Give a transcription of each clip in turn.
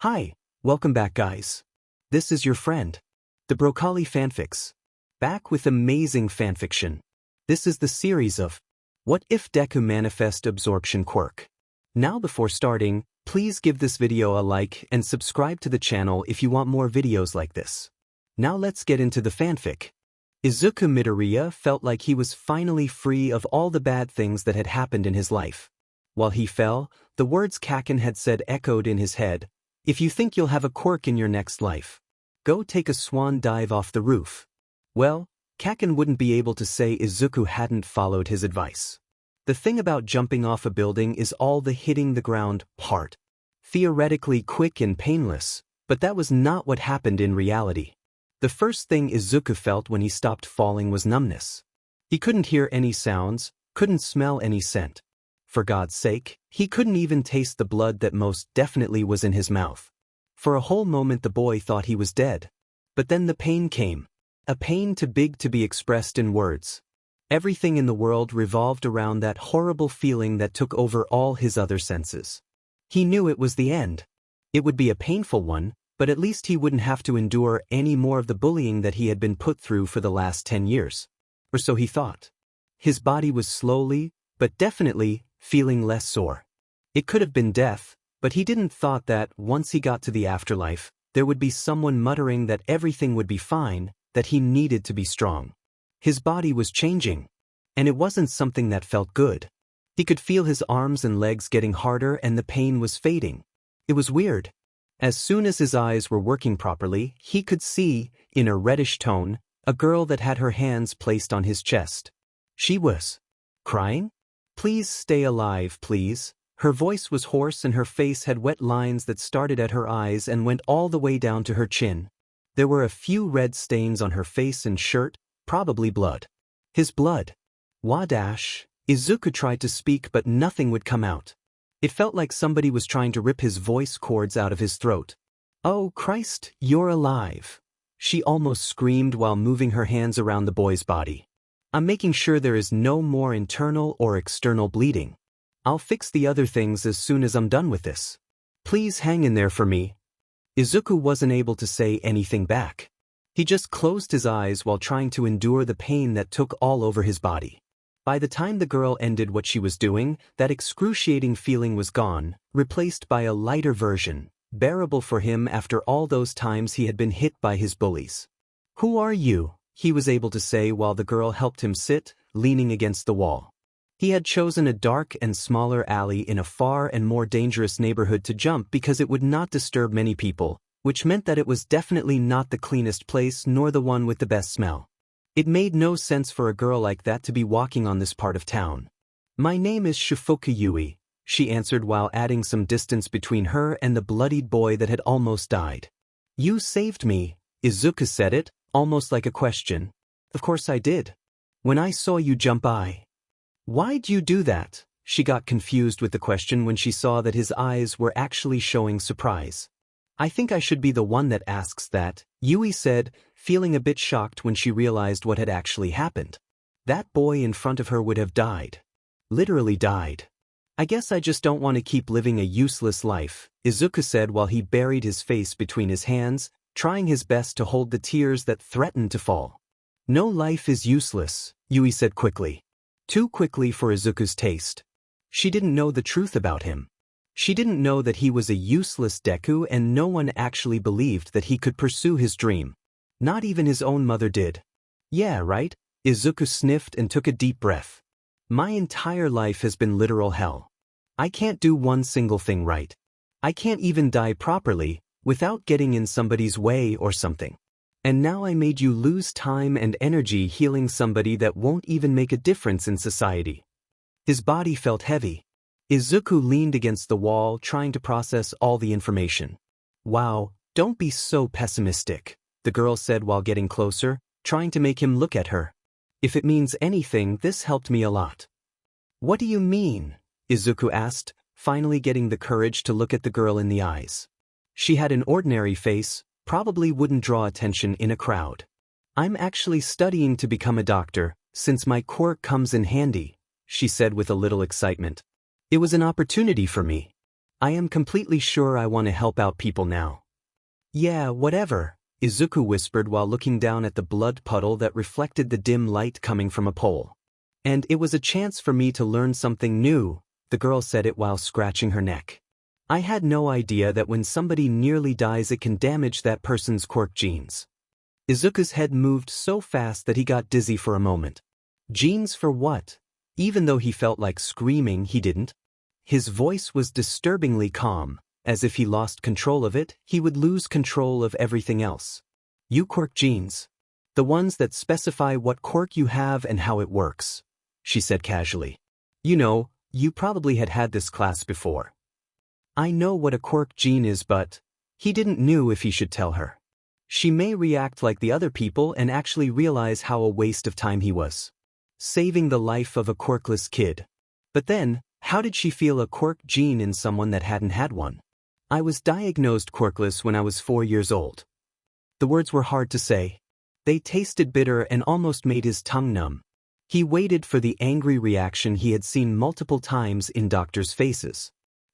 Hi, welcome back guys. This is your friend, the Broccoli Fanfics. Back with amazing fanfiction. This is the series of What If Deku Manifest Absorption Quirk. Now before starting, please give this video a like and subscribe to the channel if you want more videos like this. Now let's get into the fanfic. Izuku Midoriya felt like he was finally free of all the bad things that had happened in his life. While he fell, the words Kacchan had said echoed in his head. If you think you'll have a quirk in your next life, go take a swan dive off the roof. Well, Kacchan wouldn't be able to say Izuku hadn't followed his advice. The thing about jumping off a building is all the hitting the ground part. Theoretically quick and painless, but that was not what happened in reality. The first thing Izuku felt when he stopped falling was numbness. He couldn't hear any sounds, couldn't smell any scent. For God's sake, he couldn't even taste the blood that most definitely was in his mouth. For a whole moment the boy thought he was dead. But then the pain came. A pain too big to be expressed in words. Everything in the world revolved around that horrible feeling that took over all his other senses. He knew it was the end. It would be a painful one, but at least he wouldn't have to endure any more of the bullying that he had been put through for the last 10 years. Or so he thought. His body was slowly, but definitely, feeling less sore. It could have been death, but he didn't thought that, once he got to the afterlife, there would be someone muttering that everything would be fine, that he needed to be strong. His body was changing. And it wasn't something that felt good. He could feel his arms and legs getting harder and the pain was fading. It was weird. As soon as his eyes were working properly, he could see, in a reddish tone, a girl that had her hands placed on his chest. She was crying? Please stay alive, please. Her voice was hoarse and her face had wet lines that started at her eyes and went all the way down to her chin. There were a few red stains on her face and shirt, probably blood. His blood. Wadash. Izuku tried to speak but nothing would come out. It felt like somebody was trying to rip his voice cords out of his throat. Oh Christ, you're alive. She almost screamed while moving her hands around the boy's body. I'm making sure there is no more internal or external bleeding. I'll fix the other things as soon as I'm done with this. Please hang in there for me. Izuku wasn't able to say anything back. He just closed his eyes while trying to endure the pain that took all over his body. By the time the girl ended what she was doing, that excruciating feeling was gone, replaced by a lighter version, bearable for him after all those times he had been hit by his bullies. Who are you? He was able to say while the girl helped him sit, leaning against the wall. He had chosen a dark and smaller alley in a far and more dangerous neighborhood to jump because it would not disturb many people, which meant that it was definitely not the cleanest place nor the one with the best smell. It made no sense for a girl like that to be walking on this part of town. My name is Shifuka Yui, she answered while adding some distance between her and the bloodied boy that had almost died. You saved me, Izuku said it, almost like a question. Of course I did. When I saw you jump Why'd you do that? She got confused with the question when she saw that his eyes were actually showing surprise. I think I should be the one that asks that, Yui said, feeling a bit shocked when she realized what had actually happened. That boy in front of her would have died. Literally died. I guess I just don't want to keep living a useless life, Izuku said while he buried his face between his hands, trying his best to hold the tears that threatened to fall. No life is useless, Yui said quickly. Too quickly for Izuku's taste. She didn't know the truth about him. She didn't know that he was a useless Deku and no one actually believed that he could pursue his dream. Not even his own mother did. Yeah, right? Izuku sniffed and took a deep breath. My entire life has been literal hell. I can't do one single thing right. I can't even die properly, without getting in somebody's way or something. And now I made you lose time and energy healing somebody that won't even make a difference in society. His body felt heavy. Izuku leaned against the wall trying to process all the information. Wow, don't be so pessimistic, the girl said while getting closer, trying to make him look at her. If it means anything, this helped me a lot. What do you mean? Izuku asked, finally getting the courage to look at the girl in the eyes. She had an ordinary face, probably wouldn't draw attention in a crowd. I'm actually studying to become a doctor, since my quirk comes in handy, she said with a little excitement. It was an opportunity for me. I am completely sure I want to help out people now. Yeah, whatever, Izuku whispered while looking down at the blood puddle that reflected the dim light coming from a pole. And it was a chance for me to learn something new, the girl said it while scratching her neck. I had no idea that when somebody nearly dies it can damage that person's quirk genes. Izuku's head moved so fast that he got dizzy for a moment. Genes for what? Even though he felt like screaming, he didn't. His voice was disturbingly calm, as if he lost control of it, he would lose control of everything else. You quirk genes. The ones that specify what quirk you have and how it works, she said casually. You know, you probably had this class before. I know what a quirk gene is, but he didn't know if he should tell her. She may react like the other people and actually realize how a waste of time he was. Saving the life of a quirkless kid. But then, how did she feel a quirk gene in someone that hadn't had one? I was diagnosed quirkless when I was 4 years old. The words were hard to say. They tasted bitter and almost made his tongue numb. He waited for the angry reaction he had seen multiple times in doctors' faces.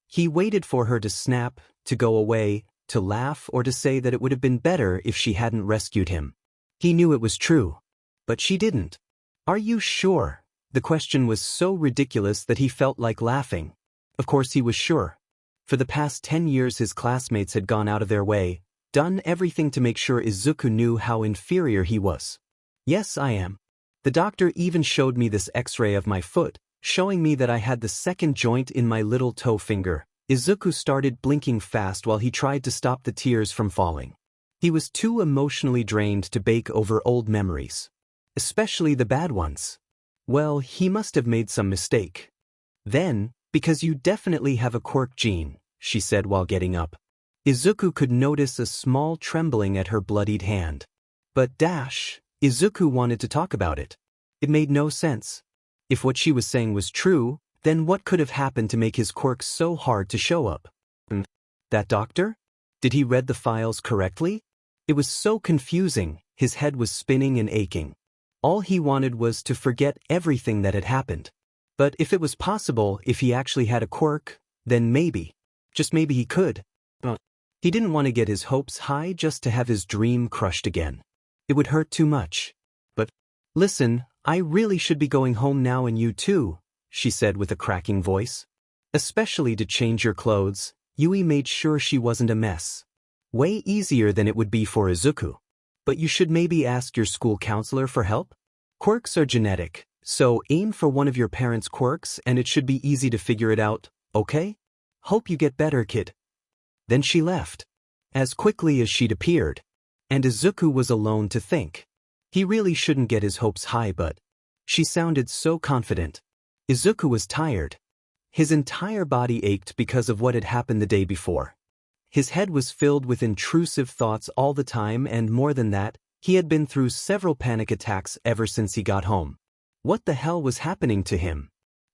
He waited for her to snap, to go away, to laugh, or to say that it would have been better if she hadn't rescued him. He knew it was true. But she didn't. Are you sure? The question was so ridiculous that he felt like laughing. Of course he was sure. For the past 10 years his classmates had gone out of their way, done everything to make sure Izuku knew how inferior he was. Yes, I am. The doctor even showed me this X-ray of my foot, showing me that I had the second joint in my little toe finger. Izuku started blinking fast while he tried to stop the tears from falling. He was too emotionally drained to bake over old memories. Especially the bad ones. Well, he must have made some mistake. Then, because you definitely have a quirk gene, she said while getting up. Izuku could notice a small trembling at her bloodied hand. But Izuku wanted to talk about it. It made no sense. If what she was saying was true, then what could have happened to make his quirks so hard to show up? That doctor? Did he read the files correctly? It was so confusing, his head was spinning and aching. All he wanted was to forget everything that had happened. But if it was possible, if he actually had a quirk, then maybe, just maybe he could. He didn't want to get his hopes high just to have his dream crushed again. It would hurt too much. But, listen, I really should be going home now, and you too, she said with a cracking voice. Especially to change your clothes. Yui made sure she wasn't a mess. Way easier than it would be for Izuku. But you should maybe ask your school counselor for help. Quirks are genetic, so aim for one of your parents' quirks and it should be easy to figure it out, okay? Hope you get better, kid. Then she left. As quickly as she'd appeared. And Izuku was alone to think. He really shouldn't get his hopes high, but she sounded so confident. Izuku was tired. His entire body ached because of what had happened the day before. His head was filled with intrusive thoughts all the time, and more than that, he had been through several panic attacks ever since he got home. What the hell was happening to him?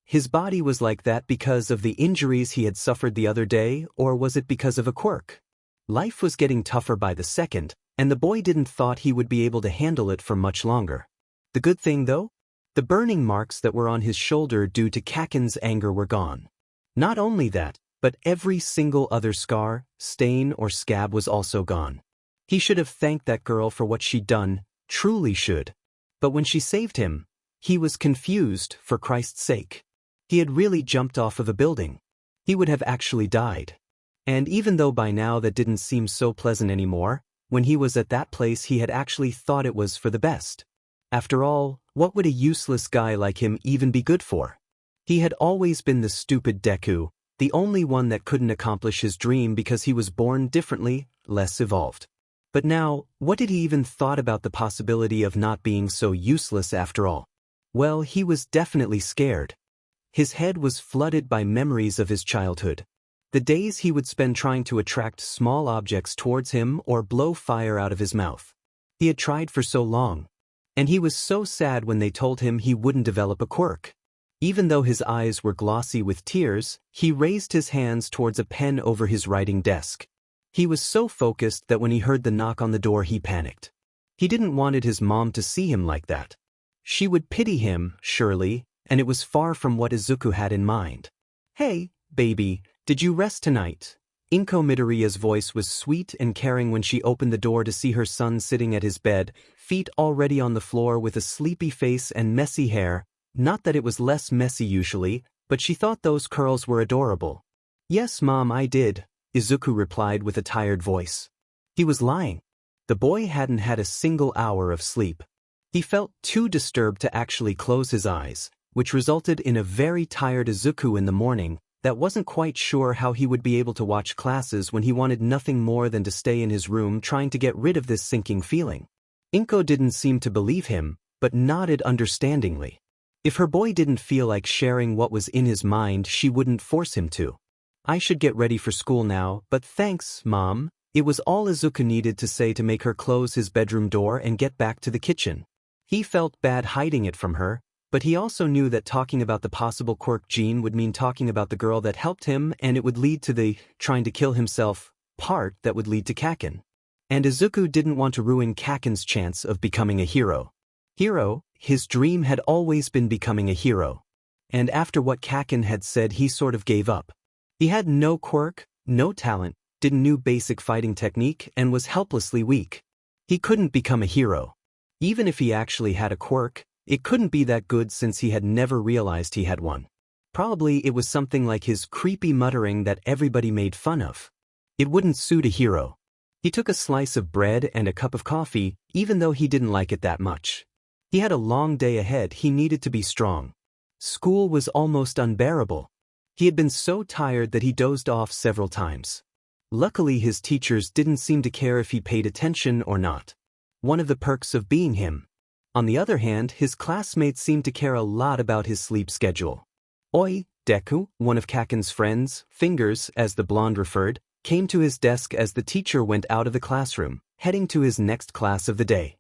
His body was like that because of the injuries he had suffered the other day, or was it because of a quirk? Life was getting tougher by the second, and the boy didn't thought he would be able to handle it for much longer. The good thing though? The burning marks that were on his shoulder due to Kacchan's anger were gone. Not only that, but every single other scar, stain, or scab was also gone. He should have thanked that girl for what she'd done, truly should. But when she saved him, he was confused, for Christ's sake. He had really jumped off of a building. He would have actually died. And even though by now that didn't seem so pleasant anymore, when he was at that place he had actually thought it was for the best. After all, what would a useless guy like him even be good for? He had always been the stupid Deku, the only one that couldn't accomplish his dream because he was born differently, less evolved. But now, what did he even thought about the possibility of not being so useless after all? Well, he was definitely scared. His head was flooded by memories of his childhood. The days he would spend trying to attract small objects towards him or blow fire out of his mouth. He had tried for so long. And he was so sad when they told him he wouldn't develop a quirk. Even though his eyes were glossy with tears, he raised his hands towards a pen over his writing desk. He was so focused that when he heard the knock on the door he panicked. He didn't want his mom to see him like that. She would pity him, surely, and it was far from what Izuku had in mind. "Hey, baby, Did you rest tonight? Izuku Midoriya's voice was sweet and caring when she opened the door to see her son sitting at his bed, feet already on the floor with a sleepy face and messy hair. Not that it was less messy usually, but she thought those curls were adorable. Yes, Mom, I did, Izuku replied with a tired voice. He was lying. The boy hadn't had a single hour of sleep. He felt too disturbed to actually close his eyes, which resulted in a very tired Izuku in the morning that wasn't quite sure how he would be able to watch classes when he wanted nothing more than to stay in his room trying to get rid of this sinking feeling. Inko didn't seem to believe him, but nodded understandingly. If her boy didn't feel like sharing what was in his mind, she wouldn't force him to. I should get ready for school now, but thanks, Mom. It was all Izuku needed to say to make her close his bedroom door and get back to the kitchen. He felt bad hiding it from her, but he also knew that talking about the possible quirk gene would mean talking about the girl that helped him, and it would lead to the trying to kill himself part that would lead to Kacchan. And Izuku didn't want to ruin Kacchan's chance of becoming a hero. His dream had always been becoming a hero. And after what Kacchan had said, he sort of gave up. He had no quirk, no talent, didn't know basic fighting technique, and was helplessly weak. He couldn't become a hero. Even if he actually had a quirk, it couldn't be that good since he had never realized he had one. Probably it was something like his creepy muttering that everybody made fun of. It wouldn't suit a hero. He took a slice of bread and a cup of coffee, even though he didn't like it that much. He had a long day ahead. He needed to be strong. School was almost unbearable. He had been so tired that he dozed off several times. Luckily, his teachers didn't seem to care if he paid attention or not. One of the perks of being him. On the other hand, his classmates seemed to care a lot about his sleep schedule. Oi, Deku, one of Kacchan's friends, Fingers as the blonde referred, came to his desk as the teacher went out of the classroom, heading to his next class of the day.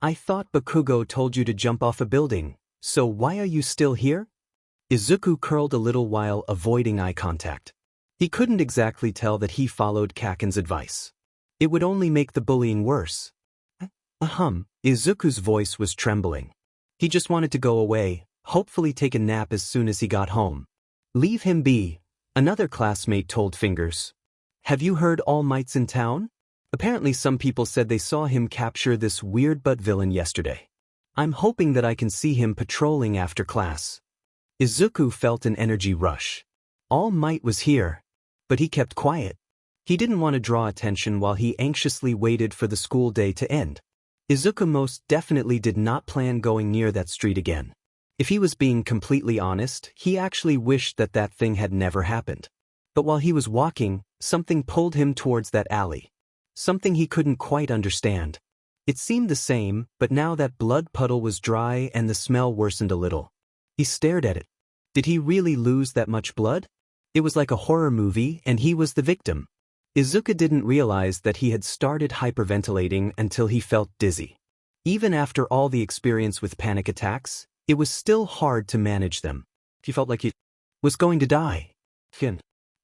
I thought Bakugo told you to jump off a building, so why are you still here? Izuku curled a little while avoiding eye contact. He couldn't exactly tell that he followed Kacchan's advice. It would only make the bullying worse. Izuku's voice was trembling. He just wanted to go away, hopefully take a nap as soon as he got home. Leave him be, another classmate told Fingers. Have you heard All Might's in town? Apparently some people said they saw him capture this weird butt villain yesterday. I'm hoping that I can see him patrolling after class. Izuku felt an energy rush. All Might was here, but he kept quiet. He didn't want to draw attention while he anxiously waited for the school day to end. Izuku most definitely did not plan going near that street again. If he was being completely honest, he actually wished that that thing had never happened. But while he was walking, something pulled him towards that alley. Something he couldn't quite understand. It seemed the same, but now that blood puddle was dry and the smell worsened a little. He stared at it. Did he really lose that much blood? It was like a horror movie, and he was the victim. Izuku didn't realize that he had started hyperventilating until he felt dizzy. Even after all the experience with panic attacks, it was still hard to manage them. He felt like he was going to die.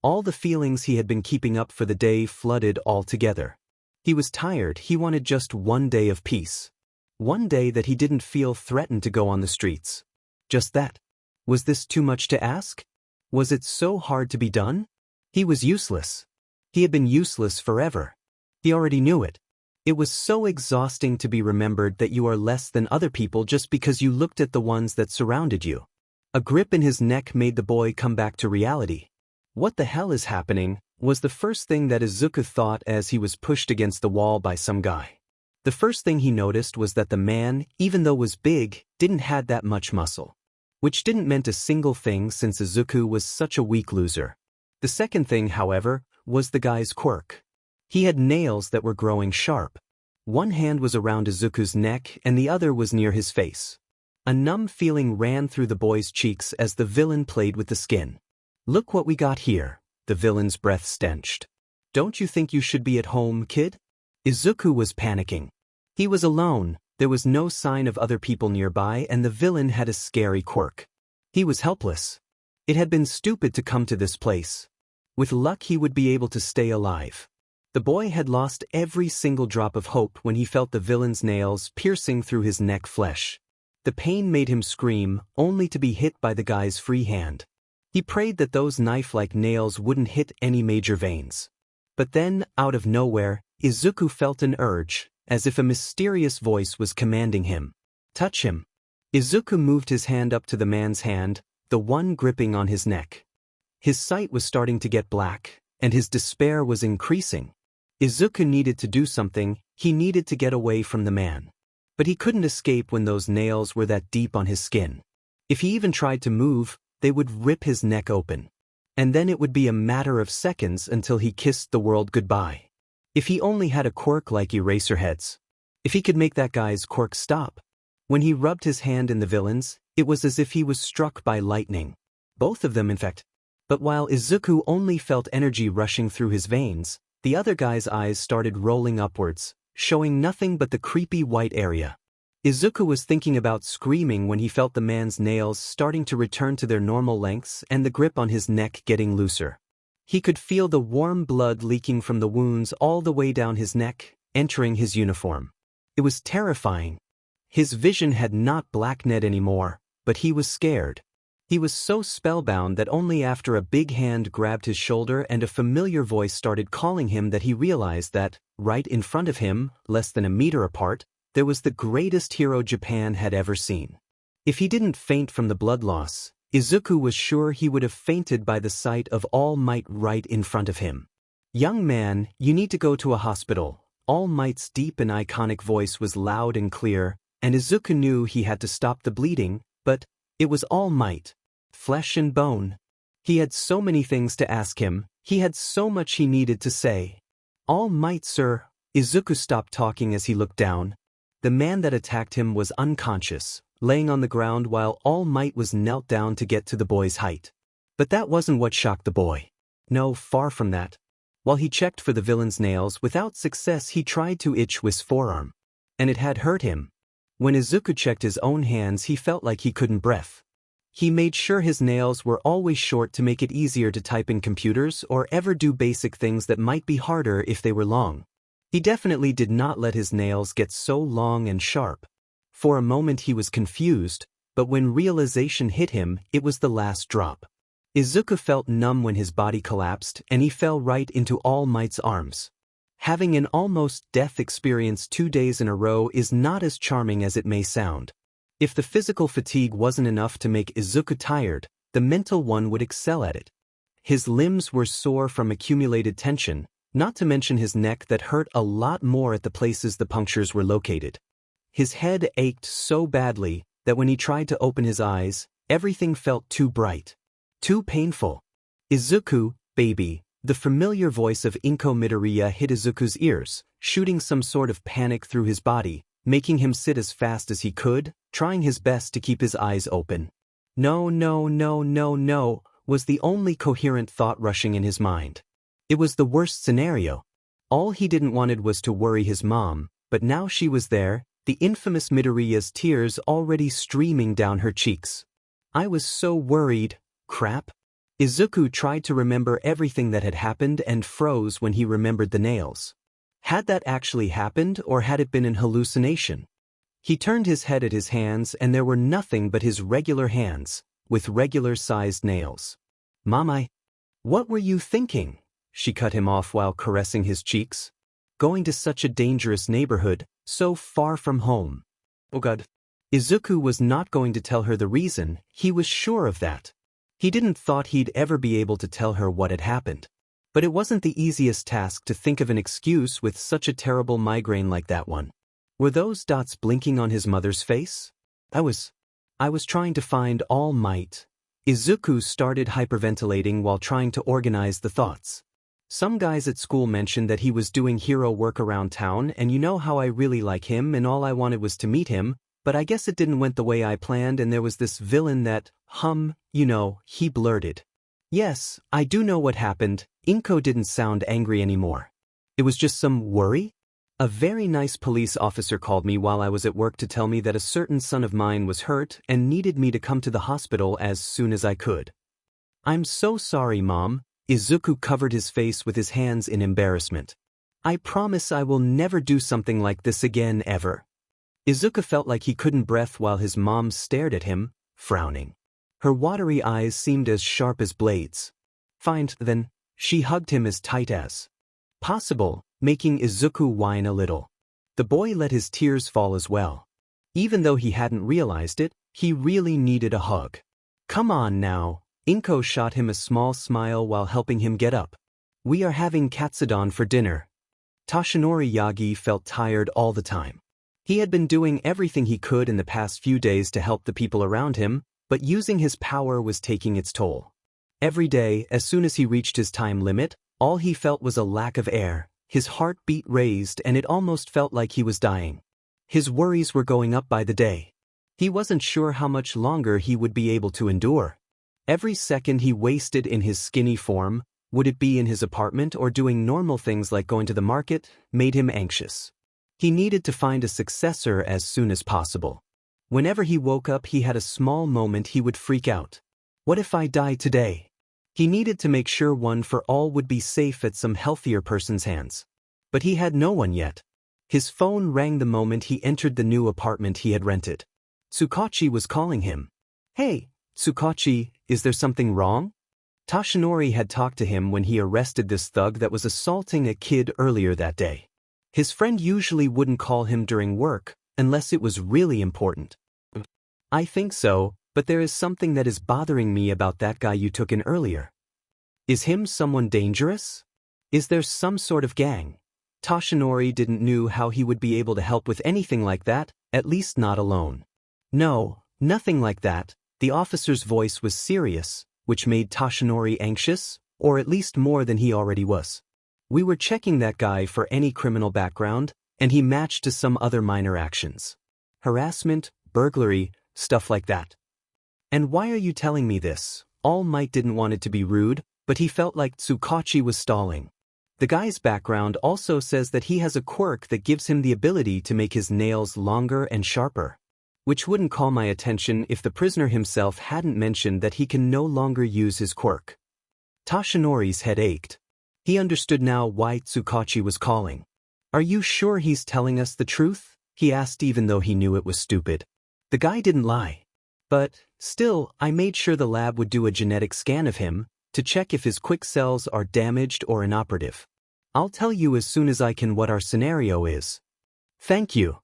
All the feelings he had been keeping up for the day flooded all together. He was tired. He wanted just one day of peace. One day that he didn't feel threatened to go on the streets. Just that. Was this too much to ask? Was it so hard to be done? He was useless. He had been useless forever. He already knew it. It was so exhausting to be remembered that you are less than other people just because you looked at the ones that surrounded you. A grip in his neck made the boy come back to reality. What the hell is happening? Was the first thing that Izuku thought as he was pushed against the wall by some guy. The first thing he noticed was that the man, even though was big, didn't have that much muscle. Which didn't mean a single thing since Izuku was such a weak loser. The second thing, however, was the guy's quirk. He had nails that were growing sharp. One hand was around Izuku's neck and the other was near his face. A numb feeling ran through the boy's cheeks as the villain played with the skin. Look what we got here, the villain's breath stenched. Don't you think you should be at home, kid? Izuku was panicking. He was alone, there was no sign of other people nearby, and the villain had a scary quirk. He was helpless. It had been stupid to come to this place. With luck he would be able to stay alive. The boy had lost every single drop of hope when he felt the villain's nails piercing through his neck flesh. The pain made him scream, only to be hit by the guy's free hand. He prayed that those knife-like nails wouldn't hit any major veins. But then, out of nowhere, Izuku felt an urge, as if a mysterious voice was commanding him. Touch him. Izuku moved his hand up to the man's hand, the one gripping on his neck. His sight was starting to get black, and his despair was increasing. Izuku needed to do something, he needed to get away from the man. But he couldn't escape when those nails were that deep on his skin. If he even tried to move, they would rip his neck open. And then it would be a matter of seconds until he kissed the world goodbye. If he only had a quirk like Eraserhead's. If he could make that guy's quirk stop. When he rubbed his hand in the villain's, it was as if he was struck by lightning. Both of them, in fact. But while Izuku only felt energy rushing through his veins, the other guy's eyes started rolling upwards, showing nothing but the creepy white area. Izuku was thinking about screaming when he felt the man's nails starting to return to their normal lengths and the grip on his neck getting looser. He could feel the warm blood leaking from the wounds all the way down his neck, entering his uniform. It was terrifying. His vision had not blackned anymore, but he was scared. He was so spellbound that only after a big hand grabbed his shoulder and a familiar voice started calling him that he realized that, right in front of him, less than a meter apart, there was the greatest hero Japan had ever seen. If he didn't faint from the blood loss, Izuku was sure he would have fainted by the sight of All Might right in front of him. "Young man, you need to go to a hospital." All Might's deep and iconic voice was loud and clear, and Izuku knew he had to stop the bleeding, but it was All Might. Flesh and bone. He had so many things to ask him, he had so much he needed to say. "All Might, sir." Izuku stopped talking as he looked down. The man that attacked him was unconscious, laying on the ground while All Might was knelt down to get to the boy's height. But that wasn't what shocked the boy. No, far from that. While he checked for the villain's nails without success, he tried to itch his forearm. And it had hurt him. When Izuku checked his own hands, he felt like he couldn't breathe. He made sure his nails were always short to make it easier to type in computers or ever do basic things that might be harder if they were long. He definitely did not let his nails get so long and sharp. For a moment he was confused, but when realization hit him, it was the last drop. Izuku felt numb when his body collapsed and he fell right into All Might's arms. Having an almost death experience 2 days in a row is not as charming as it may sound. If the physical fatigue wasn't enough to make Izuku tired, the mental one would excel at it. His limbs were sore from accumulated tension, not to mention his neck that hurt a lot more at the places the punctures were located. His head ached so badly that when he tried to open his eyes, everything felt too bright. Too painful. "Izuku, baby." The familiar voice of Izuku Midoriya hit Izuku's ears, shooting some sort of panic through his body, making him sit as fast as he could, trying his best to keep his eyes open. No, no, no, no, no, was the only coherent thought rushing in his mind. It was the worst scenario. All he didn't wanted was to worry his mom, but now she was there, the infamous Midoriya's tears already streaming down her cheeks. "I was so worried, crap." Izuku tried to remember everything that had happened and froze when he remembered the nails. Had that actually happened or had it been an hallucination? He turned his head at his hands and there were nothing but his regular hands, with regular-sized nails. "Mom, what were you thinking?" She cut him off while caressing his cheeks. "Going to such a dangerous neighborhood, so far from home." Oh God. Izuku was not going to tell her the reason, he was sure of that. He didn't thought he'd ever be able to tell her what had happened. But it wasn't the easiest task to think of an excuse with such a terrible migraine like that one. Were those dots blinking on his mother's face? I was trying to find All Might. Izuku started hyperventilating while trying to organize the thoughts. Some guys at school mentioned that he was doing hero work around town, and you know how I really like him and all I wanted was to meet him, but I guess it didn't went the way I planned and there was this villain that, he blurted. "Yes, I do know what happened." Inko didn't sound angry anymore. "It was just some worry? A very nice police officer called me while I was at work to tell me that a certain son of mine was hurt and needed me to come to the hospital as soon as I could." "I'm so sorry, Mom." Izuku covered his face with his hands in embarrassment. "I promise I will never do something like this again ever." Izuku felt like he couldn't breathe while his mom stared at him, frowning. Her watery eyes seemed as sharp as blades. Fine, then, she hugged him as tight as possible, making Izuku whine a little. The boy let his tears fall as well. Even though he hadn't realized it, he really needed a hug. Come on now. Inko shot him a small smile while helping him get up. We are having katsudon for dinner. Tashinori Yagi felt tired all the time. He had been doing everything he could in the past few days to help the people around him, but using his power was taking its toll. Every day, as soon as he reached his time limit, all he felt was a lack of air. His heartbeat raised and it almost felt like he was dying. His worries were going up by the day. He wasn't sure how much longer he would be able to endure. Every second he wasted in his skinny form, would it be in his apartment or doing normal things like going to the market, made him anxious. He needed to find a successor as soon as possible. Whenever he woke up he had a small moment he would freak out. What if I die today? He needed to make sure One for All would be safe at some healthier person's hands. But he had no one yet. His phone rang the moment he entered the new apartment he had rented. Tsugauchi was calling him. Hey, Tsugauchi, is there something wrong? Tashinori had talked to him when he arrested this thug that was assaulting a kid earlier that day. His friend usually wouldn't call him during work, unless it was really important. I think so, but there is something that is bothering me about that guy you took in earlier. Is him someone dangerous? Is there some sort of gang? Tashinori didn't know how he would be able to help with anything like that, at least not alone. No, nothing like that. The officer's voice was serious, which made Tashinori anxious, or at least more than he already was. We were checking that guy for any criminal background, and he matched to some other minor actions. Harassment, burglary, stuff like that. And why are you telling me this? All Might didn't want it to be rude, but he felt like Tsugauchi was stalling. The guy's background also says that he has a quirk that gives him the ability to make his nails longer and sharper. Which wouldn't call my attention if the prisoner himself hadn't mentioned that he can no longer use his quirk. Tashinori's head ached. He understood now why Tsugauchi was calling. Are you sure he's telling us the truth? He asked even though he knew it was stupid. The guy didn't lie. But, still, I made sure the lab would do a genetic scan of him, to check if his quick cells are damaged or inoperative. I'll tell you as soon as I can what our scenario is. Thank you.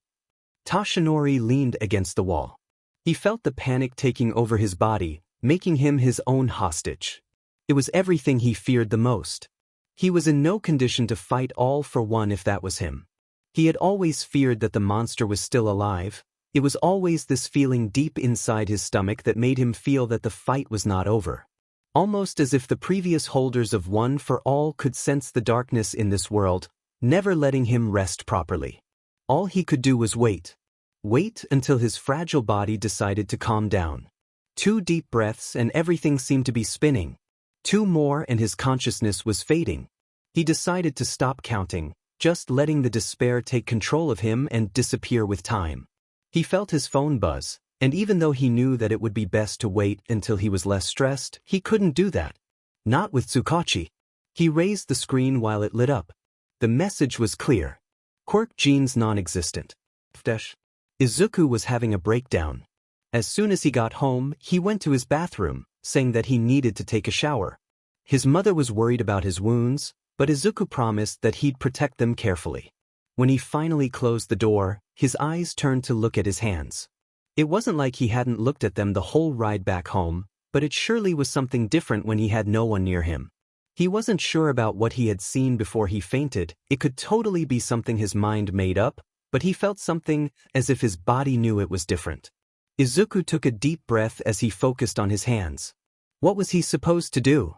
Tashinori leaned against the wall. He felt the panic taking over his body, making him his own hostage. It was everything he feared the most. He was in no condition to fight all for one if that was him. He had always feared that the monster was still alive. It was always this feeling deep inside his stomach that made him feel that the fight was not over. Almost as if the previous holders of One for All could sense the darkness in this world, never letting him rest properly. All he could do was wait. Wait until his fragile body decided to calm down. 2 deep breaths and everything seemed to be spinning. 2 more and his consciousness was fading. He decided to stop counting, just letting the despair take control of him and disappear with time. He felt his phone buzz, and even though he knew that it would be best to wait until he was less stressed, he couldn't do that. Not with Tsugauchi. He raised the screen while it lit up. The message was clear. Quirk genes non-existent. Izuku was having a breakdown. As soon as he got home, he went to his bathroom, saying that he needed to take a shower. His mother was worried about his wounds, but Izuku promised that he'd protect them carefully. When he finally closed the door, his eyes turned to look at his hands. It wasn't like he hadn't looked at them the whole ride back home, but it surely was something different when he had no one near him. He wasn't sure about what he had seen before he fainted. It could totally be something his mind made up, but he felt something as if his body knew it was different. Izuku took a deep breath as he focused on his hands. What was he supposed to do?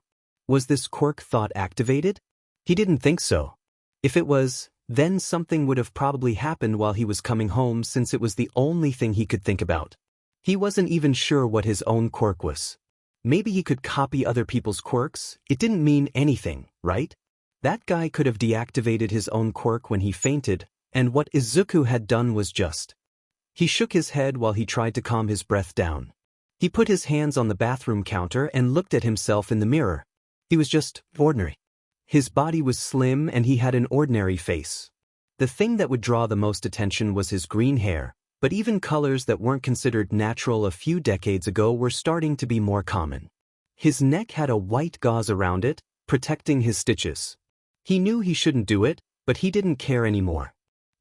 Was this quirk thought activated? He didn't think so. If it was, then something would have probably happened while he was coming home since it was the only thing he could think about. He wasn't even sure what his own quirk was. Maybe he could copy other people's quirks. It didn't mean anything, right? That guy could have deactivated his own quirk when he fainted, and what Izuku had done was just. He shook his head while he tried to calm his breath down. He put his hands on the bathroom counter and looked at himself in the mirror. He was just ordinary. His body was slim and he had an ordinary face. The thing that would draw the most attention was his green hair, But even colors that weren't considered natural a few decades ago were starting to be more common. His neck had a white gauze around it, protecting his stitches. He knew he shouldn't do it, but he didn't care anymore.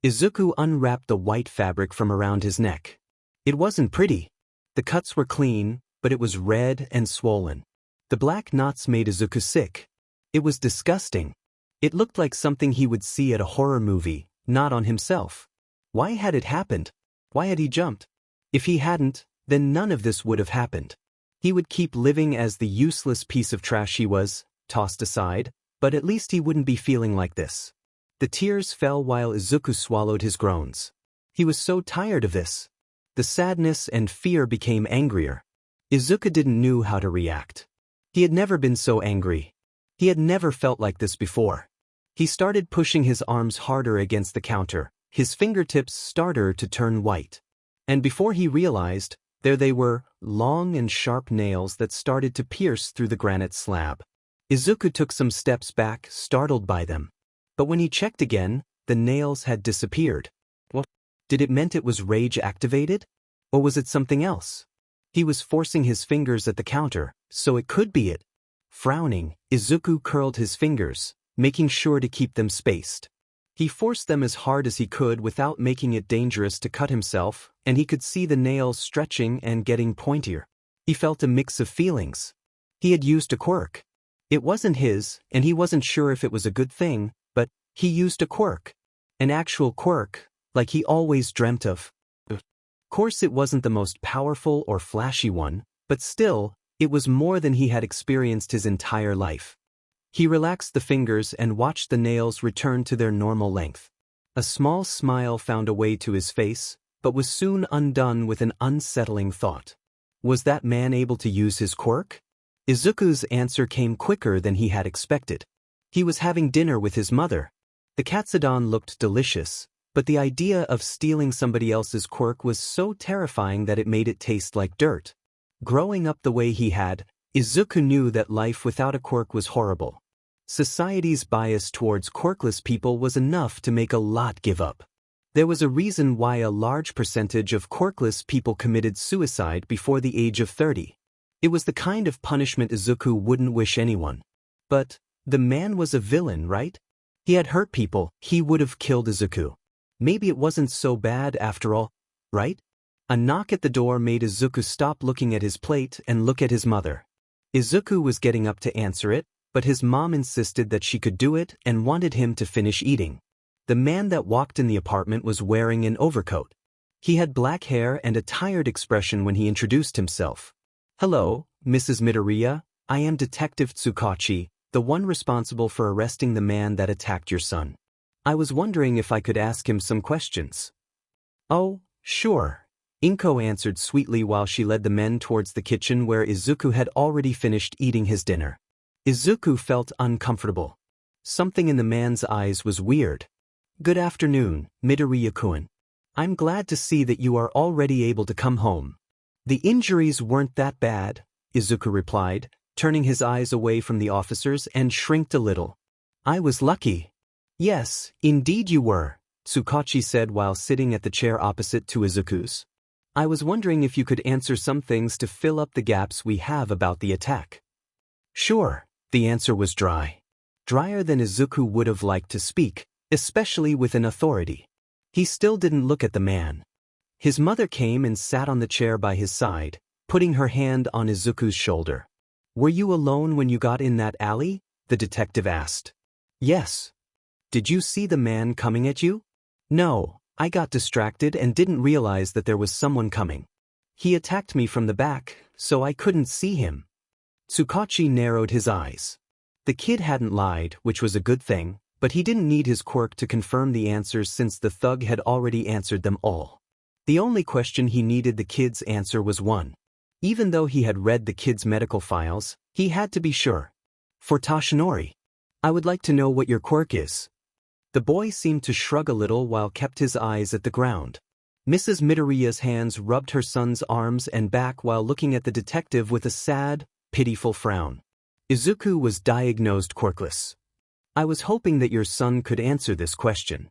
Izuku unwrapped the white fabric from around his neck. It wasn't pretty. The cuts were clean, but it was red and swollen. The black knots made Izuku sick. It was disgusting. It looked like something he would see at a horror movie, not on himself. Why had it happened? Why had he jumped? If he hadn't, then none of this would have happened. He would keep living as the useless piece of trash he was, tossed aside, but at least he wouldn't be feeling like this. The tears fell while Izuku swallowed his groans. He was so tired of this. The sadness and fear became angrier. Izuku didn't know how to react. He had never been so angry. He had never felt like this before. He started pushing his arms harder against the counter. His fingertips started to turn white. And before he realized, there they were, long and sharp nails that started to pierce through the granite slab. Izuku took some steps back, startled by them. But when he checked again, the nails had disappeared. What? Did it mean it was rage activated? Or was it something else? He was forcing his fingers at the counter, so it could be it. Frowning, Izuku curled his fingers, making sure to keep them spaced. He forced them as hard as he could without making it dangerous to cut himself, and he could see the nails stretching and getting pointier. He felt a mix of feelings. He had used a quirk. It wasn't his, and he wasn't sure if it was a good thing, but he used a quirk. An actual quirk, like he always dreamt of. Of course it wasn't the most powerful or flashy one, but still, it was more than he had experienced his entire life. He relaxed the fingers and watched the nails return to their normal length. A small smile found a way to his face, but was soon undone with an unsettling thought. Was that man able to use his quirk? Izuku's answer came quicker than he had expected. He was having dinner with his mother. The katsudon looked delicious, but the idea of stealing somebody else's quirk was so terrifying that it made it taste like dirt. Growing up the way he had, Izuku knew that life without a quirk was horrible. Society's bias towards quirkless people was enough to make a lot give up. There was a reason why a large percentage of quirkless people committed suicide before the age of 30. It was the kind of punishment Izuku wouldn't wish anyone. But the man was a villain, right? He had hurt people. He would have killed Izuku. Maybe it wasn't so bad after all, right? A knock at the door made Izuku stop looking at his plate and look at his mother. Izuku was getting up to answer it, but his mom insisted that she could do it and wanted him to finish eating. The man that walked in the apartment was wearing an overcoat. He had black hair and a tired expression when he introduced himself. "Hello, Mrs. Midoriya, I am Detective Tsugauchi, the one responsible for arresting the man that attacked your son. I was wondering if I could ask him some questions." "Oh, sure," Inko answered sweetly while she led the men towards the kitchen where Izuku had already finished eating his dinner. Izuku felt uncomfortable. Something in the man's eyes was weird. "Good afternoon, Midoriya-kun. I'm glad to see that you are already able to come home." "The injuries weren't that bad," Izuku replied, turning his eyes away from the officers and shrinked a little. "I was lucky." "Yes, indeed you were," Tsugauchi said while sitting at the chair opposite to Izuku's. "I was wondering if you could answer some things to fill up the gaps we have about the attack." "Sure." The answer was dry. Drier than Izuku would have liked to speak, especially with an authority. He still didn't look at the man. His mother came and sat on the chair by his side, putting her hand on Izuku's shoulder. "Were you alone when you got in that alley?" the detective asked. "Yes." "Did you see the man coming at you?" "No, I got distracted and didn't realize that there was someone coming. He attacked me from the back, so I couldn't see him." Tsugauchi narrowed his eyes. The kid hadn't lied, which was a good thing, but he didn't need his quirk to confirm the answers since the thug had already answered them all. The only question he needed the kid's answer was one. Even though he had read the kid's medical files, he had to be sure. "For Tashinori, I would like to know what your quirk is." The boy seemed to shrug a little while kept his eyes at the ground. Mrs. Midoriya's hands rubbed her son's arms and back while looking at the detective with a sad, pitiful frown. Izuku was diagnosed quirkless. "I was hoping that your son could answer this question."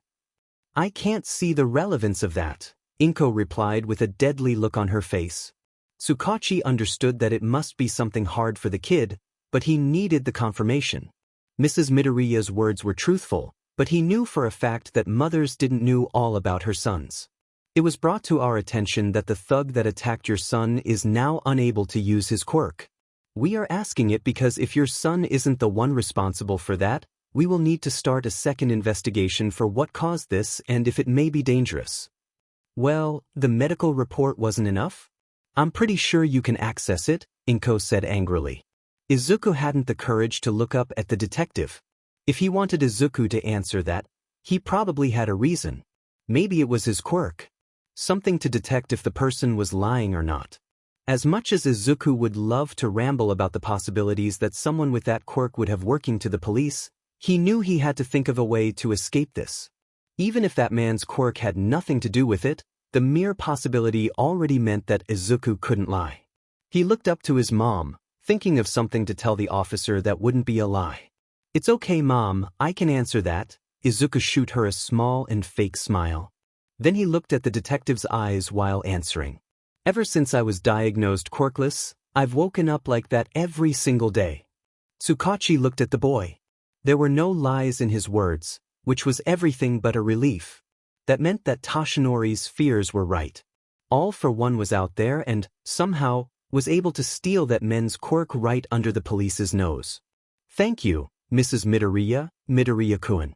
"I can't see the relevance of that," Inko replied with a deadly look on her face. Tsugauchi understood that it must be something hard for the kid, but he needed the confirmation. Mrs. Midoriya's words were truthful, but he knew for a fact that mothers didn't know all about her sons. It was brought to our attention that the thug that attacked your son is now unable to use his quirk. We are asking it because if your son isn't the one responsible for that, we will need to start a second investigation for what caused this and if it may be dangerous. Well, the medical report wasn't enough? I'm pretty sure you can access it, Inko said angrily. Izuku hadn't the courage to look up at the detective. If he wanted Izuku to answer that, he probably had a reason. Maybe it was his quirk. Something to detect if the person was lying or not. As much as Izuku would love to ramble about the possibilities that someone with that quirk would have working to the police, he knew he had to think of a way to escape this. Even if that man's quirk had nothing to do with it, the mere possibility already meant that Izuku couldn't lie. He looked up to his mom, thinking of something to tell the officer that wouldn't be a lie. It's okay, Mom, I can answer that. Izuku shot her a small and fake smile. Then he looked at the detective's eyes while answering. Ever since I was diagnosed quirkless, I've woken up like that every single day. Tsugauchi looked at the boy. There were no lies in his words, which was everything but a relief. That meant that Tashinori's fears were right. All for One was out there and, somehow, was able to steal that men's quirk right under the police's nose. Thank you, Mrs. Midoriya-kun.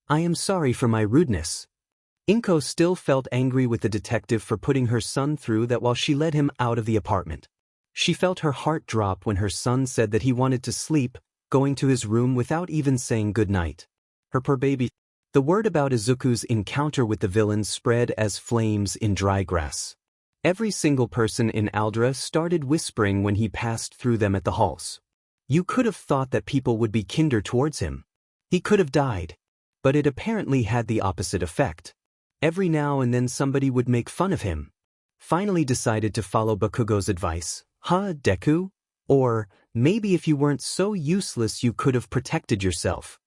I am sorry for my rudeness. Inko still felt angry with the detective for putting her son through that while she led him out of the apartment. She felt her heart drop when her son said that he wanted to sleep, going to his room without even saying goodnight. Her poor baby. The word about Izuku's encounter with the villains spread as flames in dry grass. Every single person in Aldra started whispering when he passed through them at the halls. You could have thought that people would be kinder towards him. He could have died. But it apparently had the opposite effect. Every now and then somebody would make fun of him. Finally decided to follow Bakugo's advice. Deku? Or, maybe if you weren't so useless you could have protected yourself.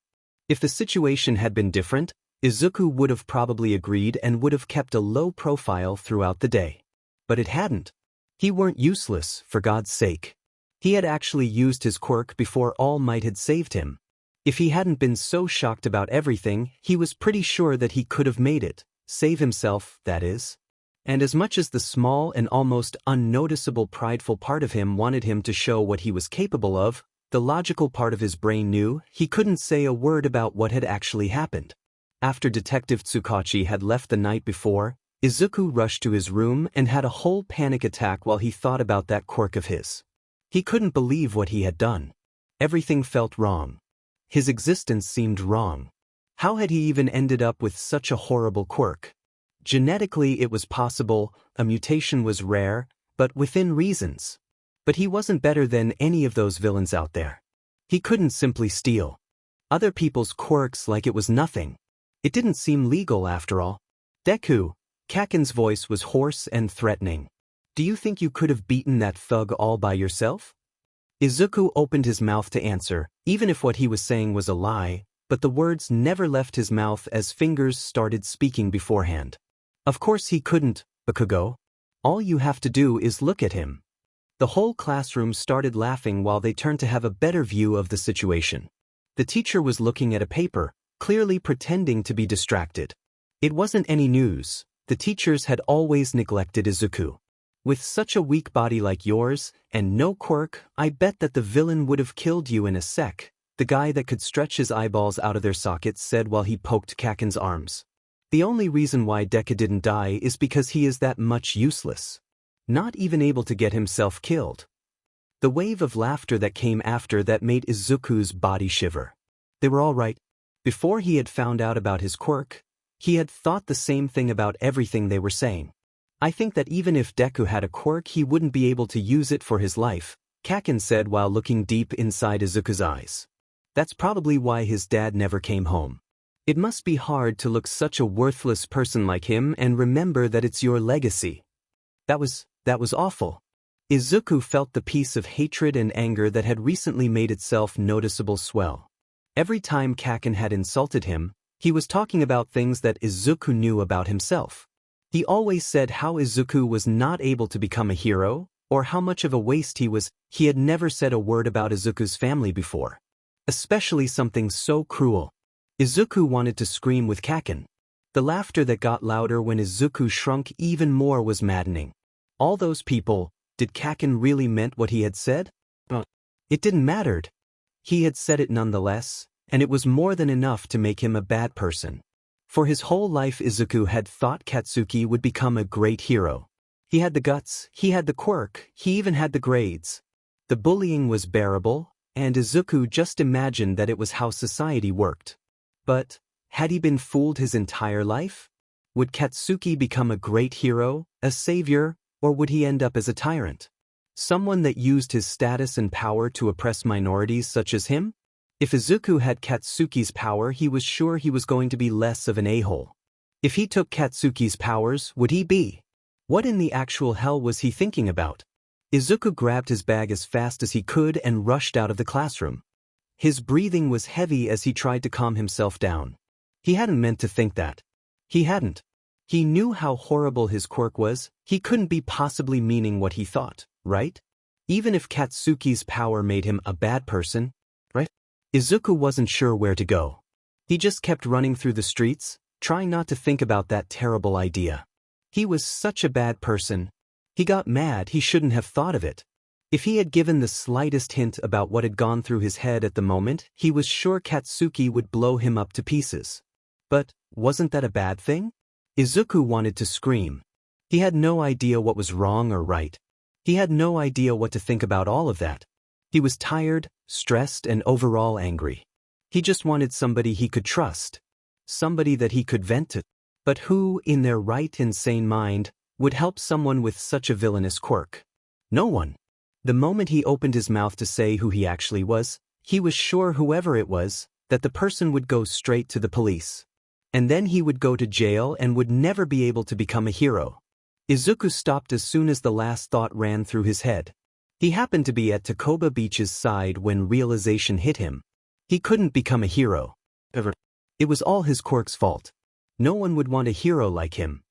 If the situation had been different, Izuku would have probably agreed and would have kept a low profile throughout the day. But it hadn't. He weren't useless, for God's sake. He had actually used his quirk before All Might had saved him. If he hadn't been so shocked about everything, he was pretty sure that he could have made it, save himself, that is. And as much as the small and almost unnoticeable prideful part of him wanted him to show what he was capable of, the logical part of his brain knew he couldn't say a word about what had actually happened. After Detective Tsugauchi had left the night before, Izuku rushed to his room and had a whole panic attack while he thought about that quirk of his. He couldn't believe what he had done. Everything felt wrong. His existence seemed wrong. How had he even ended up with such a horrible quirk? Genetically it was possible, a mutation was rare, but within reasons. But he wasn't better than any of those villains out there. He couldn't simply steal other people's quirks like it was nothing. It didn't seem legal after all. Deku, Kacchan's voice was hoarse and threatening. Do you think you could have beaten that thug all by yourself? Izuku opened his mouth to answer, even if what he was saying was a lie, but the words never left his mouth as fingers started speaking beforehand. Of course he couldn't, Bakugo. All you have to do is look at him. The whole classroom started laughing while they turned to have a better view of the situation. The teacher was looking at a paper, clearly pretending to be distracted. It wasn't any news. The teachers had always neglected Izuku. With such a weak body like yours, and no quirk, I bet that the villain would have killed you in a sec, the guy that could stretch his eyeballs out of their sockets said while he poked Kacchan's arms. The only reason why Deku didn't die is because he is that much useless. Not even able to get himself killed. The wave of laughter that came after that made Izuku's body shiver. They were all right. Before he had found out about his quirk, he had thought the same thing about everything they were saying. I think that even if Deku had a quirk he wouldn't be able to use it for his life, Kacchan said while looking deep inside Izuku's eyes. That's probably why his dad never came home. It must be hard to look such a worthless person like him and remember that it's your legacy. That was awful. Izuku felt the piece of hatred and anger that had recently made itself noticeable swell. Every time Kacchan had insulted him, he was talking about things that Izuku knew about himself. He always said how Izuku was not able to become a hero, or how much of a waste he was. He had never said a word about Izuku's family before. Especially something so cruel. Izuku wanted to scream with Kacchan. The laughter that got louder when Izuku shrunk even more was maddening. All those people, did Kacchan really meant what he had said? It didn't matter. He had said it nonetheless, and it was more than enough to make him a bad person. For his whole life Izuku had thought Katsuki would become a great hero. He had the guts, he had the quirk, he even had the grades. The bullying was bearable, and Izuku just imagined that it was how society worked. But, had he been fooled his entire life? Would Katsuki become a great hero, a savior, or would he end up as a tyrant? Someone that used his status and power to oppress minorities such as him? If Izuku had Katsuki's power, he was sure he was going to be less of an a-hole. If he took Katsuki's powers, would he be? What in the actual hell was he thinking about? Izuku grabbed his bag as fast as he could and rushed out of the classroom. His breathing was heavy as he tried to calm himself down. He hadn't meant to think that. He hadn't. He knew how horrible his quirk was. He couldn't be possibly meaning what he thought, right? Even if Katsuki's power made him a bad person, right? Izuku wasn't sure where to go. He just kept running through the streets, trying not to think about that terrible idea. He was such a bad person. He got mad he shouldn't have thought of it. If he had given the slightest hint about what had gone through his head at the moment, he was sure Katsuki would blow him up to pieces. But, wasn't that a bad thing? Izuku wanted to scream. He had no idea what was wrong or right. He had no idea what to think about all of that. He was tired, stressed, and overall angry. He just wanted somebody he could trust. Somebody that he could vent to. But who, in their right insane mind, would help someone with such a villainous quirk? No one. The moment he opened his mouth to say who he actually was, he was sure whoever it was, that the person would go straight to the police. And then he would go to jail and would never be able to become a hero. Izuku stopped as soon as the last thought ran through his head. He happened to be at Takoba Beach's side when realization hit him. He couldn't become a hero. Ever. It was all his quirk's fault. No one would want a hero like him.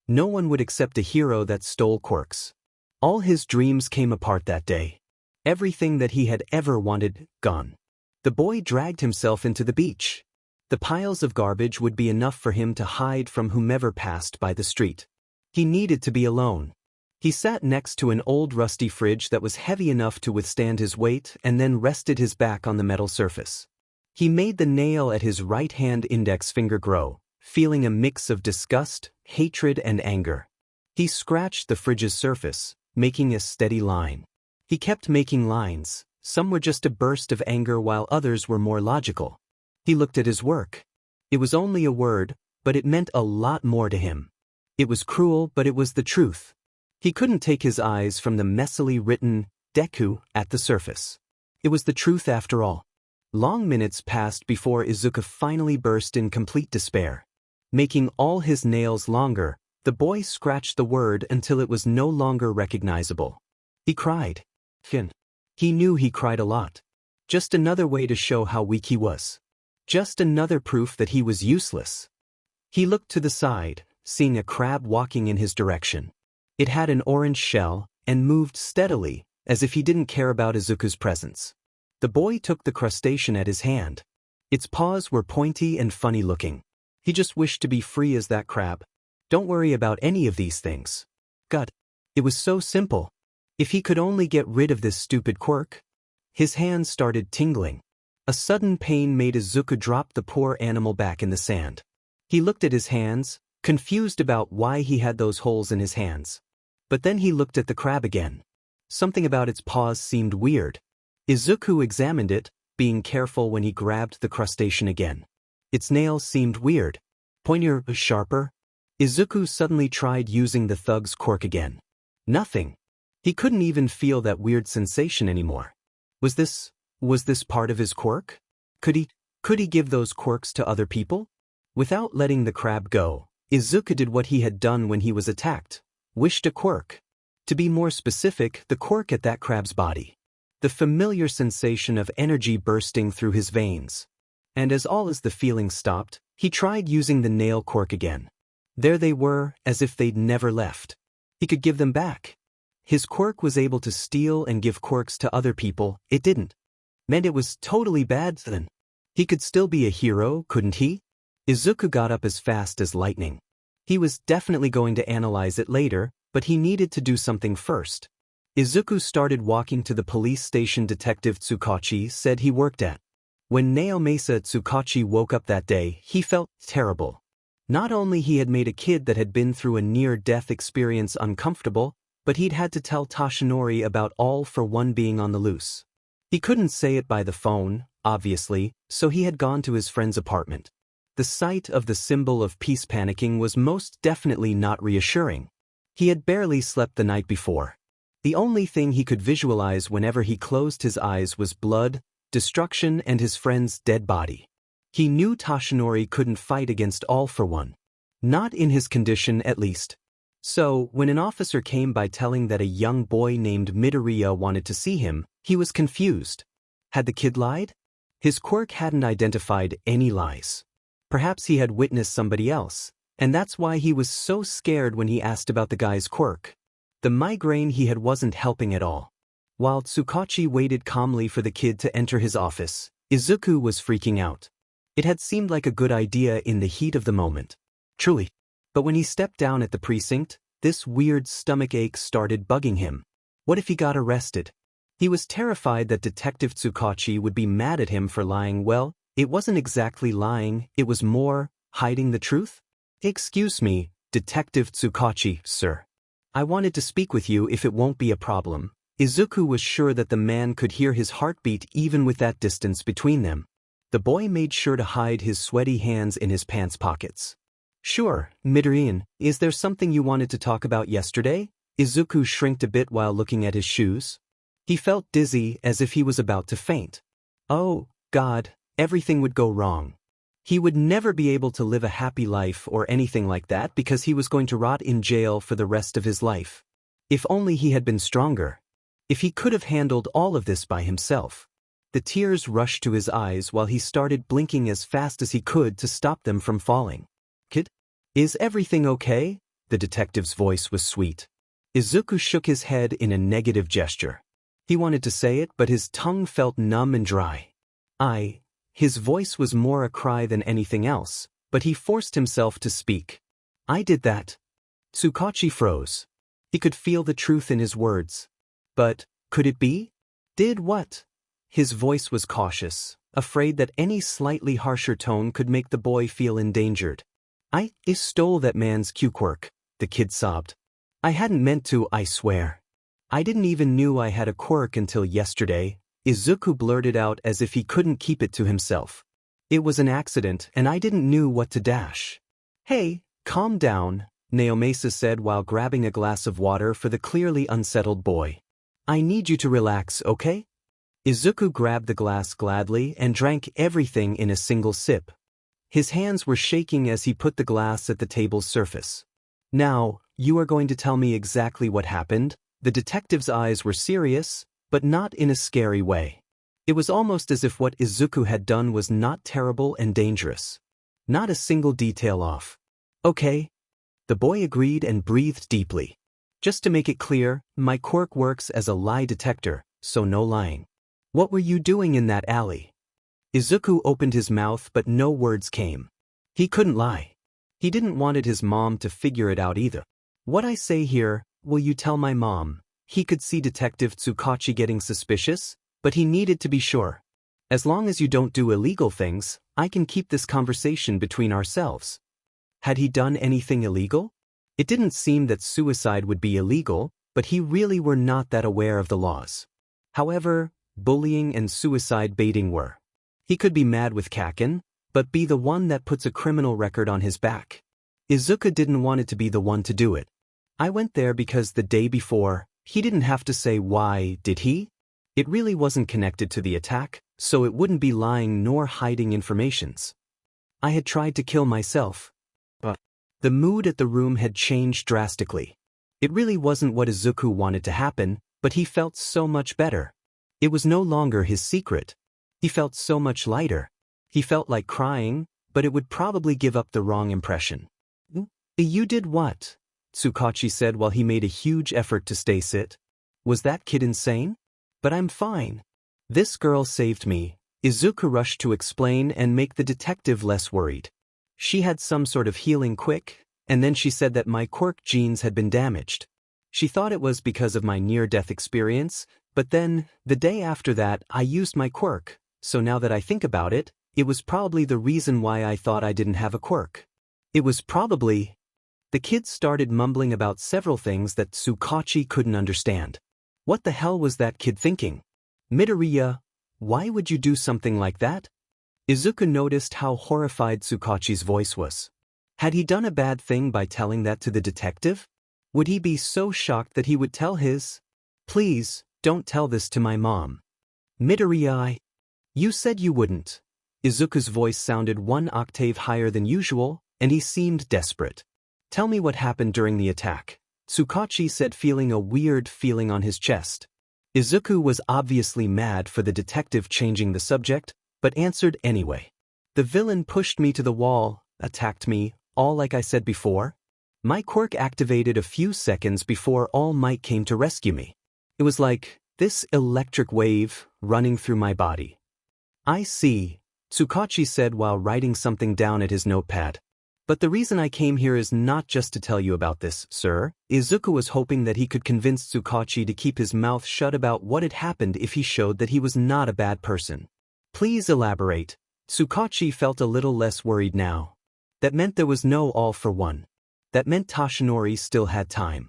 No one would accept a hero that stole quirks. All his dreams came apart that day. Everything that he had ever wanted, gone. The boy dragged himself into the beach. The piles of garbage would be enough for him to hide from whomever passed by the street. He needed to be alone. He sat next to an old rusty fridge that was heavy enough to withstand his weight and then rested his back on the metal surface. He made the nail at his right hand index finger grow, feeling a mix of disgust, hatred, and anger. He scratched the fridge's surface, making a steady line. He kept making lines. Some were just a burst of anger while others were more logical. He looked at his work. It was only a word, but it meant a lot more to him. It was cruel, but it was the truth. He couldn't take his eyes from the messily written Deku at the surface. It was the truth after all. Long minutes passed before Izuku finally burst in complete despair. Making all his nails longer, the boy scratched the word until it was no longer recognizable. He cried. He knew he cried a lot. Just another way to show how weak he was. Just another proof that he was useless. He looked to the side, seeing a crab walking in his direction. It had an orange shell and moved steadily, as if he didn't care about Izuku's presence. The boy took the crustacean at his hand. Its paws were pointy and funny looking. He just wished to be free as that crab. Don't worry about any of these things. God, it was so simple. If he could only get rid of this stupid quirk. His hands started tingling. A sudden pain made Izuku drop the poor animal back in the sand. He looked at his hands, confused about why he had those holes in his hands. But then he looked at the crab again. Something about its paws seemed weird. Izuku examined it, being careful when he grabbed the crustacean again. Its nails seemed weird. Pointier, sharper. Izuku suddenly tried using the thug's quirk again. Nothing. He couldn't even feel that weird sensation anymore. Was this part of his quirk? Could he give those quirks to other people? Without letting the crab go, Izuku did what he had done when he was attacked. Wished a quirk. To be more specific, the quirk at that crab's body. The familiar sensation of energy bursting through his veins. And as the feeling stopped, he tried using the nail quirk again. There they were, as if they'd never left. He could give them back. His quirk was able to steal and give quirks to other people, it didn't. Meant it was totally bad then. He could still be a hero, couldn't he? Izuku got up as fast as lightning. He was definitely going to analyze it later, but he needed to do something first. Izuku started walking to the police station Detective Tsugauchi said he worked at. When Naomasa Tsugauchi woke up that day, he felt terrible. Not only he had made a kid that had been through a near-death experience uncomfortable, but he'd had to tell Tashinori about All for One being on the loose. He couldn't say it by the phone, obviously, so he had gone to his friend's apartment. The sight of the symbol of peace panicking was most definitely not reassuring. He had barely slept the night before. The only thing he could visualize whenever he closed his eyes was blood, destruction, and his friend's dead body. He knew Tashinori couldn't fight against All for One. Not in his condition, at least. So, when an officer came by telling that a young boy named Midoriya wanted to see him, he was confused. Had the kid lied? His quirk hadn't identified any lies. Perhaps he had witnessed somebody else, and that's why he was so scared when he asked about the guy's quirk. The migraine he had wasn't helping at all. While Tsugauchi waited calmly for the kid to enter his office, Izuku was freaking out. It had seemed like a good idea in the heat of the moment. Truly. But when he stepped down at the precinct, this weird stomach ache started bugging him. What if he got arrested? He was terrified that Detective Tsugauchi would be mad at him for lying. Well, it wasn't exactly lying, it was more hiding the truth. Excuse me, Detective Tsugauchi, sir. I wanted to speak with you if it won't be a problem. Izuku was sure that the man could hear his heartbeat even with that distance between them. The boy made sure to hide his sweaty hands in his pants pockets. Sure, Midoriya, is there something you wanted to talk about yesterday? Izuku shrinked a bit while looking at his shoes. He felt dizzy as if he was about to faint. Oh, God, everything would go wrong. He would never be able to live a happy life or anything like that because he was going to rot in jail for the rest of his life. If only he had been stronger. If he could have handled all of this by himself. The tears rushed to his eyes while he started blinking as fast as he could to stop them from falling. Kid? Is everything okay? The detective's voice was sweet. Izuku shook his head in a negative gesture. He wanted to say it, but his tongue felt numb and dry. His voice was more a cry than anything else, but he forced himself to speak. I did that. Tsugauchi froze. He could feel the truth in his words. But, could it be? Did what? His voice was cautious, afraid that any slightly harsher tone could make the boy feel endangered. I stole that man's quirk, the kid sobbed. I hadn't meant to, I swear. I didn't even knew I had a quirk until yesterday, Izuku blurted out as if he couldn't keep it to himself. It was an accident and I didn't know what to dash. Hey, calm down, Naomasa said while grabbing a glass of water for the clearly unsettled boy. I need you to relax, okay? Izuku grabbed the glass gladly and drank everything in a single sip. His hands were shaking as he put the glass at the table's surface. Now, you are going to tell me exactly what happened? The detective's eyes were serious, but not in a scary way. It was almost as if what Izuku had done was not terrible and dangerous. Not a single detail off. Okay. The boy agreed and breathed deeply. Just to make it clear, my quirk works as a lie detector, so no lying. What were you doing in that alley? Izuku opened his mouth but no words came. He couldn't lie. He didn't want his mom to figure it out either. What I say here, will you tell my mom? He could see Detective Tsugauchi getting suspicious, but he needed to be sure. As long as you don't do illegal things, I can keep this conversation between ourselves. Had he done anything illegal? It didn't seem that suicide would be illegal, but he really were not that aware of the laws. However, bullying and suicide baiting were. He could be mad with Kacchan, but be the one that puts a criminal record on his back. Izuku didn't want it to be the one to do it. I went there because the day before, he didn't have to say why, did he? It really wasn't connected to the attack, so it wouldn't be lying nor hiding informations. I had tried to kill myself. But the mood at the room had changed drastically. It really wasn't what Izuku wanted to happen, but he felt so much better. It was no longer his secret. He felt so much lighter. He felt like crying, but it would probably give up the wrong impression. You did what? Tsugauchi said while he made a huge effort to stay sit. Was that kid insane? But I'm fine. This girl saved me. Izuku rushed to explain and make the detective less worried. She had some sort of healing quick, and then she said that my quirk genes had been damaged. She thought it was because of my near-death experience, but then, the day after that, I used my quirk, so now that I think about it, it was probably the reason why I thought I didn't have a quirk. It was probably... The kids started mumbling about several things that Tsugauchi couldn't understand. What the hell was that kid thinking? Midoriya, why would you do something like that? Izuku noticed how horrified Tsugauchi's voice was. Had he done a bad thing by telling that to the detective? Would he be so shocked that he would tell his? Please, don't tell this to my mom. Midoriya, you said you wouldn't. Izuku's voice sounded one octave higher than usual, and he seemed desperate. Tell me what happened during the attack, Tsugauchi said, feeling a weird feeling on his chest. Izuku was obviously mad for the detective changing the subject, but answered anyway. The villain pushed me to the wall, attacked me, all like I said before. My quirk activated a few seconds before All Might came to rescue me. It was like this electric wave running through my body. I see, Tsugauchi said while writing something down at his notepad. But the reason I came here is not just to tell you about this, sir. Izuku was hoping that he could convince Tsugauchi to keep his mouth shut about what had happened if he showed that he was not a bad person. Please elaborate. Tsugauchi felt a little less worried now. That meant there was no all for one. That meant Tashinori still had time.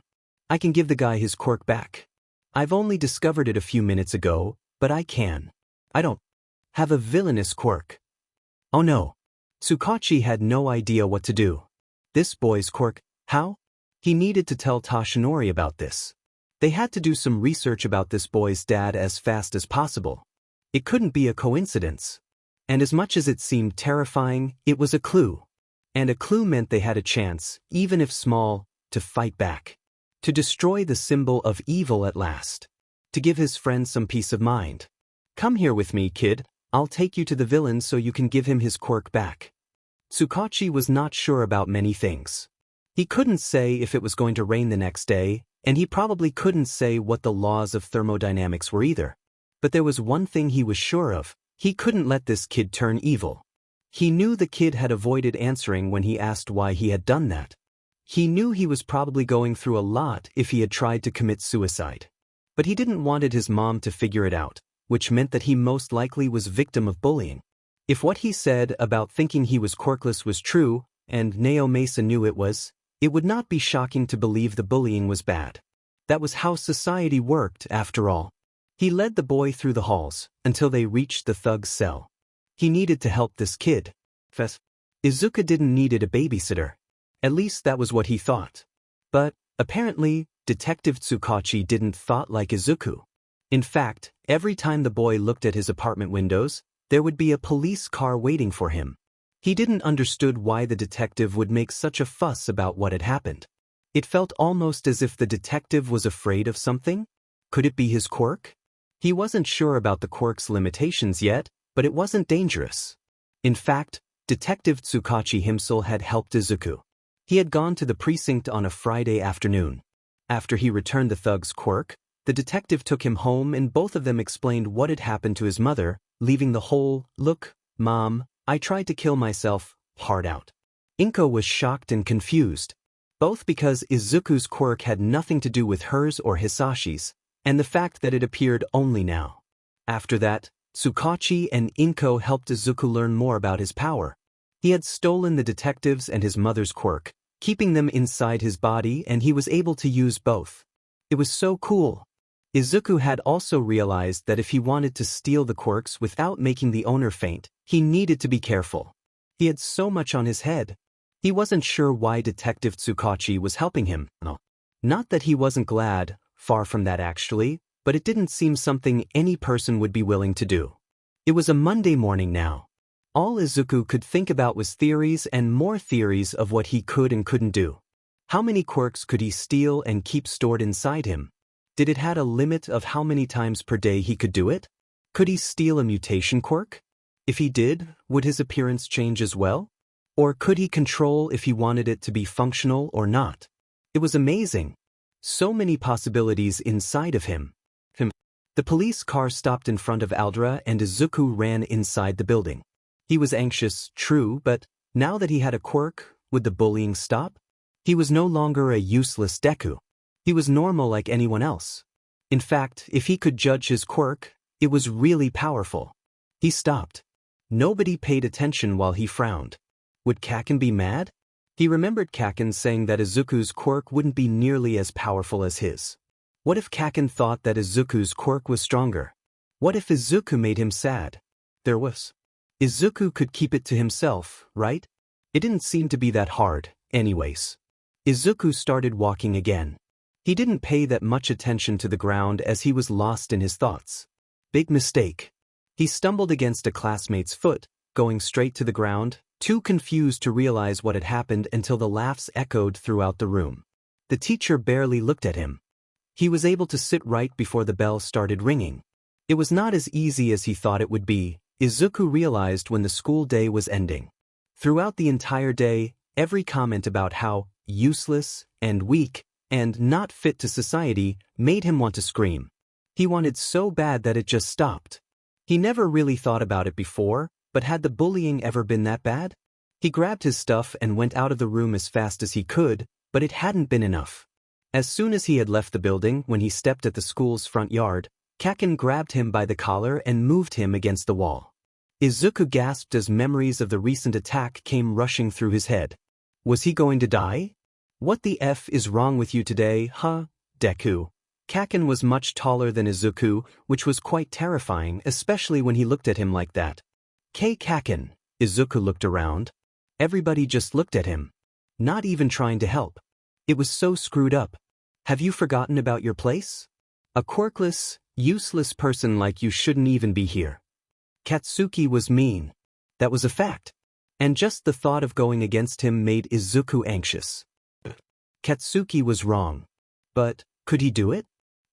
I can give the guy his quirk back. I've only discovered it a few minutes ago, but I can. I don't have a villainous quirk. Oh no. Tsugauchi had no idea what to do. This boy's quirk, how? He needed to tell Tashinori about this. They had to do some research about this boy's dad as fast as possible. It couldn't be a coincidence. And as much as it seemed terrifying, it was a clue. And a clue meant they had a chance, even if small, to fight back. To destroy the symbol of evil at last. To give his friend some peace of mind. Come here with me, kid. I'll take you to the villain so you can give him his quirk back. Tsugauchi was not sure about many things. He couldn't say if it was going to rain the next day, and he probably couldn't say what the laws of thermodynamics were either. But there was one thing he was sure of: he couldn't let this kid turn evil. He knew the kid had avoided answering when he asked why he had done that. He knew he was probably going through a lot if he had tried to commit suicide. But he didn't wanted his mom to figure it out, which meant that he most likely was victim of bullying. If what he said about thinking he was quirkless was true, and Neo Mesa knew it was, it would not be shocking to believe the bullying was bad. That was how society worked, after all. He led the boy through the halls, until they reached the thug's cell. He needed to help this kid. Izuku didn't need a babysitter. At least that was what he thought. But, apparently, Detective Tsugauchi didn't thought like Izuku. In fact, every time the boy looked at his apartment windows, there would be a police car waiting for him. He didn't understood why the detective would make such a fuss about what had happened. It felt almost as if the detective was afraid of something. Could it be his quirk? He wasn't sure about the quirk's limitations yet, but it wasn't dangerous. In fact, Detective Tsugauchi himself had helped Izuku. He had gone to the precinct on a Friday afternoon. After he returned the thug's quirk, the detective took him home and both of them explained what had happened to his mother, leaving the whole, "Look, Mom, I tried to kill myself," part out. Inko was shocked and confused, both because Izuku's quirk had nothing to do with hers or Hisashi's, and the fact that it appeared only now. After that, Tsugauchi and Inko helped Izuku learn more about his power. He had stolen the detective's and his mother's quirk, keeping them inside his body, and he was able to use both. It was so cool. Izuku had also realized that if he wanted to steal the quirks without making the owner faint, he needed to be careful. He had so much on his head. He wasn't sure why Detective Tsugauchi was helping him. Not that he wasn't glad, far from that actually, but it didn't seem something any person would be willing to do. It was a Monday morning now. All Izuku could think about was theories and more theories of what he could and couldn't do. How many quirks could he steal and keep stored inside him? Did it had a limit of how many times per day he could do it? Could he steal a mutation quirk? If he did, would his appearance change as well? Or could he control if he wanted it to be functional or not? It was amazing. So many possibilities inside of him. The police car stopped in front of Aldra and Izuku ran inside the building. He was anxious, true, but now that he had a quirk, would the bullying stop? He was no longer a useless Deku. He was normal like anyone else. In fact, if he could judge his quirk, it was really powerful. He stopped. Nobody paid attention while he frowned. Would Kacchan be mad? He remembered Kacchan saying that Izuku's quirk wouldn't be nearly as powerful as his. What if Kacchan thought that Izuku's quirk was stronger? What if Izuku made him sad? There was. Izuku could keep it to himself, right? It didn't seem to be that hard, anyways. Izuku started walking again. He didn't pay that much attention to the ground as he was lost in his thoughts. Big mistake. He stumbled against a classmate's foot, going straight to the ground, too confused to realize what had happened until the laughs echoed throughout the room. The teacher barely looked at him. He was able to sit right before the bell started ringing. It was not as easy as he thought it would be, Izuku realized when the school day was ending. Throughout the entire day, every comment about how useless and weak and not fit to society made him want to scream. He wanted so bad that it just stopped. He never really thought about it before, but had the bullying ever been that bad? He grabbed his stuff and went out of the room as fast as he could, but it hadn't been enough. As soon as he had left the building, when he stepped at the school's front yard, Kacchan grabbed him by the collar and moved him against the wall. Izuku gasped as memories of the recent attack came rushing through his head. Was he going to die? What the F is wrong with you today, huh, Deku? Kacchan was much taller than Izuku, which was quite terrifying, especially when he looked at him like that. Kacchan. Izuku looked around. Everybody just looked at him. Not even trying to help. It was so screwed up. Have you forgotten about your place? A quirkless, useless person like you shouldn't even be here. Katsuki was mean. That was a fact. And just the thought of going against him made Izuku anxious. Katsuki was wrong. But, could he do it?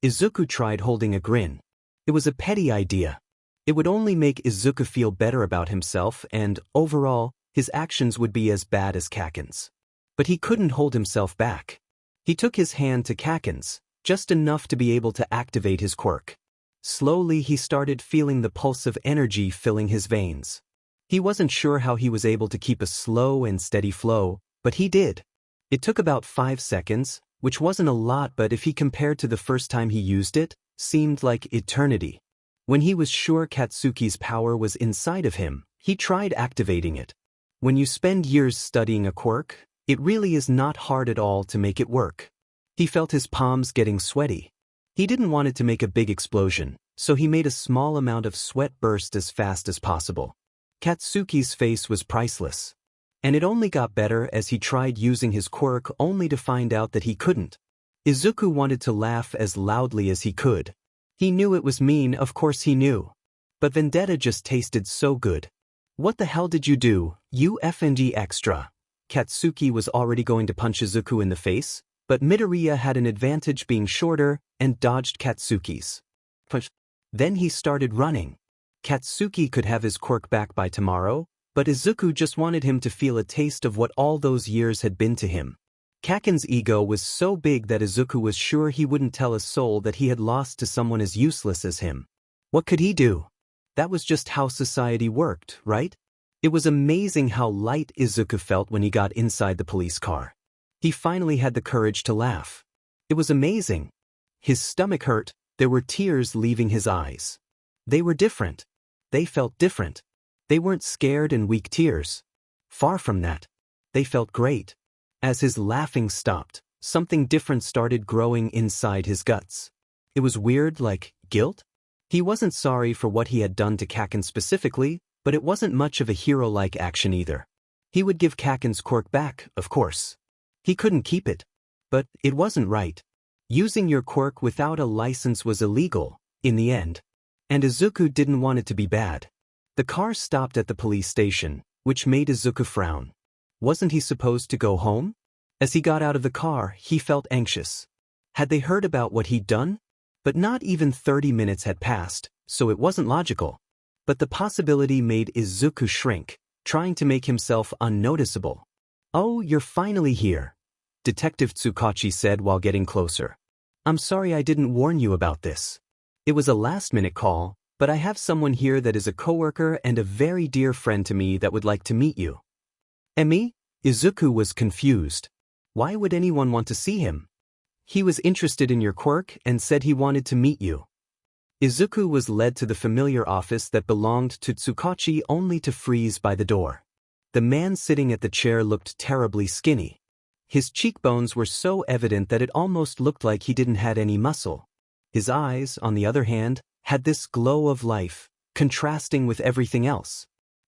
Izuku tried holding a grin. It was a petty idea. It would only make Izuku feel better about himself and, overall, his actions would be as bad as Kacchan's. But he couldn't hold himself back. He took his hand to Kacchan's, just enough to be able to activate his quirk. Slowly he started feeling the pulse of energy filling his veins. He wasn't sure how he was able to keep a slow and steady flow, but he did. It took about 5 seconds, which wasn't a lot, but if he compared to the first time he used it, seemed like eternity. When he was sure Katsuki's power was inside of him, he tried activating it. When you spend years studying a quirk, it really is not hard at all to make it work. He felt his palms getting sweaty. He didn't want it to make a big explosion, so he made a small amount of sweat burst as fast as possible. Katsuki's face was priceless. And it only got better as he tried using his quirk only to find out that he couldn't. Izuku wanted to laugh as loudly as he could. He knew it was mean, of course he knew. But vendetta just tasted so good. What the hell did you do, you FNG extra? Katsuki was already going to punch Izuku in the face, but Midoriya had an advantage being shorter and dodged Katsuki's punch. Then he started running. Katsuki could have his quirk back by tomorrow, but Izuku just wanted him to feel a taste of what all those years had been to him. Kacchan's ego was so big that Izuku was sure he wouldn't tell a soul that he had lost to someone as useless as him. What could he do? That was just how society worked, right? It was amazing how light Izuku felt when he got inside the police car. He finally had the courage to laugh. It was amazing. His stomach hurt, there were tears leaving his eyes. They were different. They felt different. They weren't scared and weak tears. Far from that. They felt great. As his laughing stopped, something different started growing inside his guts. It was weird, like guilt. He wasn't sorry for what he had done to Kacchan specifically, but it wasn't much of a hero-like action either. He would give Kacchan's quirk back, of course. He couldn't keep it. But it wasn't right. Using your quirk without a license was illegal, in the end. And Izuku didn't want it to be bad. The car stopped at the police station, which made Izuku frown. Wasn't he supposed to go home? As he got out of the car, he felt anxious. Had they heard about what he'd done? But not even 30 minutes had passed, so it wasn't logical. But the possibility made Izuku shrink. trying to make himself unnoticeable. "Oh, you're finally here," Detective Tsugauchi said while getting closer. "I'm sorry I didn't warn you about this. It was a last-minute call, but I have someone here that is a coworker and a very dear friend to me that would like to meet you." "Me?" Izuku was confused. Why would anyone want to see him? "He was interested in your quirk and said he wanted to meet you." Izuku was led to the familiar office that belonged to Tsugauchi only to freeze by the door. The man sitting at the chair looked terribly skinny. His cheekbones were so evident that it almost looked like he didn't have any muscle. His eyes, on the other hand, had this glow of life, contrasting with everything else.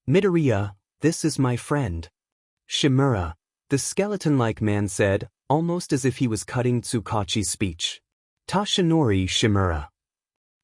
"Midoriya, this is my friend Shimura," the skeleton-like man said, almost as if he was cutting Tsugauchi's speech. "Tashinori Shimura."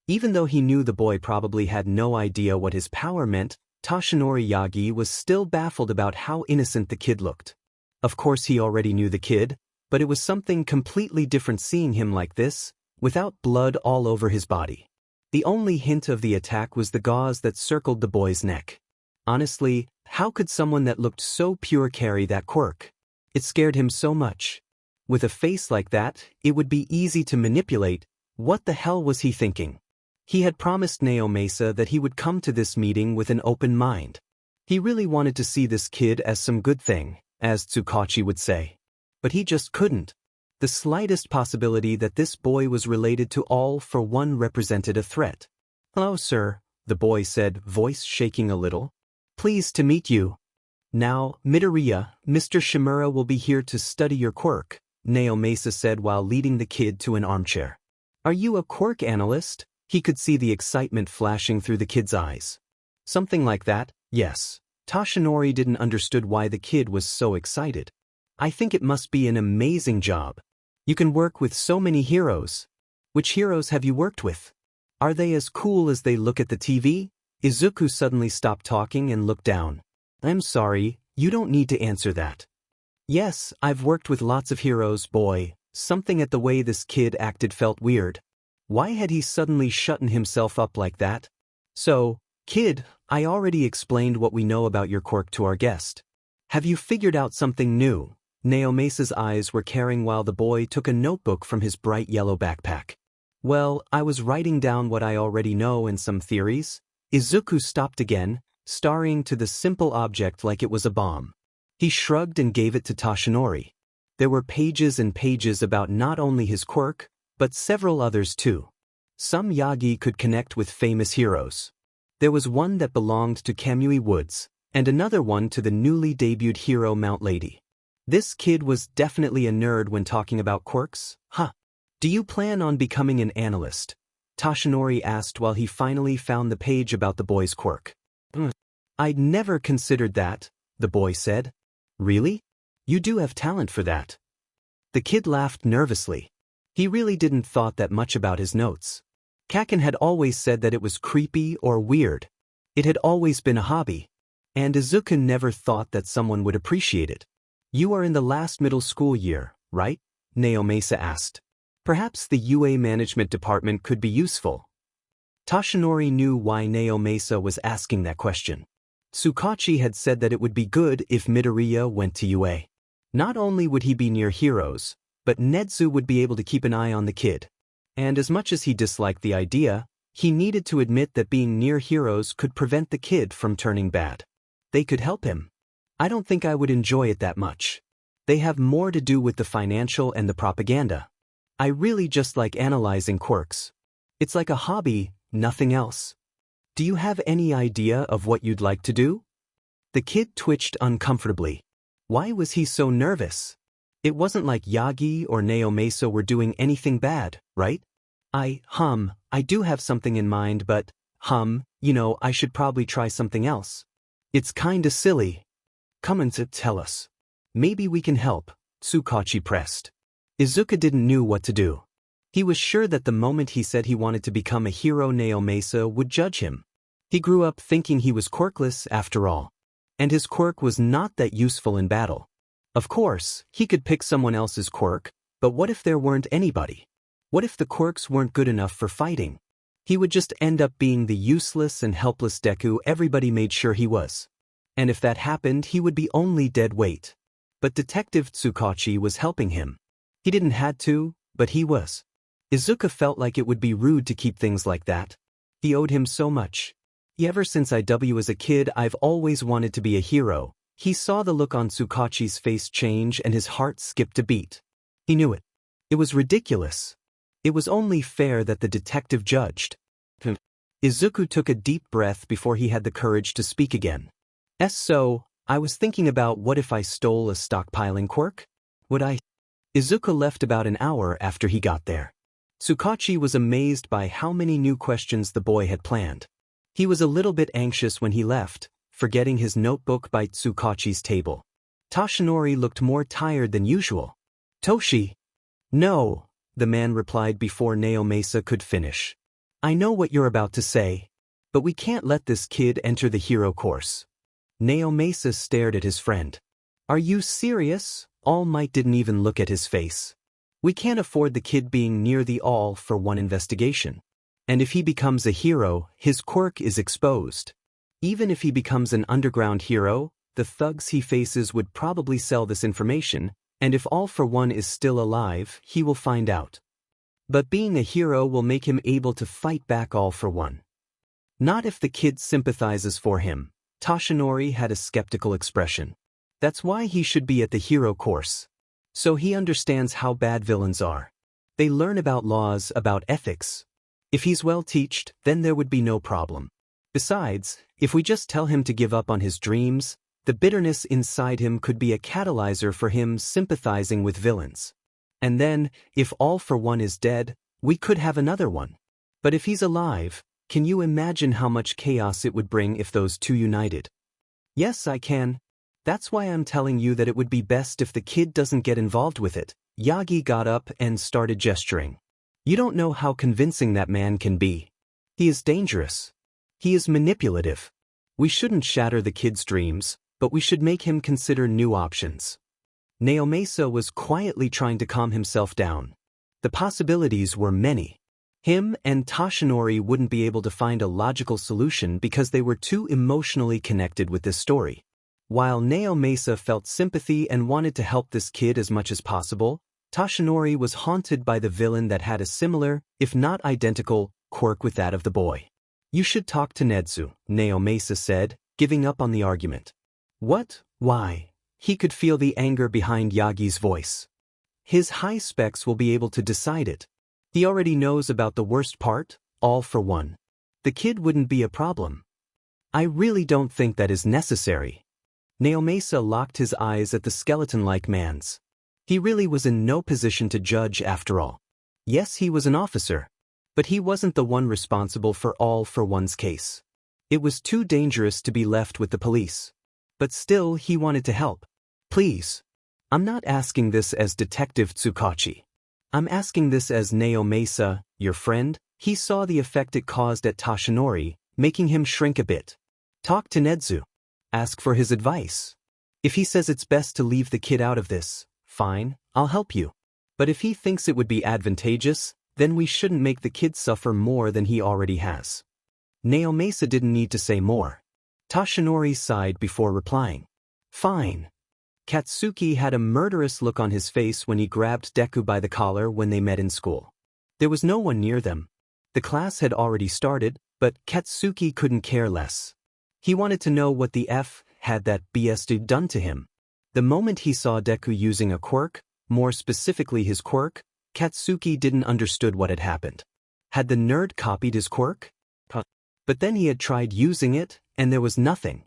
Even though he knew the boy probably had no idea what his power meant, Tashinori Yagi was still baffled about how innocent the kid looked. Of course he already knew the kid, but it was something completely different seeing him like this, without blood all over his body. The only hint of the attack was the gauze that circled the boy's neck. Honestly, how could someone that looked so pure carry that quirk? It scared him so much. With a face like that, it would be easy to manipulate. What the hell was he thinking? He had promised Naomasa that he would come to this meeting with an open mind. He really wanted to see this kid as some good thing, as Tsugauchi would say. But he just couldn't. The slightest possibility that this boy was related to All for One represented a threat. "Hello, sir," the boy said, voice shaking a little. "Pleased to meet you." "Now, Midoriya, Mr. Shimura will be here to study your quirk," Naomasa said while leading the kid to an armchair. "Are you a quirk analyst?" He could see the excitement flashing through the kid's eyes. "Something like that, yes." Tashinori didn't understood why the kid was so excited. "I think it must be an amazing job. You can work with so many heroes. Which heroes have you worked with? Are they as cool as they look at the TV?" Izuku suddenly stopped talking and looked down. "I'm sorry, you don't need to answer that." "Yes, I've worked with lots of heroes, boy." Something at the way this kid acted felt weird. Why had he suddenly shutting himself up like that? "So, kid, I already explained what we know about your quirk to our guest. Have you figured out something new?" Naomasa's eyes were caring while the boy took a notebook from his bright yellow backpack. "Well, I was writing down what I already know and some theories." Izuku stopped again, staring to the simple object like it was a bomb. He shrugged and gave it to Tashinori. There were pages and pages about not only his quirk, but several others too. Some Yagi could connect with famous heroes. There was one that belonged to Kamui Woods, and another one to the newly debuted hero Mount Lady. This kid was definitely a nerd when talking about quirks, huh? "Do you plan on becoming an analyst?" Tashinori asked while he finally found the page about the boy's quirk. "I'd never considered that," the boy said. "Really? You do have talent for that." The kid laughed nervously. He really didn't thought that much about his notes. Kacchan had always said that it was creepy or weird. It had always been a hobby. And Izuku never thought that someone would appreciate it. "You are in the last middle school year, right?" Naomasa asked. "Perhaps the UA management department could be useful." Tashinori knew why Naomasa was asking that question. Tsugauchi had said that it would be good if Midoriya went to UA. Not only would he be near heroes, but Nedu would be able to keep an eye on the kid. And as much as he disliked the idea, he needed to admit that being near heroes could prevent the kid from turning bad. They could help him. "I don't think I would enjoy it that much. They have more to do with the financial and the propaganda. I really just like analyzing quirks. It's like a hobby, nothing else." "Do you have any idea of what you'd like to do?" The kid twitched uncomfortably. Why was he so nervous? It wasn't like Yagi or Naomasa were doing anything bad, right? I do have something in mind, but, I should probably try something else. It's kinda silly." "Come and tell us. Maybe we can help," Tsugauchi pressed. Izuku didn't know what to do. He was sure that the moment he said he wanted to become a hero, Naomasa would judge him. He grew up thinking he was quirkless after all. And his quirk was not that useful in battle. Of course, he could pick someone else's quirk, but what if there weren't anybody? What if the quirks weren't good enough for fighting? He would just end up being the useless and helpless Deku everybody made sure he was. And if that happened, he would be only dead weight. But Detective Tsugauchi was helping him. He didn't had to, but he was. Izuku felt like it would be rude to keep things like that. He owed him so much. Ever since IW as a kid, I've always wanted to be a hero. He saw the look on Tsugauchi's face change and his heart skipped a beat. He knew it. It was ridiculous. It was only fair that the detective judged. Izuku took a deep breath before he had the courage to speak again. So, I was thinking about what if I stole a stockpiling quirk? Would I? Izuku left about an hour after he got there. Tsugauchi was amazed by how many new questions the boy had planned. He was a little bit anxious when he left, forgetting his notebook by Tsugauchi's table. Tashinori looked more tired than usual. Toshi? No, the man replied before Naomasa could finish. I know what you're about to say, but we can't let this kid enter the hero course. Naomasa stared at his friend. Are you serious? All Might didn't even look at his face. We can't afford the kid being near the all-for-one investigation. And if he becomes a hero, his quirk is exposed. Even if he becomes an underground hero, the thugs he faces would probably sell this information, and if All for One is still alive, he will find out. But being a hero will make him able to fight back All for One. Not if the kid sympathizes for him. Tashinori had a skeptical expression. That's why he should be at the hero course. So he understands how bad villains are. They learn about laws, about ethics. If he's well taught, then there would be no problem. Besides, if we just tell him to give up on his dreams, the bitterness inside him could be a catalyzer for him sympathizing with villains. And then, if All for One is dead, we could have another one. But if he's alive, can you imagine how much chaos it would bring if those two united? Yes, I can. That's why I'm telling you that it would be best if the kid doesn't get involved with it. Yagi got up and started gesturing. You don't know how convincing that man can be. He is dangerous. He is manipulative. We shouldn't shatter the kid's dreams, but we should make him consider new options. Naomasa was quietly trying to calm himself down. The possibilities were many. Him and Tashinori wouldn't be able to find a logical solution because they were too emotionally connected with this story. While Naomasa felt sympathy and wanted to help this kid as much as possible, Tashinori was haunted by the villain that had a similar, if not identical, quirk with that of the boy. You should talk to Nedu, Naomasa said, giving up on the argument. What? Why? He could feel the anger behind Yagi's voice. His high specs will be able to decide it. He already knows about the worst part, All for One. The kid wouldn't be a problem. I really don't think that is necessary. Naomasa locked his eyes at the skeleton-like man's. He really was in no position to judge after all. Yes, he was an officer, but he wasn't the one responsible for All for One's case. It was too dangerous to be left with the police. But still, he wanted to help. Please. I'm not asking this as Detective Tsugauchi. I'm asking this as Naomasa, your friend. He saw the effect it caused at Tashinori, making him shrink a bit. Talk to Nedu. Ask for his advice. If he says it's best to leave the kid out of this, fine, I'll help you. But if he thinks it would be advantageous, then we shouldn't make the kid suffer more than he already has. Naomasa didn't need to say more. Tashinori sighed before replying. Fine. Katsuki had a murderous look on his face when he grabbed Deku by the collar when they met in school. There was no one near them. The class had already started, but Katsuki couldn't care less. He wanted to know what the F had that BS dude done to him. The moment he saw Deku using a quirk, more specifically his quirk, Katsuki didn't understood what had happened. Had the nerd copied his quirk? But then he had tried using it, and there was nothing.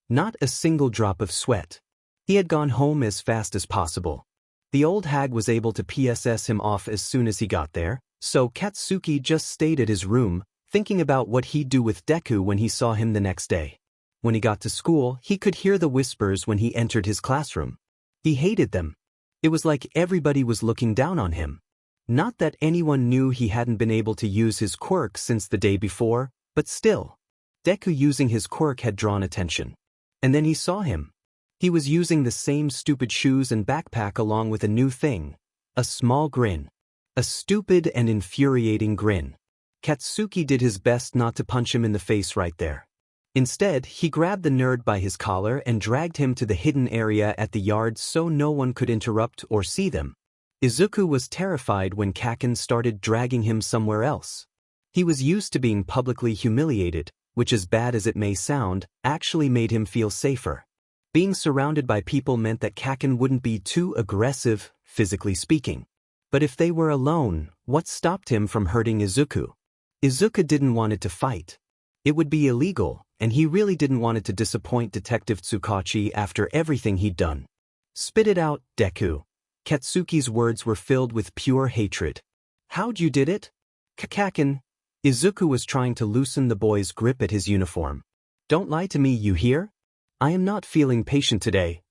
Not a single drop of sweat. He had gone home as fast as possible. The old hag was able to PSS him off as soon as he got there, so Katsuki just stayed at his room, thinking about what he'd do with Deku when he saw him the next day. When he got to school, he could hear the whispers when he entered his classroom. He hated them. It was like everybody was looking down on him. Not that anyone knew he hadn't been able to use his quirk since the day before, but still. Deku using his quirk had drawn attention. And then he saw him. He was using the same stupid shoes and backpack along with a new thing. A small grin. A stupid and infuriating grin. Katsuki did his best not to punch him in the face right there. Instead, he grabbed the nerd by his collar and dragged him to the hidden area at the yard so no one could interrupt or see them. Izuku was terrified when Kacchan started dragging him somewhere else. He was used to being publicly humiliated, which, as bad as it may sound, actually made him feel safer. Being surrounded by people meant that Kacchan wouldn't be too aggressive, physically speaking. But if they were alone, what stopped him from hurting Izuku? Izuku didn't want it to fight. It would be illegal, and he really didn't want it to disappoint Detective Tsugauchi after everything he'd done. Spit it out, Deku. Katsuki's words were filled with pure hatred. How'd you did it? Kacchan. Izuku was trying to loosen the boy's grip at his uniform. Don't lie to me, you hear? I am not feeling patient today.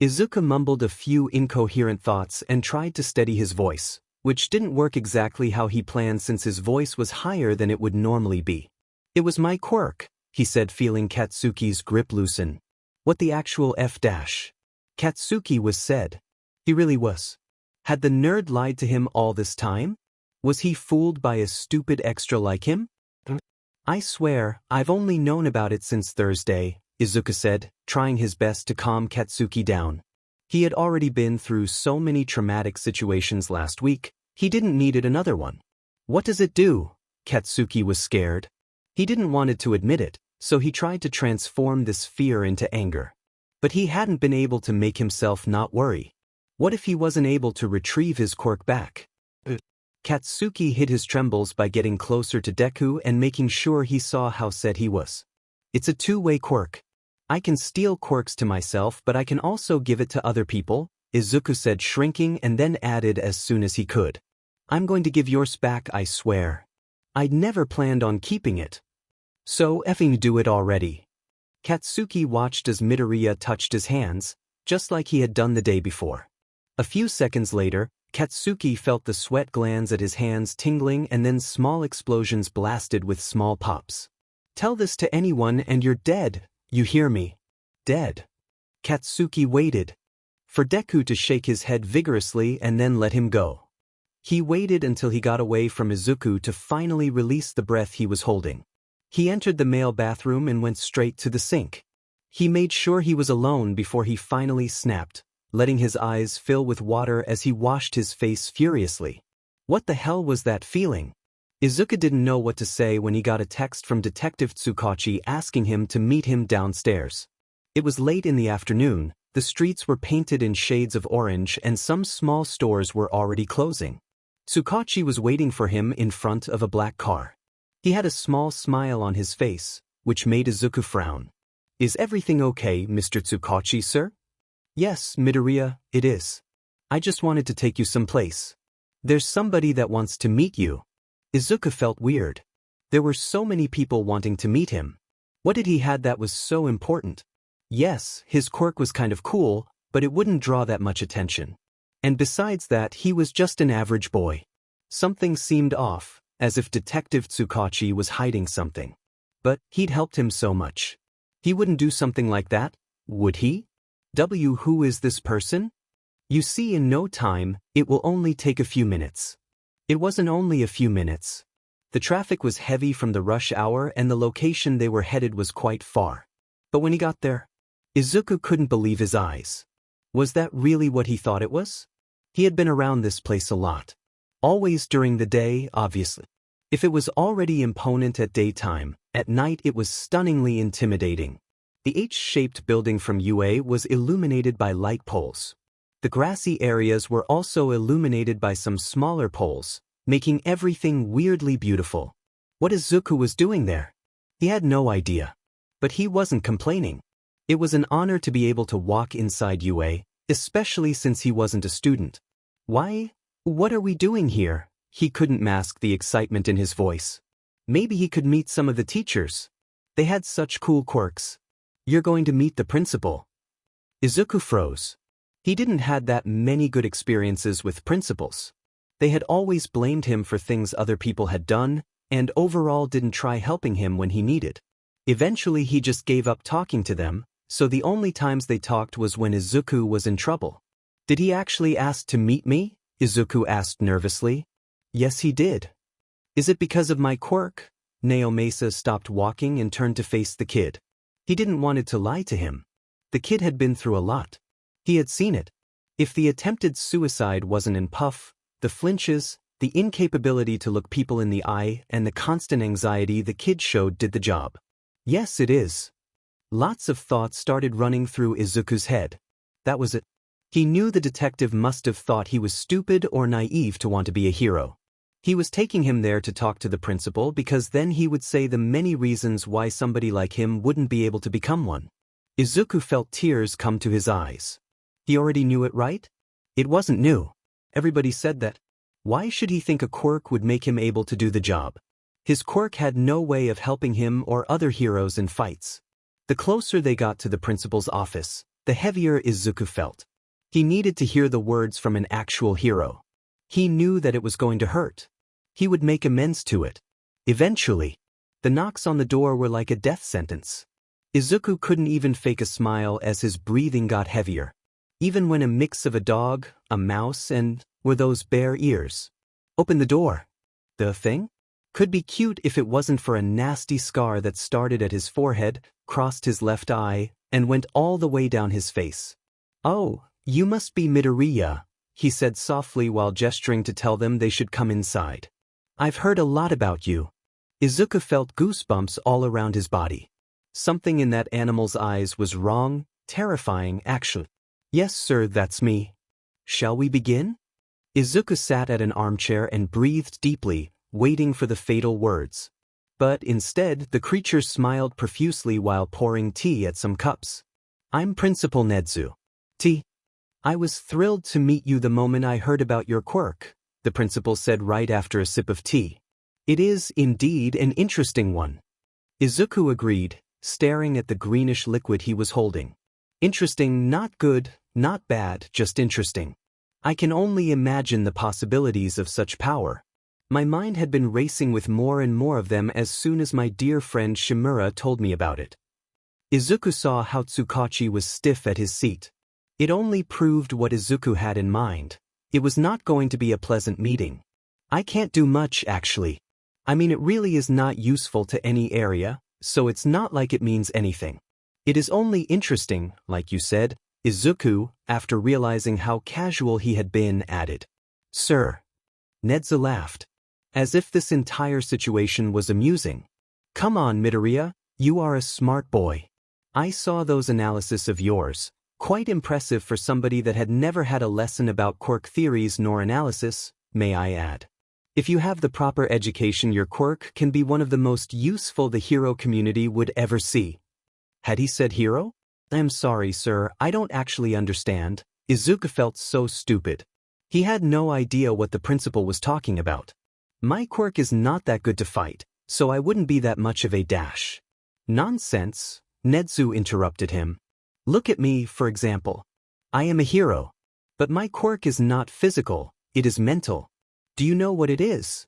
Izuku mumbled a few incoherent thoughts and tried to steady his voice, which didn't work exactly how he planned since his voice was higher than it would normally be. It was my quirk, he said, feeling Katsuki's grip loosen. What the actual F-dash? Katsuki was said. He really was. Had the nerd lied to him all this time? Was he fooled by a stupid extra like him? I swear, I've only known about it since Thursday, Izuku said, trying his best to calm Katsuki down. He had already been through so many traumatic situations last week, he didn't need it another one. What does it do? Katsuki was scared. He didn't want to admit it, so he tried to transform this fear into anger. But he hadn't been able to make himself not worry. What if he wasn't able to retrieve his quirk back? Katsuki hid his trembles by getting closer to Deku and making sure he saw how sad he was. It's a two-way quirk. I can steal quirks to myself, but I can also give it to other people, Izuku said, shrinking, and then added as soon as he could. I'm going to give yours back, I swear. I'd never planned on keeping it. So effing do it already. Katsuki watched as Midoriya touched his hands, just like he had done the day before. A few seconds later, Katsuki felt the sweat glands at his hands tingling and then small explosions blasted with small pops. Tell this to anyone and you're dead, you hear me? Dead. Katsuki waited for Deku to shake his head vigorously and then let him go. He waited until he got away from Izuku to finally release the breath he was holding. He entered the male bathroom and went straight to the sink. He made sure he was alone before he finally snapped, letting his eyes fill with water as he washed his face furiously. What the hell was that feeling? Izuku didn't know what to say when he got a text from Detective Tsugauchi asking him to meet him downstairs. It was late in the afternoon, the streets were painted in shades of orange and some small stores were already closing. Tsugauchi was waiting for him in front of a black car. He had a small smile on his face, which made Izuku frown. Is everything okay, Mr. Tsugauchi, sir? Yes, Midoriya, it is. I just wanted to take you someplace. There's somebody that wants to meet you. Izuku felt weird. There were so many people wanting to meet him. What did he have that was so important? Yes, his quirk was kind of cool, but it wouldn't draw that much attention. And besides that, he was just an average boy. Something seemed off, as if Detective Tsugauchi was hiding something. But he'd helped him so much. He wouldn't do something like that, would he? Who is this person? You see, in no time, it will only take a few minutes. It wasn't only a few minutes. The traffic was heavy from the rush hour and the location they were headed was quite far. But when he got there, Izuku couldn't believe his eyes. Was that really what he thought it was? He had been around this place a lot. Always during the day, obviously. If it was already imponent at daytime, at night it was stunningly intimidating. The H-shaped building from UA was illuminated by light poles. The grassy areas were also illuminated by some smaller poles, making everything weirdly beautiful. What Izuku was doing there? He had no idea. But he wasn't complaining. It was an honor to be able to walk inside UA, especially since he wasn't a student. Why? What are we doing here? He couldn't mask the excitement in his voice. Maybe he could meet some of the teachers. They had such cool quirks. You're going to meet the principal. Izuku froze. He didn't had that many good experiences with principals. They had always blamed him for things other people had done, and overall didn't try helping him when he needed. Eventually he just gave up talking to them, so the only times they talked was when Izuku was in trouble. Did he actually ask to meet me? Izuku asked nervously. Yes, he did. Is it because of my quirk? Naomasa stopped walking and turned to face the kid. He didn't want it to lie to him. The kid had been through a lot. He had seen it. If the attempted suicide wasn't in puff, the flinches, the incapability to look people in the eye, and the constant anxiety the kid showed did the job. Yes, it is. Lots of thoughts started running through Izuku's head. That was it. He knew the detective must have thought he was stupid or naive to want to be a hero. He was taking him there to talk to the principal because then he would say the many reasons why somebody like him wouldn't be able to become one. Izuku felt tears come to his eyes. He already knew it, right? It wasn't new. Everybody said that. Why should he think a quirk would make him able to do the job? His quirk had no way of helping him or other heroes in fights. The closer they got to the principal's office, the heavier Izuku felt. He needed to hear the words from an actual hero. He knew that it was going to hurt. He would make amends to it. Eventually. The knocks on the door were like a death sentence. Izuku couldn't even fake a smile as his breathing got heavier. Even when a mix of a dog, a mouse, and were those bare ears. Open the door. The thing? Could be cute if it wasn't for a nasty scar that started at his forehead, crossed his left eye, and went all the way down his face. Oh, you must be Midoriya, he said softly while gesturing to tell them they should come inside. I've heard a lot about you. Izuku felt goosebumps all around his body. Something in that animal's eyes was wrong, terrifying actually. Yes, sir, that's me. Shall we begin? Izuku sat at an armchair and breathed deeply, waiting for the fatal words. But instead, the creature smiled profusely while pouring tea at some cups. I'm Principal Nedu. Tea. I was thrilled to meet you the moment I heard about your quirk, the principal said right after a sip of tea. It is, indeed, an interesting one. Izuku agreed, staring at the greenish liquid he was holding. Interesting, not good, not bad, just interesting. I can only imagine the possibilities of such power. My mind had been racing with more and more of them as soon as my dear friend Shimura told me about it. Izuku saw how Tsugauchi was stiff at his seat. It only proved what Izuku had in mind. It was not going to be a pleasant meeting. I can't do much, actually. I mean, it really is not useful to any area, so it's not like it means anything. It is only interesting, like you said, Izuku, after realizing how casual he had been, added. Sir. Nezu laughed. As if this entire situation was amusing. Come on, Midoriya, you are a smart boy. I saw those analyses of yours. Quite impressive for somebody that had never had a lesson about quirk theories nor analysis, may I add. If you have the proper education, your quirk can be one of the most useful the hero community would ever see. Had he said hero? I'm sorry, sir, I don't actually understand. Izuku felt so stupid. He had no idea what the principal was talking about. My quirk is not that good to fight, so I wouldn't be that much of a dash. Nonsense, Nedu interrupted him. Look at me, for example. I am a hero. But my quirk is not physical, it is mental. Do you know what it is?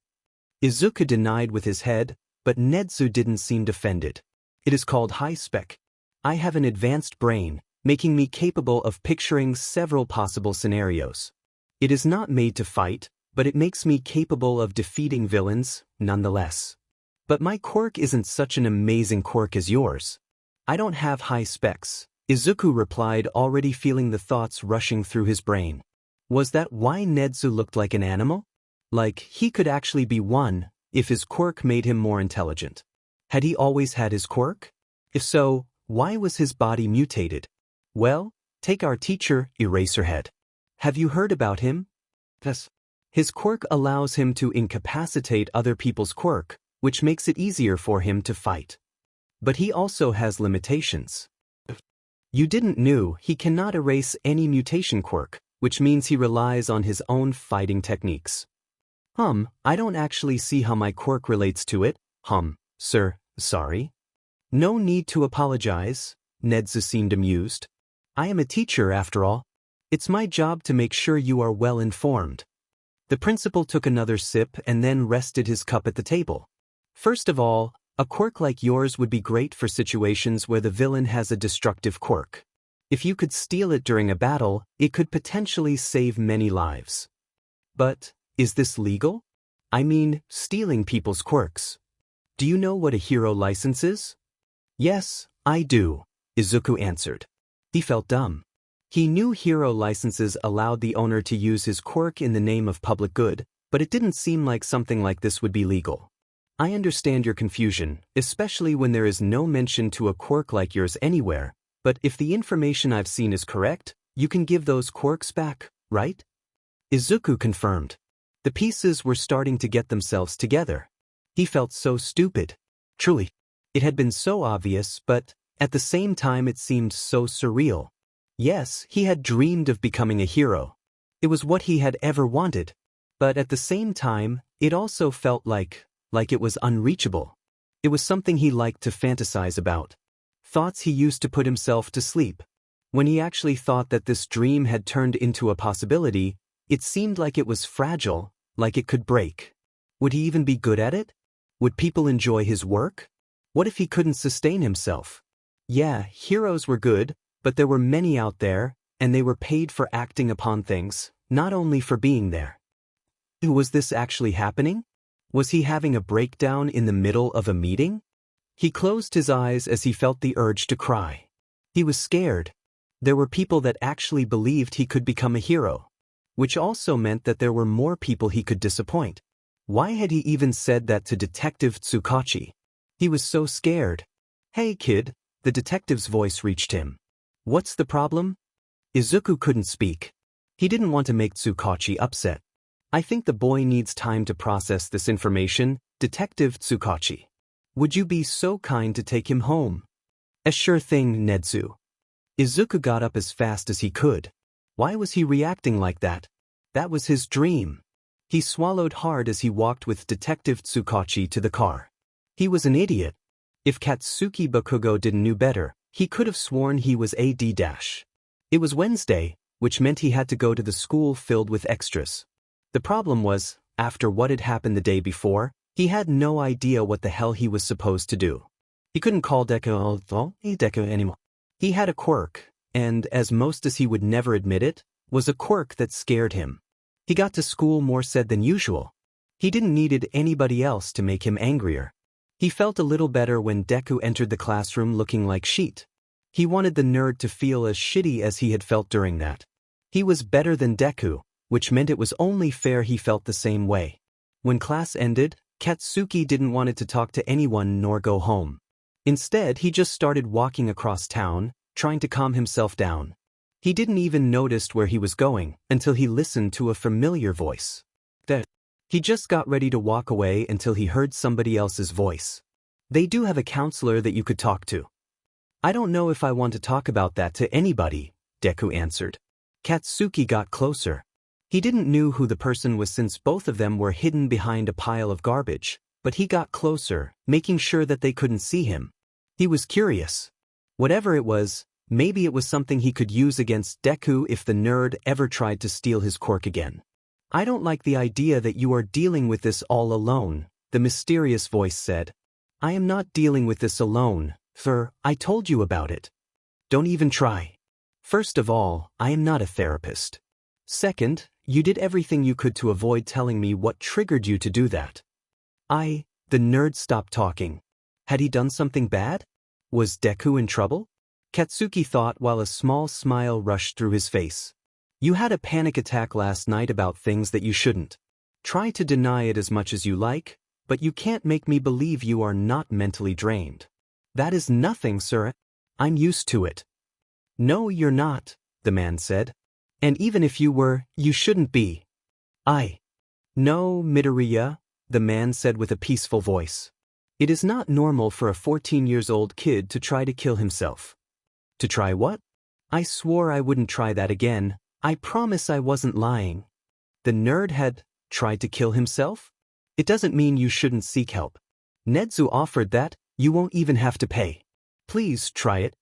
Izuku denied with his head, but Nedu didn't seem offended. It is called high spec. I have an advanced brain, making me capable of picturing several possible scenarios. It is not made to fight, but it makes me capable of defeating villains, nonetheless. But my quirk isn't such an amazing quirk as yours. I don't have high specs, Izuku replied, already feeling the thoughts rushing through his brain. Was that why Nedu looked like an animal? Like he could actually be one, if his quirk made him more intelligent. Had he always had his quirk? If so, why was his body mutated? Well, take our teacher, Eraserhead. Have you heard about him? Yes. His quirk allows him to incapacitate other people's quirk, which makes it easier for him to fight. But he also has limitations. You didn't know he cannot erase any mutation quirk, which means he relies on his own fighting techniques. I don't actually see how my quirk relates to it. Sir, sorry. No need to apologize, Nedu seemed amused. I am a teacher after all. It's my job to make sure you are well informed. The principal took another sip and then rested his cup at the table. First of all, a quirk like yours would be great for situations where the villain has a destructive quirk. If you could steal it during a battle, it could potentially save many lives. But, is this legal? I mean, stealing people's quirks. Do you know what a hero license is? Yes, I do, Izuku answered. He felt dumb. He knew hero licenses allowed the owner to use his quirk in the name of public good, but it didn't seem like something like this would be legal. I understand your confusion, especially when there is no mention to a quirk like yours anywhere, but if the information I've seen is correct, you can give those quirks back, right? Izuku confirmed. The pieces were starting to get themselves together. He felt so stupid. Truly. It had been so obvious, but at the same time it seemed so surreal. Yes, he had dreamed of becoming a hero. It was what he had ever wanted. But at the same time, it also felt like it was unreachable. It was something he liked to fantasize about. Thoughts he used to put himself to sleep. When he actually thought that this dream had turned into a possibility, it seemed like it was fragile, like it could break. Would he even be good at it? Would people enjoy his work? What if he couldn't sustain himself? Yeah, heroes were good, but there were many out there, and they were paid for acting upon things, not only for being there. Was this actually happening? Was he having a breakdown in the middle of a meeting? He closed his eyes as he felt the urge to cry. He was scared. There were people that actually believed he could become a hero, which also meant that there were more people he could disappoint. Why had he even said that to Detective Tsugauchi? He was so scared. Hey kid, the detective's voice reached him. What's the problem? Izuku couldn't speak. He didn't want to make Tsugauchi upset. I think the boy needs time to process this information, Detective Tsugauchi. Would you be so kind to take him home? A sure thing, Nedu. Izuku got up as fast as he could. Why was he reacting like that? That was his dream. He swallowed hard as he walked with Detective Tsugauchi to the car. He was an idiot. If Katsuki Bakugo didn't know better, he could have sworn he was AD-. It was Wednesday, which meant he had to go to the school filled with extras. The problem was, after what had happened the day before, he had no idea what the hell he was supposed to do. He couldn't call Deku anymore. He had a quirk, and as he would never admit it, was a quirk that scared him. He got to school more sad than usual. He didn't need anybody else to make him angrier. He felt a little better when Deku entered the classroom looking like shit. He wanted the nerd to feel as shitty as he had felt during that. He was better than Deku, which meant it was only fair he felt the same way. When class ended, Katsuki didn't want to talk to anyone nor go home. Instead, he just started walking across town, trying to calm himself down. He didn't even notice where he was going until he listened to a familiar voice. He just got ready to walk away until he heard somebody else's voice. They do have a counselor that you could talk to. I don't know if I want to talk about that to anybody, Deku answered. Katsuki got closer. He didn't know who the person was since both of them were hidden behind a pile of garbage, but he got closer, making sure that they couldn't see him. He was curious. Whatever it was, maybe it was something he could use against Deku if the nerd ever tried to steal his quirk again. I don't like the idea that you are dealing with this all alone, the mysterious voice said. I am not dealing with this alone, sir. I told you about it. Don't even try. First of all, I am not a therapist. Second, you did everything you could to avoid telling me what triggered you to do that. The nerd stopped talking. Had he done something bad? Was Deku in trouble? Katsuki thought while a small smile rushed through his face. You had a panic attack last night about things that you shouldn't. Try to deny it as much as you like, but you can't make me believe you are not mentally drained. That is nothing, sir. I'm used to it. No, you're not, the man said. And even if you were, you shouldn't be. No, Midoriya, the man said with a peaceful voice. It is not normal for a 14-year-old kid to try to kill himself. To try what? I swore I wouldn't try that again. I promise I wasn't lying. The nerd had tried to kill himself? It doesn't mean you shouldn't seek help. Nedu offered that, you won't even have to pay. Please try it.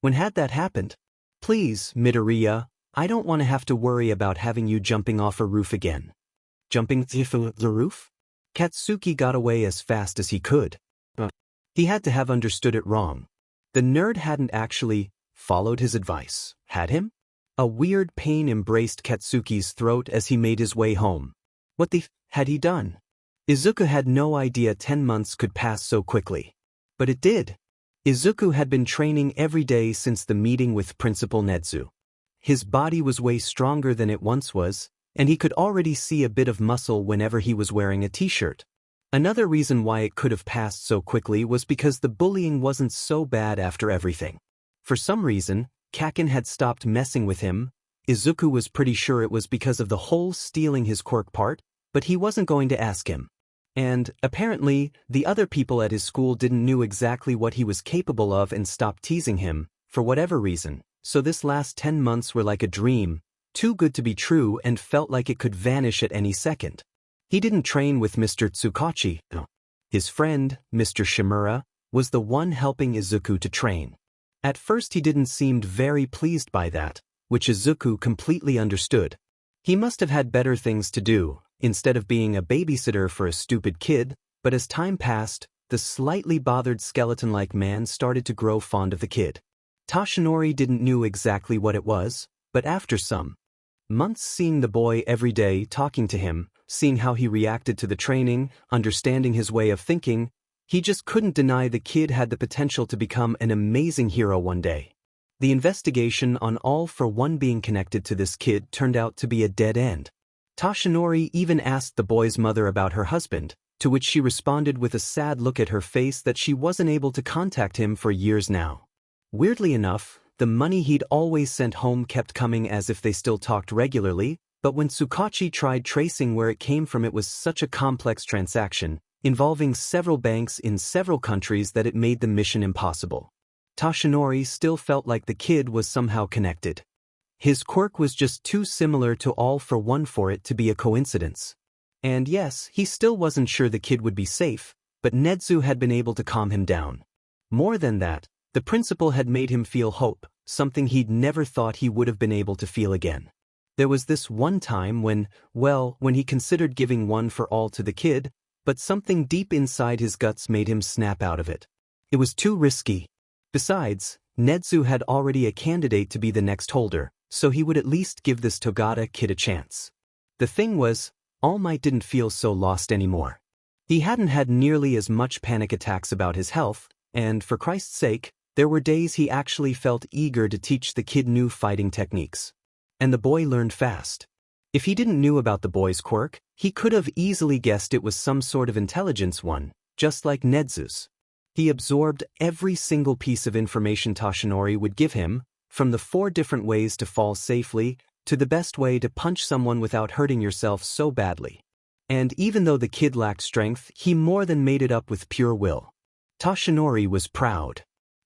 When had that happened? Please, Midoriya, I don't want to have to worry about having you jumping off a roof again. Jumping the roof? Katsuki got away as fast as he could. He had to have understood it wrong. The nerd hadn't actually followed his advice, had him? A weird pain embraced Katsuki's throat as he made his way home. What the had he done? Izuku had no idea 10 months could pass so quickly. But it did. Izuku had been training every day since the meeting with Principal Nedu. His body was way stronger than it once was, and he could already see a bit of muscle whenever he was wearing a t-shirt. Another reason why it could have passed so quickly was because the bullying wasn't so bad after everything. For some reason, Kacchan had stopped messing with him. Izuku was pretty sure it was because of the whole stealing his quirk part, but he wasn't going to ask him. And, apparently, the other people at his school didn't know exactly what he was capable of and stopped teasing him, for whatever reason. So this last 10 months were like a dream, too good to be true, and felt like it could vanish at any second. He didn't train with Mr. Tsugauchi. His friend, Mr. Shimura, was the one helping Izuku to train. At first he didn't seem very pleased by that, which Izuku completely understood. He must have had better things to do, instead of being a babysitter for a stupid kid, but as time passed, the slightly bothered skeleton-like man started to grow fond of the kid. Tashinori didn't know exactly what it was, but after some months seeing the boy every day, talking to him, seeing how he reacted to the training, understanding his way of thinking, he just couldn't deny the kid had the potential to become an amazing hero one day. The investigation on All for One being connected to this kid turned out to be a dead end. Tashinori even asked the boy's mother about her husband, to which she responded with a sad look at her face that she wasn't able to contact him for years now. Weirdly enough, the money he'd always sent home kept coming as if they still talked regularly, but when Tsugauchi tried tracing where it came from, it was such a complex transaction, involving several banks in several countries, that it made the mission impossible. Tashinori still felt like the kid was somehow connected. His quirk was just too similar to All for One for it to be a coincidence. And yes, he still wasn't sure the kid would be safe, but Nedu had been able to calm him down. More than that, the principal had made him feel hope, something he'd never thought he would have been able to feel again. There was this one time when he considered giving one for all to the kid, but something deep inside his guts made him snap out of it. It was too risky. Besides, Nedu had already a candidate to be the next holder, so he would at least give this Togata kid a chance. The thing was, All Might didn't feel so lost anymore. He hadn't had nearly as much panic attacks about his health, and for Christ's sake, there were days he actually felt eager to teach the kid new fighting techniques. And the boy learned fast. If he didn't know about the boy's quirk, he could have easily guessed it was some sort of intelligence one, just like Nezu's. He absorbed every single piece of information Tashinori would give him, from the 4 different ways to fall safely, to the best way to punch someone without hurting yourself so badly. And even though the kid lacked strength, he more than made it up with pure will. Tashinori was proud.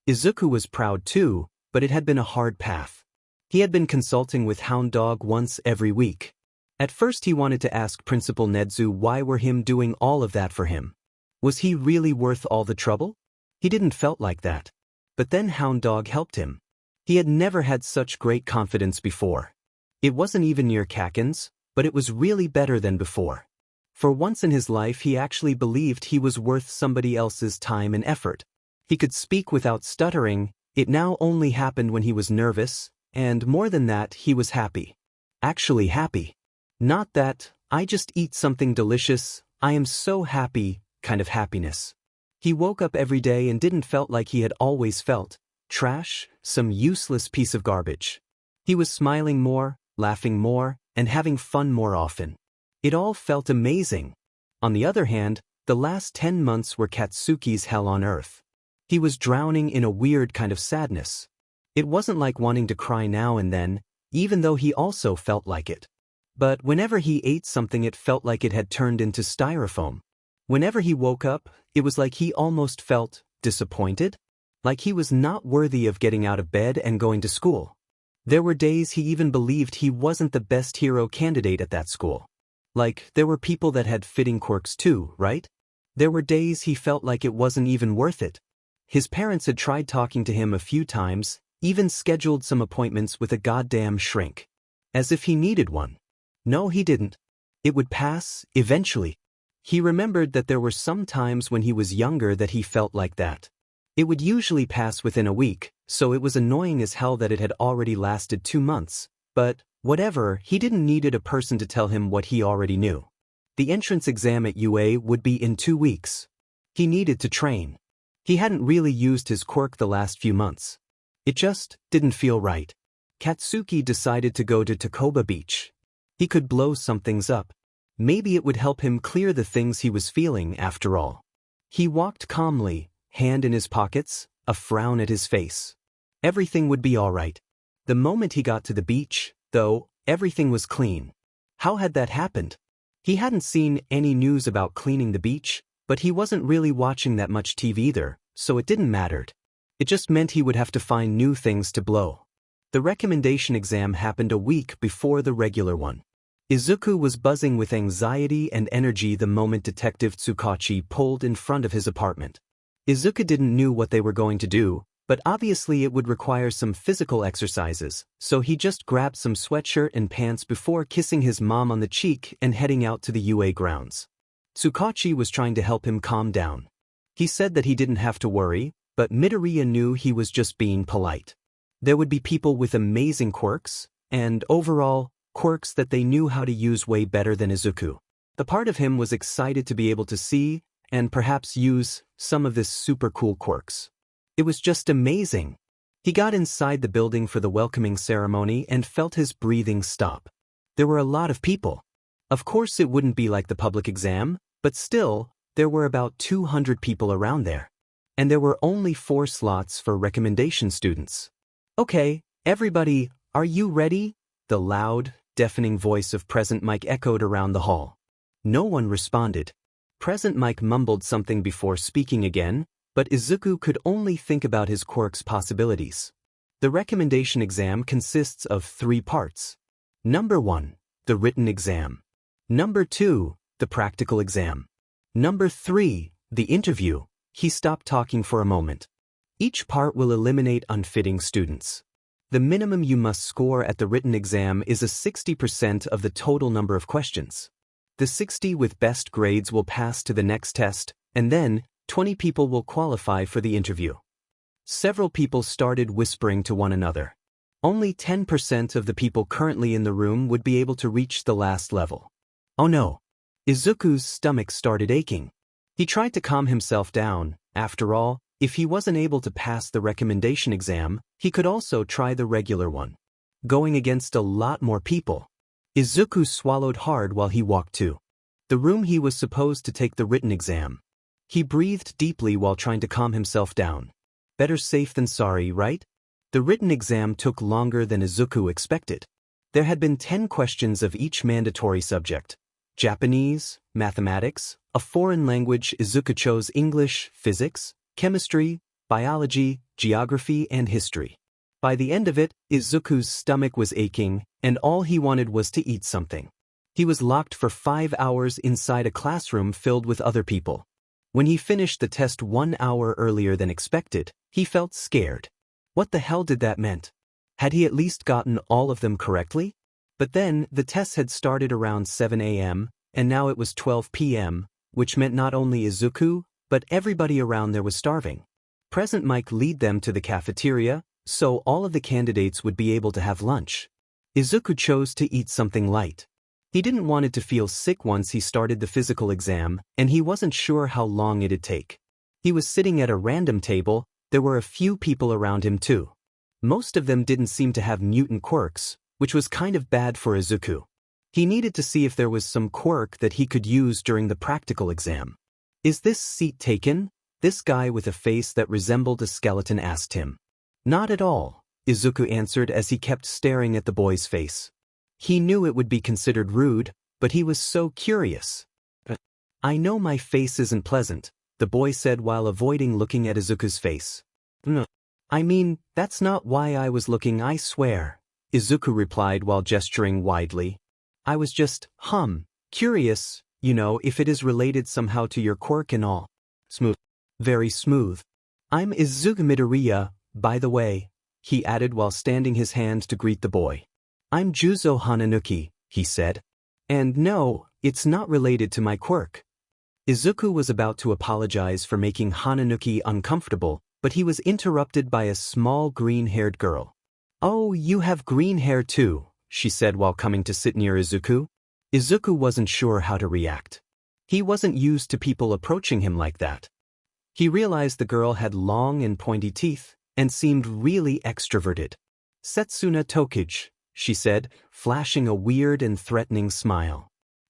Izuku was proud too, but it had been a hard path. He had been consulting with Hound Dog once every week. At first he wanted to ask Principal Nedu why were him doing all of that for him. Was he really worth all the trouble? He didn't felt like that. But then Hound Dog helped him. He had never had such great confidence before. It wasn't even near Kacchan's, but it was really better than before. For once in his life he actually believed he was worth somebody else's time and effort. He could speak without stuttering. It now only happened when he was nervous, and more than that, he was happy. Actually happy. Not that, I just eat something delicious, I am so happy, kind of happiness. He woke up every day and didn't felt like he had always felt. Trash, some useless piece of garbage. He was smiling more, laughing more, and having fun more often. It all felt amazing. On the other hand, the last 10 months were Katsuki's hell on earth. He was drowning in a weird kind of sadness. It wasn't like wanting to cry now and then, even though he also felt like it. But whenever he ate something it felt like it had turned into styrofoam. Whenever he woke up, it was like he almost felt disappointed. Like he was not worthy of getting out of bed and going to school. There were days he even believed he wasn't the best hero candidate at that school. Like, there were people that had fitting quirks too, right? There were days he felt like it wasn't even worth it. His parents had tried talking to him a few times, even scheduled some appointments with a goddamn shrink. As if he needed one. No, he didn't. It would pass, eventually. He remembered that there were some times when he was younger that he felt like that. It would usually pass within a week, so it was annoying as hell that it had already lasted 2 months, but, whatever, he didn't needed a person to tell him what he already knew. The entrance exam at UA would be in 2 weeks. He needed to train. He hadn't really used his quirk the last few months. It just didn't feel right. Katsuki decided to go to Takoba Beach. He could blow some things up. Maybe it would help him clear the things he was feeling after all. He walked calmly, hand in his pockets, a frown at his face. Everything would be all right. The moment he got to the beach, though, everything was clean. How had that happened? He hadn't seen any news about cleaning the beach, but he wasn't really watching that much TV either, so it didn't matter. It just meant he would have to find new things to blow. The recommendation exam happened a week before the regular one. Izuku was buzzing with anxiety and energy the moment Detective Tsugauchi pulled in front of his apartment. Izuku didn't know what they were going to do, but obviously it would require some physical exercises, so he just grabbed some sweatshirt and pants before kissing his mom on the cheek and heading out to the UA grounds. Tsugauchi was trying to help him calm down. He said that he didn't have to worry, but Midoriya knew he was just being polite. There would be people with amazing quirks, and overall, quirks that they knew how to use way better than Izuku. The part of him was excited to be able to see, and perhaps use, some of this super cool quirks. It was just amazing. He got inside the building for the welcoming ceremony and felt his breathing stop. There were a lot of people. Of course it wouldn't be like the public exam, but still, there were about 200 people around there. And there were only 4 slots for recommendation students. Okay, everybody, are you ready? The loud, deafening voice of Present Mike echoed around the hall. No one responded. Present Mike mumbled something before speaking again, but Izuku could only think about his quirk's possibilities. The recommendation exam consists of 3 parts. Number 1, the written exam. Number 2, the practical exam. Number 3, the interview. He stopped talking for a moment. Each part will eliminate unfitting students. The minimum you must score at the written exam is a 60% of the total number of questions. The 60 with best grades will pass to the next test, and then 20 people will qualify for the interview. Several people started whispering to one another. Only 10% of the people currently in the room would be able to reach the last level. Oh no! Izuku's stomach started aching. He tried to calm himself down. After all, if he wasn't able to pass the recommendation exam, he could also try the regular one. Going against a lot more people. Izuku swallowed hard while he walked to the room he was supposed to take the written exam. He breathed deeply while trying to calm himself down. Better safe than sorry, right? The written exam took longer than Izuku expected. There had been 10 questions of each mandatory subject. Japanese, mathematics, a foreign language. Izuku chose English, physics, chemistry, biology, geography, and history. By the end of it, Izuku's stomach was aching, and all he wanted was to eat something. He was locked for 5 hours inside a classroom filled with other people. When he finished the test 1 hour earlier than expected, he felt scared. What the hell did that mean? Had he at least gotten all of them correctly? But then, the test had started around 7 a.m., and now it was 12 p.m., which meant not only Izuku, but everybody around there was starving. Present Mike led them to the cafeteria, so all of the candidates would be able to have lunch. Izuku chose to eat something light. He didn't want it to feel sick once he started the physical exam, and he wasn't sure how long it'd take. He was sitting at a random table. There were a few people around him too. Most of them didn't seem to have mutant quirks, which was kind of bad for Izuku. He needed to see if there was some quirk that he could use during the practical exam. "Is this seat taken?" This guy with a face that resembled a skeleton asked him. "Not at all," Izuku answered as he kept staring at the boy's face. He knew it would be considered rude, but he was so curious. "I know my face isn't pleasant," the boy said while avoiding looking at Izuku's face. "No. I mean, that's not why I was looking, I swear," Izuku replied while gesturing widely. "I was just, curious, if it is related somehow to your quirk and all." "Smooth. Very smooth. I'm Izuku Midoriya, by the way," he added while standing his hand to greet the boy. "I'm Juzo Hananuki," he said. "And no, it's not related to my quirk." Izuku was about to apologize for making Hananuki uncomfortable, but he was interrupted by a small green-haired girl. "Oh, you have green hair too," she said while coming to sit near Izuku. Izuku wasn't sure how to react. He wasn't used to people approaching him like that. He realized the girl had long and pointy teeth and seemed really extroverted. "Setsuna Tokage," she said, flashing a weird and threatening smile.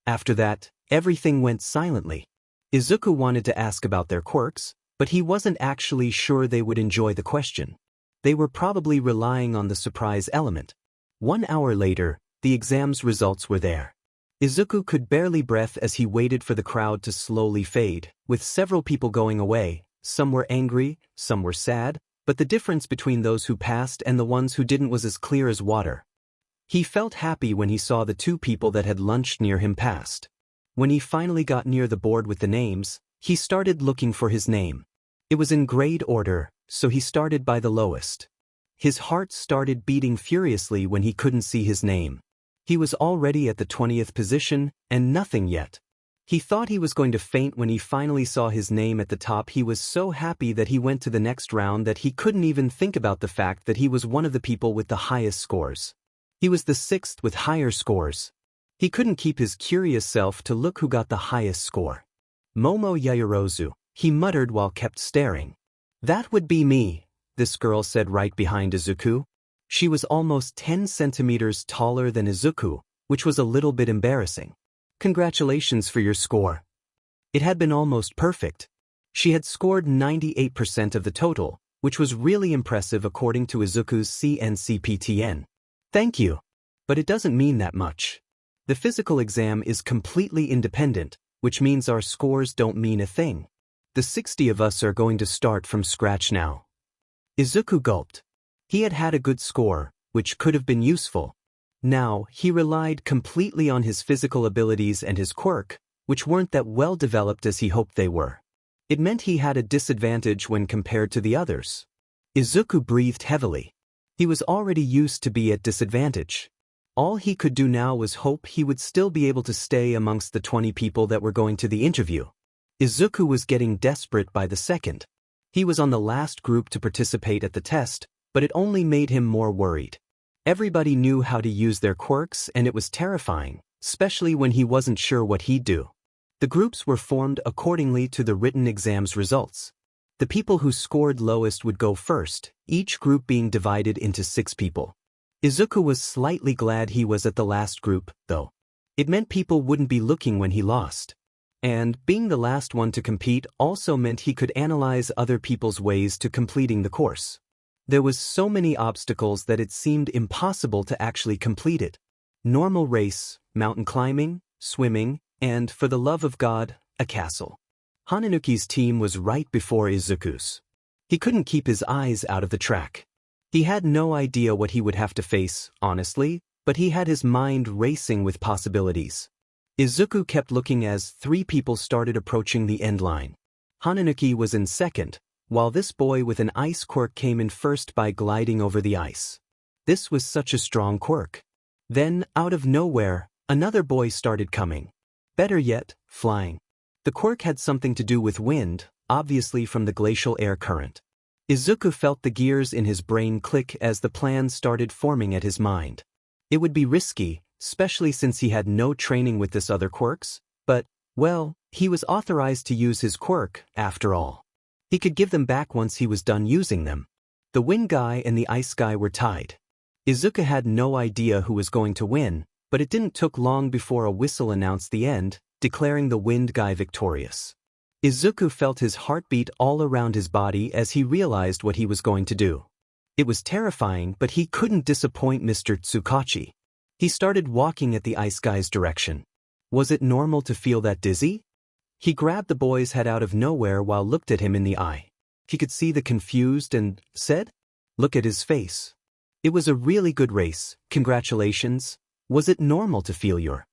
After that, everything went silently. Izuku wanted to ask about their quirks, but he wasn't actually sure they would enjoy the question. They were probably relying on the surprise element. 1 hour later, the exam's results were there. Izuku could barely breathe as he waited for the crowd to slowly fade, with several people going away. Some were angry, some were sad, but the difference between those who passed and the ones who didn't was as clear as water. He felt happy when he saw the 2 people that had lunched near him passed. When he finally got near the board with the names, he started looking for his name. It was in grade order, so he started by the lowest. His heart started beating furiously when he couldn't see his name. He was already at the 20th position, and nothing yet. He thought he was going to faint when he finally saw his name at the top. He was so happy that he went to the next round that he couldn't even think about the fact that he was one of the people with the highest scores. He was the 6th with higher scores. He couldn't keep his curious self to look who got the highest score. "Momo Yaoyorozu," he muttered while kept staring. "That would be me," this girl said right behind Izuku. She was almost 10 centimeters taller than Izuku, which was a little bit embarrassing. "Congratulations for your score." It had been almost perfect. She had scored 98% of the total, which was really impressive according to Izuku's CNCPTN. "Thank you. But it doesn't mean that much. The physical exam is completely independent, which means our scores don't mean a thing. The 60 of us are going to start from scratch now." Izuku gulped. He had had a good score, which could have been useful. Now, he relied completely on his physical abilities and his quirk, which weren't that well developed as he hoped they were. It meant he had a disadvantage when compared to the others. Izuku breathed heavily. He was already used to be at disadvantage. All he could do now was hope he would still be able to stay amongst the 20 people that were going to the interview. Izuku was getting desperate by the second. He was on the last group to participate at the test, but it only made him more worried. Everybody knew how to use their quirks and it was terrifying, especially when he wasn't sure what he'd do. The groups were formed accordingly to the written exam's results. The people who scored lowest would go first, each group being divided into 6 people. Izuku was slightly glad he was at the last group, though. It meant people wouldn't be looking when he lost. And being the last one to compete also meant he could analyze other people's ways to completing the course. There was so many obstacles that it seemed impossible to actually complete it. Normal race, mountain climbing, swimming, and, for the love of God, a castle. Hananuki's team was right before Izuku's. He couldn't keep his eyes out of the track. He had no idea what he would have to face, honestly, but he had his mind racing with possibilities. Izuku kept looking as 3 people started approaching the end line. Hananuki was in second, while this boy with an ice quirk came in first by gliding over the ice. This was such a strong quirk. Then, out of nowhere, another boy started coming. Better yet, flying. The quirk had something to do with wind, obviously from the glacial air current. Izuku felt the gears in his brain click as the plan started forming at his mind. It would be risky, especially since he had no training with this other quirks, but, well, he was authorized to use his quirk, after all. He could give them back once he was done using them. The wind guy and the ice guy were tied. Izuku had no idea who was going to win, but it didn't take long before a whistle announced the end, declaring the wind guy victorious. Izuku felt his heartbeat all around his body as he realized what he was going to do. It was terrifying, but he couldn't disappoint Mr. Tsugauchi. He started walking at the ice guy's direction. Was it normal to feel that dizzy? He grabbed the boy's head out of nowhere while looked at him in the eye. He could see the confused and said, "Look at his face. It was a really good race, congratulations. Was it normal to feel your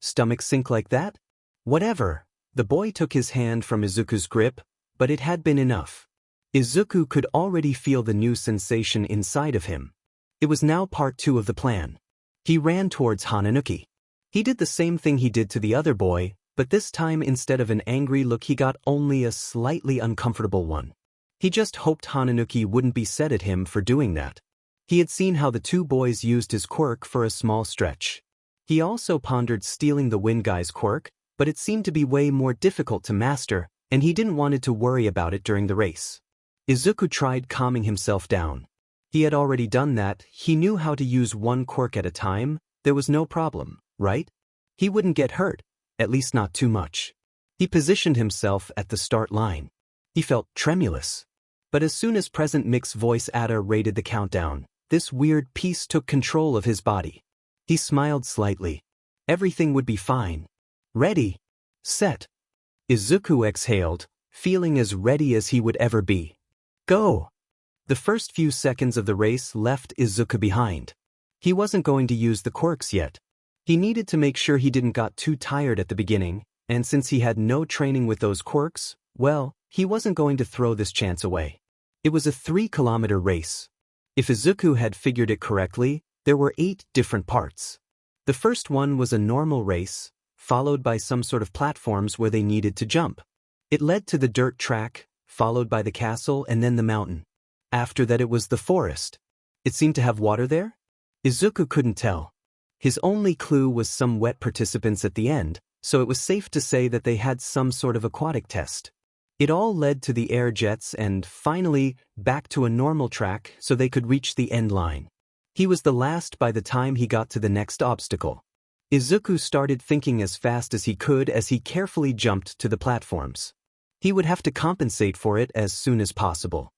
stomach sink like that?" "Whatever." The boy took his hand from Izuku's grip, but it had been enough. Izuku could already feel the new sensation inside of him. It was now part 2 of the plan. He ran towards Hananuki. He did the same thing he did to the other boy, but this time instead of an angry look he got only a slightly uncomfortable one. He just hoped Hananuki wouldn't be sad at him for doing that. He had seen how the 2 boys used his quirk for a small stretch. He also pondered stealing the Wind Guy's quirk, but it seemed to be way more difficult to master, and he didn't want to worry about it during the race. Izuku tried calming himself down. He had already done that, he knew how to use one quirk at a time, there was no problem, right? He wouldn't get hurt, at least not too much. He positioned himself at the start line. He felt tremulous. But as soon as Present Mix voice Ada rated the countdown, this weird peace took control of his body. He smiled slightly. Everything would be fine. Ready. Set. Izuku exhaled, feeling as ready as he would ever be. Go! The first few seconds of the race left Izuku behind. He wasn't going to use the quirks yet. He needed to make sure he didn't got too tired at the beginning, and since he had no training with those quirks, well, he wasn't going to throw this chance away. It was a 3-kilometer race. If Izuku had figured it correctly, there were 8 different parts. The first one was a normal race, followed by some sort of platforms where they needed to jump. It led to the dirt track, followed by the castle and then the mountain. After that it was the forest. It seemed to have water there? Izuku couldn't tell. His only clue was some wet participants at the end, so it was safe to say that they had some sort of aquatic test. It all led to the air jets and, finally, back to a normal track so they could reach the end line. He was the last by the time he got to the next obstacle. Izuku started thinking as fast as he could as he carefully jumped to the platforms. He would have to compensate for it as soon as possible.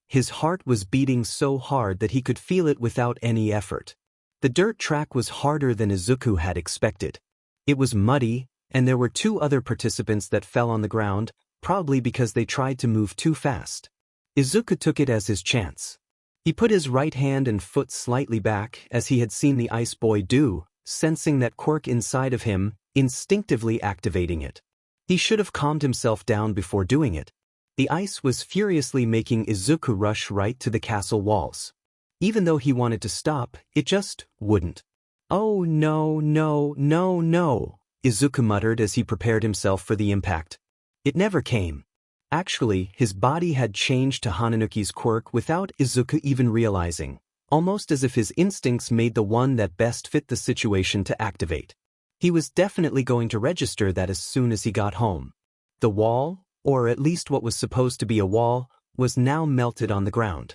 His heart was beating so hard that he could feel it without any effort. The dirt track was harder than Izuku had expected. It was muddy, and there were 2 other participants that fell on the ground, probably because they tried to move too fast. Izuku took it as his chance. He put his right hand and foot slightly back as he had seen the Ice Boy do, sensing that quirk inside of him, instinctively activating it. He should have calmed himself down before doing it. The ice was furiously making Izuku rush right to the castle walls. Even though he wanted to stop, it just wouldn't. Oh no, no, no, no, Izuku muttered as he prepared himself for the impact. It never came. Actually, his body had changed to Hananuki's quirk without Izuku even realizing, almost as if his instincts made the one that best fit the situation to activate. He was definitely going to register that as soon as he got home. The wall, or at least what was supposed to be a wall, was now melted on the ground.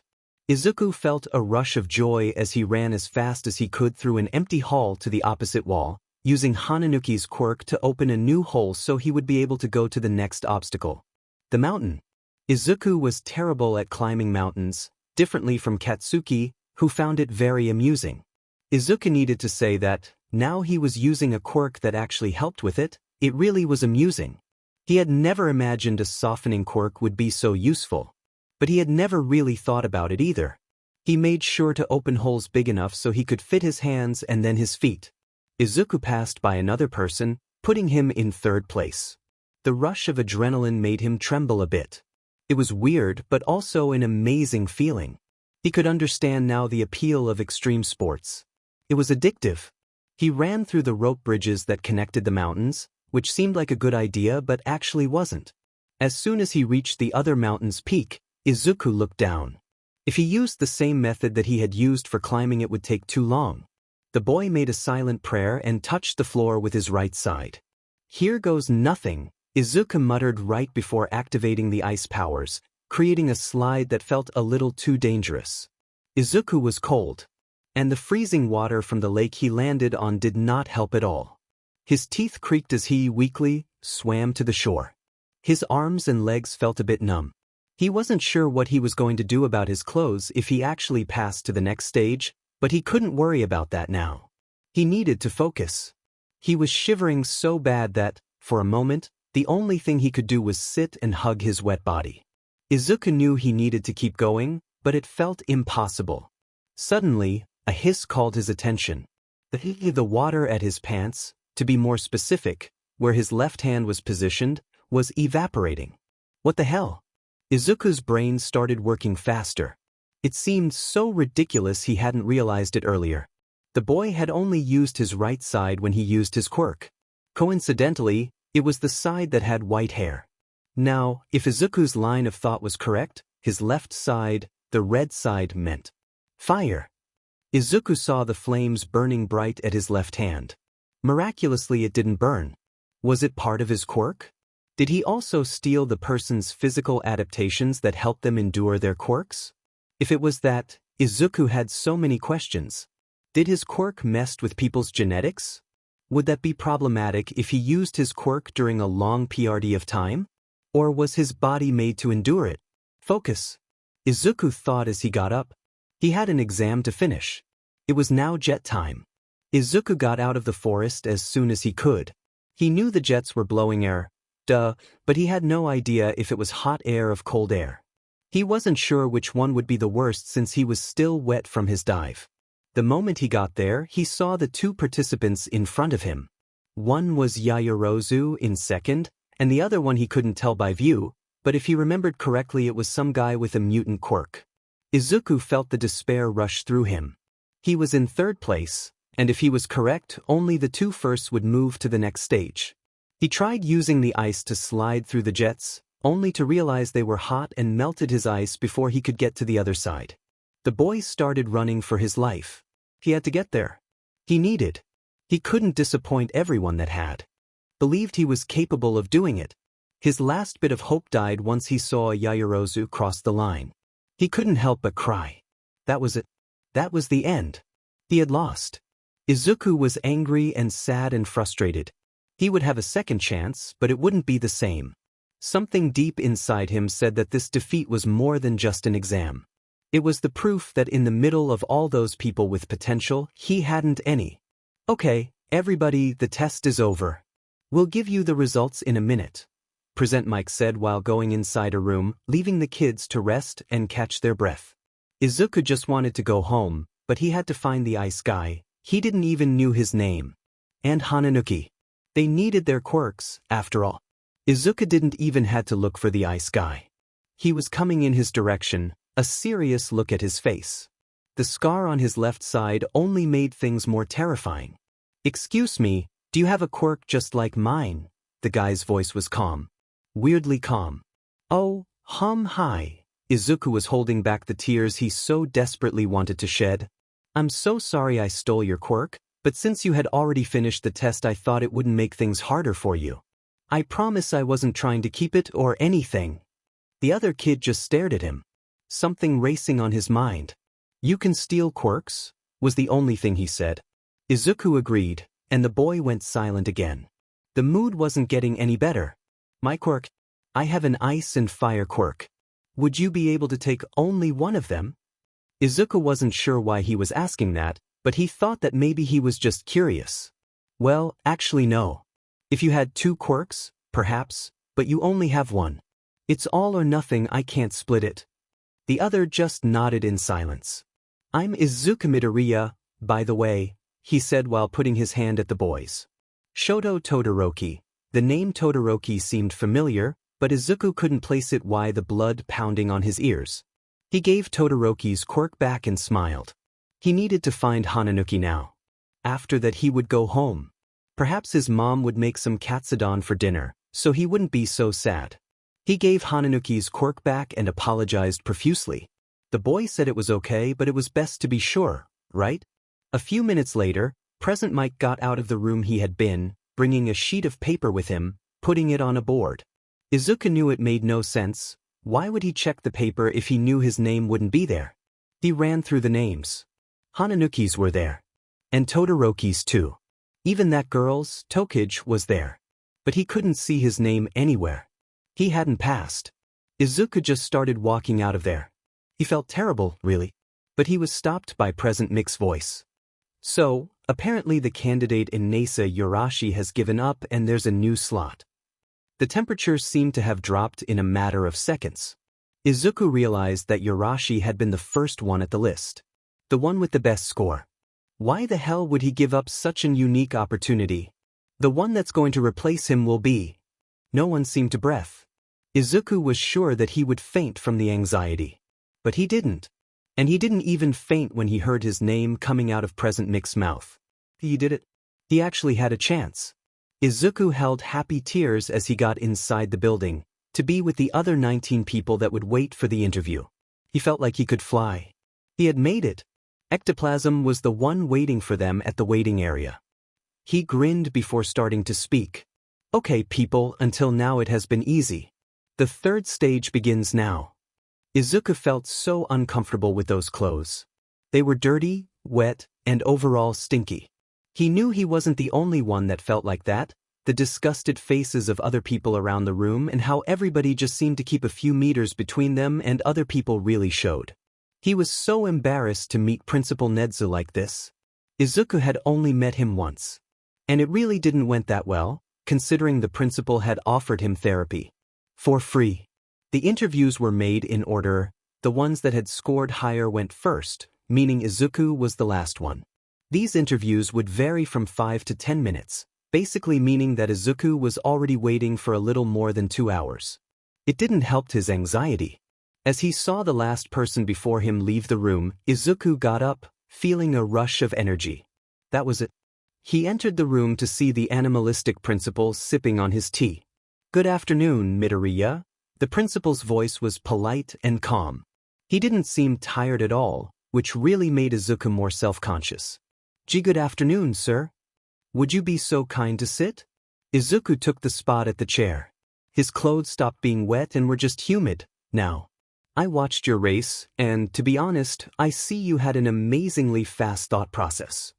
Izuku felt a rush of joy as he ran as fast as he could through an empty hall to the opposite wall, using Hananuki's quirk to open a new hole so he would be able to go to the next obstacle. The mountain. Izuku was terrible at climbing mountains, differently from Katsuki, who found it very amusing. Izuku needed to say that, now he was using a quirk that actually helped with it, it really was amusing. He had never imagined a softening quirk would be so useful. But he had never really thought about it either. He made sure to open holes big enough so he could fit his hands and then his feet. Izuku passed by another person, putting him in 3rd place. The rush of adrenaline made him tremble a bit. It was weird but also an amazing feeling. He could understand now the appeal of extreme sports. It was addictive. He ran through the rope bridges that connected the mountains, which seemed like a good idea but actually wasn't. As soon as he reached the other mountain's peak, Izuku looked down. If he used the same method that he had used for climbing, it would take too long. The boy made a silent prayer and touched the floor with his right side. Here goes nothing, Izuku muttered right before activating the ice powers, creating a slide that felt a little too dangerous. Izuku was cold, and the freezing water from the lake he landed on did not help at all. His teeth creaked as he weakly swam to the shore. His arms and legs felt a bit numb. He wasn't sure what he was going to do about his clothes if he actually passed to the next stage, but he couldn't worry about that now. He needed to focus. He was shivering so bad that, for a moment, the only thing he could do was sit and hug his wet body. Izuku knew he needed to keep going, but it felt impossible. Suddenly, a hiss called his attention. The water at his pants, to be more specific, where his left hand was positioned, was evaporating. What the hell? Izuku's brain started working faster. It seemed so ridiculous he hadn't realized it earlier. The boy had only used his right side when he used his quirk. Coincidentally, it was the side that had white hair. Now, if Izuku's line of thought was correct, his left side, the red side, meant fire. Izuku saw the flames burning bright at his left hand. Miraculously it didn't burn. Was it part of his quirk? Did he also steal the person's physical adaptations that helped them endure their quirks? If it was that, Izuku had so many questions. Did his quirk mess with people's genetics? Would that be problematic if he used his quirk during a long period of time? Or was his body made to endure it? Focus. Izuku thought as he got up. He had an exam to finish. It was now jet time. Izuku got out of the forest as soon as he could. He knew the jets were blowing air, but he had no idea if it was hot air or cold air. He wasn't sure which one would be the worst since he was still wet from his dive. The moment he got there, he saw the two participants in front of him. One was Yaoyorozu in second, and the other one he couldn't tell by view, but if he remembered correctly it was some guy with a mutant quirk. Izuku felt the despair rush through him. He was in third place, and if he was correct, only the two firsts would move to the next stage. He tried using the ice to slide through the jets, only to realize they were hot and melted his ice before he could get to the other side. The boy started running for his life. He had to get there. He couldn't disappoint everyone that had believed he was capable of doing it. His last bit of hope died once he saw Yaoyorozu cross the line. He couldn't help but cry. That was it. That was the end. He had lost. Izuku was angry and sad and frustrated. He would have a second chance, but it wouldn't be the same. Something deep inside him said that this defeat was more than just an exam. It was the proof that in the middle of all those people with potential, he hadn't any. Okay, everybody, the test is over. We'll give you the results in a minute. Present Mike said while going inside a room, leaving the kids to rest and catch their breath. Izuku just wanted to go home, but he had to find the ice guy. He didn't even knew his name. And Hananuki. They needed their quirks, after all. Izuku didn't even had to look for the ice guy. He was coming in his direction, a serious look at his face. The scar on his left side only made things more terrifying. Excuse me, do you have a quirk just like mine? The guy's voice was calm. Weirdly calm. Oh, hi. Izuku was holding back the tears he so desperately wanted to shed. I'm so sorry I stole your quirk, but since you had already finished the test I thought it wouldn't make things harder for you. I promise I wasn't trying to keep it or anything. The other kid just stared at him. Something racing on his mind. You can steal quirks? Was the only thing he said. Izuku agreed, and the boy went silent again. The mood wasn't getting any better. My quirk? I have an ice and fire quirk. Would you be able to take only one of them? Izuku wasn't sure why he was asking that, but he thought that maybe he was just curious. Well, actually no. If you had two quirks, perhaps, but you only have one. It's all or nothing, I can't split it. The other just nodded in silence. I'm Izuku Midoriya, by the way, he said while putting his hand at the boys. Shoto Todoroki. The name Todoroki seemed familiar, but Izuku couldn't place it. Why the blood pounding on his ears. He gave Todoroki's quirk back and smiled. He needed to find Hananuki now. After that he would go home. Perhaps his mom would make some katsudon for dinner, so he wouldn't be so sad. He gave Hananuki's quirk back and apologized profusely. The boy said it was okay, but it was best to be sure, right? A few minutes later, Present Mike got out of the room he had been, bringing a sheet of paper with him, putting it on a board. Izuku knew it made no sense. Why would he check the paper if he knew his name wouldn't be there? He ran through the names. Hananuki's were there. And Todoroki's too. Even that girl's, Tokage, was there. But he couldn't see his name anywhere. He hadn't passed. Izuku just started walking out of there. He felt terrible, really. But he was stopped by Present Mike's voice. So, apparently the candidate in Nasa Yorashi has given up and there's a new slot. The temperatures seemed to have dropped in a matter of seconds. Izuku realized that Yorashi had been the first one at the list. The one with the best score. Why the hell would he give up such an unique opportunity? The one that's going to replace him will be. No one seemed to breath. Izuku was sure that he would faint from the anxiety. But he didn't. And he didn't even faint when he heard his name coming out of Present Mike's mouth. He did it. He actually had a chance. Izuku held happy tears as he got inside the building, to be with the other 19 people that would wait for the interview. He felt like he could fly. He had made it. Ectoplasm was the one waiting for them at the waiting area. He grinned before starting to speak. Okay people, until now it has been easy. The third stage begins now. Izuku felt so uncomfortable with those clothes. They were dirty, wet, and overall stinky. He knew he wasn't the only one that felt like that. The disgusted faces of other people around the room and how everybody just seemed to keep a few meters between them and other people really showed. He was so embarrassed to meet Principal Nedu like this. Izuku had only met him once. And it really didn't went that well, considering the principal had offered him therapy. For free. The interviews were made in order. The ones that had scored higher went first, meaning Izuku was the last one. These interviews would vary from 5 to 10 minutes. Basically meaning that Izuku was already waiting for a little more than 2 hours. It didn't help his anxiety. As he saw the last person before him leave the room, Izuku got up, feeling a rush of energy. That was it. He entered the room to see the animalistic principal sipping on his tea. Good afternoon, Midoriya. The principal's voice was polite and calm. He didn't seem tired at all, which really made Izuku more self-conscious. Good afternoon, sir. Would you be so kind to sit? Izuku took the spot at the chair. His clothes stopped being wet and were just humid, now. I watched your race, and to be honest, I see you had an amazingly fast thought process.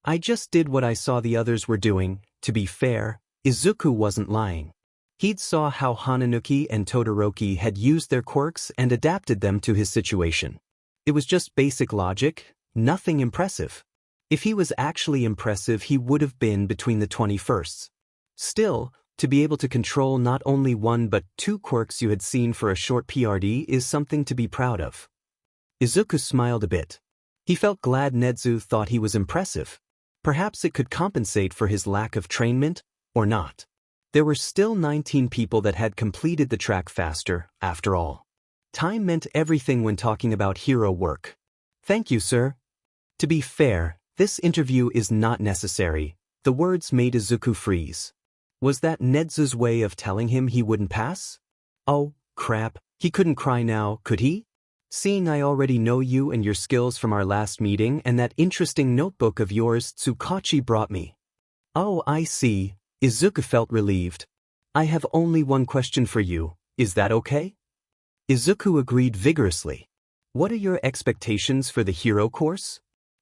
I just did what I saw the others were doing. To be fair, Izuku wasn't lying. He'd saw how Hananuki and Todoroki had used their quirks and adapted them to his situation. It was just basic logic, nothing impressive. If he was actually impressive, he would have been between the 21sts. Still, to be able to control not only one but 2 quirks you had seen for a short PRD is something to be proud of. Izuku smiled a bit. He felt glad Nedu thought he was impressive. Perhaps it could compensate for his lack of trainment, or not. There were still 19 people that had completed the track faster, after all. Time meant everything when talking about hero work. Thank you, sir. To be fair, this interview is not necessary. The words made Izuku freeze. Was that Nezu's way of telling him he wouldn't pass? Oh, crap, he couldn't cry now, could he? Seeing I already know you and your skills from our last meeting and that interesting notebook of yours Tsugauchi brought me. Oh, I see. Izuku felt relieved. I have only one question for you, is that okay? Izuku agreed vigorously. What are your expectations for the hero course?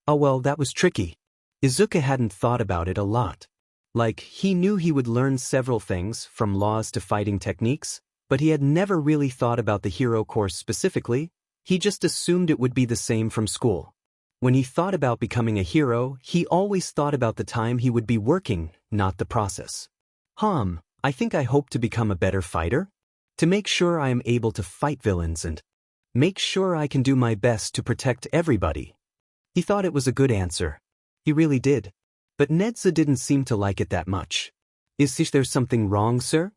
Oh well, that was tricky. Izuku hadn't thought about it a lot. Like, he knew he would learn several things, from laws to fighting techniques, but he had never really thought about the hero course specifically. He just assumed it would be the same from school. When he thought about becoming a hero, he always thought about the time he would be working, not the process. I think I hope to become a better fighter. To make sure I am able to fight villains and make sure I can do my best to protect everybody. He thought it was a good answer. He really did. But Nedu didn't seem to like it that much. Is there something wrong, sir?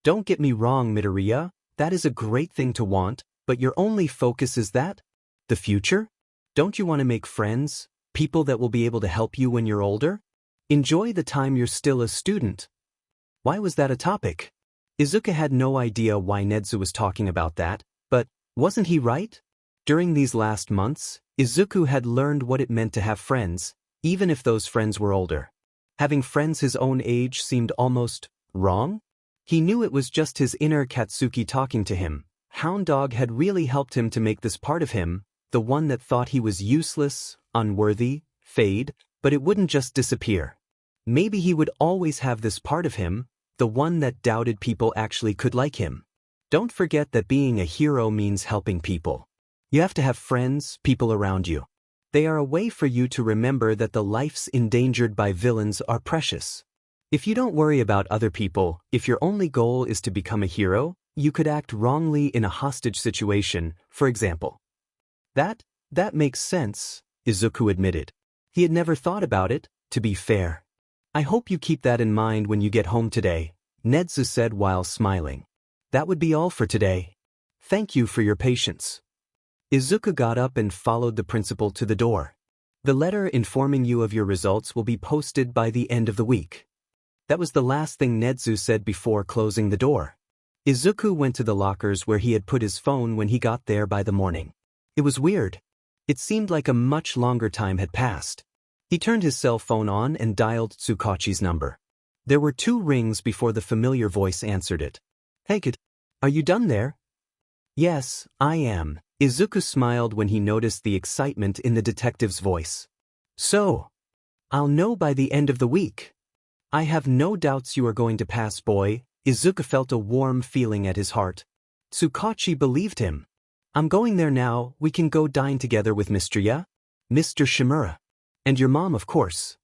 Don't get me wrong, Midoriya, that is a great thing to want, but your only focus is that? The future? Don't you want to make friends, people that will be able to help you when you're older? Enjoy the time you're still a student. Why was that a topic? Izuku had no idea why Nedu was talking about that, but wasn't he right? During these last months, Izuku had learned what it meant to have friends, even if those friends were older. Having friends his own age seemed almost wrong? He knew it was just his inner Katsuki talking to him. Hound Dog had really helped him to make this part of him, the one that thought he was useless, unworthy, fade, but it wouldn't just disappear. Maybe he would always have this part of him, the one that doubted people actually could like him. Don't forget that being a hero means helping people. You have to have friends, people around you. They are a way for you to remember that the lives endangered by villains are precious. If you don't worry about other people, if your only goal is to become a hero, you could act wrongly in a hostage situation, for example. That makes sense, Izuku admitted. He had never thought about it, to be fair. I hope you keep that in mind when you get home today, Nedu said while smiling. That would be all for today. Thank you for your patience. Izuku got up and followed the principal to the door. The letter informing you of your results will be posted by the end of the week. That was the last thing Nedu said before closing the door. Izuku went to the lockers where he had put his phone when he got there by the morning. It was weird. It seemed like a much longer time had passed. He turned his cell phone on and dialed Tsugauchi's number. There were 2 rings before the familiar voice answered it. "Hey kid, are you done there?" "Yes, I am." Izuku smiled when he noticed the excitement in the detective's voice. "So, I'll know by the end of the week." "I have no doubts you are going to pass, boy." Izuku felt a warm feeling at his heart. Tsugauchi believed him. "I'm going there now. We can go dine together with Mr. Ya? Mr. Shimura. And your mom, of course."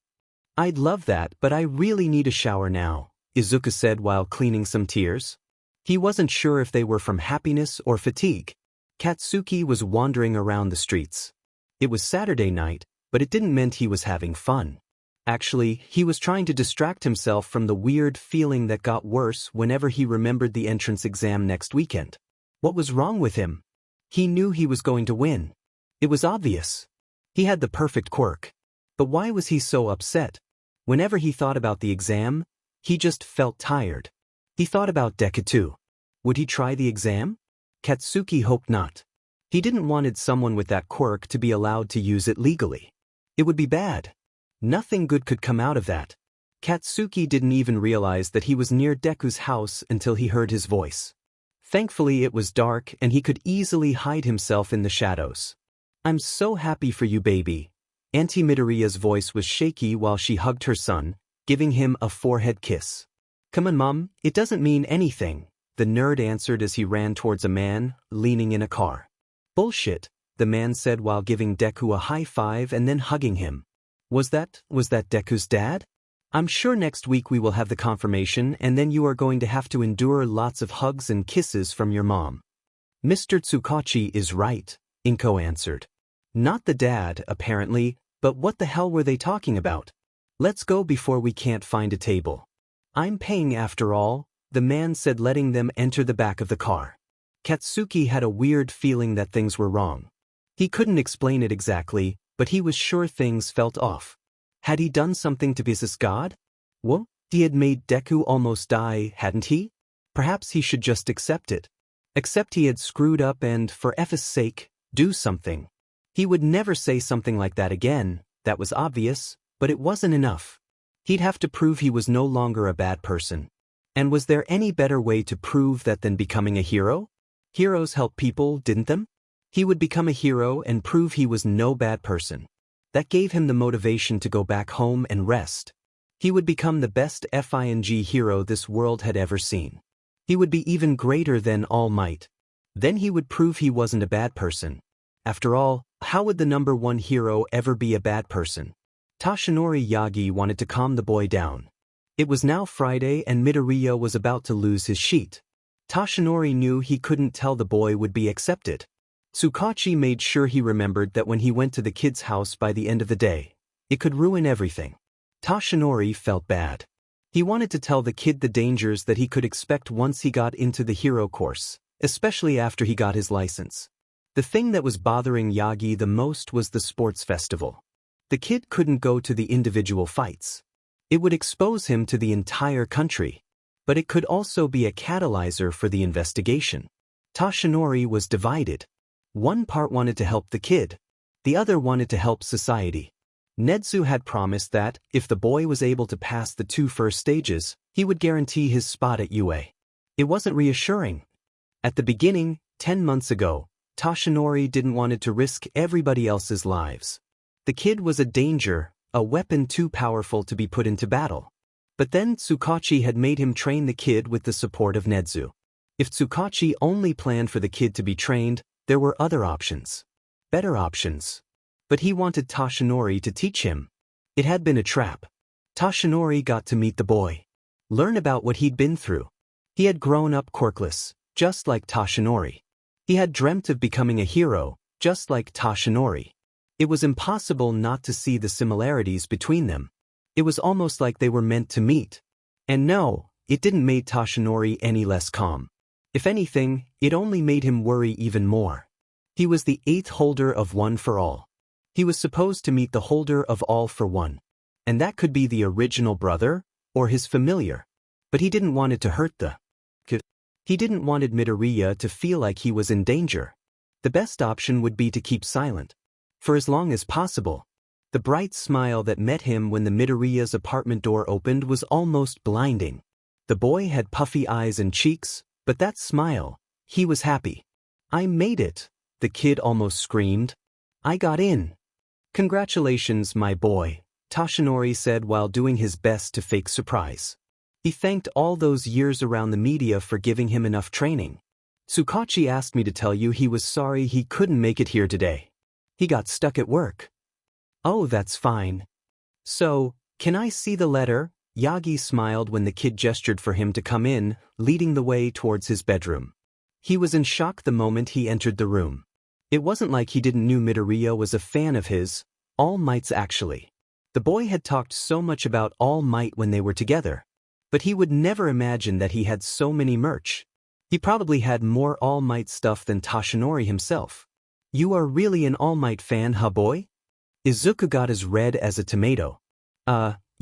"I'd love that, but I really need a shower now," Izuku said while cleaning some tears. He wasn't sure if they were from happiness or fatigue. Katsuki was wandering around the streets. It was Saturday night, but it didn't mean he was having fun. Actually, he was trying to distract himself from the weird feeling that got worse whenever he remembered the entrance exam next weekend. What was wrong with him? He knew he was going to win. It was obvious. He had the perfect quirk. But why was he so upset? Whenever he thought about the exam, he just felt tired. He thought about Deku too. Would he try the exam? Katsuki hoped not. He didn't want someone with that quirk to be allowed to use it legally. It would be bad. Nothing good could come out of that. Katsuki didn't even realize that he was near Deku's house until he heard his voice. Thankfully it was dark and he could easily hide himself in the shadows. "I'm so happy for you, baby." Auntie Midoriya's voice was shaky while she hugged her son, giving him a forehead kiss. "Come on, Mom, it doesn't mean anything," the nerd answered as he ran towards a man leaning in a car. "Bullshit," the man said while giving Deku a high five and then hugging him. Was that Deku's dad? "I'm sure next week we will have the confirmation and then you are going to have to endure lots of hugs and kisses from your mom." "Mr. Tsugauchi is right," Inko answered. Not the dad, apparently, but what the hell were they talking about? "Let's go before we can't find a table." "I'm paying after all," the man said, letting them enter the back of the car. Katsuki had a weird feeling that things were wrong. He couldn't explain it exactly, but he was sure things felt off. Had he done something to piss God? Well, he had made Deku almost die, hadn't he? Perhaps he should just accept it. Accept he had screwed up and, for F's sake, do something. He would never say something like that again, that was obvious, but it wasn't enough. He'd have to prove he was no longer a bad person. And was there any better way to prove that than becoming a hero? Heroes help people, didn't them? He would become a hero and prove he was no bad person. That gave him the motivation to go back home and rest. He would become the best FING hero this world had ever seen. He would be even greater than All Might. Then he would prove he wasn't a bad person. After all, how would the #1 hero ever be a bad person? Tashinori Yagi wanted to calm the boy down. It was now Friday and Midoriya was about to lose his sheet. Tashinori knew he couldn't tell the boy would be accepted. Tsugauchi made sure he remembered that when he went to the kid's house by the end of the day, it could ruin everything. Tashinori felt bad. He wanted to tell the kid the dangers that he could expect once he got into the hero course, especially after he got his license. The thing that was bothering Yagi the most was the sports festival. The kid couldn't go to the individual fights. It would expose him to the entire country. But it could also be a catalyzer for the investigation. Tashinori was divided. One part wanted to help the kid. The other wanted to help society. Nedu had promised that, if the boy was able to pass the 2 first stages, he would guarantee his spot at UA. It wasn't reassuring. At the beginning, 10 months ago, Tashinori didn't want to risk everybody else's lives. The kid was a danger, a weapon too powerful to be put into battle. But then Tsugauchi had made him train the kid with the support of Nedu. If Tsugauchi only planned for the kid to be trained, there were other options. Better options. But he wanted Tashinori to teach him. It had been a trap. Tashinori got to meet the boy. Learn about what he'd been through. He had grown up quirkless, just like Tashinori. He had dreamt of becoming a hero, just like Tashinori. It was impossible not to see the similarities between them. It was almost like they were meant to meet. And no, it didn't make Tashinori any less calm. If anything, it only made him worry even more. He was the 8th holder of One for All. He was supposed to meet the holder of All for One. And that could be the original brother, or his familiar. But he didn't want it to hurt the kid. He didn't want Midoriya to feel like he was in danger. The best option would be to keep silent. For as long as possible. The bright smile that met him when the Midoriya's apartment door opened was almost blinding. The boy had puffy eyes and cheeks, but that smile, he was happy. "I made it," the kid almost screamed. "I got in." "Congratulations, my boy," Tashinori said while doing his best to fake surprise. He thanked all those years around the media for giving him enough training. "Tsugauchi asked me to tell you he was sorry he couldn't make it here today. He got stuck at work." "Oh, that's fine. So, can I see the letter?" Yagi smiled when the kid gestured for him to come in, leading the way towards his bedroom. He was in shock the moment he entered the room. It wasn't like he didn't know Midoriya was a fan of his, All Might's actually. The boy had talked so much about All Might when they were together. But he would never imagine that he had so many merch. He probably had more All Might stuff than Tashinori himself. "You are really an All Might fan, huh boy?" Izuku got as red as a tomato.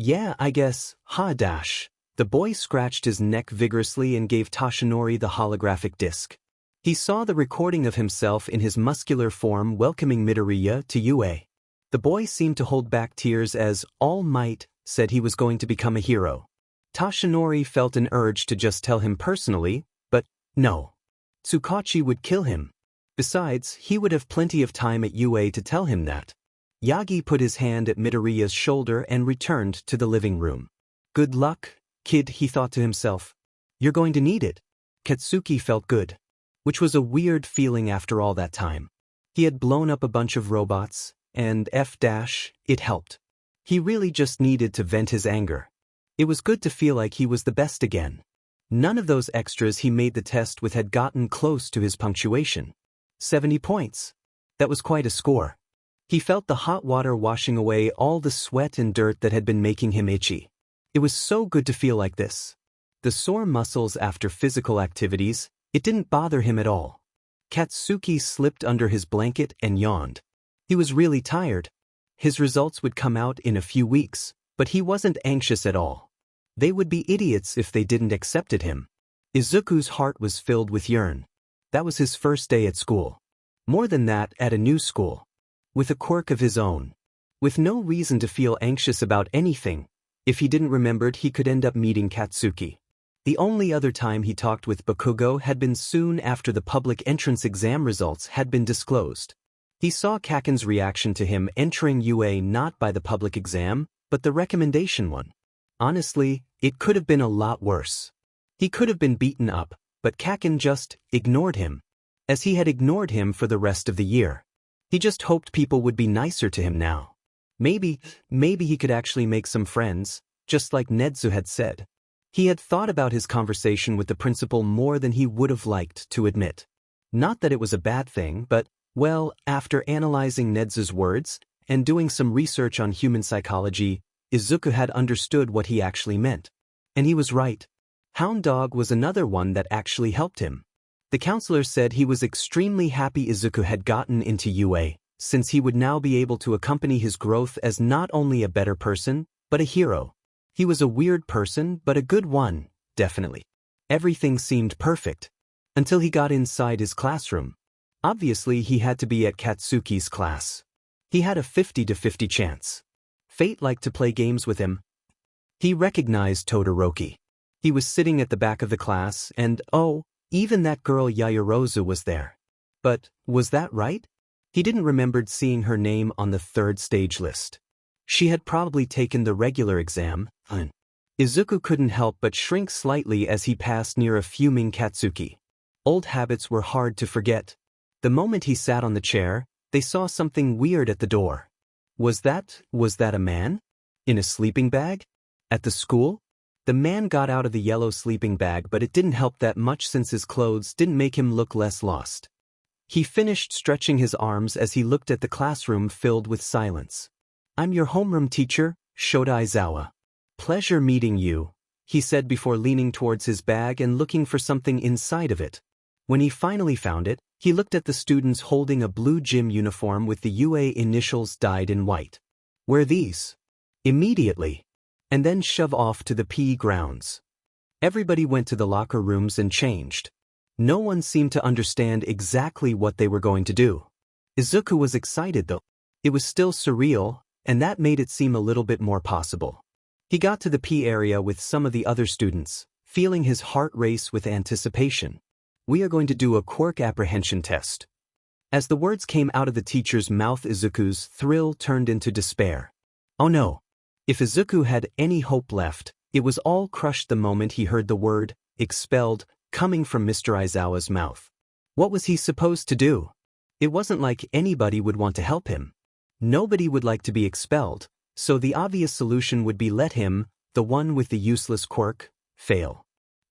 Yeah, I guess, ha dash." The boy scratched his neck vigorously and gave Tashinori the holographic disc. He saw the recording of himself in his muscular form welcoming Midoriya to UA. The boy seemed to hold back tears as All Might said he was going to become a hero. Tashinori felt an urge to just tell him personally, but no. Tsugauchi would kill him. Besides, he would have plenty of time at UA to tell him that. Yagi put his hand at Midoriya's shoulder and returned to the living room. "Good luck, kid," he thought to himself. "You're going to need it." Katsuki felt good. Which was a weird feeling after all that time. He had blown up a bunch of robots, and it helped. He really just needed to vent his anger. It was good to feel like he was the best again. None of those extras he made the test with had gotten close to his punctuation. 70 points. That was quite a score. He felt the hot water washing away all the sweat and dirt that had been making him itchy. It was so good to feel like this. The sore muscles after physical activities, it didn't bother him at all. Katsuki slipped under his blanket and yawned. He was really tired. His results would come out in a few weeks, but he wasn't anxious at all. They would be idiots if they didn't accept him. Izuku's heart was filled with yearn. That was his first day at school. More than that, at a new school. With a quirk of his own. With no reason to feel anxious about anything. If he didn't remember, he could end up meeting Katsuki. The only other time he talked with Bakugo had been soon after the public entrance exam results had been disclosed. He saw Kacchan's reaction to him entering UA not by the public exam, but the recommendation one. Honestly, it could have been a lot worse. He could have been beaten up, but Kacchan just ignored him. As he had ignored him for the rest of the year. He just hoped people would be nicer to him now. Maybe he could actually make some friends, just like Nedu had said. He had thought about his conversation with the principal more than he would have liked to admit. Not that it was a bad thing, but, well, after analyzing Nedu's words and doing some research on human psychology, Izuku had understood what he actually meant. And he was right. Hound Dog was another one that actually helped him. The counselor said he was extremely happy Izuku had gotten into UA, since he would now be able to accompany his growth as not only a better person, but a hero. He was a weird person, but a good one, definitely. Everything seemed perfect. Until he got inside his classroom. Obviously he had to be at Katsuki's class. He had a 50-50 chance. Fate liked to play games with him. He recognized Todoroki. He was sitting at the back of the class and, oh, even that girl Yaoyorozu was there. But, was that right? He didn't remember seeing her name on the third stage list. She had probably taken the regular exam. Izuku couldn't help but shrink slightly as he passed near a fuming Katsuki. Old habits were hard to forget. The moment he sat on the chair, they saw something weird at the door. Was that a man? In a sleeping bag? At the school? The man got out of the yellow sleeping bag, but it didn't help that much since his clothes didn't make him look less lost. He finished stretching his arms as he looked at the classroom filled with silence. "I'm your homeroom teacher, Shota Aizawa. Pleasure meeting you," he said before leaning towards his bag and looking for something inside of it. When he finally found it, he looked at the students holding a blue gym uniform with the UA initials dyed in white. "Wear these. Immediately. And then shove off to the PE grounds." Everybody went to the locker rooms and changed. No one seemed to understand exactly what they were going to do. Izuku was excited though. It was still surreal, and that made it seem a little bit more possible. He got to the P area with some of the other students, feeling his heart race with anticipation. We are going to do a quirk apprehension test. As the words came out of the teacher's mouth, Izuku's thrill turned into despair. Oh no! If Izuku had any hope left, it was all crushed the moment he heard the word, expelled, coming from Mr. Aizawa's mouth. What was he supposed to do? It wasn't like anybody would want to help him. Nobody would like to be expelled, so the obvious solution would be let him, the one with the useless quirk, fail.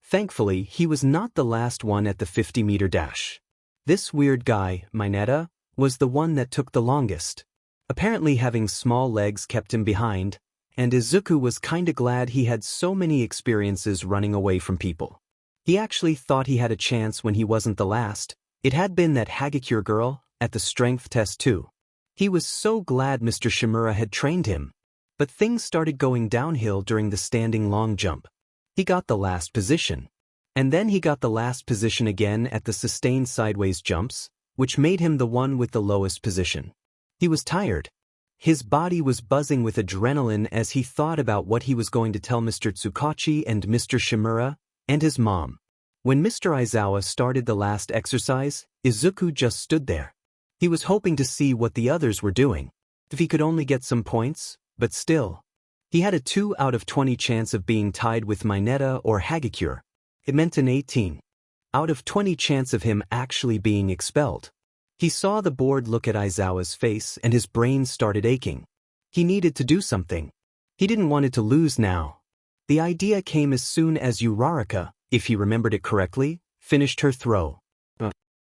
Thankfully, he was not the last one at the 50-meter dash. This weird guy, Mineta, was the one that took the longest. Apparently having small legs kept him behind, and Izuku was kinda glad he had so many experiences running away from people. He actually thought he had a chance when he wasn't the last. It had been that Hagakure girl, at the strength test too. He was so glad Mr. Shimura had trained him. But things started going downhill during the standing long jump. He got the last position. And then he got the last position again at the sustained sideways jumps, which made him the one with the lowest position. He was tired. His body was buzzing with adrenaline as he thought about what he was going to tell Mr. Tsugauchi and Mr. Shimura, and his mom. When Mr. Aizawa started the last exercise, Izuku just stood there. He was hoping to see what the others were doing. If he could only get some points, but still. He had a 2 out of 20 chance of being tied with Mineta or Hagakure. It meant an 18 out of 20 chance of him actually being expelled. He saw the board look at Aizawa's face and his brain started aching. He needed to do something. He didn't want it to lose now. The idea came as soon as Uraraka, if he remembered it correctly, finished her throw.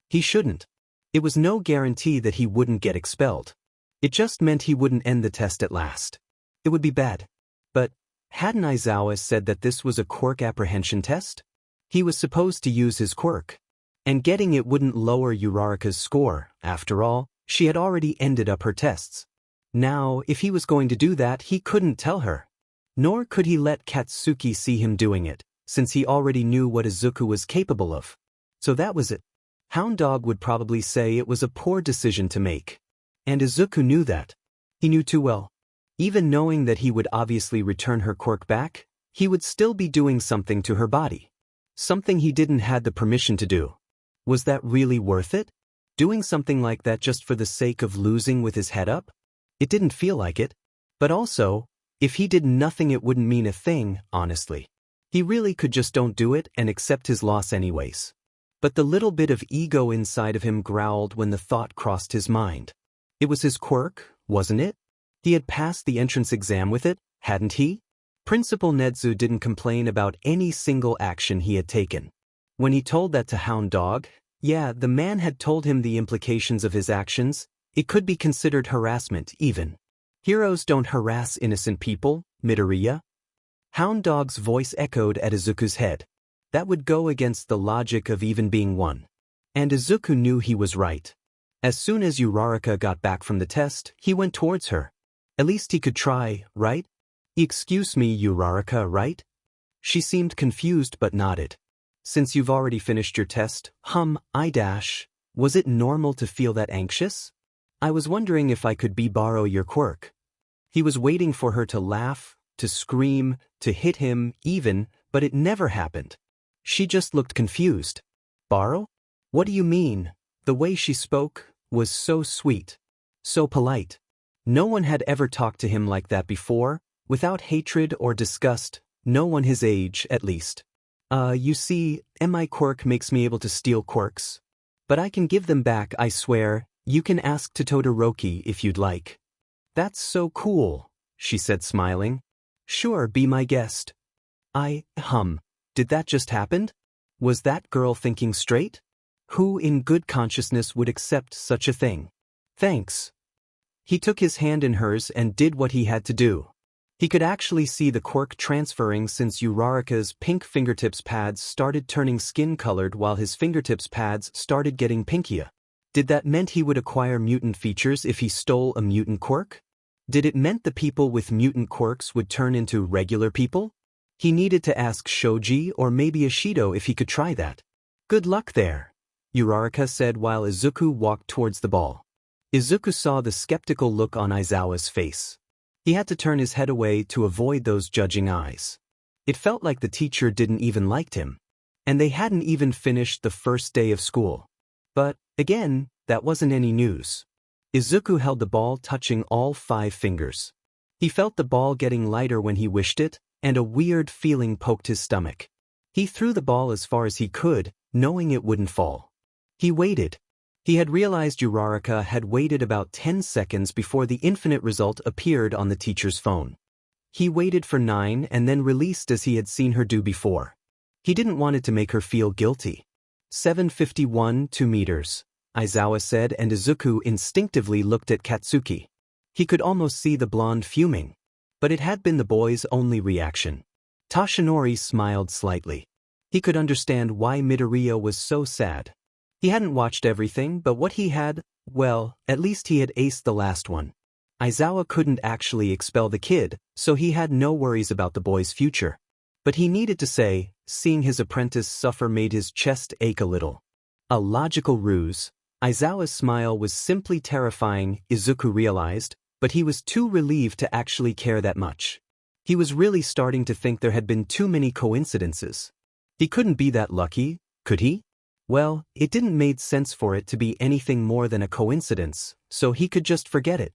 He shouldn't. It was no guarantee that he wouldn't get expelled. It just meant he wouldn't end the test at last. It would be bad. But hadn't Aizawa said that this was a quirk apprehension test? He was supposed to use his quirk. And getting it wouldn't lower Uraraka's score. After all, she had already ended up her tests. Now, if he was going to do that, he couldn't tell her. Nor could he let Katsuki see him doing it, since he already knew what Izuku was capable of. So that was it. Hound Dog would probably say it was a poor decision to make. And Izuku knew that. He knew too well. Even knowing that he would obviously return her quirk back, he would still be doing something to her body. Something he didn't had the permission to do. Was that really worth it? Doing something like that just for the sake of losing with his head up? It didn't feel like it. But also, if he did nothing it wouldn't mean a thing, honestly. He really could just don't do it and accept his loss anyways. But the little bit of ego inside of him growled when the thought crossed his mind. It was his quirk, wasn't it? He had passed the entrance exam with it, hadn't he? Principal Nedu didn't complain about any single action he had taken. When he told that to Hound Dog, yeah, the man had told him the implications of his actions. It could be considered harassment even. Heroes don't harass innocent people, Midoriya. Hound Dog's voice echoed at Izuku's head. That would go against the logic of even being one. And Izuku knew he was right. As soon as Uraraka got back from the test, he went towards her. At least he could try, right? Excuse me, Uraraka, right? She seemed confused but nodded. Since you've already finished your test, was it normal to feel that anxious? I was wondering if I could borrow your quirk. He was waiting for her to laugh, to scream, to hit him, even, but it never happened. She just looked confused. Borrow? What do you mean? The way she spoke was so sweet, so polite. No one had ever talked to him like that before, without hatred or disgust, no one his age, at least. You see, my quirk makes me able to steal quirks. But I can give them back, I swear. You can ask to Todoroki if you'd like. That's so cool, she said smiling. Sure, be my guest. Did that just happen? Was that girl thinking straight? Who in good consciousness would accept such a thing? Thanks. He took his hand in hers and did what he had to do. He could actually see the quirk transferring since Uraraka's pink fingertips pads started turning skin-colored while his fingertips pads started getting pinkier. Did that meant he would acquire mutant features if he stole a mutant quirk? Did it meant the people with mutant quirks would turn into regular people? He needed to ask Shoji or maybe Ashido if he could try that. Good luck there, Uraraka said while Izuku walked towards the ball. Izuku saw the skeptical look on Aizawa's face. He had to turn his head away to avoid those judging eyes. It felt like the teacher didn't even like him. And they hadn't even finished the first day of school. But, again, that wasn't any news. Izuku held the ball touching all 5 fingers. He felt the ball getting lighter when he wished it, and a weird feeling poked his stomach. He threw the ball as far as he could, knowing it wouldn't fall. He waited. He had realized Uraraka had waited about 10 seconds before the infinite result appeared on the teacher's phone. He waited for 9 and then released as he had seen her do before. He didn't want it to make her feel guilty. 751 2 meters, Aizawa said, and Izuku instinctively looked at Katsuki. He could almost see the blonde fuming. But it had been the boy's only reaction. Tashinori smiled slightly. He could understand why Midoriya was so sad. He hadn't watched everything, but what he had, well, at least he had aced the last one. Aizawa couldn't actually expel the kid, so he had no worries about the boy's future. But he needed to say, seeing his apprentice suffer made his chest ache a little. A logical ruse. Aizawa's smile was simply terrifying, Izuku realized, but he was too relieved to actually care that much. He was really starting to think there had been too many coincidences. He couldn't be that lucky, could he? Well, it didn't make sense for it to be anything more than a coincidence, so he could just forget it.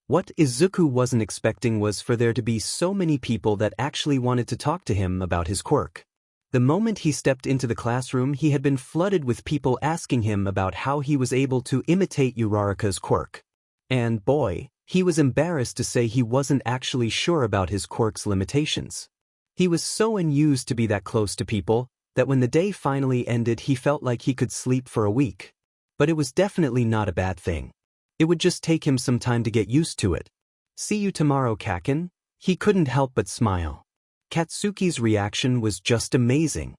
What Izuku wasn't expecting was for there to be so many people that actually wanted to talk to him about his quirk. The moment he stepped into the classroom, he had been flooded with people asking him about how he was able to imitate Uraraka's quirk. And boy, he was embarrassed to say he wasn't actually sure about his quirk's limitations. He was so unused to be that close to people that when the day finally ended he felt like he could sleep for a week. But it was definitely not a bad thing. It would just take him some time to get used to it. See you tomorrow, Kacchan. He couldn't help but smile. Katsuki's reaction was just amazing.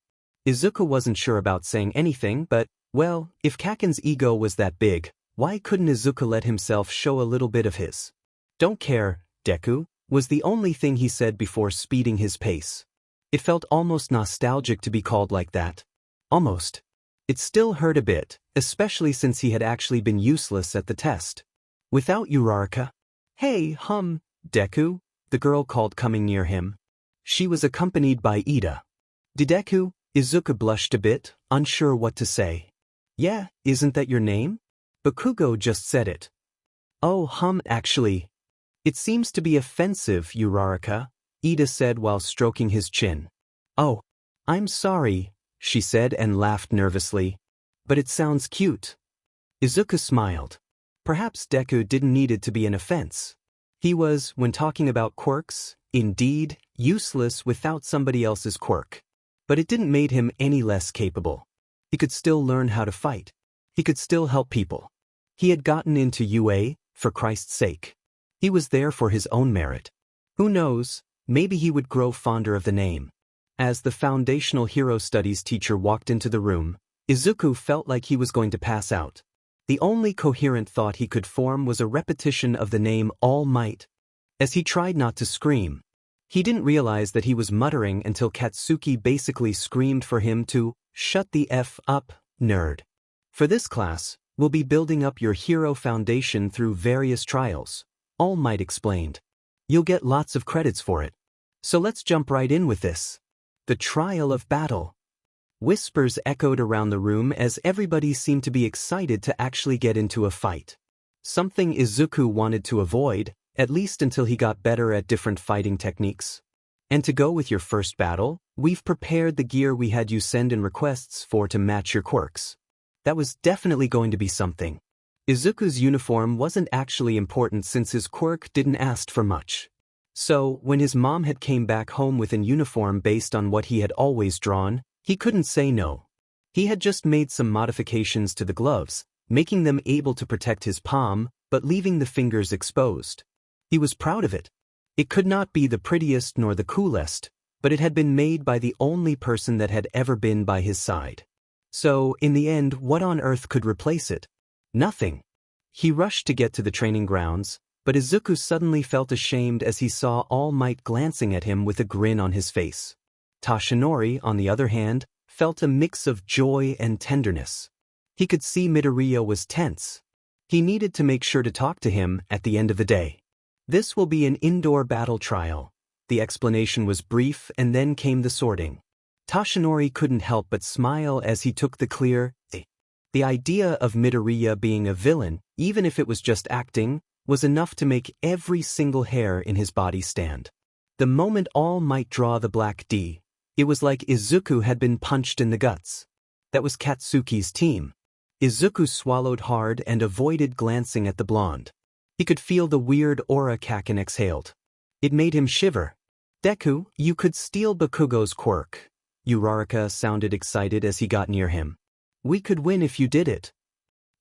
Izuku wasn't sure about saying anything, but, well, if Kacchan's ego was that big, why couldn't Izuku let himself show a little bit of his? Don't care, Deku, was the only thing he said before speeding his pace. It felt almost nostalgic to be called like that. Almost. It still hurt a bit, especially since he had actually been useless at the test. Without Uraraka. Hey, Deku, the girl called coming near him. She was accompanied by Ida. Deku, Izuku blushed a bit, unsure what to say. Yeah, isn't that your name? Bakugo just said it. Oh, actually. It seems to be offensive, Uraraka, Ida said while stroking his chin. Oh, I'm sorry, she said and laughed nervously. But it sounds cute. Izuku smiled. Perhaps Deku didn't need it to be an offense. He was, when talking about quirks, indeed, useless without somebody else's quirk. But it didn't make him any less capable. He could still learn how to fight. He could still help people. He had gotten into UA, for Christ's sake. He was there for his own merit. Who knows, maybe he would grow fonder of the name. As the foundational hero studies teacher walked into the room, Izuku felt like he was going to pass out. The only coherent thought he could form was a repetition of the name All Might. As he tried not to scream, he didn't realize that he was muttering until Katsuki basically screamed for him to, "Shut the F up, nerd." For this class, we'll be building up your hero foundation through various trials, All Might explained. You'll get lots of credits for it. So let's jump right in with this. The trial of battle. Whispers echoed around the room as everybody seemed to be excited to actually get into a fight. Something Izuku wanted to avoid, at least until he got better at different fighting techniques. And to go with your first battle, we've prepared the gear we had you send in requests for to match your quirks. That was definitely going to be something. Izuku's uniform wasn't actually important since his quirk didn't ask for much. So, when his mom had came back home with an uniform based on what he had always drawn, he couldn't say no. He had just made some modifications to the gloves, making them able to protect his palm, but leaving the fingers exposed. He was proud of it. It could not be the prettiest nor the coolest, but it had been made by the only person that had ever been by his side. So, in the end, what on earth could replace it? Nothing. He rushed to get to the training grounds, but Izuku suddenly felt ashamed as he saw All Might glancing at him with a grin on his face. Tashinori, on the other hand, felt a mix of joy and tenderness. He could see Midoriya was tense. He needed to make sure to talk to him at the end of the day. This will be an indoor battle trial. The explanation was brief and then came the sorting. Tashinori couldn't help but smile as he took the clear. The idea of Midoriya being a villain, even if it was just acting, was enough to make every single hair in his body stand. The moment All Might draw the black D, it was like Izuku had been punched in the guts. That was Katsuki's team. Izuku swallowed hard and avoided glancing at the blonde. He could feel the weird aura Kacchan exhaled. It made him shiver. Deku, you could steal Bakugo's quirk. Uraraka sounded excited as he got near him. We could win if you did it.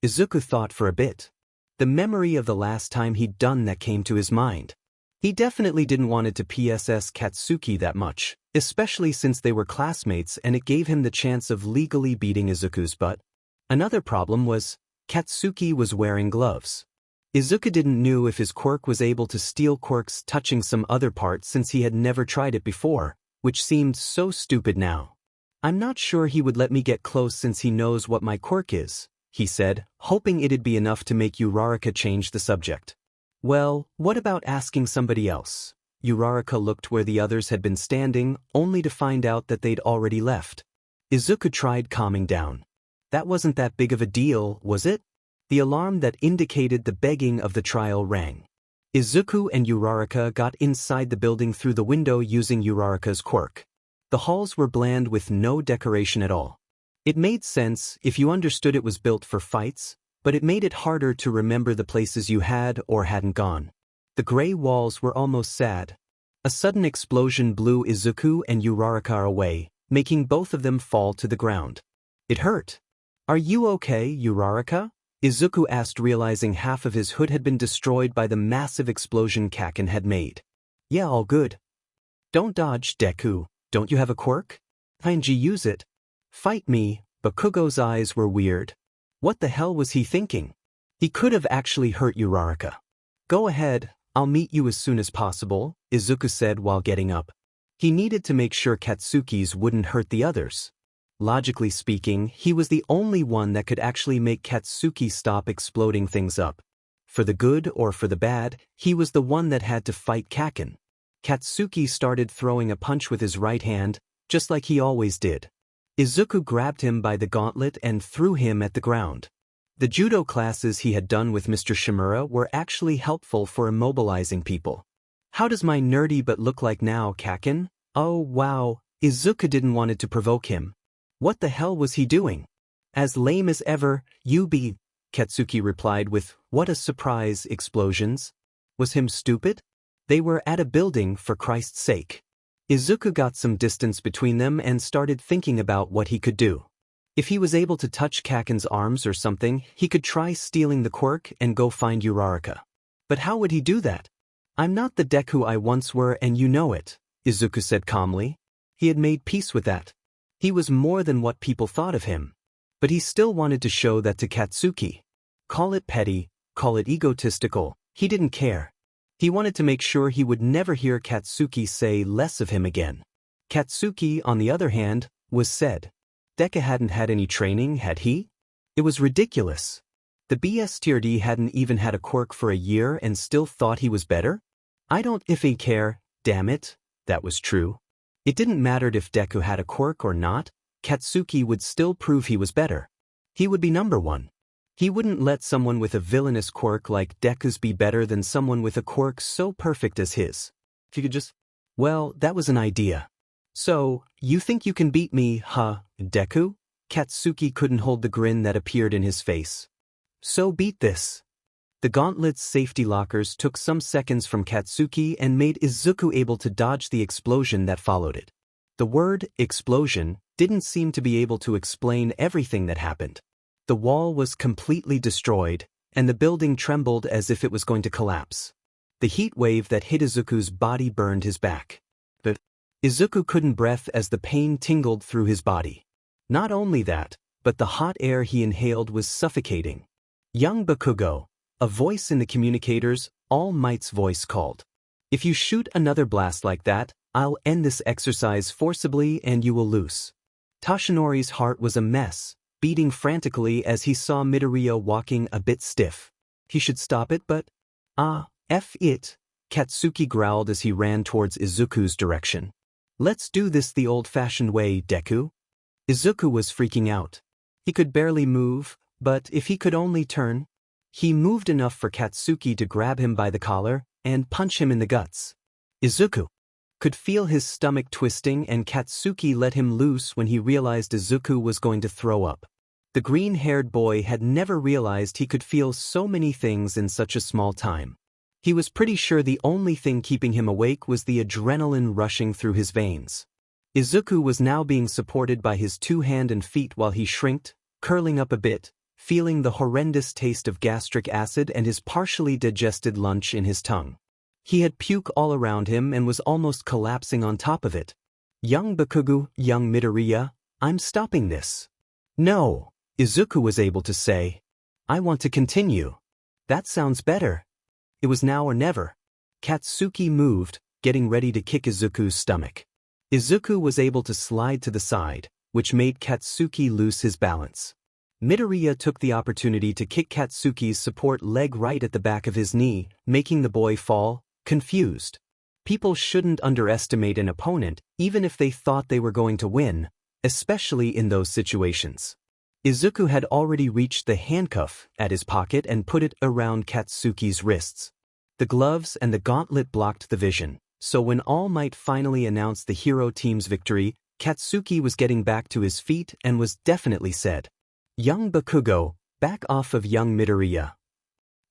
Izuku thought for a bit. The memory of the last time he'd done that came to his mind. He definitely didn't want it to PSS Katsuki that much, especially since they were classmates and it gave him the chance of legally beating Izuku's butt. Another problem was, Katsuki was wearing gloves. Izuku didn't know if his quirk was able to steal quirks touching some other part since he had never tried it before, which seemed so stupid now. I'm not sure he would let me get close since he knows what my quirk is, he said, hoping it'd be enough to make Uraraka change the subject. Well, what about asking somebody else? Uraraka looked where the others had been standing, only to find out that they'd already left. Izuku tried calming down. That wasn't that big of a deal, was it? The alarm that indicated the begging of the trial rang. Izuku and Uraraka got inside the building through the window using Uraraka's quirk. The halls were bland with no decoration at all. It made sense if you understood it was built for fights, but it made it harder to remember the places you had or hadn't gone. The gray walls were almost sad. A sudden explosion blew Izuku and Uraraka away, making both of them fall to the ground. It hurt. Are you okay, Uraraka? Izuku asked, realizing half of his hood had been destroyed by the massive explosion Kacchan had made. Yeah, all good. Don't dodge, Deku. Don't you have a quirk? Kinda use it. Fight me. Bakugo's eyes were weird. What the hell was he thinking? He could have actually hurt Uraraka. Go ahead, I'll meet you as soon as possible, Izuku said while getting up. He needed to make sure Katsuki's wouldn't hurt the others. Logically speaking, he was the only one that could actually make Katsuki stop exploding things up. For the good or for the bad, he was the one that had to fight Kacchan. Katsuki started throwing a punch with his right hand, just like he always did. Izuku grabbed him by the gauntlet and threw him at the ground. The judo classes he had done with Mr. Shimura were actually helpful for immobilizing people. How does my nerdy butt look like now, Kacchan? Oh wow, Izuku didn't want it to provoke him. What the hell was he doing? As lame as ever, you be, Katsuki replied with, what a surprise, explosions. Was him stupid? They were at a building, for Christ's sake. Izuku got some distance between them and started thinking about what he could do. If he was able to touch Kacchan's arms or something, he could try stealing the quirk and go find Uraraka. But how would he do that? I'm not the Deku I once were and you know it, Izuku said calmly. He had made peace with that. He was more than what people thought of him. But he still wanted to show that to Katsuki. Call it petty, call it egotistical, he didn't care. He wanted to make sure he would never hear Katsuki say less of him again. Katsuki, on the other hand, was said. Deku hadn't had any training, had he? It was ridiculous. The BSTRD hadn't even had a quirk for a year and still thought he was better? I don't effing care, damn it, that was true. It didn't matter if Deku had a quirk or not, Katsuki would still prove he was better. He would be number one. He wouldn't let someone with a villainous quirk like Deku's be better than someone with a quirk so perfect as his. If you could just... Well, that was an idea. So, you think you can beat me, huh, Deku? Katsuki couldn't hold the grin that appeared in his face. So beat this. The gauntlet's safety lockers took some seconds from Katsuki and made Izuku able to dodge the explosion that followed it. The word, explosion, didn't seem to be able to explain everything that happened. The wall was completely destroyed, and the building trembled as if it was going to collapse. The heat wave that hit Izuku's body burned his back. But Izuku couldn't breathe as the pain tingled through his body. Not only that, but the hot air he inhaled was suffocating. Young Bakugo, a voice in the communicators, All Might's voice called. If you shoot another blast like that, I'll end this exercise forcibly and you will lose. Tashinori's heart was a mess, beating frantically as he saw Midoriya walking a bit stiff. He should stop it but... F it. Katsuki growled as he ran towards Izuku's direction. Let's do this the old-fashioned way, Deku. Izuku was freaking out. He could barely move, but if he could only turn. He moved enough for Katsuki to grab him by the collar and punch him in the guts. Izuku could feel his stomach twisting, and Katsuki let him loose when he realized Izuku was going to throw up. The green-haired boy had never realized he could feel so many things in such a small time. He was pretty sure the only thing keeping him awake was the adrenaline rushing through his veins. Izuku was now being supported by his 2 hands and feet while he shrinked, curling up a bit, feeling the horrendous taste of gastric acid and his partially digested lunch in his tongue. He had puke all around him and was almost collapsing on top of it. Young Bakugo, young Midoriya, I'm stopping this. No, Izuku was able to say. I want to continue. That sounds better. It was now or never. Katsuki moved, getting ready to kick Izuku's stomach. Izuku was able to slide to the side, which made Katsuki lose his balance. Midoriya took the opportunity to kick Katsuki's support leg right at the back of his knee, making the boy fall, confused. People shouldn't underestimate an opponent, even if they thought they were going to win, especially in those situations. Izuku had already reached the handcuff at his pocket and put it around Katsuki's wrists. The gloves and the gauntlet blocked the vision, so when All Might finally announced the hero team's victory, Katsuki was getting back to his feet and was definitely said, "Young Bakugo, back off of young Midoriya."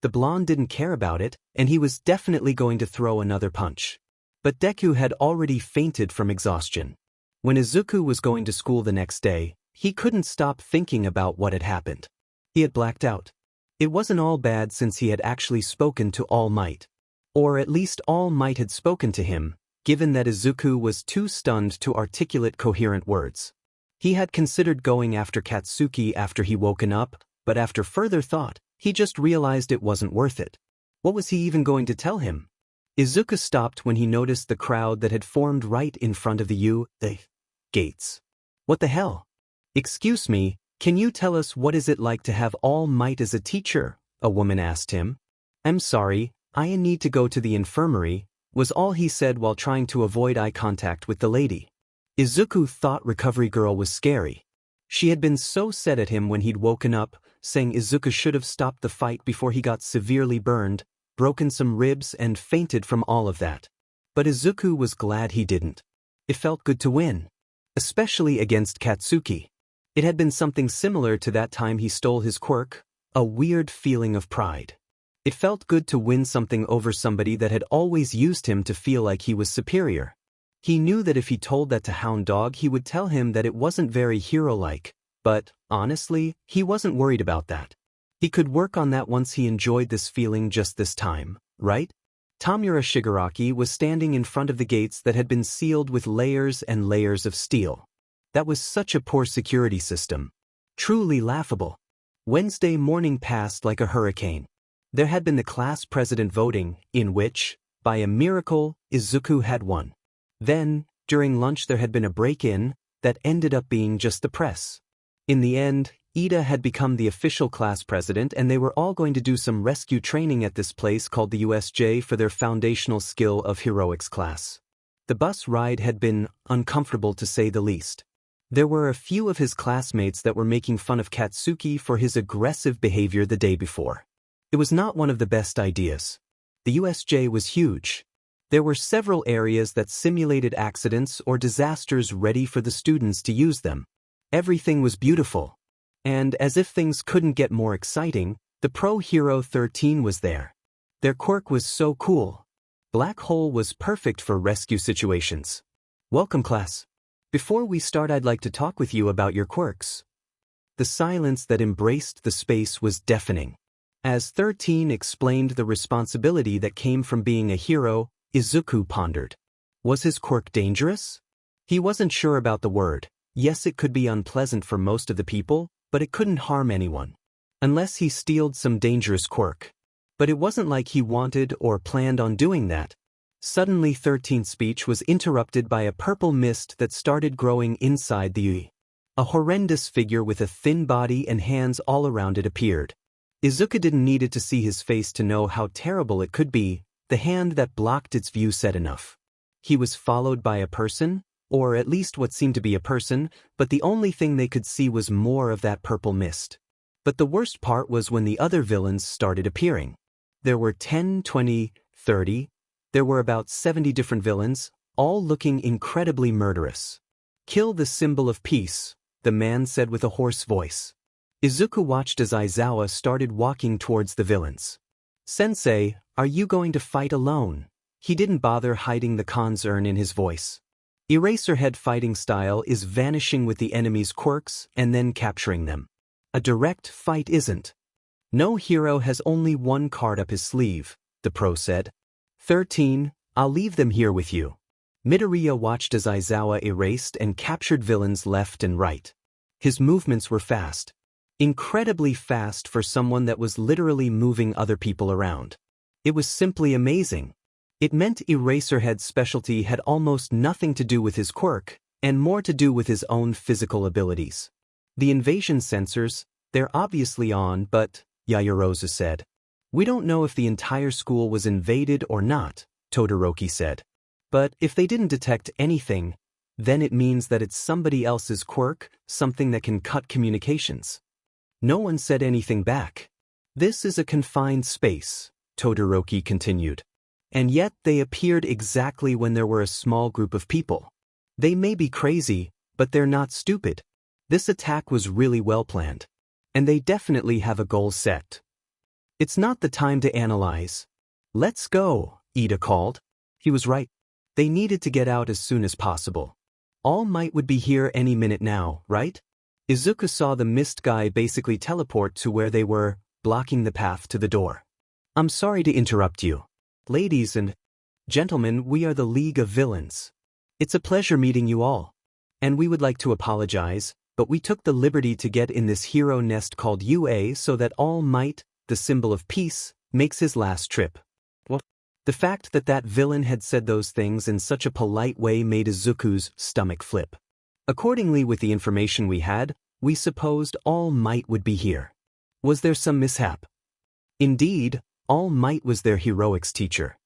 The blonde didn't care about it, and he was definitely going to throw another punch. But Deku had already fainted from exhaustion. When Izuku was going to school the next day, he couldn't stop thinking about what had happened. He had blacked out. It wasn't all bad since he had actually spoken to All Might. Or at least All Might had spoken to him, given that Izuku was too stunned to articulate coherent words. He had considered going after Katsuki after he woken up, but after further thought, he just realized it wasn't worth it. What was he even going to tell him? Izuku stopped when he noticed the crowd that had formed right in front of the gates. What the hell? Excuse me, can you tell us what is it like to have All Might as a teacher? A woman asked him. I'm sorry, I need to go to the infirmary, was all he said while trying to avoid eye contact with the lady. Izuku thought Recovery Girl was scary. She had been so set at him when he'd woken up, saying Izuku should have stopped the fight before he got severely burned, broken some ribs and fainted from all of that. But Izuku was glad he didn't. It felt good to win. Especially against Katsuki. It had been something similar to that time he stole his quirk, a weird feeling of pride. It felt good to win something over somebody that had always used him to feel like he was superior. He knew that if he told that to Hound Dog he would tell him that it wasn't very hero-like, but, honestly, he wasn't worried about that. He could work on that once he enjoyed this feeling just this time, right? Tomura Shigaraki was standing in front of the gates that had been sealed with layers and layers of steel. That was such a poor security system. Truly laughable. Wednesday morning passed like a hurricane. There had been the class president voting, in which, by a miracle, Izuku had won. Then, during lunch there had been a break-in that ended up being just the press. In the end, Ida had become the official class president and they were all going to do some rescue training at this place called the USJ for their foundational skill of heroics class. The bus ride had been uncomfortable to say the least. There were a few of his classmates that were making fun of Katsuki for his aggressive behavior the day before. It was not one of the best ideas. The USJ was huge. There were several areas that simulated accidents or disasters ready for the students to use them. Everything was beautiful. And as if things couldn't get more exciting, the Pro Hero 13 was there. Their quirk was so cool. Black Hole was perfect for rescue situations. Welcome, class. Before we start, I'd like to talk with you about your quirks. The silence that embraced the space was deafening. As 13 explained the responsibility that came from being a hero, Izuku pondered. Was his quirk dangerous? He wasn't sure about the word. Yes, it could be unpleasant for most of the people, but it couldn't harm anyone. Unless he stealed some dangerous quirk. But it wasn't like he wanted or planned on doing that. Suddenly 13's speech was interrupted by a purple mist that started growing inside the Yui. A horrendous figure with a thin body and hands all around it appeared. Izuku didn't need to see his face to know how terrible it could be, The hand that blocked its view said enough. He was followed by a person, or at least what seemed to be a person, but the only thing they could see was more of that purple mist. But the worst part was when the other villains started appearing. There were 10, 20, 30. There were about 70 different villains, all looking incredibly murderous. "Kill the symbol of peace," the man said with a hoarse voice. Izuku watched as Aizawa started walking towards the villains. "Sensei, are you going to fight alone?" He didn't bother hiding the concern in his voice. Eraserhead fighting style is vanishing with the enemy's quirks and then capturing them. A direct fight isn't. "No hero has only one card up his sleeve," the pro said. 13, "I'll leave them here with you." Midoriya watched as Aizawa erased and captured villains left and right. His movements were fast. Incredibly fast for someone that was literally moving other people around. It was simply amazing. It meant Eraserhead's specialty had almost nothing to do with his quirk, and more to do with his own physical abilities. "The invasion sensors, they're obviously on, but," Yaoyorozu said. "We don't know if the entire school was invaded or not," Todoroki said. "But if they didn't detect anything, then it means that it's somebody else's quirk, something that can cut communications." No one said anything back. "This is a confined space," Todoroki continued. "And yet they appeared exactly when there were a small group of people. They may be crazy, but they're not stupid. This attack was really well planned. And they definitely have a goal set. It's not the time to analyze. Let's go," Ida called. He was right. They needed to get out as soon as possible. All Might would be here any minute now, right? Izuku saw the mist guy basically teleport to where they were, blocking the path to the door. "I'm sorry to interrupt you. Ladies and gentlemen, we are the League of Villains. It's a pleasure meeting you all. And we would like to apologize, but we took the liberty to get in this hero nest called UA so that All Might, the symbol of peace, makes his last trip." What? The fact that that villain had said those things in such a polite way made Izuku's stomach flip. Accordingly, with the information we had, we supposed All Might would be here. Was there some mishap? Indeed, All Might was their heroics teacher.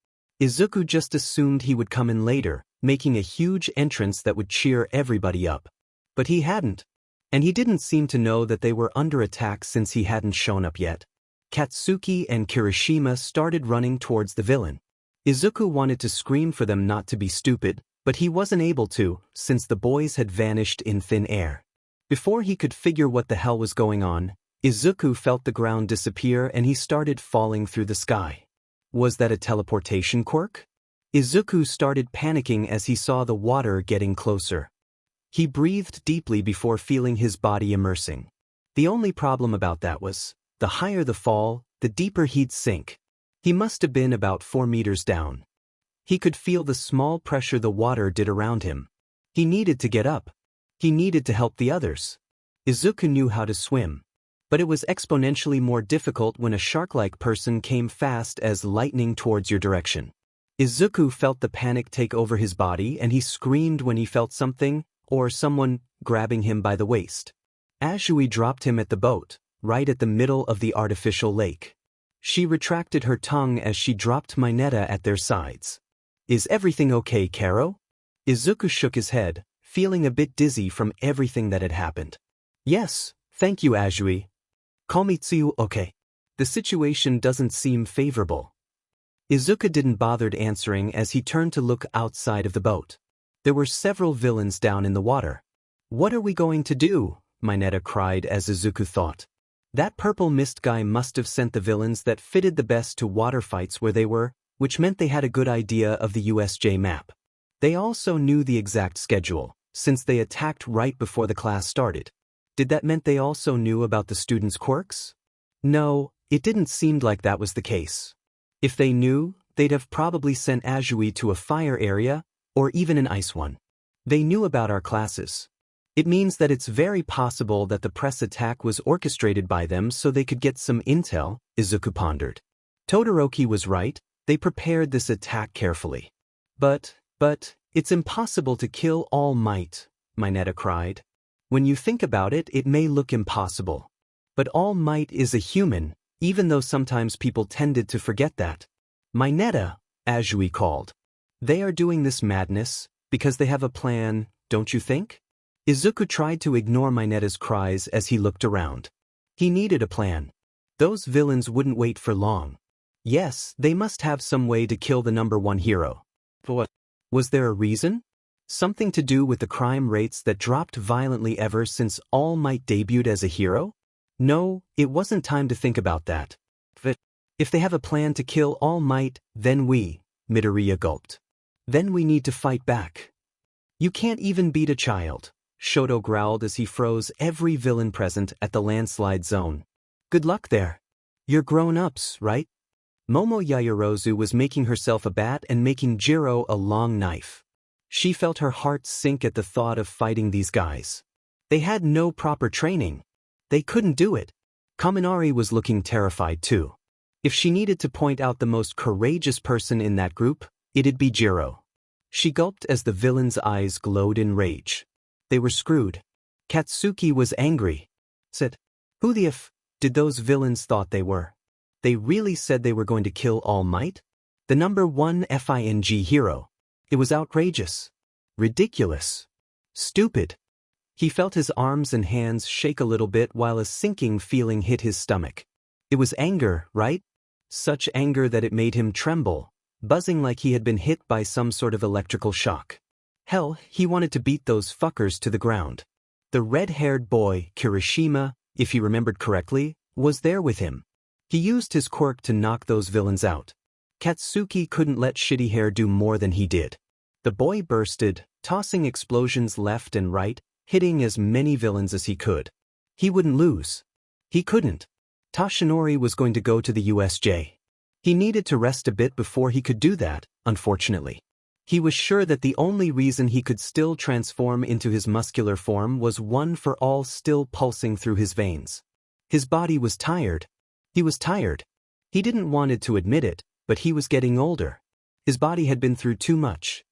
Izuku just assumed he would come in later, making a huge entrance that would cheer everybody up. But he hadn't. And he didn't seem to know that they were under attack since he hadn't shown up yet. Katsuki and Kirishima started running towards the villain. Izuku wanted to scream for them not to be stupid, but he wasn't able to, since the boys had vanished in thin air. Before he could figure what the hell was going on, Izuku felt the ground disappear and he started falling through the sky. Was that a teleportation quirk? Izuku started panicking as he saw the water getting closer. He breathed deeply before feeling his body immersing. The only problem about that was, the higher the fall, the deeper he'd sink. He must have been about 4 meters down. He could feel the small pressure the water did around him. He needed to get up. He needed to help the others. Izuku knew how to swim. But it was exponentially more difficult when a shark-like person came fast as lightning towards your direction. Izuku felt the panic take over his body and he screamed when he felt something, or someone, grabbing him by the waist. Azui dropped him at the boat, right at the middle of the artificial lake. She retracted her tongue as she dropped Mineta at their sides. "Is everything okay, Karo?" Izuku shook his head, feeling a bit dizzy from everything that had happened. "Yes, thank you, Azui. Call me Tsuyu, okay? The situation doesn't seem favorable." Izuku didn't bother answering as he turned to look outside of the boat. There were several villains down in the water. "What are we going to do?" Mineta cried as Izuku thought. That purple mist guy must have sent the villains that fitted the best to water fights where they were, which meant they had a good idea of the USJ map. They also knew the exact schedule, since they attacked right before the class started. Did that mean they also knew about the students' quirks? No, it didn't seem like that was the case. If they knew, they'd have probably sent Azui to a fire area, or even an ice one. They knew about our classes. It means that it's very possible that the press attack was orchestrated by them so they could get some intel, Izuku pondered. Todoroki was right, they prepared this attack carefully. But, it's impossible to kill All Might, Mineta cried. When you think about it, it may look impossible. But All Might is a human, even though sometimes people tended to forget that. Mineta, as Yui called. They are doing this madness because they have a plan, don't you think? Izuku tried to ignore Mineta's cries as he looked around. He needed a plan. Those villains wouldn't wait for long. Yes, they must have some way to kill the #1 hero. But what? Was there a reason? Something to do with the crime rates that dropped violently ever since All Might debuted as a hero? No, it wasn't time to think about that. But if they have a plan to kill All Might, then Midoriya gulped. Then we need to fight back. You can't even beat a child, Shoto growled as he froze every villain present at the landslide zone. Good luck there. You're grown-ups, right? Momo Yaoyorozu was making herself a bat and making Jiro a long knife. She felt her heart sink at the thought of fighting these guys. They had no proper training. They couldn't do it. Kaminari was looking terrified too. If she needed to point out the most courageous person in that group, it'd be Jiro. She gulped as the villain's eyes glowed in rage. They were screwed. Katsuki was angry. Said, "Who the f did those villains thought they were? They really said they were going to kill All Might? The #1 FING hero. It was outrageous. Ridiculous. Stupid." He felt his arms and hands shake a little bit while a sinking feeling hit his stomach. It was anger, right? Such anger that it made him tremble, buzzing like he had been hit by some sort of electrical shock. Hell, he wanted to beat those fuckers to the ground. The red-haired boy, Kirishima, if he remembered correctly, was there with him. He used his quirk to knock those villains out. Katsuki couldn't let Shitty Hair do more than he did. The boy bursted, tossing explosions left and right, hitting as many villains as he could. He wouldn't lose. He couldn't. Tashinori was going to go to the USJ. He needed to rest a bit before he could do that, unfortunately. He was sure that the only reason he could still transform into his muscular form was one for all still pulsing through his veins. His body was tired. He was tired. He didn't want to admit it, but he was getting older. His body had been through too much.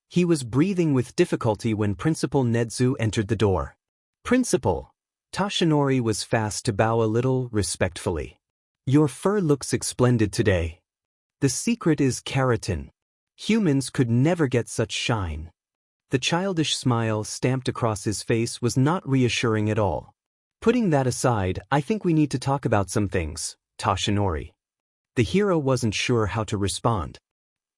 He was breathing with difficulty when Principal Nedu entered the door. "Principal!" Tashinori was fast to bow a little respectfully. "Your fur looks splendid today. The secret is keratin. Humans could never get such shine." The childish smile stamped across his face was not reassuring at all. "Putting that aside, I think we need to talk about some things, Tashinori." The hero wasn't sure how to respond.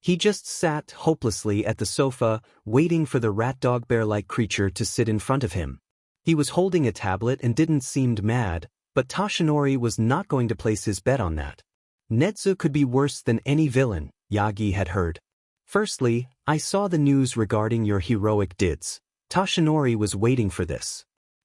He just sat hopelessly at the sofa, waiting for the rat-dog-bear-like creature to sit in front of him. He was holding a tablet and didn't seem mad, but Tashinori was not going to place his bet on that. Nezu could be worse than any villain, Yagi had heard. "Firstly, I saw the news regarding your heroic deeds." Tashinori was waiting for this.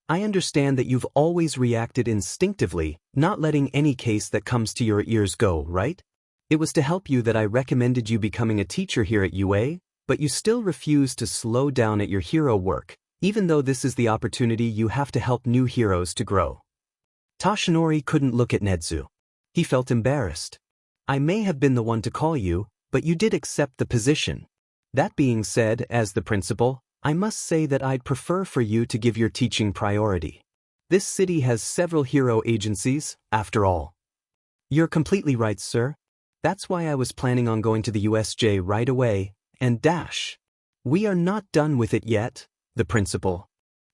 "I understand that you've always reacted instinctively, not letting any case that comes to your ears go, right? It was to help you that I recommended you becoming a teacher here at UA, but you still refuse to slow down at your hero work, even though this is the opportunity you have to help new heroes to grow." Tashinori couldn't look at Nezu. He felt embarrassed. "I may have been the one to call you, but you did accept the position. That being said, as the principal, I must say that I'd prefer for you to give your teaching priority. This city has several hero agencies, after all." "You're completely right, sir. That's why I was planning on going to the USJ right away, and dash." "We are not done with it yet," the principal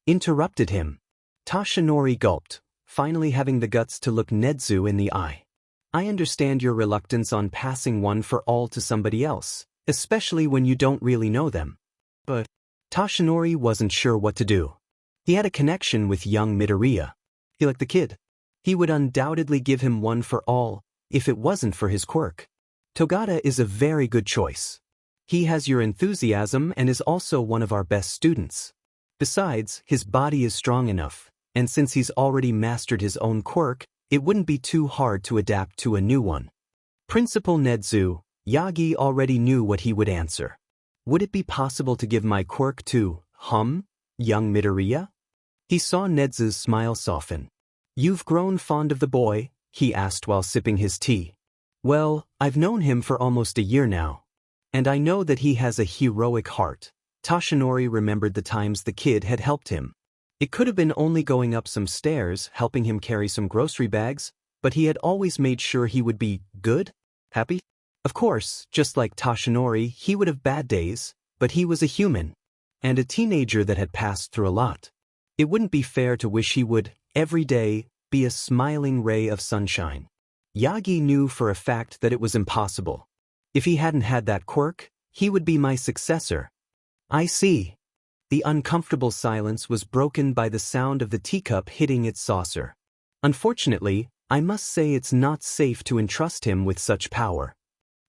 interrupted him. Tashinori gulped, finally having the guts to look Nezu in the eye. "I understand your reluctance on passing one for all to somebody else, especially when you don't really know them. But..." Tashinori wasn't sure what to do. He had a connection with young Midoriya. He liked the kid. He would undoubtedly give him one for all, if it wasn't for his quirk. Togata is a very good choice. He has your enthusiasm and is also one of our best students. Besides, his body is strong enough, and since he's already mastered his own quirk, it wouldn't be too hard to adapt to a new one. Principal Nezu, Yagi already knew what he would answer. "Would it be possible to give my quirk to, young Midoriya?" He saw Nezu's smile soften. "You've grown fond of the boy?" he asked while sipping his tea. "Well, I've known him for almost a year now. And I know that he has a heroic heart." Tashinori remembered the times the kid had helped him. It could have been only going up some stairs, helping him carry some grocery bags, but he had always made sure he would be good, happy. Of course, just like Tashinori, he would have bad days, but he was a human. And a teenager that had passed through a lot. It wouldn't be fair to wish he would, every day, be a smiling ray of sunshine. Yagi knew for a fact that it was impossible. If he hadn't had that quirk, he would be my successor. I see. The uncomfortable silence was broken by the sound of the teacup hitting its saucer. Unfortunately, I must say it's not safe to entrust him with such power.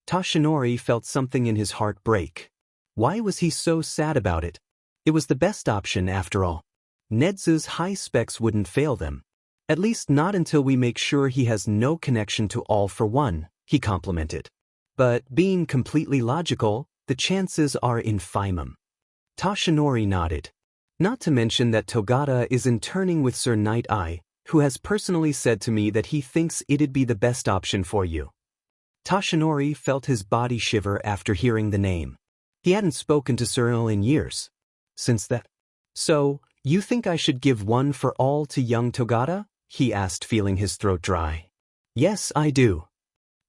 Tashinori felt something in his heart break. Why was he so sad about it? It was the best option after all. Nezu's high specs wouldn't fail them. At least not until we make sure he has no connection to All for One, he complimented. But being completely logical, the chances are infimum. Tashinori nodded. Not to mention that Togata is interning with Sir Night Eye, who has personally said to me that he thinks it'd be the best option for you. Tashinori felt his body shiver after hearing the name. He hadn't spoken to Sir Il in years. Since that. So, you think I should give one for all to young Togata? He asked, feeling his throat dry. Yes, I do.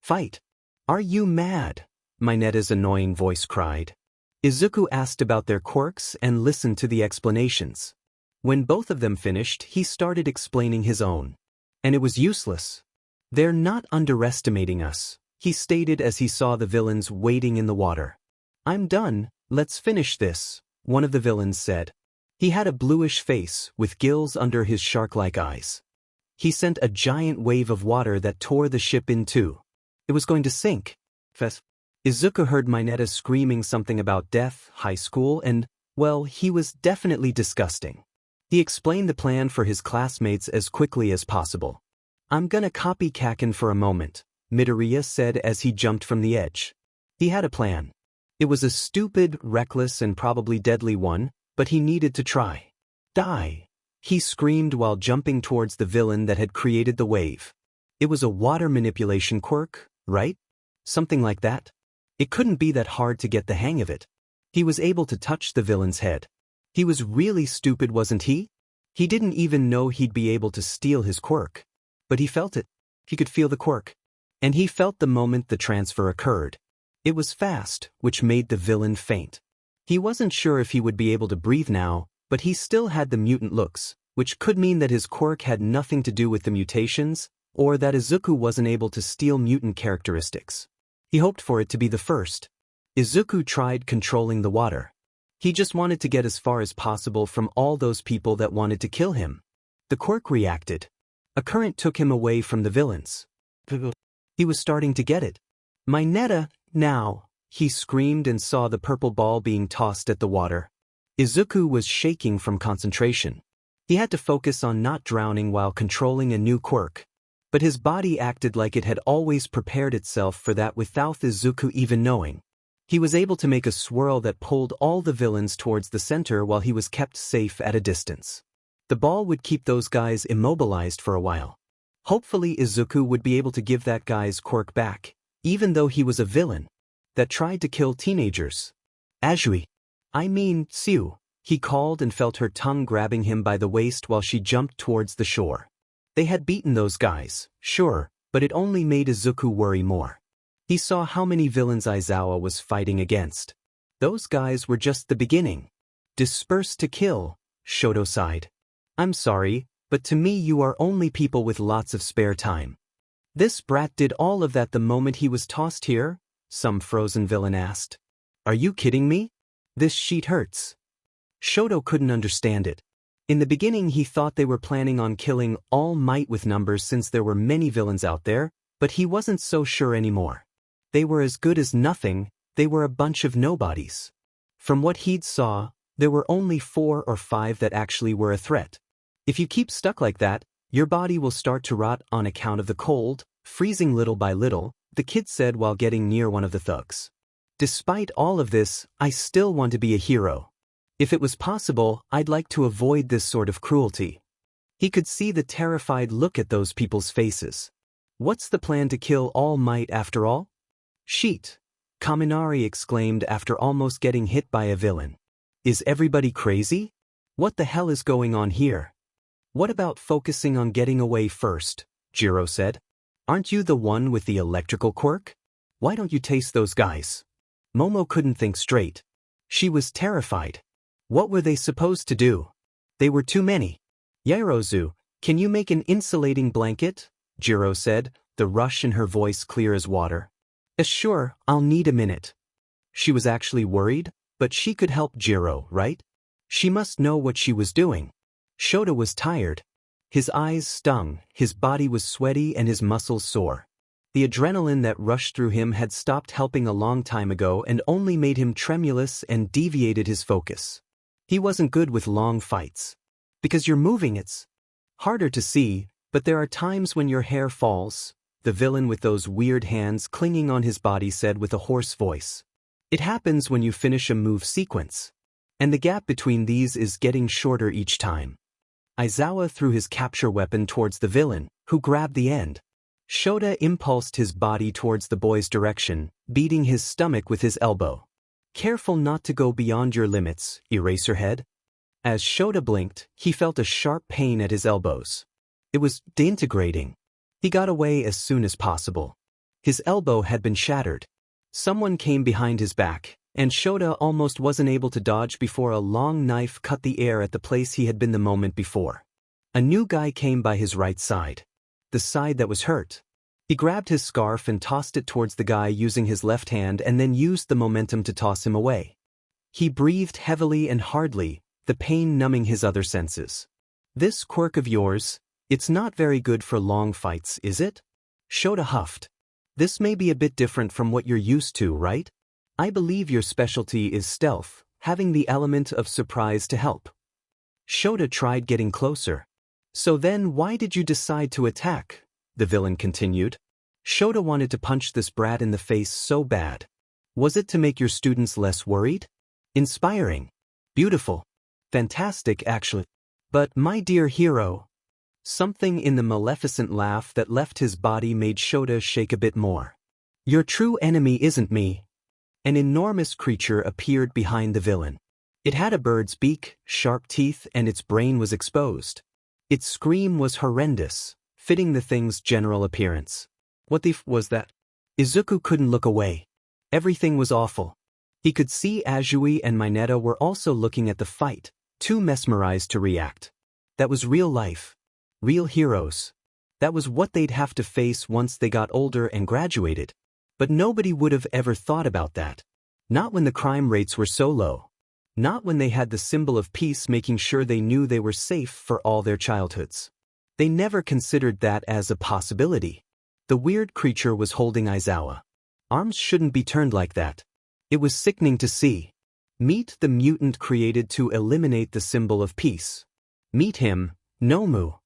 Fight. Are you mad? Minetta's annoying voice cried. Izuku asked about their quirks and listened to the explanations. When both of them finished, he started explaining his own. And it was useless. They're not underestimating us, he stated as he saw the villains waiting in the water. I'm done, let's finish this, one of the villains said. He had a bluish face with gills under his shark-like eyes. He sent a giant wave of water that tore the ship in two. It was going to sink. Izuku heard Mineta screaming something about death, high school, and, well, he was definitely disgusting. He explained the plan for his classmates as quickly as possible. I'm gonna copy Kacchan for a moment, Midoriya said as he jumped from the edge. He had a plan. It was a stupid, reckless, and probably deadly one, but he needed to try. Die! He screamed while jumping towards the villain that had created the wave. It was a water manipulation quirk, right? Something like that. It couldn't be that hard to get the hang of it. He was able to touch the villain's head. He was really stupid, wasn't he? He didn't even know he'd be able to steal his quirk. But he felt it. He could feel the quirk. And he felt the moment the transfer occurred. It was fast, which made the villain faint. He wasn't sure if he would be able to breathe now, but he still had the mutant looks, which could mean that his quirk had nothing to do with the mutations, or that Izuku wasn't able to steal mutant characteristics. He hoped for it to be the first. Izuku tried controlling the water. He just wanted to get as far as possible from all those people that wanted to kill him. The quirk reacted. A current took him away from the villains. He was starting to get it. Mineta, now, he screamed and saw the purple ball being tossed at the water. Izuku was shaking from concentration. He had to focus on not drowning while controlling a new quirk. But his body acted like it had always prepared itself for that without Izuku even knowing. He was able to make a swirl that pulled all the villains towards the center while he was kept safe at a distance. The ball would keep those guys immobilized for a while. Hopefully Izuku would be able to give that guy's quirk back, even though he was a villain that tried to kill teenagers. Ajui. I mean, Siu, he called and felt her tongue grabbing him by the waist while she jumped towards the shore. They had beaten those guys, sure, but it only made Izuku worry more. He saw how many villains Aizawa was fighting against. Those guys were just the beginning. Disperse to kill, Shoto sighed. I'm sorry, but to me you are only people with lots of spare time. This brat did all of that the moment he was tossed here? Some frozen villain asked. Are you kidding me? This sheet hurts. Shoto couldn't understand it. In the beginning he thought they were planning on killing All Might with numbers since there were many villains out there, but he wasn't so sure anymore. They were as good as nothing, they were a bunch of nobodies. From what he'd saw, there were only 4 or 5 that actually were a threat. If you keep stuck like that, your body will start to rot on account of the cold, freezing little by little, the kid said while getting near one of the thugs. Despite all of this, I still want to be a hero. If it was possible, I'd like to avoid this sort of cruelty. He could see the terrified look at those people's faces. What's the plan to kill All Might after all? Sheet, Kaminari exclaimed after almost getting hit by a villain. Is everybody crazy? What the hell is going on here? What about focusing on getting away first? Jiro said. Aren't you the one with the electrical quirk? Why don't you taste those guys? Momo couldn't think straight. She was terrified. What were they supposed to do? They were too many. Yairozu, can you make an insulating blanket? Jiro said, the rush in her voice clear as water. Sure, I'll need a minute. She was actually worried, but she could help Jiro, right? She must know what she was doing. Shota was tired. His eyes stung, his body was sweaty and his muscles sore. The adrenaline that rushed through him had stopped helping a long time ago and only made him tremulous and deviated his focus. He wasn't good with long fights. Because you're moving, it's harder to see, but there are times when your hair falls, the villain with those weird hands clinging on his body said with a hoarse voice. It happens when you finish a move sequence. And the gap between these is getting shorter each time. Aizawa threw his capture weapon towards the villain, who grabbed the end. Shota impulsed his body towards the boy's direction, beating his stomach with his elbow. Careful not to go beyond your limits, Eraserhead. As Shota blinked, he felt a sharp pain at his elbows. It was disintegrating. He got away as soon as possible. His elbow had been shattered. Someone came behind his back, and Shota almost wasn't able to dodge before a long knife cut the air at the place he had been the moment before. A new guy came by his right side. The side that was hurt. He grabbed his scarf and tossed it towards the guy using his left hand and then used the momentum to toss him away. He breathed heavily and hardly, the pain numbing his other senses. This quirk of yours, it's not very good for long fights, is it? Shota huffed. This may be a bit different from what you're used to, right? I believe your specialty is stealth, having the element of surprise to help. Shota tried getting closer. So then why did you decide to attack? The villain continued. Shota wanted to punch this brat in the face so bad. Was it to make your students less worried? Inspiring. Beautiful. Fantastic, actually. But my dear hero. Something in the maleficent laugh that left his body made Shota shake a bit more. Your true enemy isn't me. An enormous creature appeared behind the villain. It had a bird's beak, sharp teeth, and its brain was exposed. Its scream was horrendous, fitting the thing's general appearance. What the f was that? Izuku couldn't look away. Everything was awful. He could see Azui and Mineta were also looking at the fight, too mesmerized to react. That was real life. Real heroes. That was what they'd have to face once they got older and graduated. But nobody would have ever thought about that. Not when the crime rates were so low. Not when they had the symbol of peace making sure they knew they were safe for all their childhoods. They never considered that as a possibility. The weird creature was holding Aizawa. Arms shouldn't be turned like that. It was sickening to see. Meet the mutant created to eliminate the symbol of peace. Meet him, Nomu.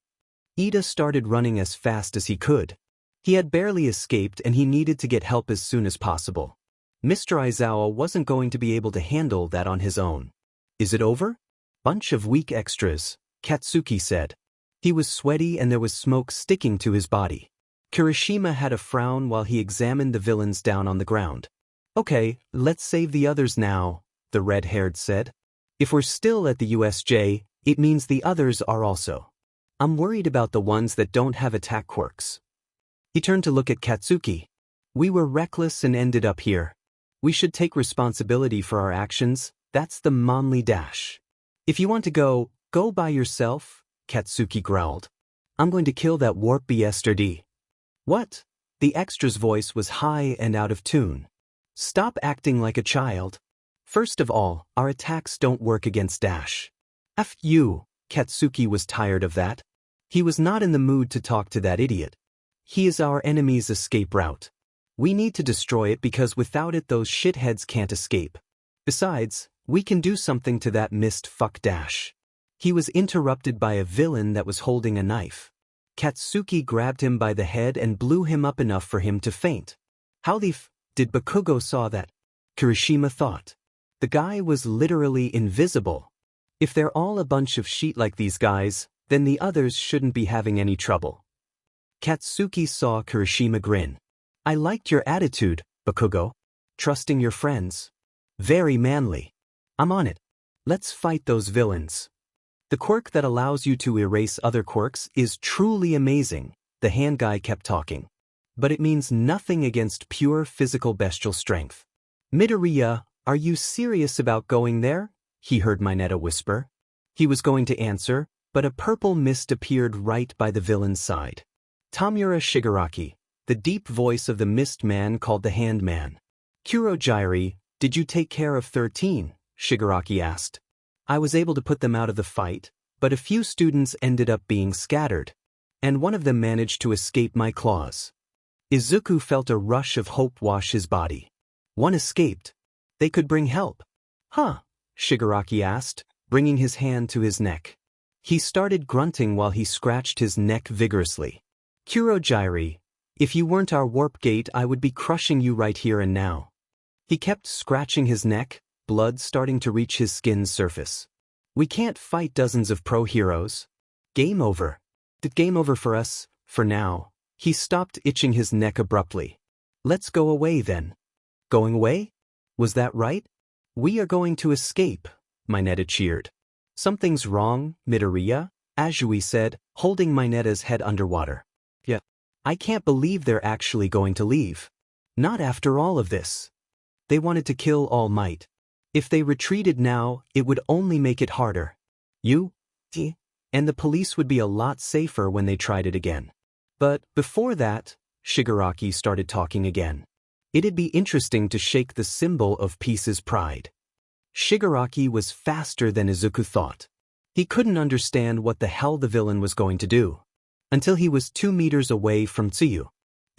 Ida started running as fast as he could. He had barely escaped and he needed to get help as soon as possible. Mr. Aizawa wasn't going to be able to handle that on his own. Is it over? Bunch of weak extras, Katsuki said. He was sweaty and there was smoke sticking to his body. Kirishima had a frown while he examined the villains down on the ground. Okay, let's save the others now, the red-haired said. If we're still at the USJ, it means the others are also. I'm worried about the ones that don't have attack quirks. He turned to look at Katsuki. We were reckless and ended up here. We should take responsibility for our actions, that's the manly dash. If you want to go by yourself, Katsuki growled. I'm going to kill that warp yesterday. What? The extra's voice was high and out of tune. Stop acting like a child. First of all, our attacks don't work against dash. F you, Katsuki was tired of that. He was not in the mood to talk to that idiot. He is our enemy's escape route. We need to destroy it because without it those shitheads can't escape. Besides, we can do something to that missed fuck dash. He was interrupted by a villain that was holding a knife. Katsuki grabbed him by the head and blew him up enough for him to faint. How the f did Bakugo saw that? Kirishima thought. The guy was literally invisible. If they're all a bunch of shit like these guys, then the others shouldn't be having any trouble. Katsuki saw Kirishima grin. I liked your attitude, Bakugo. Trusting your friends. Very manly. I'm on it. Let's fight those villains. The quirk that allows you to erase other quirks is truly amazing, the hand guy kept talking. but it means nothing against pure physical bestial strength. Midoriya, are you serious about going there? He heard Mineta whisper. He was going to answer, but a purple mist appeared right by the villain's side. Tamura Shigaraki, the deep voice of the mist man called the Hand Man. Kurojairi, did you take care of 13? Shigaraki asked. I was able to put them out of the fight, but a few students ended up being scattered, and one of them managed to escape my claws. Izuku felt a rush of hope wash his body. One escaped. They could bring help. Huh? Shigaraki asked, bringing his hand to his neck. He started grunting while he scratched his neck vigorously. Kurojairi, if you weren't our warp gate, I would be crushing you right here and now. He kept scratching his neck, blood starting to reach his skin's surface. We can't fight dozens of pro heroes. Game over. Game over for us, for now. He stopped itching his neck abruptly. Let's go away then. Going away? Was that right? We are going to escape, Mineta cheered. Something's wrong, Midoriya, Azui said, holding Mineta's head underwater. Yeah. I can't believe they're actually going to leave. Not after all of this. They wanted to kill All Might. If they retreated now, it would only make it harder. And the police would be a lot safer when they tried it again. But before that, Shigaraki started talking again. It'd be interesting to shake the symbol of peace's pride. Shigaraki was faster than Izuku thought. He couldn't understand what the hell the villain was going to do. Until he was 2 meters away from Tsuyu.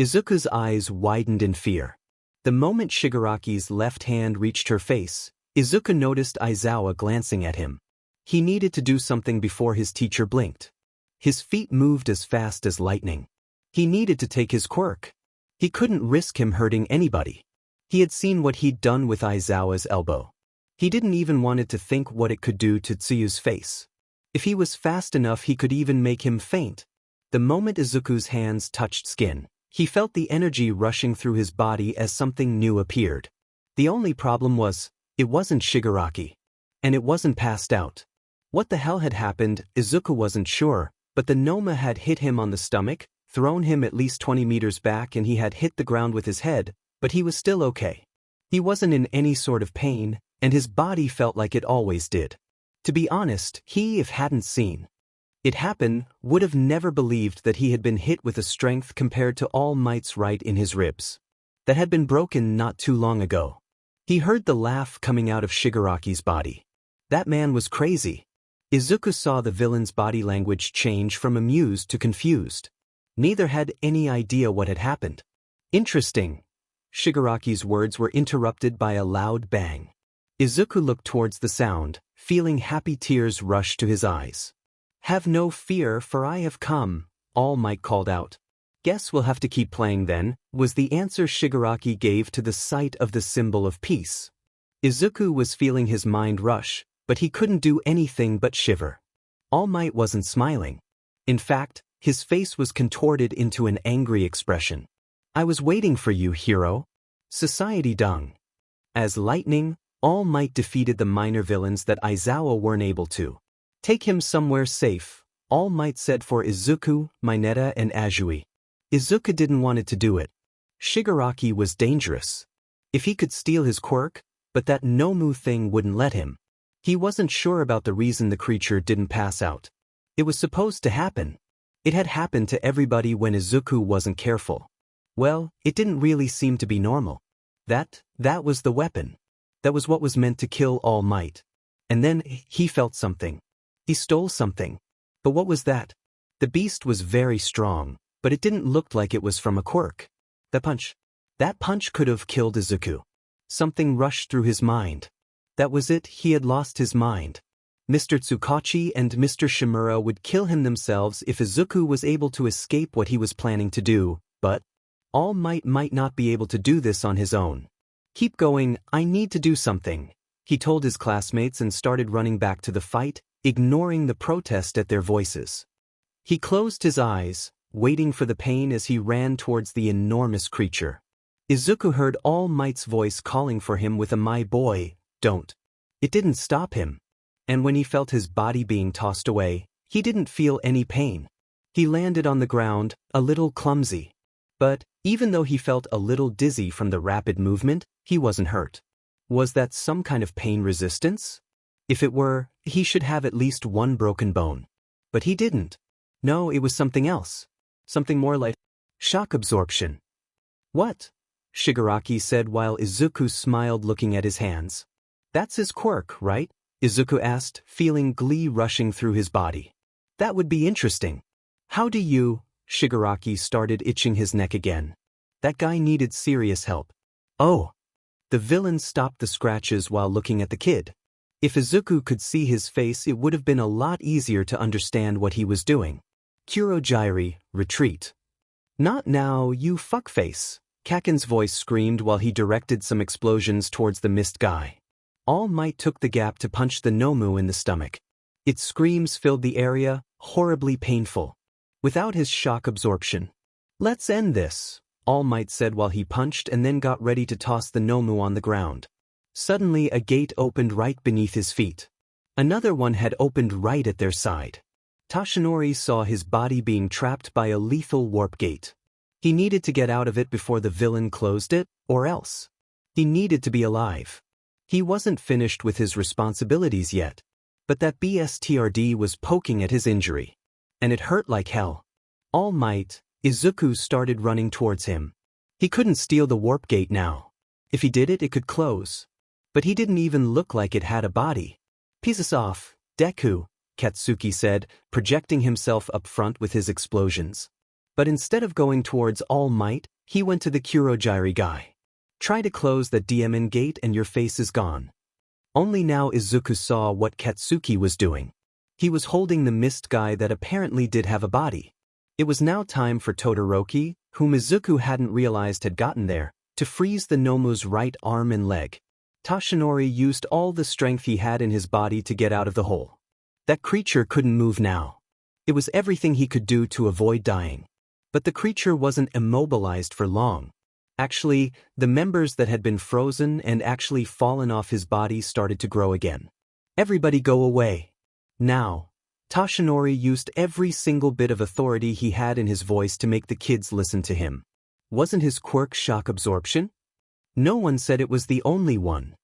Izuku's eyes widened in fear. The moment Shigaraki's left hand reached her face, Izuku noticed Aizawa glancing at him. He needed to do something before his teacher blinked. His feet moved as fast as lightning. He needed to take his quirk. He couldn't risk him hurting anybody. He had seen what he'd done with Aizawa's elbow. He didn't even want to think what it could do to Tsuyu's face. If he was fast enough, he could even make him faint. The moment Izuku's hands touched skin, he felt the energy rushing through his body as something new appeared. The only problem was, it wasn't Shigaraki. And it wasn't passed out. What the hell had happened, Izuku wasn't sure, but the Nomu had hit him on the stomach, thrown him at least 20 meters back, and he had hit the ground with his head, but he was still okay. He wasn't in any sort of pain, and his body felt like it always did. To be honest, he, if hadn't seen it happen, would have never believed that he had been hit with a strength compared to All Might's right in his ribs. That had been broken not too long ago. He heard the laugh coming out of Shigaraki's body. That man was crazy. Izuku saw the villain's body language change from amused to confused. Neither had any idea what had happened. Interesting. Shigaraki's words were interrupted by a loud bang. Izuku looked towards the sound, feeling happy tears rush to his eyes. Have no fear, for I have come, All Might called out. Guess we'll have to keep playing then, was the answer Shigaraki gave to the sight of the symbol of peace. Izuku was feeling his mind rush, but he couldn't do anything but shiver. All Might wasn't smiling. In fact, his face was contorted into an angry expression. I was waiting for you, hero. Society dung. As lightning, All Might defeated the minor villains that Aizawa weren't able to. Take him somewhere safe, All Might said for Izuku, Mineta, and Azui. Izuku didn't want it to do it. Shigaraki was dangerous. If he could steal his quirk, but that Nomu thing wouldn't let him. He wasn't sure about the reason the creature didn't pass out. It was supposed to happen. It had happened to everybody when Izuku wasn't careful. Well, it didn't really seem to be normal. That was the weapon. That was what was meant to kill All Might. And then, he felt something. He stole something. But what was that? The beast was very strong, but it didn't look like it was from a quirk. That punch could have killed Izuku. Something rushed through his mind. That was it, he had lost his mind. Mr. Tsugauchi and Mr. Shimura would kill him themselves if Izuku was able to escape what he was planning to do, but All Might not be able to do this on his own. Keep going, I need to do something, he told his classmates and started running back to the fight, ignoring the protest at their voices. He closed his eyes, waiting for the pain as he ran towards the enormous creature. Izuku heard All Might's voice calling for him with a "My boy, don't." It didn't stop him. And when he felt his body being tossed away, he didn't feel any pain. He landed on the ground, a little clumsy. But, even though he felt a little dizzy from the rapid movement, he wasn't hurt. Was that some kind of pain resistance? If it were, he should have at least one broken bone. But he didn't. No, it was something else. Something more like shock absorption. What? Shigaraki said while Izuku smiled looking at his hands. That's his quirk, right? Izuku asked, feeling glee rushing through his body. That would be interesting. How do you? Shigaraki started itching his neck again. That guy needed serious help. Oh. The villain stopped the scratches while looking at the kid. If Izuku could see his face, it would have been a lot easier to understand what he was doing. Kurogyri, retreat. Not now, you fuckface. Kacchan's voice screamed while he directed some explosions towards the mist guy. All Might took the gap to punch the Nomu in the stomach. Its screams filled the area, horribly painful. Without his shock absorption. Let's end this, All Might said while he punched and then got ready to toss the Nomu on the ground. Suddenly a gate opened right beneath his feet. Another one had opened right at their side. Tashinori saw his body being trapped by a lethal warp gate. He needed to get out of it before the villain closed it, or else. He needed to be alive. He wasn't finished with his responsibilities yet. But that BSTRD was poking at his injury. And it hurt like hell. All Might, Izuku started running towards him. He couldn't steal the warp gate now. If he did it, it could close. But he didn't even look like it had a body. Piss us off, Deku, Katsuki said, projecting himself up front with his explosions. But instead of going towards All Might, he went to the Kurogyri guy. Try to close the DMN gate and your face is gone. Only now Izuku saw what Katsuki was doing. He was holding the mist guy that apparently did have a body. It was now time for Todoroki, whom Izuku hadn't realized had gotten there, to freeze the Nomu's right arm and leg. Tashinori used all the strength he had in his body to get out of the hole. That creature couldn't move now. It was everything he could do to avoid dying. But the creature wasn't immobilized for long. Actually, the members that had been frozen and actually fallen off his body started to grow again. Everybody go away. Now. Tashinori used every single bit of authority he had in his voice to make the kids listen to him. Wasn't his quirk shock absorption? No one said it was the only one.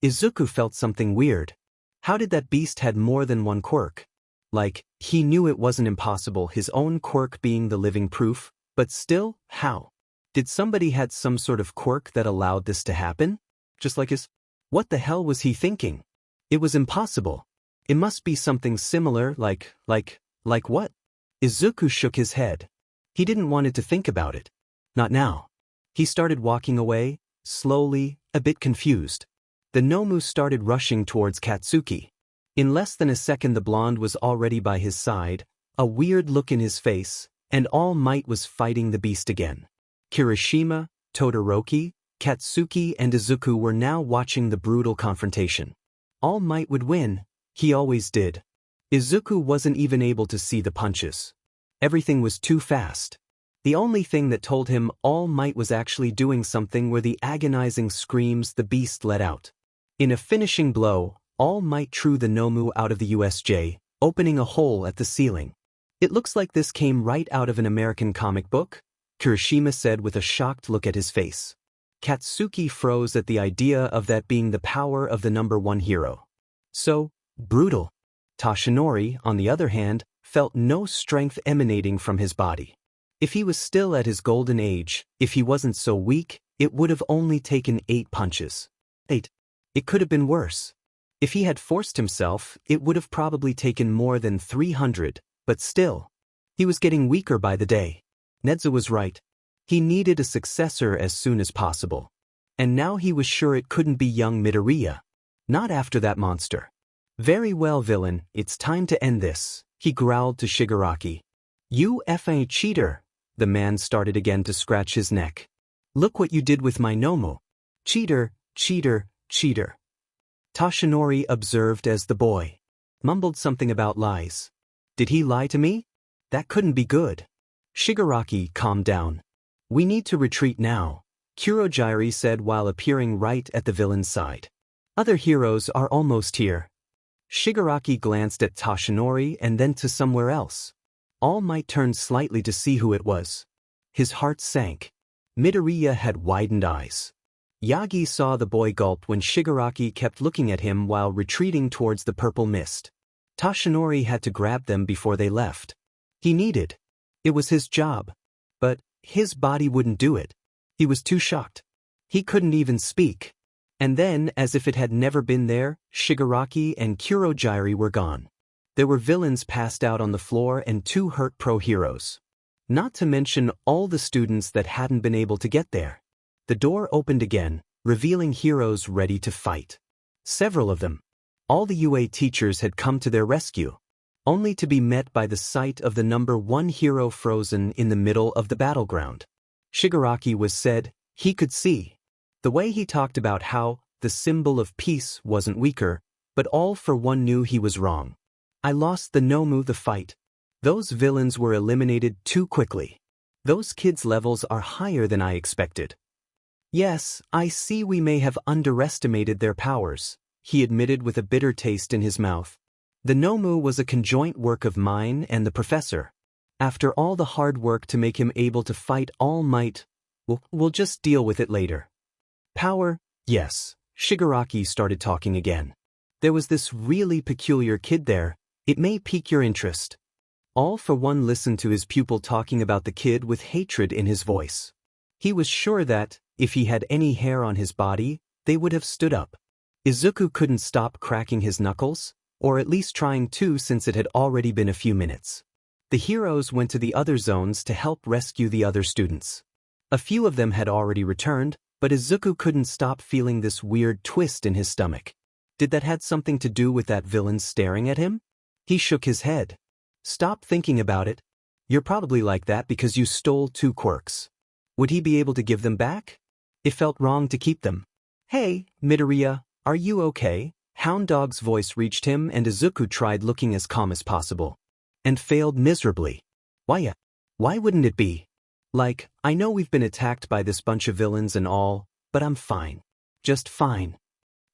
Izuku felt something weird. How did that beast had more than one quirk? Like, he knew it wasn't impossible, his own quirk being the living proof, but still, how? Did somebody had some sort of quirk that allowed this to happen? Just like his? What the hell was he thinking? It was impossible. It must be something similar, like what? Izuku shook his head. He didn't want it to think about it. Not now. He started walking away, slowly, a bit confused. The Nomu started rushing towards Katsuki. In less than a second the blonde was already by his side, a weird look in his face, and All Might was fighting the beast again. Kirishima, Todoroki, Katsuki and Izuku were now watching the brutal confrontation. All Might would win. He always did. Izuku wasn't even able to see the punches. Everything was too fast. The only thing that told him All Might was actually doing something were the agonizing screams the beast let out. In a finishing blow, All Might threw the Nomu out of the USJ, opening a hole at the ceiling. It looks like this came right out of an American comic book, Kirishima said with a shocked look at his face. Katsuki froze at the idea of that being the power of the #1 hero. So brutal. Tashinori, on the other hand, felt no strength emanating from his body. If he was still at his golden age, if he wasn't so weak, it would have only taken 8 punches. 8. It could have been worse. If he had forced himself, it would have probably taken more than 300, but still. He was getting weaker by the day. Nedu was right. He needed a successor as soon as possible. And now he was sure it couldn't be young Midoriya. Not after that monster. Very well, villain, it's time to end this, he growled to Shigaraki. You effing cheater. The man started again to scratch his neck. Look what you did with my Nomu. Cheater, cheater, cheater. Tashinori observed as the boy mumbled something about lies. Did he lie to me? That couldn't be good. Shigaraki calmed down. We need to retreat now, Kurogyri said while appearing right at the villain's side. Other heroes are almost here. Shigaraki glanced at Tashinori and then to somewhere else. All Might turned slightly to see who it was. His heart sank. Midoriya had widened eyes. Yagi saw the boy gulp when Shigaraki kept looking at him while retreating towards the purple mist. Tashinori had to grab them before they left. He needed. It was his job. But his body wouldn't do it. He was too shocked. He couldn't even speak. And then, as if it had never been there, Shigaraki and Kurogyari were gone. There were villains passed out on the floor and 2 hurt pro-heroes. Not to mention all the students that hadn't been able to get there. The door opened again, revealing heroes ready to fight. Several of them. All the UA teachers had come to their rescue, only to be met by the sight of the number 1 hero frozen in the middle of the battleground. Shigaraki was said, he could see. The way he talked about how the symbol of peace wasn't weaker, but all for one knew he was wrong. I lost the Nomu the fight. Those villains were eliminated too quickly. Those kids' levels are higher than I expected. Yes, I see we may have underestimated their powers, he admitted with a bitter taste in his mouth. The Nomu was a conjoint work of mine and the professor. After all the hard work to make him able to fight All Might, we'll just deal with it later. Power, yes, Shigaraki started talking again. There was this really peculiar kid there, it may pique your interest. All for one listened to his pupil talking about the kid with hatred in his voice. He was sure that, if he had any hair on his body, they would have stood up. Izuku couldn't stop cracking his knuckles, or at least trying to since it had already been a few minutes. The heroes went to the other zones to help rescue the other students. A few of them had already returned, but Izuku couldn't stop feeling this weird twist in his stomach. Did that have something to do with that villain staring at him? He shook his head. Stop thinking about it. You're probably like that because you stole 2 quirks. Would he be able to give them back? It felt wrong to keep them. Hey, Midoriya, are you okay? Hound Dog's voice reached him and Izuku tried looking as calm as possible. And failed miserably. Why wouldn't it be? Like, I know we've been attacked by this bunch of villains and all, but I'm fine. Just fine.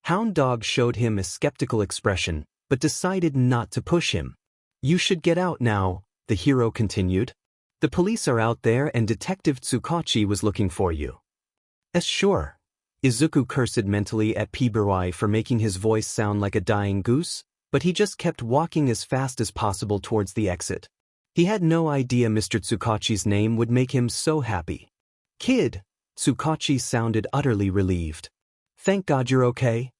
Hound Dog showed him a skeptical expression, but decided not to push him. You should get out now, the hero continued. The police are out there and Detective Tsugauchi was looking for you. Sure. Izuku cursed mentally at BGMI for making his voice sound like a dying goose, but he just kept walking as fast as possible towards the exit. He had no idea Mr. Tsugauchi's name would make him so happy. Kid, Tsugauchi sounded utterly relieved. Thank God you're okay.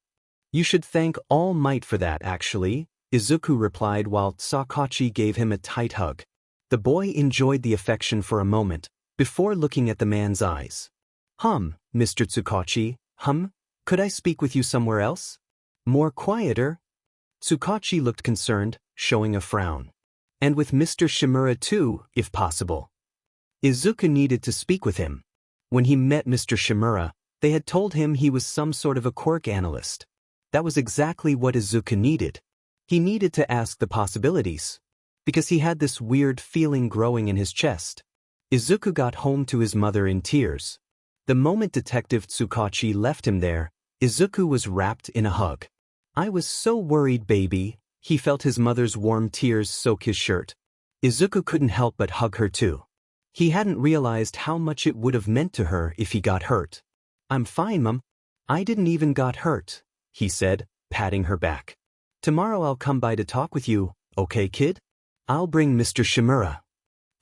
You should thank All Might for that actually, Izuku replied while Tsugauchi gave him a tight hug. The boy enjoyed the affection for a moment, before looking at the man's eyes. Mr. Tsugauchi, could I speak with you somewhere else? More quieter? Tsugauchi looked concerned, showing a frown. And with Mr. Shimura too, if possible. Izuku needed to speak with him. When he met Mr. Shimura, they had told him he was some sort of a quirk analyst. That was exactly what Izuku needed. He needed to ask the possibilities. Because he had this weird feeling growing in his chest. Izuku got home to his mother in tears. The moment Detective Tsugauchi left him there, Izuku was wrapped in a hug. I was so worried, baby. He felt his mother's warm tears soak his shirt. Izuku couldn't help but hug her too. He hadn't realized how much it would have meant to her if he got hurt. I'm fine, Mum. I didn't even got hurt, he said, patting her back. Tomorrow I'll come by to talk with you, okay, kid? I'll bring Mr. Shimura.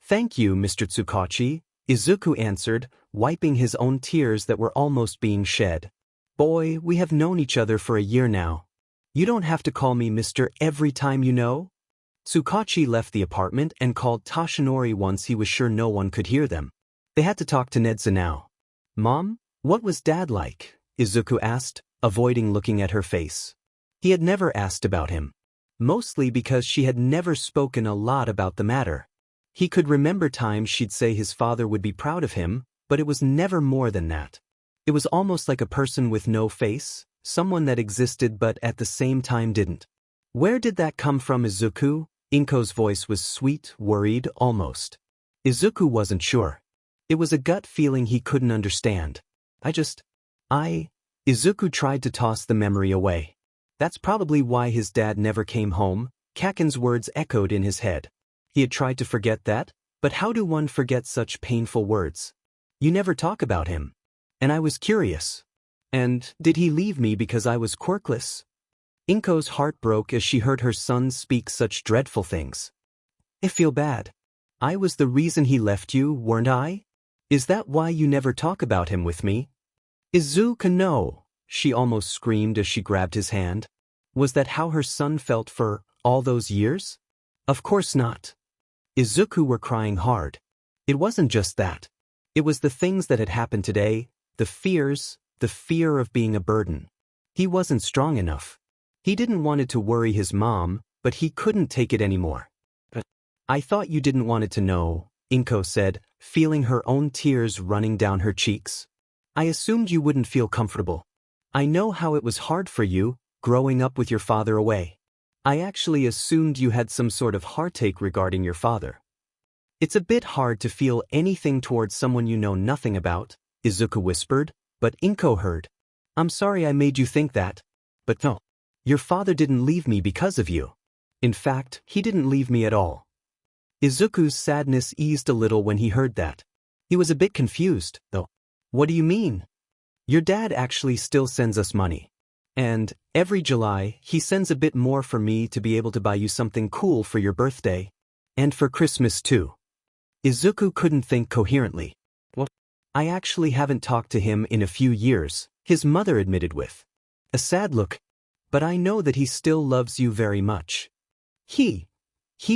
Thank you, Mr. Tsugauchi, Izuku answered, wiping his own tears that were almost being shed. Boy, we have known each other for a year now. You don't have to call me Mr. every time you know. Tsugauchi left the apartment and called Tashinori once he was sure no one could hear them. They had to talk to Nedu now. Mom, what was Dad like? Izuku asked, avoiding looking at her face. He had never asked about him. Mostly because she had never spoken a lot about the matter. He could remember times she'd say his father would be proud of him, but it was never more than that. It was almost like a person with no face, someone that existed but at the same time didn't. Where did that come from, Izuku? Inko's voice was sweet, worried, almost. Izuku wasn't sure. It was a gut feeling he couldn't understand. Izuku tried to toss the memory away. That's probably why his dad never came home, Kacchan's words echoed in his head. He had tried to forget that, But how do one forget such painful words? You never talk about him. And I was curious. And did he leave me because I was quirkless? Inko's heart broke as she heard her son speak such dreadful things. I feel bad. I was the reason he left you, weren't I? Is that why you never talk about him with me? Izuku, no, she almost screamed as she grabbed his hand. Was that how her son felt for all those years? Of course not. Izuku were crying hard. It wasn't just that. It was the things that had happened today, the fears, the fear of being a burden. He wasn't strong enough. He didn't want to worry his mom, but he couldn't take it anymore. I thought you didn't want it to know, Inko said, feeling her own tears running down her cheeks. I assumed you wouldn't feel comfortable. I know how it was hard for you, growing up with your father away. I actually assumed you had some sort of heartache regarding your father. It's a bit hard to feel anything towards someone you know nothing about, Izuku whispered, but Inko heard. I'm sorry I made you think that. But no. Your father didn't leave me because of you. In fact, he didn't leave me at all. Izuku's sadness eased a little when he heard that. He was a bit confused, though. What do you mean? Your dad actually still sends us money. And every July, he sends a bit more for me to be able to buy you something cool for your birthday. And for Christmas too. Izuku couldn't think coherently. What? I actually haven't talked to him in a few years, his mother admitted with a sad look. But I know that he still loves you very much. He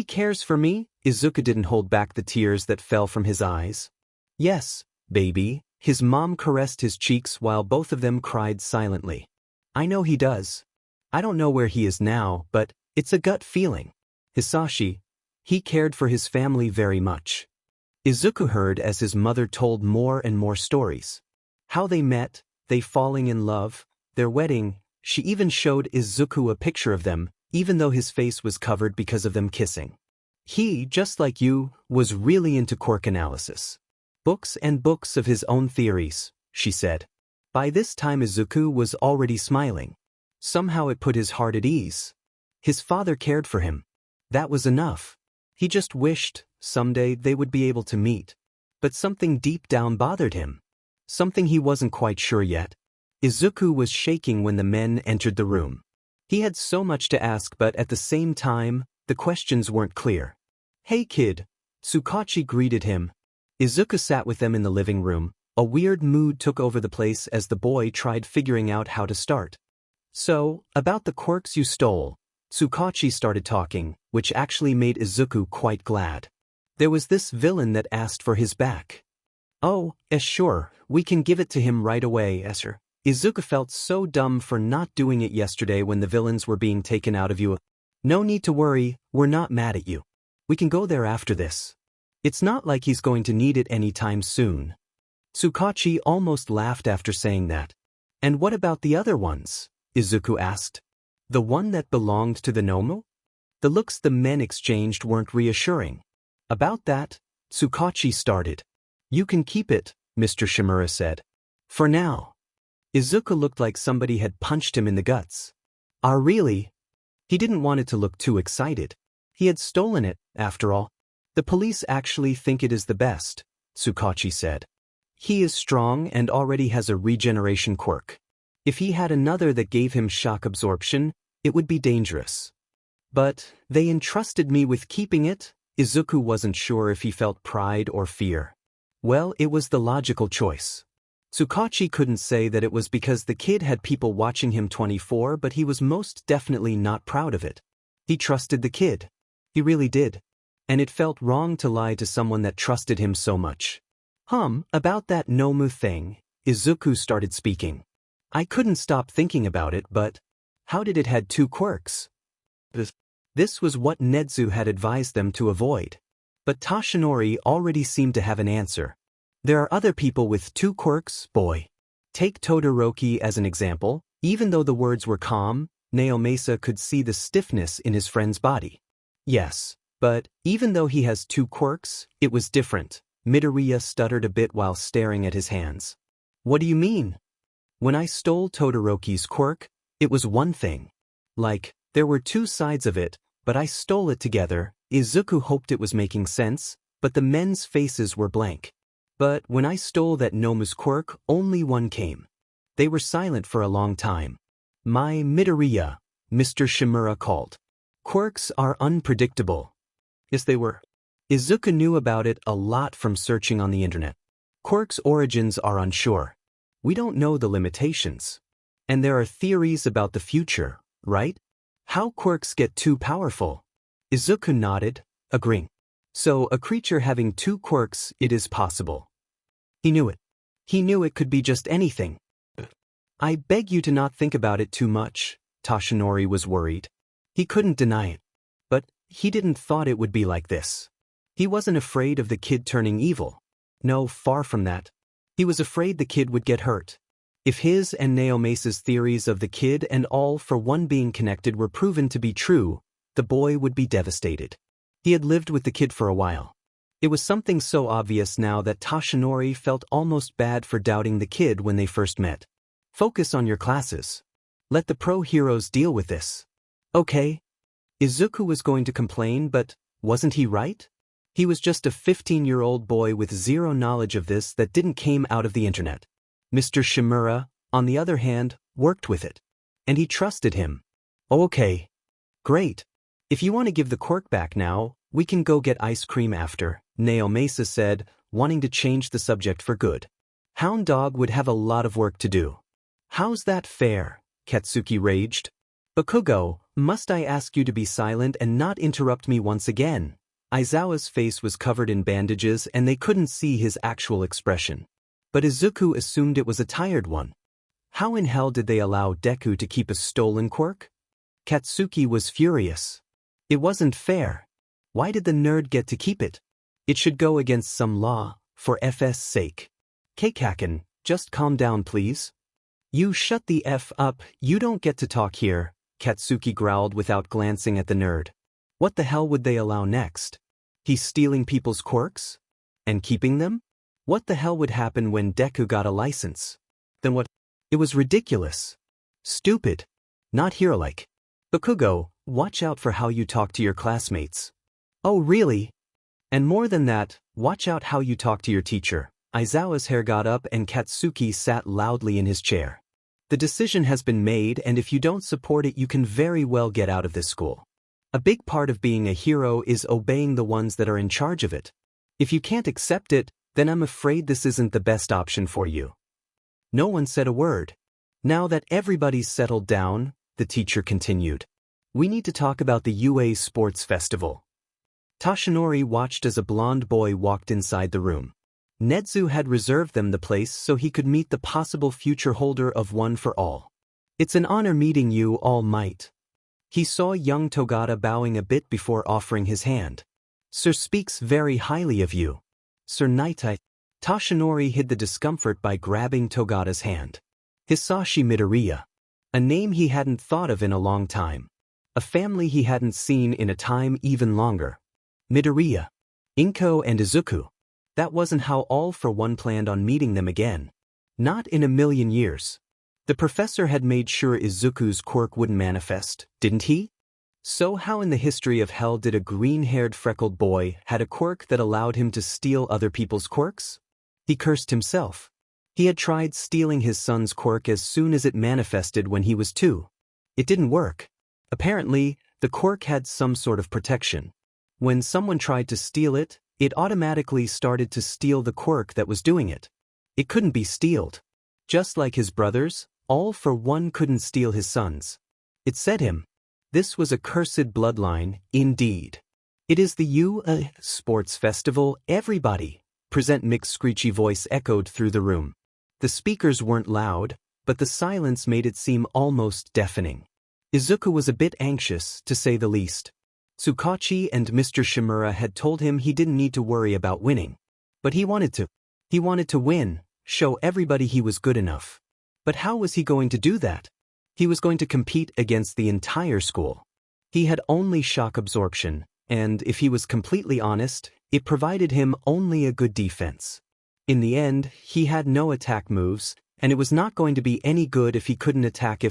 cares for me? Izuku didn't hold back the tears that fell from his eyes. Yes, baby, his mom caressed his cheeks while both of them cried silently. I know he does. I don't know where he is now, but it's a gut feeling. Hisashi, he cared for his family very much. Izuku heard as his mother told more and more stories. How they met, they falling in love, their wedding. She even showed Izuku a picture of them, even though his face was covered because of them kissing. He, just like you, was really into quirk analysis. Books and books of his own theories, she said. By this time Izuku was already smiling. Somehow it put his heart at ease. His father cared for him. That was enough. He just wished, someday they would be able to meet. But something deep down bothered him. Something he wasn't quite sure yet. Izuku was shaking when the men entered the room. He had so much to ask, but at the same time, the questions weren't clear. Hey kid, Tsugauchi greeted him. Izuku sat with them in the living room. A weird mood took over the place as the boy tried figuring out how to start. So, about the quirks you stole, Tsugauchi started talking, which actually made Izuku quite glad. There was this villain that asked for his back. Oh, sure, we can give it to him right away, Esser. Izuku felt so dumb for not doing it yesterday when the villains were being taken out of you. No need to worry, we're not mad at you. We can go there after this. It's not like he's going to need it anytime soon. Tsugauchi almost laughed after saying that. And what about the other ones? Izuku asked. The one that belonged to the Nomu? The looks the men exchanged weren't reassuring. About that, Tsugauchi started. You can keep it, Mr. Shimura said. For now. Izuku looked like somebody had punched him in the guts. Ah, really? He didn't want it to look too excited. He had stolen it, after all. The police actually think it is the best, Tsugauchi said. He is strong and already has a regeneration quirk. If he had another that gave him shock absorption, it would be dangerous. But they entrusted me with keeping it. Izuku wasn't sure if he felt pride or fear. Well, it was the logical choice. Tsugauchi couldn't say that it was because the kid had people watching him 24, but he was most definitely not proud of it. He trusted the kid. He really did. And it felt wrong to lie to someone that trusted him so much. About that Nomu thing, Izuku started speaking. I couldn't stop thinking about it, but how did it had 2 quirks? This was what Nedu had advised them to avoid. But Tashinori already seemed to have an answer. There are other people with 2 quirks, boy. Take Todoroki as an example. Even though the words were calm, Naomasa could see the stiffness in his friend's body. Yes, but even though he has 2 quirks, it was different. Midoriya stuttered a bit while staring at his hands. What do you mean? When I stole Todoroki's quirk, it was one thing. Like, there were 2 sides of it, but I stole it together. Izuku hoped it was making sense, but the men's faces were blank. But when I stole that Nomu's quirk, only one came. They were silent for a long time. My Midoriya, Mr. Shimura called. Quirks are unpredictable. Yes, they were. Izuku knew about it a lot from searching on the internet. Quirks' origins are unsure. We don't know the limitations. And there are theories about the future, right? How quirks get too powerful? Izuku nodded, agreeing. So, a creature having 2 quirks, it is possible. He knew it. He knew it could be just anything. I beg you to not think about it too much, Tashinori was worried. He couldn't deny it. But he didn't thought it would be like this. He wasn't afraid of the kid turning evil. No, far from that. He was afraid the kid would get hurt. If his and Naome's theories of the kid and all for one being connected were proven to be true, the boy would be devastated. He had lived with the kid for a while. It was something so obvious now that Tashinori felt almost bad for doubting the kid when they first met. Focus on your classes. Let the pro heroes deal with this. Okay. Izuku was going to complain, but wasn't he right? He was just a 15-year-old boy with zero knowledge of this that didn't came out of the internet. Mr. Shimura, on the other hand, worked with it. And he trusted him. Okay. Great. If you want to give the quirk back now, we can go get ice cream after, Naomesa said, wanting to change the subject for good. Hound Dog would have a lot of work to do. How's that fair? Katsuki raged. Bakugo, must I ask you to be silent and not interrupt me once again? Aizawa's face was covered in bandages and they couldn't see his actual expression. But Izuku assumed it was a tired one. How in hell did they allow Deku to keep a stolen quirk? Katsuki was furious. It wasn't fair. Why did the nerd get to keep it? It should go against some law, for FS sake. Kacchan, just calm down please. You shut the F up, you don't get to talk here, Katsuki growled without glancing at the nerd. What the hell would they allow next? He's stealing people's quirks? And keeping them? What the hell would happen when Deku got a license? Then what? It was ridiculous. Stupid. Not hero-like. Bakugo, watch out for how you talk to your classmates. Oh really? And more than that, watch out how you talk to your teacher. Aizawa's hair got up and Katsuki sat loudly in his chair. The decision has been made and if you don't support it you can very well get out of this school. A big part of being a hero is obeying the ones that are in charge of it. If you can't accept it, then I'm afraid this isn't the best option for you. No one said a word. Now that everybody's settled down, the teacher continued. We need to talk about the UA Sports Festival. Tashinori watched as a blonde boy walked inside the room. Nedu had reserved them the place so he could meet the possible future holder of One for All. It's an honor meeting you all might. He saw young Togata bowing a bit before offering his hand. Sir speaks very highly of you. Sir Nightai. Tashinori hid the discomfort by grabbing Togata's hand. Hisashi Midoriya. A name he hadn't thought of in a long time. A family he hadn't seen in a time even longer. Midoriya. Inko and Izuku. That wasn't how All for One planned on meeting them again. Not in a million years. The professor had made sure Izuku's quirk wouldn't manifest, didn't he? So how in the history of hell did a green-haired freckled boy had a quirk that allowed him to steal other people's quirks? He cursed himself. He had tried stealing his son's quirk as soon as it manifested when he was 2. It didn't work. Apparently, the quirk had some sort of protection. When someone tried to steal it, it automatically started to steal the quirk that was doing it. It couldn't be stealed. Just like his brothers, All for One couldn't steal his sons. It said him. This was a cursed bloodline, indeed. It is the UA Sports Festival, everybody. Present Mick's screechy voice echoed through the room. The speakers weren't loud, but the silence made it seem almost deafening. Izuku was a bit anxious, to say the least. Tsugauchi and Mr. Shimura had told him he didn't need to worry about winning. But he wanted to. He wanted to win, show everybody he was good enough. But how was he going to do that? He was going to compete against the entire school. He had only shock absorption, and if he was completely honest, it provided him only a good defense. In the end, he had no attack moves, and it was not going to be any good if he couldn't attack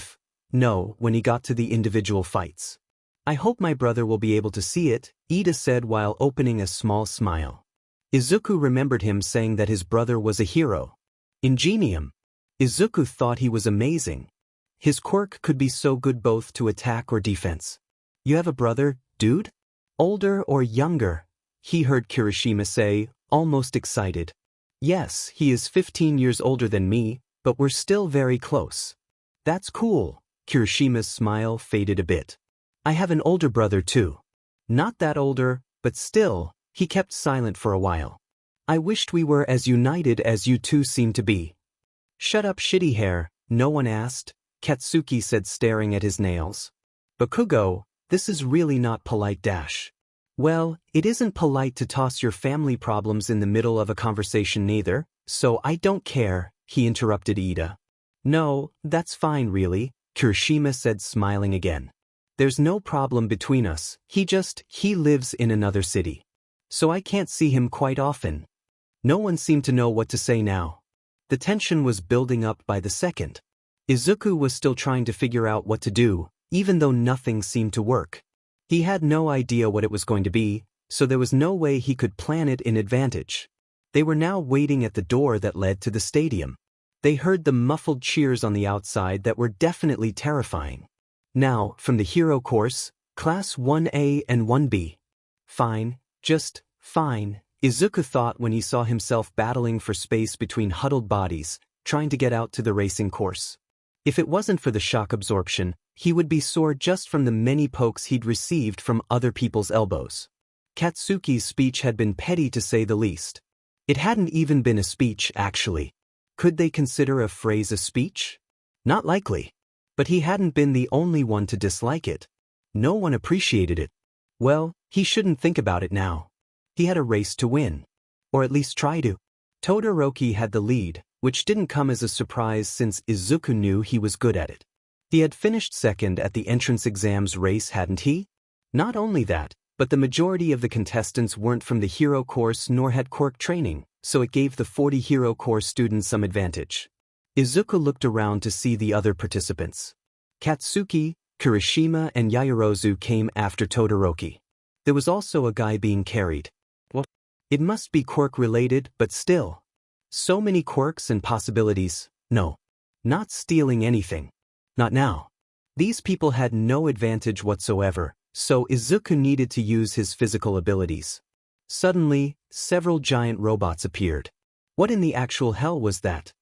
when he got to the individual fights. I hope my brother will be able to see it, Ida said while opening a small smile. Izuku remembered him saying that his brother was a hero. Ingenium. Izuku thought he was amazing. His quirk could be so good both to attack or defense. You have a brother, dude? Older or younger? He heard Kirishima say, almost excited. Yes, he is 15 years older than me, but we're still very close. That's cool. Kirishima's smile faded a bit. I have an older brother too. Not that older, but still, he kept silent for a while. I wished we were as united as you two seem to be. Shut up, shitty hair, no one asked, Katsuki said, staring at his nails. Bakugo, this is really not polite dash. Well, it isn't polite to toss your family problems in the middle of a conversation neither, so I don't care, he interrupted Ida. No, that's fine really, Kirishima said, smiling again. There's no problem between us, he lives in another city. So I can't see him quite often. No one seemed to know what to say now. The tension was building up by the second. Izuku was still trying to figure out what to do, even though nothing seemed to work. He had no idea what it was going to be, so there was no way he could plan it in advantage. They were now waiting at the door that led to the stadium. They heard the muffled cheers on the outside that were definitely terrifying. Now, from the hero course, Class 1A and 1B. Fine, just fine, Izuku thought when he saw himself battling for space between huddled bodies, trying to get out to the racing course. If it wasn't for the shock absorption, he would be sore just from the many pokes he'd received from other people's elbows. Katsuki's speech had been petty to say the least. It hadn't even been a speech, actually. Could they consider a phrase a speech? Not likely. But he hadn't been the only one to dislike it. No one appreciated it. Well, he shouldn't think about it now. He had a race to win. Or at least try to. Todoroki had the lead, which didn't come as a surprise since Izuku knew he was good at it. He had finished second at the entrance exams race, hadn't he? Not only that, but the majority of the contestants weren't from the hero course nor had quirk training, so it gave the 40 hero course students some advantage. Izuku looked around to see the other participants. Katsuki, Kirishima and Yaoyorozu came after Todoroki. There was also a guy being carried. What? It must be quirk-related, but still. So many quirks and possibilities. No. Not stealing anything. Not now. These people had no advantage whatsoever, so Izuku needed to use his physical abilities. Suddenly, several giant robots appeared. What in the actual hell was that?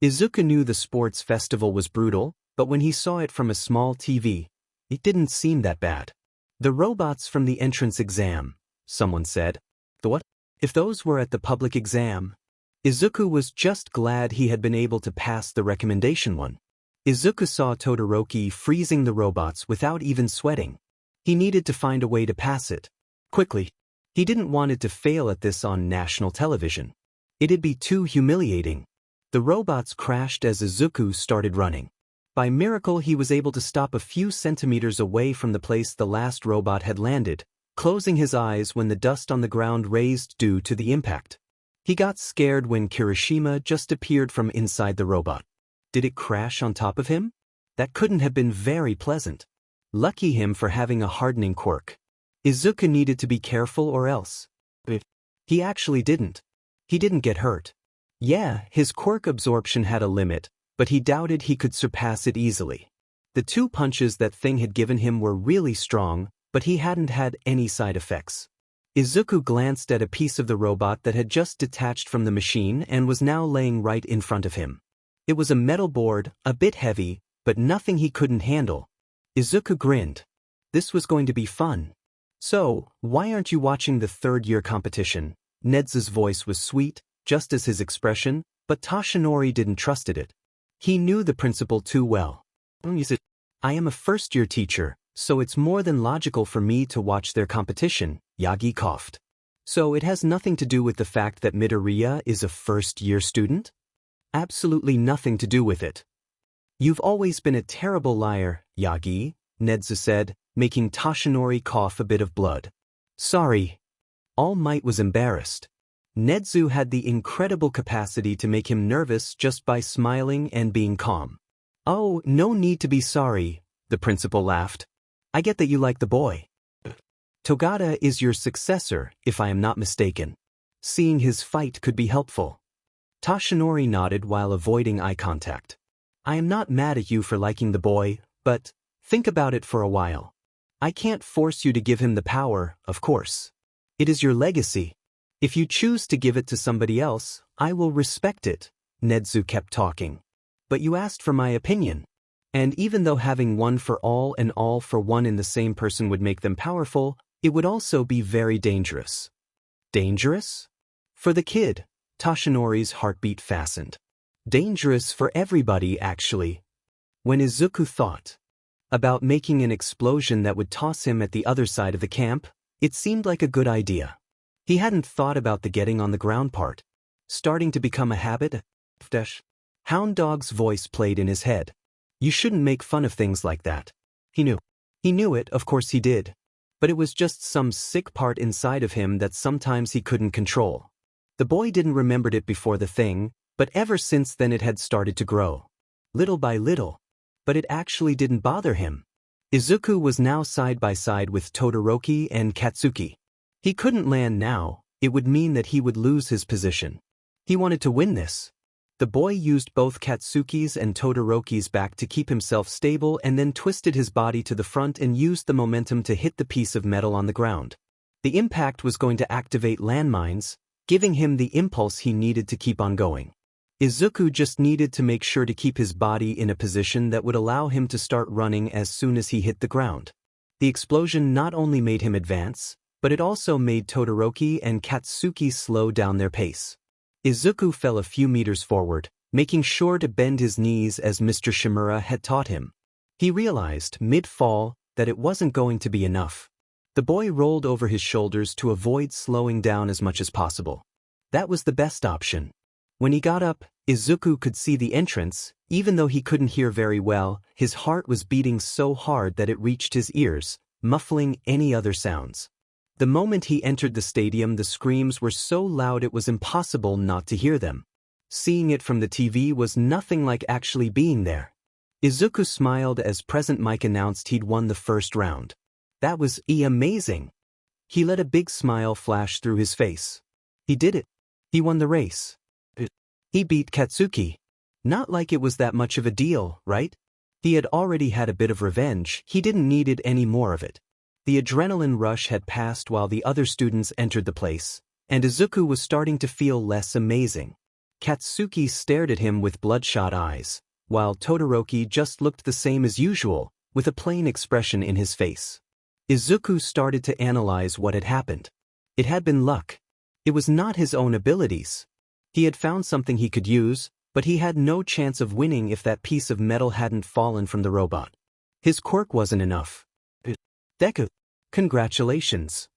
Izuku knew the sports festival was brutal, but when he saw it from a small TV, it didn't seem that bad. The robots from the entrance exam, someone said. The what? If those were at the public exam? Izuku was just glad he had been able to pass the recommendation one. Izuku saw Todoroki freezing the robots without even sweating. He needed to find a way to pass it. Quickly. He didn't want it to fail at this on national television. It'd be too humiliating. The robots crashed as Izuku started running. By miracle he was able to stop a few centimeters away from the place the last robot had landed, closing his eyes when the dust on the ground raised due to the impact. He got scared when Kirishima just appeared from inside the robot. Did it crash on top of him? That couldn't have been very pleasant. Lucky him for having a hardening quirk. Izuku needed to be careful or else. He actually didn't. He didn't get hurt. Yeah, his quirk absorption had a limit, but he doubted he could surpass it easily. The 2 punches that thing had given him were really strong, but he hadn't had any side effects. Izuku glanced at a piece of the robot that had just detached from the machine and was now laying right in front of him. It was a metal board, a bit heavy, but nothing he couldn't handle. Izuku grinned. This was going to be fun. So, why aren't you watching the third-year competition? Nezu's voice was sweet, just as his expression, but Tashinori didn't trust it. He knew the principal too well. I am a first-year teacher, so it's more than logical for me to watch their competition, Yagi coughed. So it has nothing to do with the fact that Midoriya is a first-year student? Absolutely nothing to do with it. You've always been a terrible liar, Yagi, Nezu said, making Tashinori cough a bit of blood. Sorry. All Might was embarrassed. Nezu had the incredible capacity to make him nervous just by smiling and being calm. Oh, no need to be sorry, the principal laughed. I get that you like the boy. Togata is your successor, if I am not mistaken. Seeing his fight could be helpful. Tashinori nodded while avoiding eye contact. I am not mad at you for liking the boy, but think about it for a while. I can't force you to give him the power, of course. It is your legacy. If you choose to give it to somebody else, I will respect it, Nedu kept talking. But you asked for my opinion. And even though having one for all and all for one in the same person would make them powerful, it would also be very dangerous. Dangerous? For the kid, Tashinori's heartbeat fastened. Dangerous for everybody, actually. When Izuku thought about making an explosion that would toss him at the other side of the camp, it seemed like a good idea. He hadn't thought about the getting on the ground part. Starting to become a habit? Hound Dog's voice played in his head. You shouldn't make fun of things like that. He knew. He knew it, of course he did. But it was just some sick part inside of him that sometimes he couldn't control. The boy didn't remember it before the thing, but ever since then it had started to grow. Little by little. But it actually didn't bother him. Izuku was now side by side with Todoroki and Katsuki. He couldn't land now, it would mean that he would lose his position. He wanted to win this. The boy used both Katsuki's and Todoroki's back to keep himself stable and then twisted his body to the front and used the momentum to hit the piece of metal on the ground. The impact was going to activate landmines, giving him the impulse he needed to keep on going. Izuku just needed to make sure to keep his body in a position that would allow him to start running as soon as he hit the ground. The explosion not only made him advance, but it also made Todoroki and Katsuki slow down their pace. Izuku fell a few meters forward, making sure to bend his knees as Mr. Shimura had taught him. He realized, mid-fall, that it wasn't going to be enough. The boy rolled over his shoulders to avoid slowing down as much as possible. That was the best option. When he got up, Izuku could see the entrance. Even though he couldn't hear very well, his heart was beating so hard that it reached his ears, muffling any other sounds. The moment he entered the stadium, the screams were so loud it was impossible not to hear them. Seeing it from the TV was nothing like actually being there. Izuku smiled as Present Mike announced he'd won the first round. That was amazing. He let a big smile flash through his face. He did it. He won the race. He beat Katsuki. Not like it was that much of a deal, right? He had already had a bit of revenge, he didn't need it any more of it. The adrenaline rush had passed while the other students entered the place, and Izuku was starting to feel less amazing. Katsuki stared at him with bloodshot eyes, while Todoroki just looked the same as usual, with a plain expression in his face. Izuku started to analyze what had happened. It had been luck. It was not his own abilities. He had found something he could use, but he had no chance of winning if that piece of metal hadn't fallen from the robot. His quirk wasn't enough. Deku, congratulations.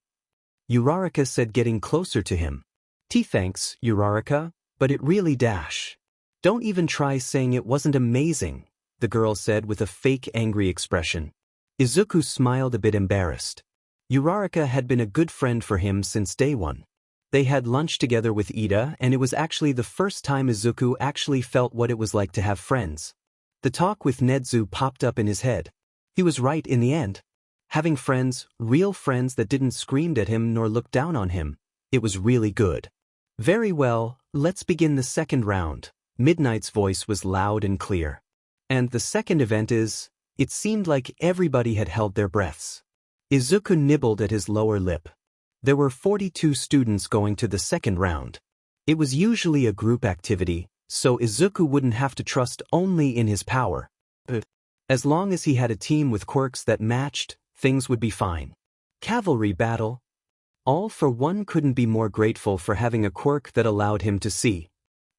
Uraraka said, getting closer to him. Thanks, Uraraka, but it really dash. Don't even try saying it wasn't amazing, the girl said with a fake angry expression. Izuku smiled a bit embarrassed. Uraraka had been a good friend for him since day one. They had lunch together with Ida, and it was actually the first time Izuku actually felt what it was like to have friends. The talk with Nedu popped up in his head. He was right in the end. Having friends, real friends that didn't scream at him nor look down on him, it was really good. Very well, let's begin the second round. Midnight's voice was loud and clear. And the second event is, it seemed like everybody had held their breaths. Izuku nibbled at his lower lip. There were 42 students going to the second round. It was usually a group activity, so Izuku wouldn't have to trust only in his power. As long as he had a team with quirks that matched, things would be fine. Cavalry battle. All for one couldn't be more grateful for having a quirk that allowed him to see.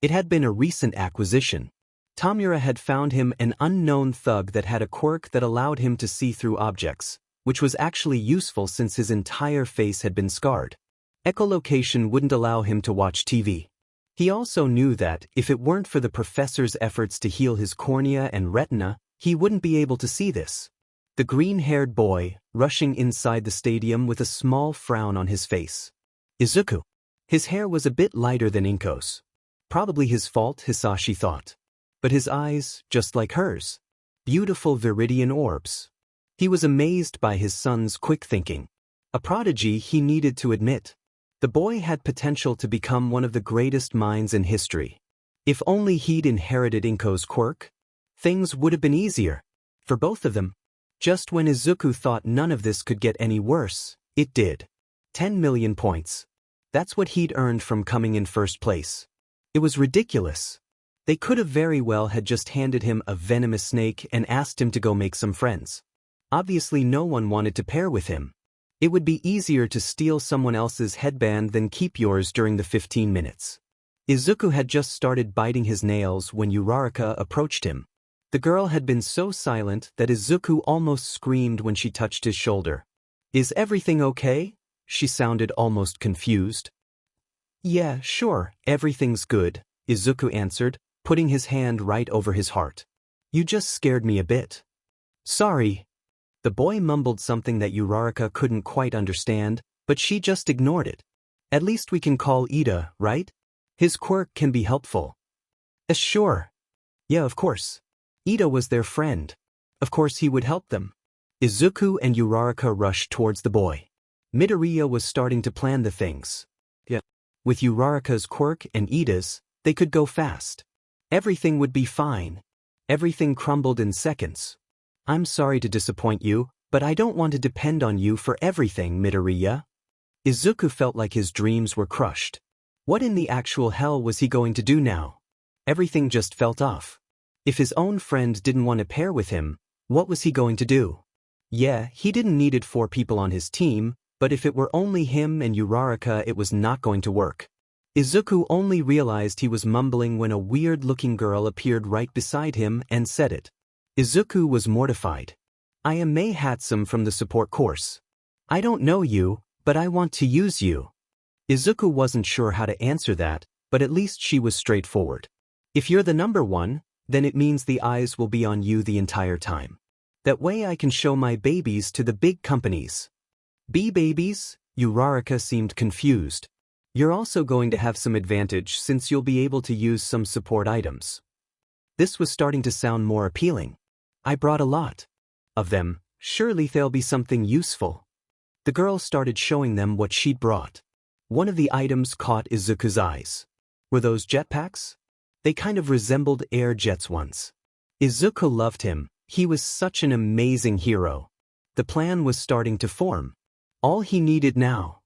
It had been a recent acquisition. Tamura had found him an unknown thug that had a quirk that allowed him to see through objects, which was actually useful since his entire face had been scarred. Echolocation wouldn't allow him to watch TV. He also knew that, if it weren't for the professor's efforts to heal his cornea and retina, he wouldn't be able to see this. The green-haired boy, rushing inside the stadium with a small frown on his face. Izuku. His hair was a bit lighter than Inko's. Probably his fault, Hisashi thought. But his eyes, just like hers. Beautiful viridian orbs. He was amazed by his son's quick thinking. A prodigy, he needed to admit. The boy had potential to become one of the greatest minds in history. If only he'd inherited Inko's quirk, things would have been easier. For both of them. Just when Izuku thought none of this could get any worse, it did. 10 million points. That's what he'd earned from coming in first place. It was ridiculous. They could have very well had just handed him a venomous snake and asked him to go make some friends. Obviously no one wanted to pair with him. It would be easier to steal someone else's headband than keep yours during the 15 minutes. Izuku had just started biting his nails when Uraraka approached him. The girl had been so silent that Izuku almost screamed when she touched his shoulder. "Is everything okay?" She sounded almost confused. "Yeah, sure, everything's good," Izuku answered, putting his hand right over his heart. "You just scared me a bit." "Sorry." The boy mumbled something that Uraraka couldn't quite understand, but she just ignored it. "At least we can call Ida, right? His quirk can be helpful." "Sure." "Yeah, of course. Ida was their friend. Of course he would help them." Izuku and Uraraka rushed towards the boy. Midoriya was starting to plan the things. Yeah. With Uraraka's quirk and Ida's, they could go fast. Everything would be fine. Everything crumbled in seconds. "I'm sorry to disappoint you, but I don't want to depend on you for everything, Midoriya." Izuku felt like his dreams were crushed. What in the actual hell was he going to do now? Everything just felt off. If his own friend didn't want to pair with him, what was he going to do? Yeah, he didn't needed 4 people on his team, but if it were only him and Uraraka it was not going to work. Izuku only realized he was mumbling when a weird-looking girl appeared right beside him and said it. Izuku was mortified. "I am Mei Hatsum from the support course. I don't know you, but I want to use you." Izuku wasn't sure how to answer that, but at least she was straightforward. "If you're the number one, then it means the eyes will be on you the entire time. That way I can show my babies to the big companies." "Babies?" Uraraka seemed confused. "You're also going to have some advantage since you'll be able to use some support items." This was starting to sound more appealing. "I brought a lot of them, surely there'll be something useful." The girl started showing them what she'd brought. One of the items caught Izuku's eyes. Were those jetpacks? They kind of resembled air jets once. Izuku loved him, he was such an amazing hero. The plan was starting to form. All he needed now.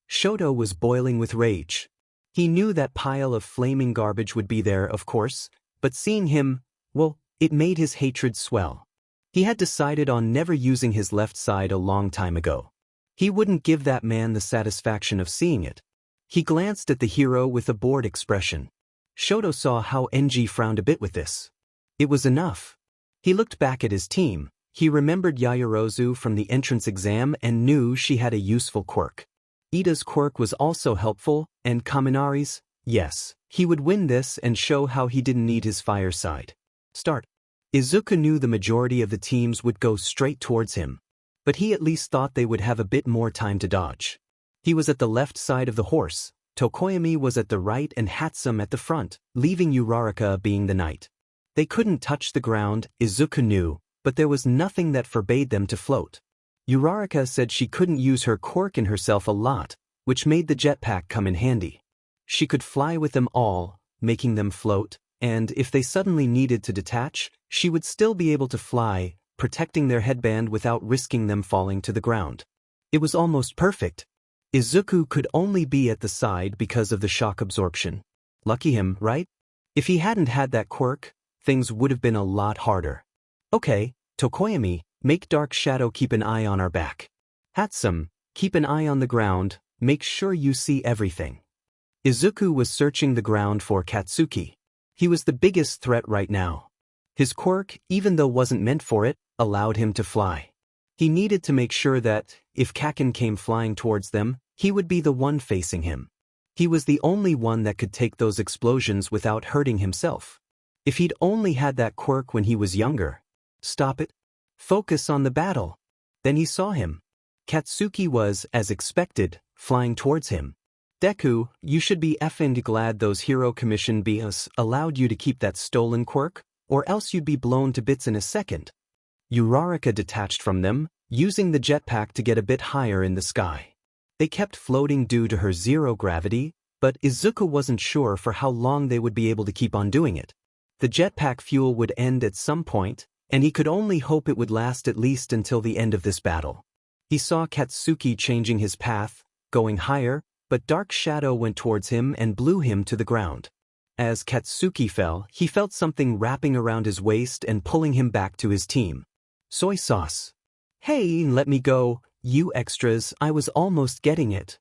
Shoto was boiling with rage. He knew that pile of flaming garbage would be there, of course, but seeing him, well, it made his hatred swell. He had decided on never using his left side a long time ago. He wouldn't give that man the satisfaction of seeing it. He glanced at the hero with a bored expression. Shoto saw how NG frowned a bit with this. It was enough. He looked back at his team. He remembered Yaoyorozu from the entrance exam and knew she had a useful quirk. Ida's quirk was also helpful, and Kaminari's, yes, he would win this and show how he didn't need his fire side. Start. Izuku knew the majority of the teams would go straight towards him, but he at least thought they would have a bit more time to dodge. He was at the left side of the horse, Tokoyami was at the right and Hatsum at the front, leaving Uraraka being the knight. They couldn't touch the ground, Izuku knew, but there was nothing that forbade them to float. Uraraka said she couldn't use her quirk in herself a lot, which made the jetpack come in handy. She could fly with them all, making them float, and if they suddenly needed to detach, she would still be able to fly, protecting their headband without risking them falling to the ground. It was almost perfect. Izuku could only be at the side because of the shock absorption. Lucky him, right? If he hadn't had that quirk, things would have been a lot harder. Okay, Tokoyami, make Dark Shadow keep an eye on our back. Hatsum, keep an eye on the ground, make sure you see everything. Izuku was searching the ground for Katsuki. He was the biggest threat right now. His quirk, even though wasn't meant for it, allowed him to fly. He needed to make sure that, if Kacchan came flying towards them, he would be the one facing him. He was the only one that could take those explosions without hurting himself. If he'd only had that quirk when he was younger. Stop it. Focus on the battle. Then he saw him. Katsuki was, as expected, flying towards him. Deku, you should be effing glad those Hero Commission BS allowed you to keep that stolen quirk, or else you'd be blown to bits in a second. Uraraka detached from them, using the jetpack to get a bit higher in the sky. They kept floating due to her zero gravity, but Izuku wasn't sure for how long they would be able to keep on doing it. The jetpack fuel would end at some point, and he could only hope it would last at least until the end of this battle. He saw Katsuki changing his path, going higher, but Dark Shadow went towards him and blew him to the ground. As Katsuki fell, he felt something wrapping around his waist and pulling him back to his team. Soy sauce. Hey, let me go, you extras, I was almost getting it.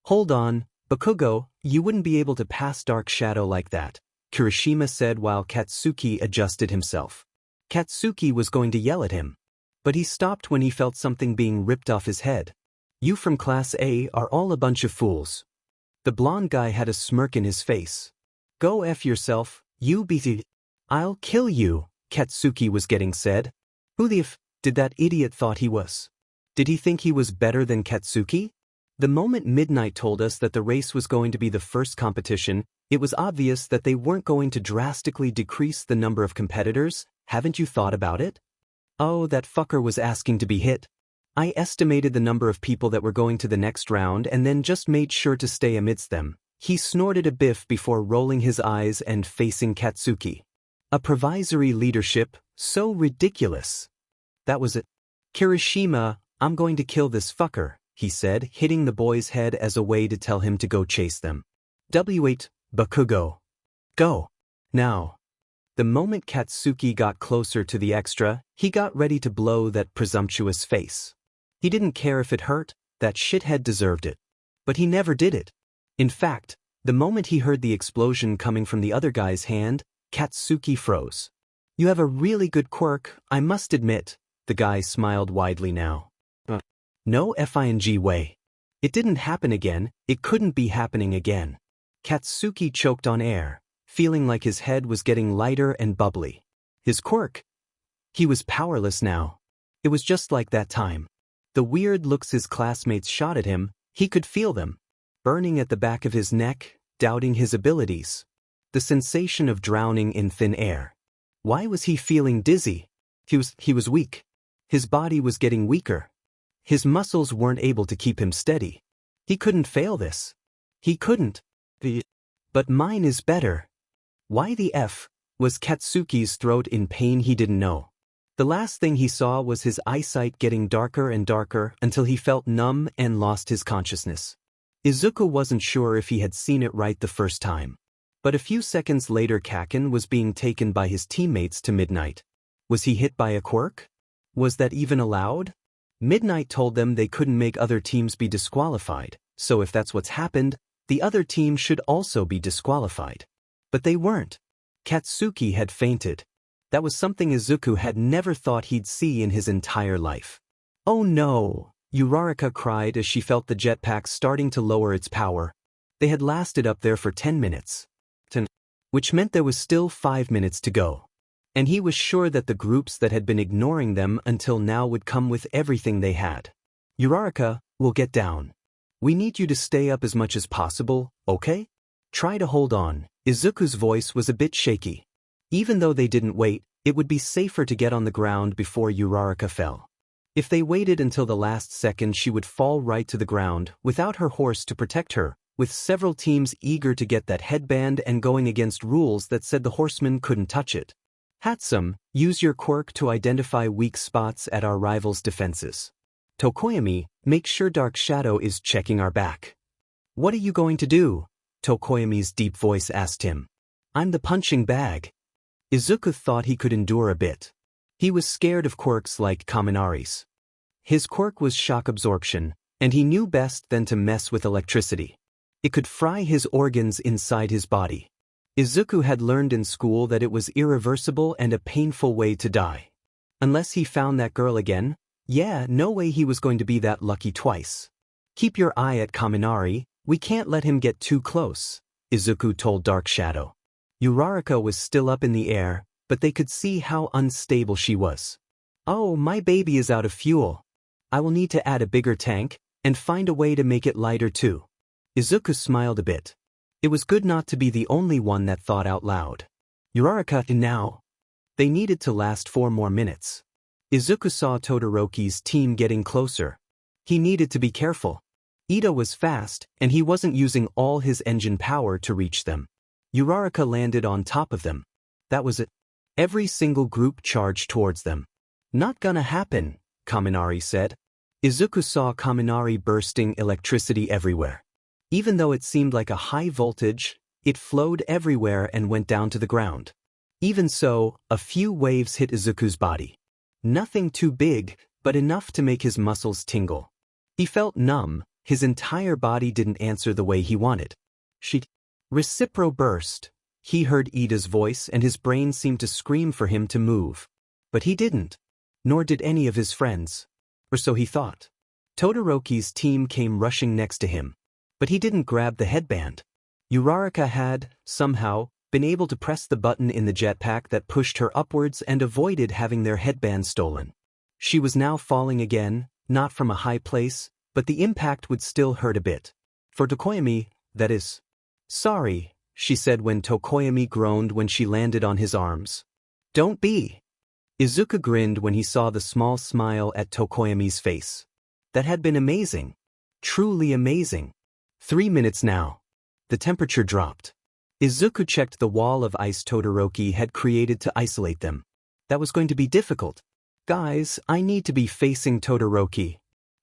Hold on, Bakugo, you wouldn't be able to pass Dark Shadow like that, Kirishima said while Katsuki adjusted himself. Katsuki was going to yell at him, but he stopped when he felt something being ripped off his head. You from Class A are all a bunch of fools. The blonde guy had a smirk in his face. Go F yourself, you BT. I'll kill you, Katsuki was getting said. Who the F did that idiot thought he was? Did he think he was better than Katsuki? The moment Midnight told us that the race was going to be the first competition, it was obvious that they weren't going to drastically decrease the number of competitors. Haven't you thought about it? Oh, that fucker was asking to be hit. I estimated the number of people that were going to the next round and then just made sure to stay amidst them. He snorted a biff before rolling his eyes and facing Katsuki. A provisory leadership, so ridiculous. That was it. Kirishima, I'm going to kill this fucker, he said, hitting the boy's head as a way to tell him to go chase them. W8, Bakugo. Go. Now. The moment Katsuki got closer to the extra, he got ready to blow that presumptuous face. He didn't care if it hurt, that shithead deserved it. But he never did it. In fact, the moment he heard the explosion coming from the other guy's hand, Katsuki froze. You have a really good quirk, I must admit, the guy smiled widely now. No FING way. It didn't happen again, it couldn't be happening again. Katsuki choked on air, feeling like his head was getting lighter and bubbly. His quirk? He was powerless now. It was just like that time. The weird looks his classmates shot at him, he could feel them. Burning at the back of his neck, doubting his abilities. The sensation of drowning in thin air. Why was he feeling dizzy? He was weak. His body was getting weaker. His muscles weren't able to keep him steady. He couldn't fail this. He couldn't. But mine is better. Why the F? Was Katsuki's throat in pain he didn't know. The last thing he saw was his eyesight getting darker and darker until he felt numb and lost his consciousness. Izuku wasn't sure if he had seen it right the first time. But a few seconds later Kacchan was being taken by his teammates to Midnight. Was he hit by a quirk? Was that even allowed? Midnight told them they couldn't make other teams be disqualified, so if that's what's happened, the other team should also be disqualified. But they weren't. Katsuki had fainted. That was something Izuku had never thought he'd see in his entire life. Oh no! Uraraka cried as she felt the jetpack starting to lower its power. They had lasted up there for 10 minutes. Which meant there was still 5 minutes to go. And he was sure that the groups that had been ignoring them until now would come with everything they had. Uraraka, we'll get down. We need you to stay up as much as possible, okay? Try to hold on. Izuku's voice was a bit shaky. Even though they didn't wait, it would be safer to get on the ground before Uraraka fell. If they waited until the last second, she would fall right to the ground, without her horse to protect her, with several teams eager to get that headband and going against rules that said the horseman couldn't touch it. Hatsum, use your quirk to identify weak spots at our rivals' defenses. Tokoyami, make sure Dark Shadow is checking our back. What are you going to do? Tokoyami's deep voice asked him. I'm the punching bag. Izuku thought he could endure a bit. He was scared of quirks like Kaminari's. His quirk was shock absorption, and he knew best than to mess with electricity. It could fry his organs inside his body. Izuku had learned in school that it was irreversible and a painful way to die. Unless he found that girl again, no way he was going to be that lucky twice. Keep your eye at Kaminari, we can't let him get too close, Izuku told Dark Shadow. Uraraka was still up in the air, but they could see how unstable she was. Oh, my baby is out of fuel. I will need to add a bigger tank, and find a way to make it lighter too. Izuku smiled a bit. It was good not to be the only one that thought out loud. Uraraka, now. They needed to last 4 more minutes. Izuku saw Todoroki's team getting closer. He needed to be careful. Ida was fast, and he wasn't using all his engine power to reach them. Uraraka landed on top of them. That was it. Every single group charged towards them. Not gonna happen, Kaminari said. Izuku saw Kaminari bursting electricity everywhere. Even though it seemed like a high voltage, it flowed everywhere and went down to the ground. Even so, a few waves hit Izuku's body. Nothing too big, but enough to make his muscles tingle. He felt numb, his entire body didn't answer the way he wanted. Recipro burst. He heard Ida's voice and his brain seemed to scream for him to move. But he didn't. Nor did any of his friends. Or so he thought. Todoroki's team came rushing next to him. But he didn't grab the headband. Uraraka had, somehow, been able to press the button in the jetpack that pushed her upwards and avoided having their headband stolen. She was now falling again, not from a high place, but the impact would still hurt a bit. For Tokoyami, that is. Sorry, she said when Tokoyami groaned when she landed on his arms. Don't be. Izuku grinned when he saw the small smile at Tokoyami's face. That had been amazing. Truly amazing. 3 minutes now. The temperature dropped. Izuku checked the wall of ice Todoroki had created to isolate them. That was going to be difficult. Guys, I need to be facing Todoroki.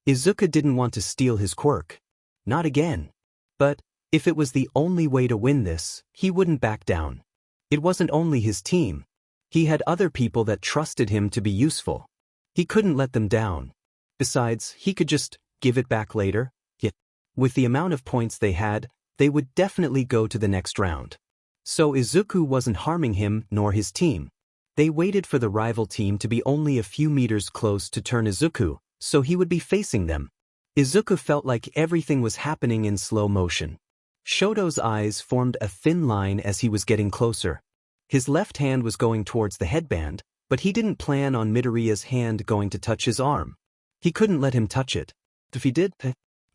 Izuku didn't want to steal his quirk. Not again. But, if it was the only way to win this, he wouldn't back down. It wasn't only his team. He had other people that trusted him to be useful. He couldn't let them down. Besides, he could just give it back later. Yet, with the amount of points they had, they would definitely go to the next round. So Izuku wasn't harming him nor his team. They waited for the rival team to be only a few meters close to turn Izuku, so he would be facing them. Izuku felt like everything was happening in slow motion. Shoto's eyes formed a thin line as he was getting closer. His left hand was going towards the headband, but he didn't plan on Midoriya's hand going to touch his arm. He couldn't let him touch it. If he did,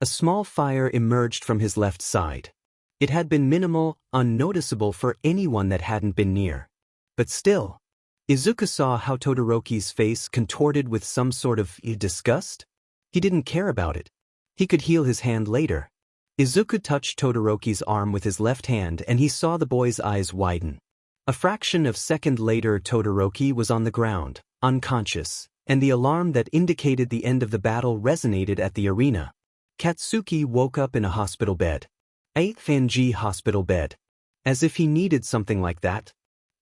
a small fire emerged from his left side. It had been minimal, unnoticeable for anyone that hadn't been near. But still, Izuku saw how Todoroki's face contorted with some sort of disgust. He didn't care about it. He could heal his hand later. Izuku touched Todoroki's arm with his left hand and he saw the boy's eyes widen. A fraction of a second later Todoroki was on the ground, unconscious, and the alarm that indicated the end of the battle resonated at the arena. Katsuki woke up in a hospital bed. A Fanji hospital bed. As if he needed something like that.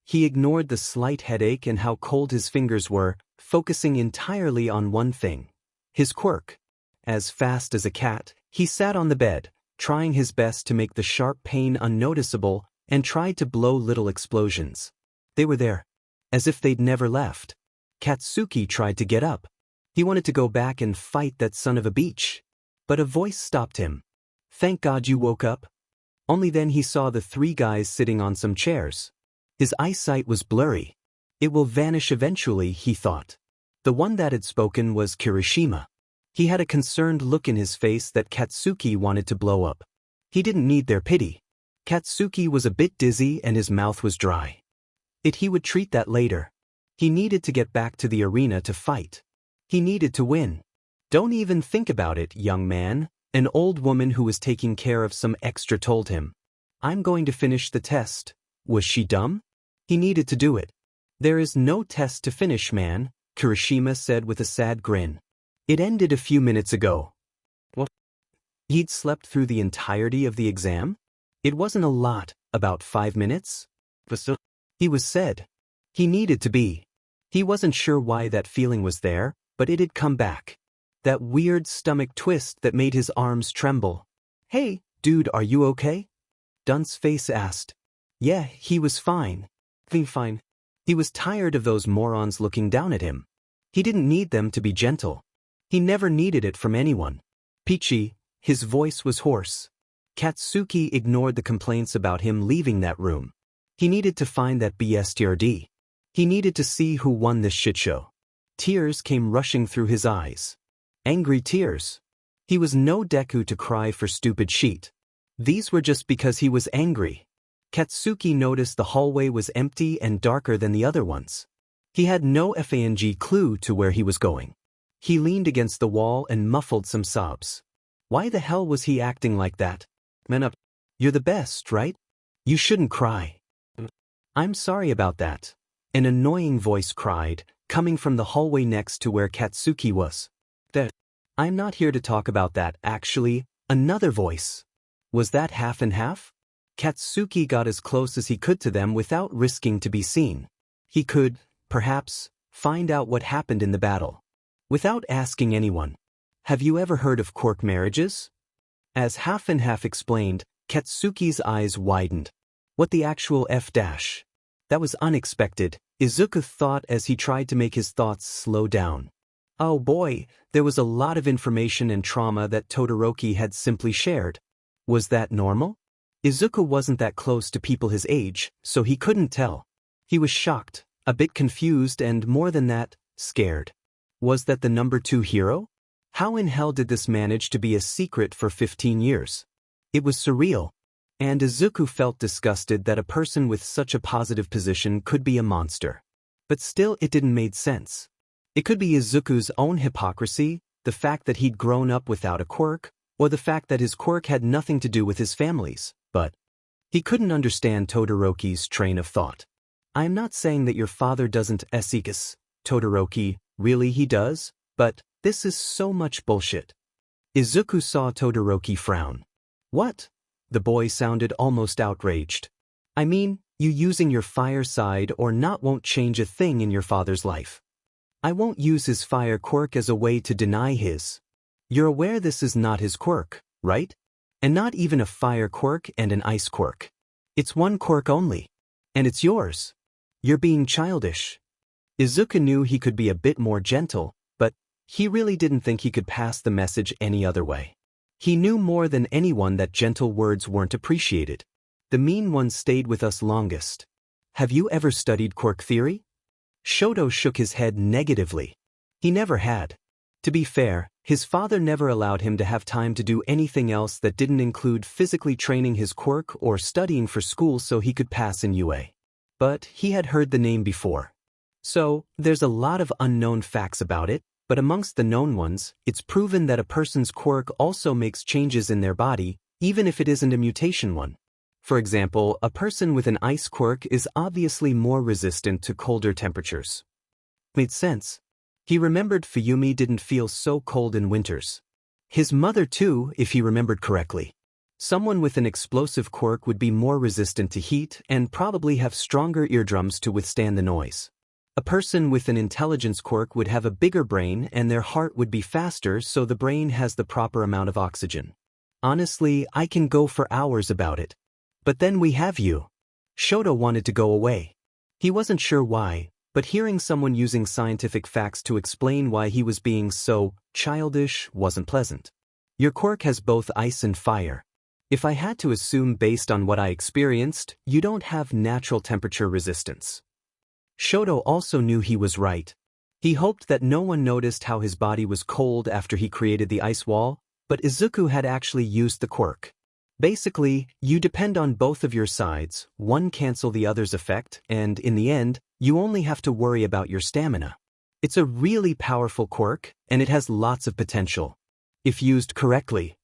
He ignored the slight headache and how cold his fingers were, focusing entirely on one thing. His quirk. As fast as a cat, he sat on the bed, trying his best to make the sharp pain unnoticeable, and tried to blow little explosions. They were there. As if they'd never left. Katsuki tried to get up. He wanted to go back and fight that son of a bitch. But a voice stopped him. Thank God you woke up. Only then he saw the 3 guys sitting on some chairs. His eyesight was blurry. It will vanish eventually, he thought. The one that had spoken was Kirishima. He had a concerned look in his face that Katsuki wanted to blow up. He didn't need their pity. Katsuki was a bit dizzy and his mouth was dry. He would treat that later. He needed to get back to the arena to fight. He needed to win. Don't even think about it, young man, an old woman who was taking care of some extra told him. I'm going to finish the test. Was she dumb? He needed to do it. There is no test to finish, man, Kirishima said with a sad grin. It ended a few minutes ago. What? He'd slept through the entirety of the exam? It wasn't a lot, about 5 minutes? He was said. He needed to be. He wasn't sure why that feeling was there, but it had come back. That weird stomach twist that made his arms tremble. Hey, dude, are you okay? Dunce's face asked. Yeah, he was fine. Fine. He was tired of those morons looking down at him. He didn't need them to be gentle. He never needed it from anyone. Peachy, his voice was hoarse. Katsuki ignored the complaints about him leaving that room. He needed to find that BSTRD. He needed to see who won this shitshow. Tears came rushing through his eyes. Angry tears. He was no Deku to cry for stupid shit. These were just because he was angry. Katsuki noticed the hallway was empty and darker than the other ones. He had no FANG clue to where he was going. He leaned against the wall and muffled some sobs. Why the hell was he acting like that? Man up. You're the best, right? You shouldn't cry. I'm sorry about that. An annoying voice cried, coming from the hallway next to where Katsuki was. I'm not here to talk about that, actually. Another voice. Was that half and half? Katsuki got as close as he could to them without risking to be seen. He could, perhaps, find out what happened in the battle. Without asking anyone. Have you ever heard of quirk marriages? As half and half explained, Katsuki's eyes widened. What the actual F-dash? That was unexpected, Izuku thought as he tried to make his thoughts slow down. Oh boy, there was a lot of information and trauma that Todoroki had simply shared. Was that normal? Izuku wasn't that close to people his age, so he couldn't tell. He was shocked, a bit confused and more than that, scared. Was that the number 2 hero? How in hell did this manage to be a secret for 15 years? It was surreal. And Izuku felt disgusted that a person with such a positive position could be a monster. But still it didn't make sense. It could be Izuku's own hypocrisy, the fact that he'd grown up without a quirk, or the fact that his quirk had nothing to do with his family's, but he couldn't understand Todoroki's train of thought. I'm not saying that your father doesn't esikus, Todoroki, really he does, but this is so much bullshit. Izuku saw Todoroki frown. What? The boy sounded almost outraged. I mean, you using your fire side or not won't change a thing in your father's life. I won't use his fire quirk as a way to deny his. You're aware this is not his quirk, right? And not even a fire quirk and an ice quirk. It's one quirk only. And it's yours. You're being childish. Izuku knew he could be a bit more gentle, but he really didn't think he could pass the message any other way. He knew more than anyone that gentle words weren't appreciated. The mean ones stayed with us longest. Have you ever studied quirk theory? Shoto shook his head negatively. He never had. To be fair, his father never allowed him to have time to do anything else that didn't include physically training his quirk or studying for school so he could pass in UA. But he had heard the name before. So, there's a lot of unknown facts about it, but amongst the known ones, it's proven that a person's quirk also makes changes in their body, even if it isn't a mutation one. For example, a person with an ice quirk is obviously more resistant to colder temperatures. Made sense. He remembered Fuyumi didn't feel so cold in winters. His mother too, if he remembered correctly. Someone with an explosive quirk would be more resistant to heat and probably have stronger eardrums to withstand the noise. A person with an intelligence quirk would have a bigger brain and their heart would be faster so the brain has the proper amount of oxygen. Honestly, I can go for hours about it. But then we have you. Shoto wanted to go away. He wasn't sure why, but hearing someone using scientific facts to explain why he was being so childish wasn't pleasant. Your quirk has both ice and fire. If I had to assume based on what I experienced, you don't have natural temperature resistance. Shoto also knew he was right. He hoped that no one noticed how his body was cold after he created the ice wall, but Izuku had actually used the quirk. Basically, you depend on both of your sides, one cancel the other's effect, and in the end, you only have to worry about your stamina. It's a really powerful quirk, and it has lots of potential. If used correctly.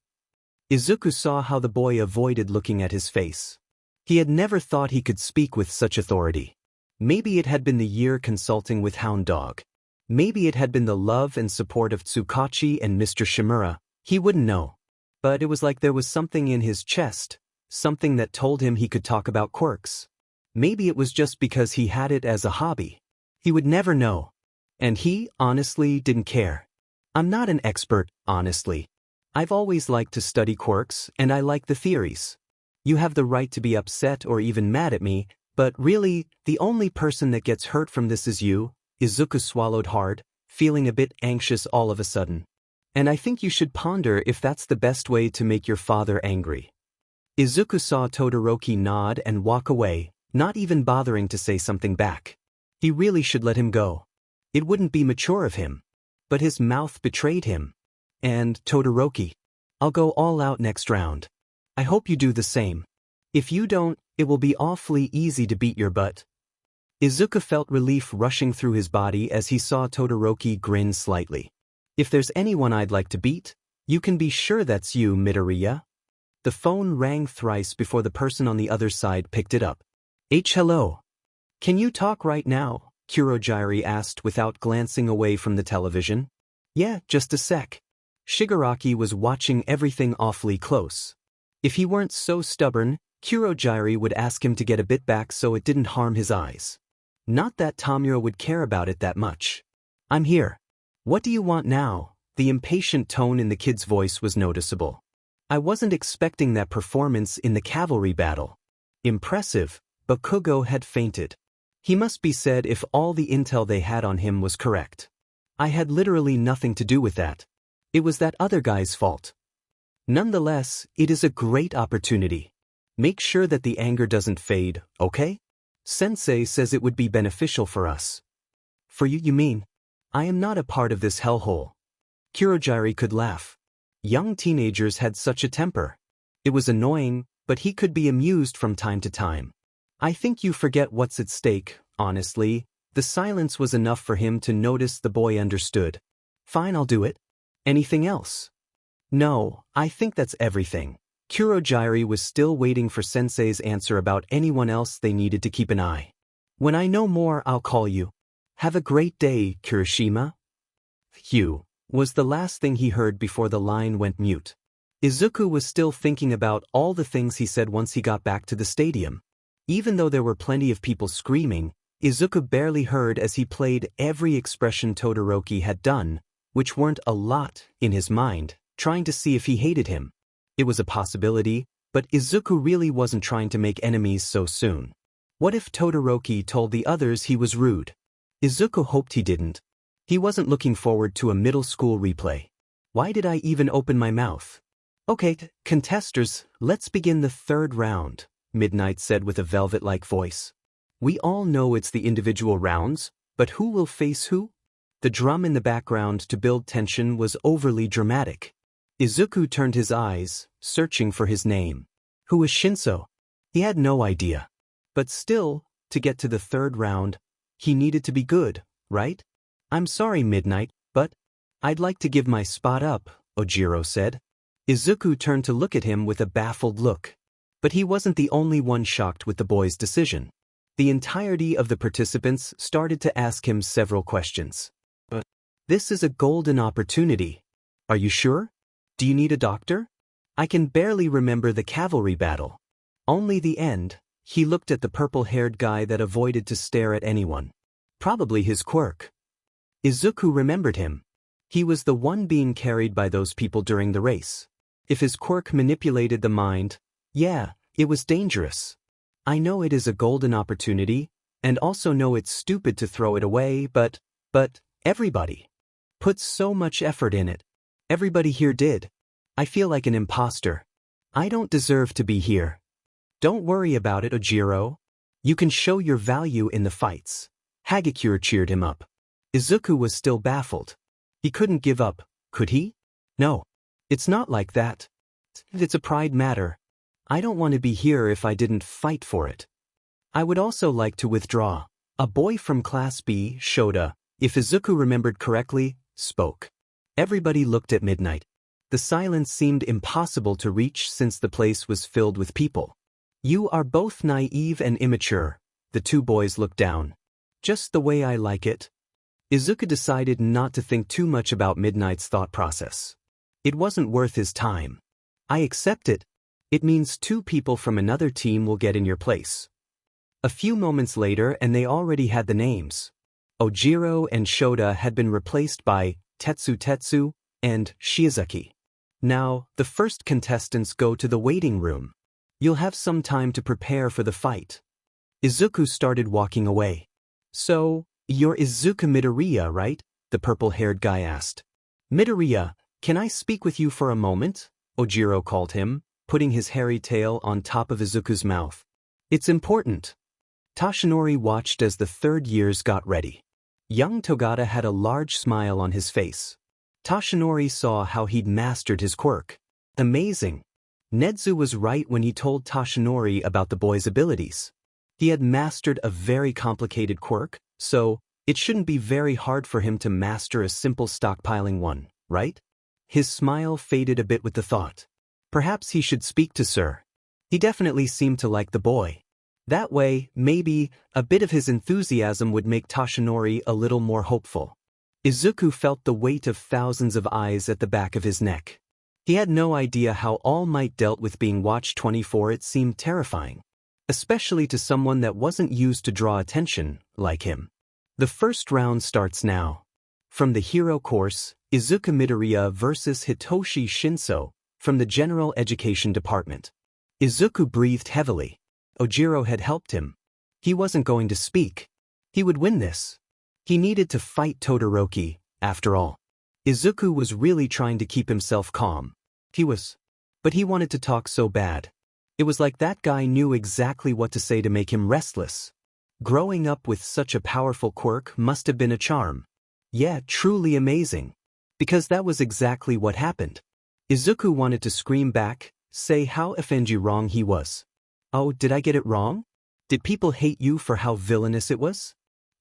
Izuku saw how the boy avoided looking at his face. He had never thought he could speak with such authority. Maybe it had been the year consulting with Hound Dog. Maybe it had been the love and support of Tsugauchi and Mr. Shimura. He wouldn't know. But it was like there was something in his chest, something that told him he could talk about quirks. Maybe it was just because he had it as a hobby. He would never know. And he, honestly, didn't care. I'm not an expert, honestly. I've always liked to study quirks, and I like the theories. You have the right to be upset or even mad at me, but really, the only person that gets hurt from this is you. Izuku swallowed hard, feeling a bit anxious all of a sudden. And I think you should ponder if that's the best way to make your father angry. Izuku saw Todoroki nod and walk away, not even bothering to say something back. He really should let him go. It wouldn't be mature of him. But his mouth betrayed him. And, Todoroki, I'll go all out next round. I hope you do the same. If you don't, it will be awfully easy to beat your butt. Izuku felt relief rushing through his body as he saw Todoroki grin slightly. If there's anyone I'd like to beat, You can be sure that's you, Midoriya. The phone rang thrice before the person on the other side picked it up. Hello. Can you talk right now? Kurogyari asked without glancing away from the television. Yeah, just a sec. Shigaraki was watching everything awfully close. If he weren't so stubborn, Kurogyari would ask him to get a bit back so it didn't harm his eyes. Not that Tamura would care about it that much. I'm here. What do you want now? The impatient tone in the kid's voice was noticeable. I wasn't expecting that performance in the cavalry battle. Impressive, Bakugo had fainted. He must be said if all the intel they had on him was correct. I had literally nothing to do with that. It was that other guy's fault. Nonetheless, it is a great opportunity. Make sure that the anger doesn't fade, okay? Sensei says it would be beneficial for us. For you mean? I am not a part of this hellhole. Kurogyari could laugh. Young teenagers had such a temper. It was annoying, but he could be amused from time to time. I think you forget what's at stake, honestly. The silence was enough for him to notice the boy understood. Fine, I'll do it. Anything else? No, I think that's everything. Kurogyari was still waiting for Sensei's answer about anyone else they needed to keep an eye. When I know more, I'll call you. Have a great day, Kirishima. Phew, was the last thing he heard before the line went mute. Izuku was still thinking about all the things he said once he got back to the stadium. Even though there were plenty of people screaming, Izuku barely heard as he played every expression Todoroki had done, which weren't a lot, in his mind, trying to see if he hated him. It was a possibility, but Izuku really wasn't trying to make enemies so soon. What if Todoroki told the others he was rude? Izuku hoped he didn't. He wasn't looking forward to a middle school replay. Why did I even open my mouth? Okay, contesters, let's begin the third round, Midnight said with a velvet-like voice. We all know it's the individual rounds, but who will face who? The drum in the background to build tension was overly dramatic. Izuku turned his eyes, searching for his name. Who was Shinso? He had no idea. But still, to get to the third round, he needed to be good, right? I'm sorry, Midnight, but I'd like to give my spot up, Ojiro said. Izuku turned to look at him with a baffled look. But he wasn't the only one shocked with the boy's decision. The entirety of the participants started to ask him several questions. But this is a golden opportunity. Are you sure? Do you need a doctor? I can barely remember the cavalry battle. Only the end. He looked at the purple-haired guy that avoided to stare at anyone. Probably his quirk. Izuku remembered him. He was the one being carried by those people during the race. If his quirk manipulated the mind, yeah, it was dangerous. I know it is a golden opportunity, and also know it's stupid to throw it away, but everybody put so much effort in it. Everybody here did. I feel like an imposter. I don't deserve to be here. Don't worry about it, Ojiro. You can show your value in the fights. Hagakure cheered him up. Izuku was still baffled. He couldn't give up, could he? No. It's not like that. It's a pride matter. I don't want to be here if I didn't fight for it. I would also like to withdraw. A boy from Class B, Shota, if Izuku remembered correctly, spoke. Everybody looked at Midnight. The silence seemed impossible to reach since the place was filled with people. You are both naive and immature. The two boys looked down. Just the way I like it. Izuku decided not to think too much about Midnight's thought process. It wasn't worth his time. I accept it. It means two people from another team will get in your place. A few moments later and they already had the names. Ojiro and Shota had been replaced by Tetsu and Shiozaki. Now, the first contestants go to the waiting room. You'll have some time to prepare for the fight. Izuku started walking away. So, you're Izuku Midoriya, right? The purple-haired guy asked. Midoriya, can I speak with you for a moment? Ojiro called him, putting his hairy tail on top of Izuku's mouth. It's important. Tashinori watched as the third years got ready. Young Togata had a large smile on his face. Tashinori saw how he'd mastered his quirk. Amazing. Nedu was right when he told Tashinori about the boy's abilities. He had mastered a very complicated quirk, so it shouldn't be very hard for him to master a simple stockpiling one, right? his smile faded a bit with the thought. Perhaps he should speak to Sir. He definitely seemed to like the boy. That way, maybe, a bit of his enthusiasm would make Tashinori a little more hopeful. Izuku felt the weight of thousands of eyes at the back of his neck. He had no idea how All Might dealt with being watched 24. It seemed terrifying. Especially to someone that wasn't used to draw attention, like him. The first round starts now. From the hero course, Izuku Midoriya versus Hitoshi Shinso, from the General Education Department. Izuku breathed heavily. Ojiro had helped him. He wasn't going to speak. He would win this. He needed to fight Todoroki, after all. Izuku was really trying to keep himself calm. But he wanted to talk so bad. It was like that guy knew exactly what to say to make him restless. Growing up with such a powerful quirk must have been a charm. Yeah, truly amazing. Because that was exactly what happened. Izuku wanted to scream back, say how offend you wrong he was. Oh, did I get it wrong? Did people hate you for how villainous it was?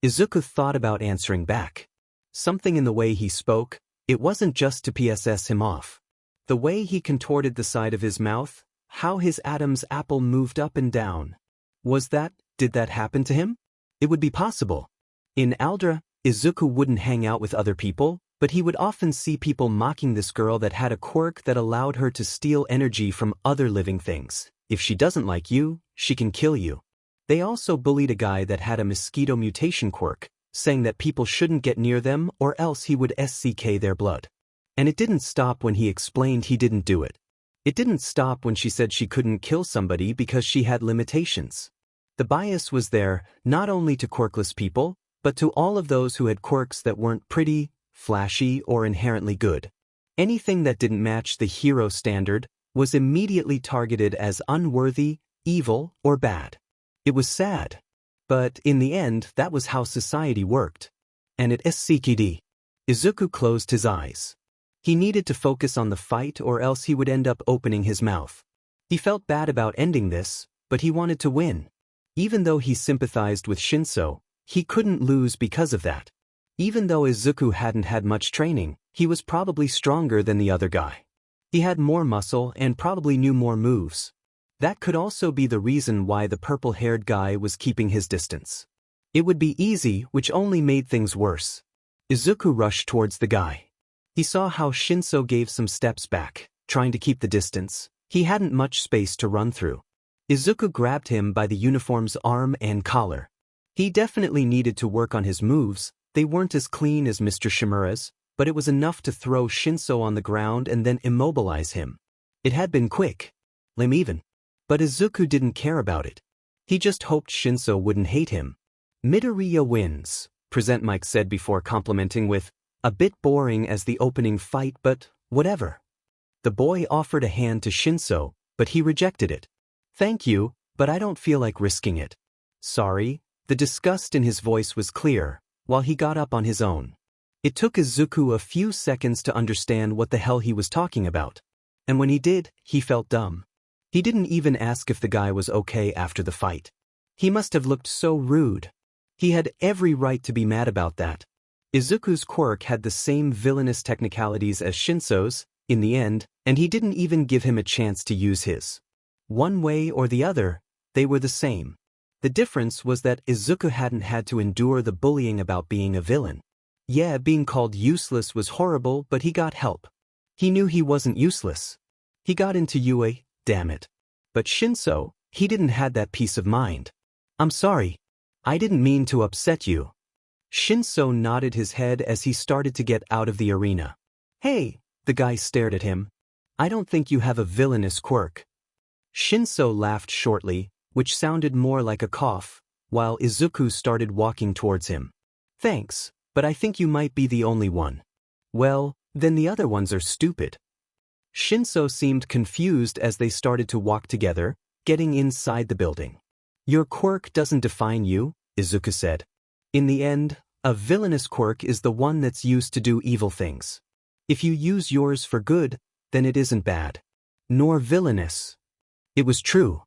Izuku thought about answering back. Something in the way he spoke, it wasn't just to PSS him off. The way he contorted the side of his mouth, how his Adam's apple moved up and down. Did that happen to him? It would be possible. In Aldra, Izuku wouldn't hang out with other people, but he would often see people mocking this girl that had a quirk that allowed her to steal energy from other living things. If she doesn't like you, she can kill you. They also bullied a guy that had a mosquito mutation quirk, saying that people shouldn't get near them or else he would SCK their blood. And it didn't stop when he explained he didn't do it. It didn't stop when she said she couldn't kill somebody because she had limitations. The bias was there, not only to quirkless people, but to all of those who had quirks that weren't pretty, flashy, or inherently good. Anything that didn't match the hero standard was immediately targeted as unworthy, evil, or bad. It was sad. But in the end, that was how society worked. And at SCKD, Izuku closed his eyes. He needed to focus on the fight or else he would end up opening his mouth. He felt bad about ending this, but he wanted to win. Even though he sympathized with Shinso, he couldn't lose because of that. Even though Izuku hadn't had much training, he was probably stronger than the other guy. He had more muscle and probably knew more moves. That could also be the reason why the purple-haired guy was keeping his distance. It would be easy, which only made things worse. Izuku rushed towards the guy. He saw how Shinso gave some steps back, trying to keep the distance. He hadn't much space to run through. Izuku grabbed him by the uniform's arm and collar. He definitely needed to work on his moves. They weren't as clean as Mr. Shimura's, but it was enough to throw Shinso on the ground and then immobilize him. It had been quick. Even. But Izuku didn't care about it. He just hoped Shinso wouldn't hate him. Midoriya wins, Present Mike said before complimenting with, a bit boring as the opening fight, but whatever. The boy offered a hand to Shinso, but he rejected it. Thank you, but I don't feel like risking it. Sorry. The disgust in his voice was clear, while he got up on his own. It took Izuku a few seconds to understand what the hell he was talking about. And when he did, he felt dumb. He didn't even ask if the guy was okay after the fight. He must have looked so rude. He had every right to be mad about that. Izuku's quirk had the same villainous technicalities as Shinso's, in the end, and he didn't even give him a chance to use his. One way or the other, they were the same. The difference was that Izuku hadn't had to endure the bullying about being a villain. Yeah, being called useless was horrible, but he got help. He knew he wasn't useless. He got into Yui, damn it. But Shinso, he didn't have that peace of mind. I'm sorry. I didn't mean to upset you. Shinso nodded his head as he started to get out of the arena. Hey, the guy stared at him. I don't think you have a villainous quirk. Shinso laughed shortly, which sounded more like a cough, while Izuku started walking towards him. Thanks, but I think you might be the only one. Well, then the other ones are stupid. Shinso seemed confused as they started to walk together, getting inside the building. Your quirk doesn't define you, Izuku said. In the end, a villainous quirk is the one that's used to do evil things. If you use yours for good, then it isn't bad. Nor villainous. It was true.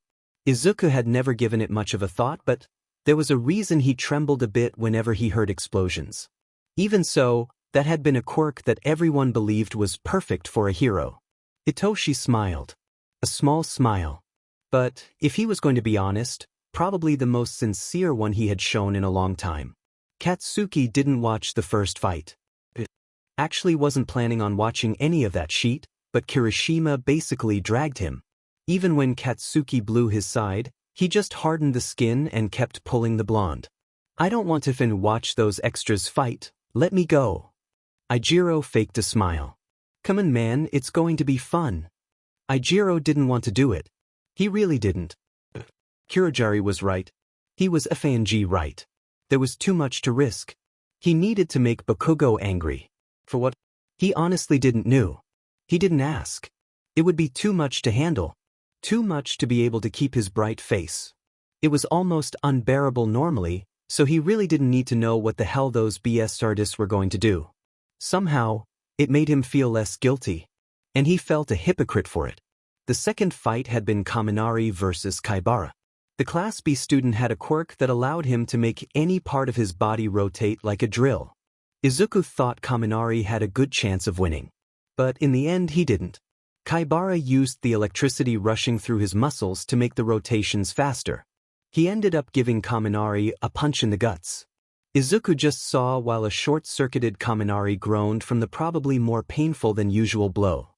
Izuku had never given it much of a thought, but there was a reason he trembled a bit whenever he heard explosions. Even so, That had been a quirk that everyone believed was perfect for a hero. Itoshi smiled. A small smile. But, if he was going to be honest, probably the most sincere one he had shown in a long time. Katsuki didn't watch the first fight. Actually wasn't planning on watching any of that sheet, but Kirishima basically dragged him. Even when Katsuki blew his side, he just hardened the skin and kept pulling the blonde. I don't want to watch those extras fight, let me go. Ijiro faked a smile. Come on man, it's going to be fun. Ijiro didn't want to do it. He really didn't. Kurogiri was right. He was FNG right. There was too much to risk. He needed to make Bakugo angry. For what? He honestly didn't know. He didn't ask. It would be too much to handle. Too much to be able to keep his bright face. It was almost unbearable normally, so he really didn't need to know what the hell those BS artists were going to do. Somehow, it made him feel less guilty. And he felt a hypocrite for it. The second fight had been Kaminari versus Kaibara. The Class B student had a quirk that allowed him to make any part of his body rotate like a drill. Izuku thought Kaminari had a good chance of winning. But in the end he didn't. Kaibara used the electricity rushing through his muscles to make the rotations faster. He ended up giving Kaminari a punch in the guts. Izuku just saw while a short-circuited Kaminari groaned from the probably more painful than usual blow.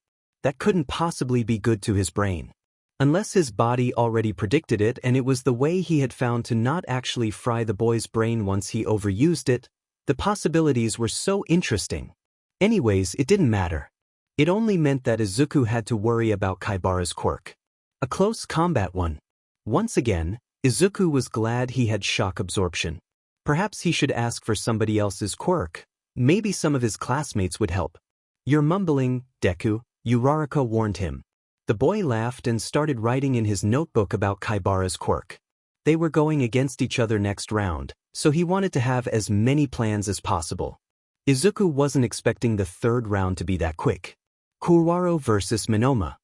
That couldn't possibly be good to his brain. Unless his body already predicted it and it was the way he had found to not actually fry the boy's brain once he overused it, the possibilities were so interesting. Anyways, it didn't matter. It only meant that Izuku had to worry about Kaibara's quirk. A close combat one. Once again, Izuku was glad he had shock absorption. Perhaps he should ask for somebody else's quirk. Maybe some of his classmates would help. You're mumbling, Deku, Uraraka warned him. The boy laughed and started writing in his notebook about Kaibara's quirk. They were going against each other next round, so he wanted to have as many plans as possible. Izuku wasn't expecting the third round to be that quick. Kurwaro versus Minoma.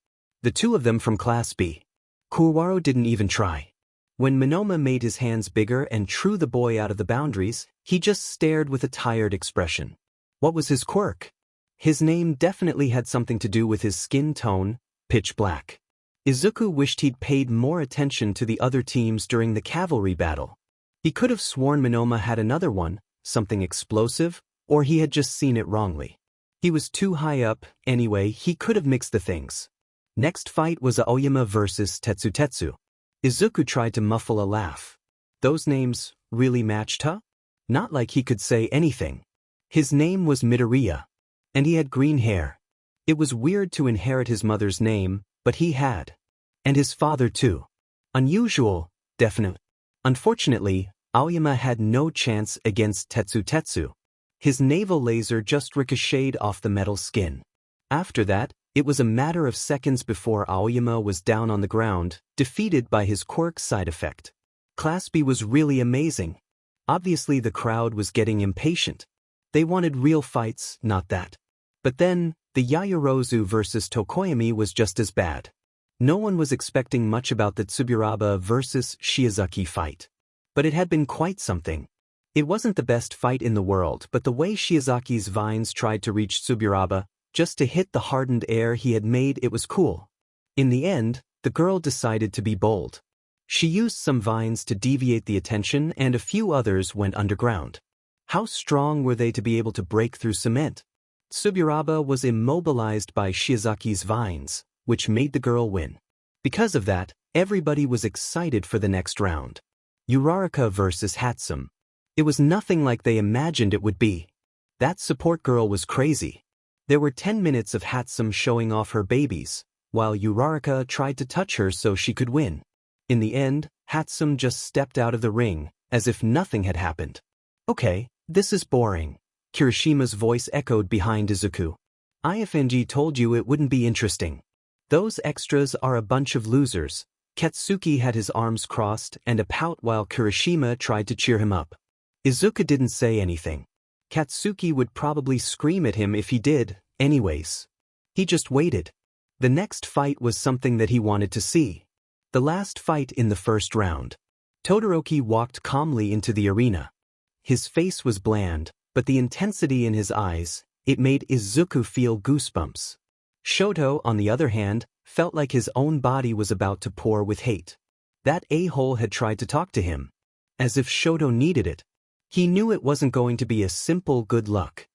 The two of them from Class B. Kurwaro didn't even try. When Minoma made his hands bigger and threw the boy out of the boundaries, he just stared with a tired expression. What was his quirk? His name definitely had something to do with his skin tone, pitch black. Izuku wished he'd paid more attention to the other teams during the Cavalry battle. He could have sworn Minoma had another one, something explosive, or he had just seen it wrongly. He was too high up, anyway he could have mixed the things. Next fight was Aoyama versus Tetsu. Izuku tried to muffle a laugh. Those names really matched, huh? Not like he could say anything. His name was Midoriya. And he had green hair. It was weird to inherit his mother's name, but he had. And his father too. Unusual, definitely. Unfortunately, Aoyama had no chance against Tetsu. His naval laser just ricocheted off the metal skin. After that, it was a matter of seconds before Aoyama was down on the ground, defeated by his quirk side effect. Class B was really amazing. Obviously the crowd was getting impatient. They wanted real fights, not that. But then, the Yaoyorozu versus Tokoyami was just as bad. No one was expecting much about the Tsuburaba versus Shiozaki fight. But it had been quite something. It wasn't the best fight in the world, but the way Shiozaki's vines tried to reach Tsuburaba, just to hit the hardened air he had made, it was cool. In the end, the girl decided to be bold. She used some vines to deviate the attention and a few others went underground. How strong were they to be able to break through cement? Tsuburaba was immobilized by Shiozaki's vines, which made the girl win. Because of that, everybody was excited for the next round. Uraraka versus Hatsum. It was nothing like they imagined it would be. That support girl was crazy. There were 10 minutes of Hatsum showing off her babies, while Uraraka tried to touch her so she could win. In the end, Hatsum just stepped out of the ring, as if nothing had happened. Okay, this is boring. Kirishima's voice echoed behind Izuku. IFNG told you it wouldn't be interesting. Those extras are a bunch of losers. Katsuki had his arms crossed and a pout while Kirishima tried to cheer him up. Izuku didn't say anything. Katsuki would probably scream at him if he did, anyways. He just waited. The next fight was something that he wanted to see. The last fight in the first round. Todoroki walked calmly into the arena. His face was bland, but the intensity in his eyes, it made Izuku feel goosebumps. Shoto, on the other hand, felt like his own body was about to pour with hate. That a-hole had tried to talk to him. As if Shoto needed it. He knew it wasn't going to be a simple good luck.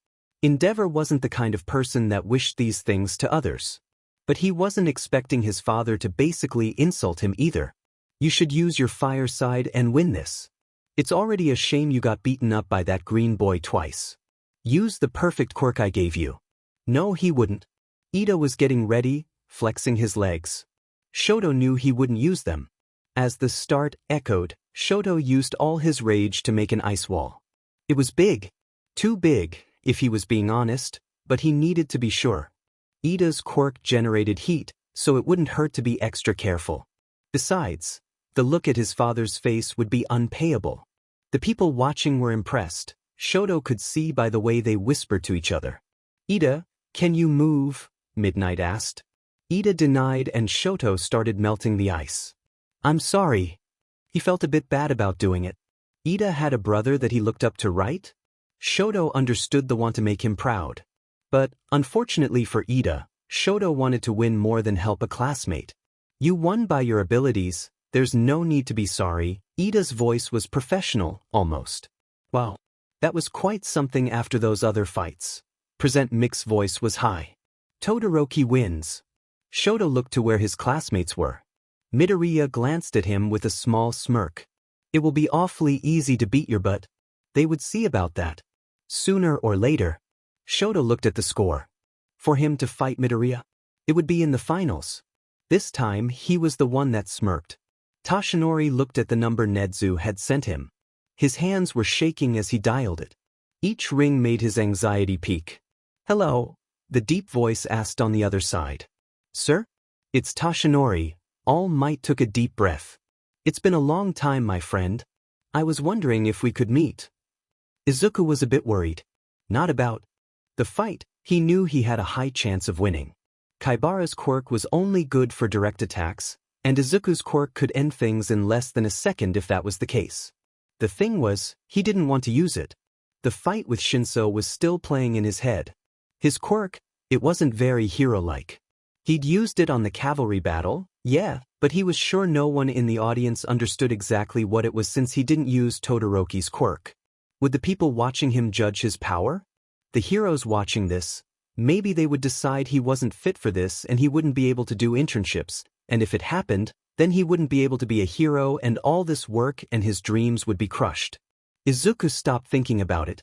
Endeavor wasn't the kind of person that wished these things to others. But he wasn't expecting his father to basically insult him either. You should use your fire side and win this. It's already a shame you got beaten up by that green boy twice. Use the perfect quirk I gave you. No, he wouldn't. Ida was getting ready, flexing his legs. Shoto knew he wouldn't use them. As the start echoed, Shoto used all his rage to make an ice wall. It was big. Too big, if he was being honest, but he needed to be sure. Ida's quirk generated heat, so it wouldn't hurt to be extra careful. Besides, the look at his father's face would be unpayable. The people watching were impressed. Shoto could see by the way they whispered to each other. Ida, can you move? Midnight asked. Ida denied and Shoto started melting the ice. I'm sorry. He felt a bit bad about doing it. Ida had a brother that he looked up to, right? Shoto understood the want to make him proud. But, unfortunately for Ida, Shoto wanted to win more than help a classmate. You won by your abilities, there's no need to be sorry. Ida's voice was professional, almost. Wow. That was quite something after those other fights. Present Mick's voice was high. Todoroki wins. Shoto looked to where his classmates were. Midoriya glanced at him with a small smirk. It will be awfully easy to beat your butt. They would see about that. Sooner or later. Shoto looked at the score. For him to fight Midoriya? It would be in the finals. This time he was the one that smirked. Tashinori looked at the number Nedu had sent him. His hands were shaking as he dialed it. Each ring made his anxiety peak. Hello? The deep voice asked on the other side. Sir? It's Tashinori. All Might took a deep breath. It's been a long time, my friend. I was wondering if we could meet. Izuku was a bit worried. Not about the fight. He knew he had a high chance of winning. Kaibara's quirk was only good for direct attacks, and Izuku's quirk could end things in less than a second if that was the case. The thing was, he didn't want to use it. The fight with Shinso was still playing in his head. His quirk, it wasn't very hero-like. He'd used it on the cavalry battle, yeah, but he was sure no one in the audience understood exactly what it was since he didn't use Todoroki's quirk. Would the people watching him judge his power? The heroes watching this, maybe they would decide he wasn't fit for this and he wouldn't be able to do internships, and if it happened, then he wouldn't be able to be a hero and all this work and his dreams would be crushed. Izuku stopped thinking about it.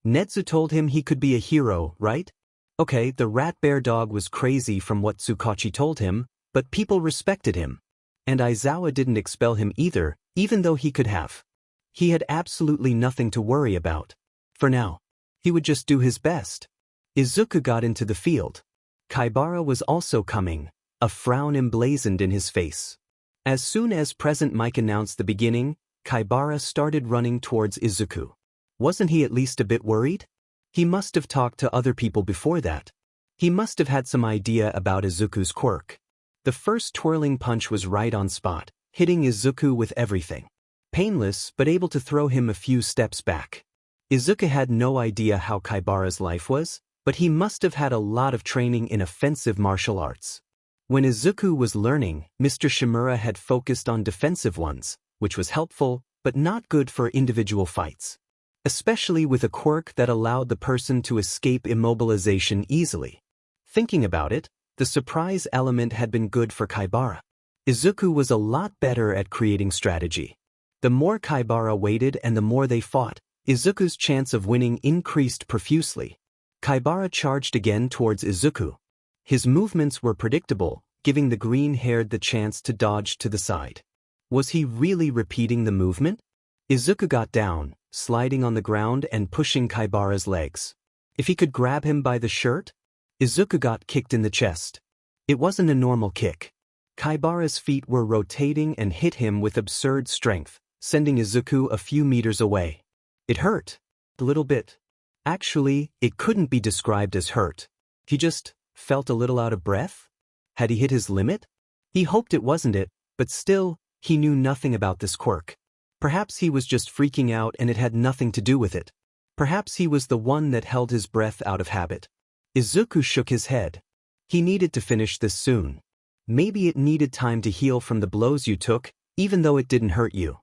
Nezu told him he could be a hero, right? Okay, the rat bear dog was crazy from what Tsugauchi told him, but people respected him. And Aizawa didn't expel him either, even though he could have. He had absolutely nothing to worry about. For now. He would just do his best. Izuku got into the field. Kaibara was also coming, a frown emblazoned in his face. As soon as Present Mike announced the beginning, Kaibara started running towards Izuku. Wasn't he at least a bit worried? He must have talked to other people before that. He must have had some idea about Izuku's quirk. The first twirling punch was right on spot, hitting Izuku with everything. Painless but able to throw him a few steps back. Izuku had no idea how Kaibara's life was, but he must have had a lot of training in offensive martial arts. When Izuku was learning, Mr. Shimura had focused on defensive ones, which was helpful, but not good for individual fights. Especially with a quirk that allowed the person to escape immobilization easily. Thinking about it, the surprise element had been good for Kaibara. Izuku was a lot better at creating strategy. The more Kaibara waited and the more they fought, Izuku's chance of winning increased profusely. Kaibara charged again towards Izuku. His movements were predictable, giving the green-haired the chance to dodge to the side. Was he really repeating the movement? Izuku got down, sliding on the ground and pushing Kaibara's legs. If he could grab him by the shirt? Izuku got kicked in the chest. It wasn't a normal kick. Kaibara's feet were rotating and hit him with absurd strength, sending Izuku a few meters away. It hurt. A little bit. Actually, it couldn't be described as hurt. He just felt a little out of breath? Had he hit his limit? He hoped it wasn't it, but still, he knew nothing about this quirk. Perhaps he was just freaking out and it had nothing to do with it. Perhaps he was the one that held his breath out of habit. Izuku shook his head. He needed to finish this soon. Maybe it needed time to heal from the blows you took, even though it didn't hurt you.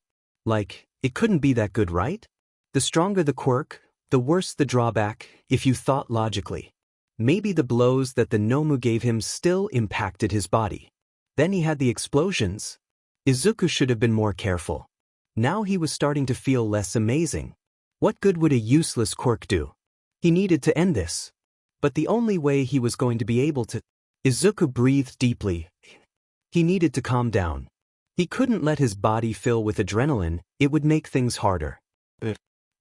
Like, it couldn't be that good, right? The stronger the quirk, the worse the drawback, if you thought logically. Maybe the blows that the Nomu gave him still impacted his body. Then he had the explosions. Izuku should have been more careful. Now he was starting to feel less amazing. What good would a useless quirk do? He needed to end this. But the only way he was going to be able to... Izuku breathed deeply. He needed to calm down. He couldn't let his body fill with adrenaline, it would make things harder.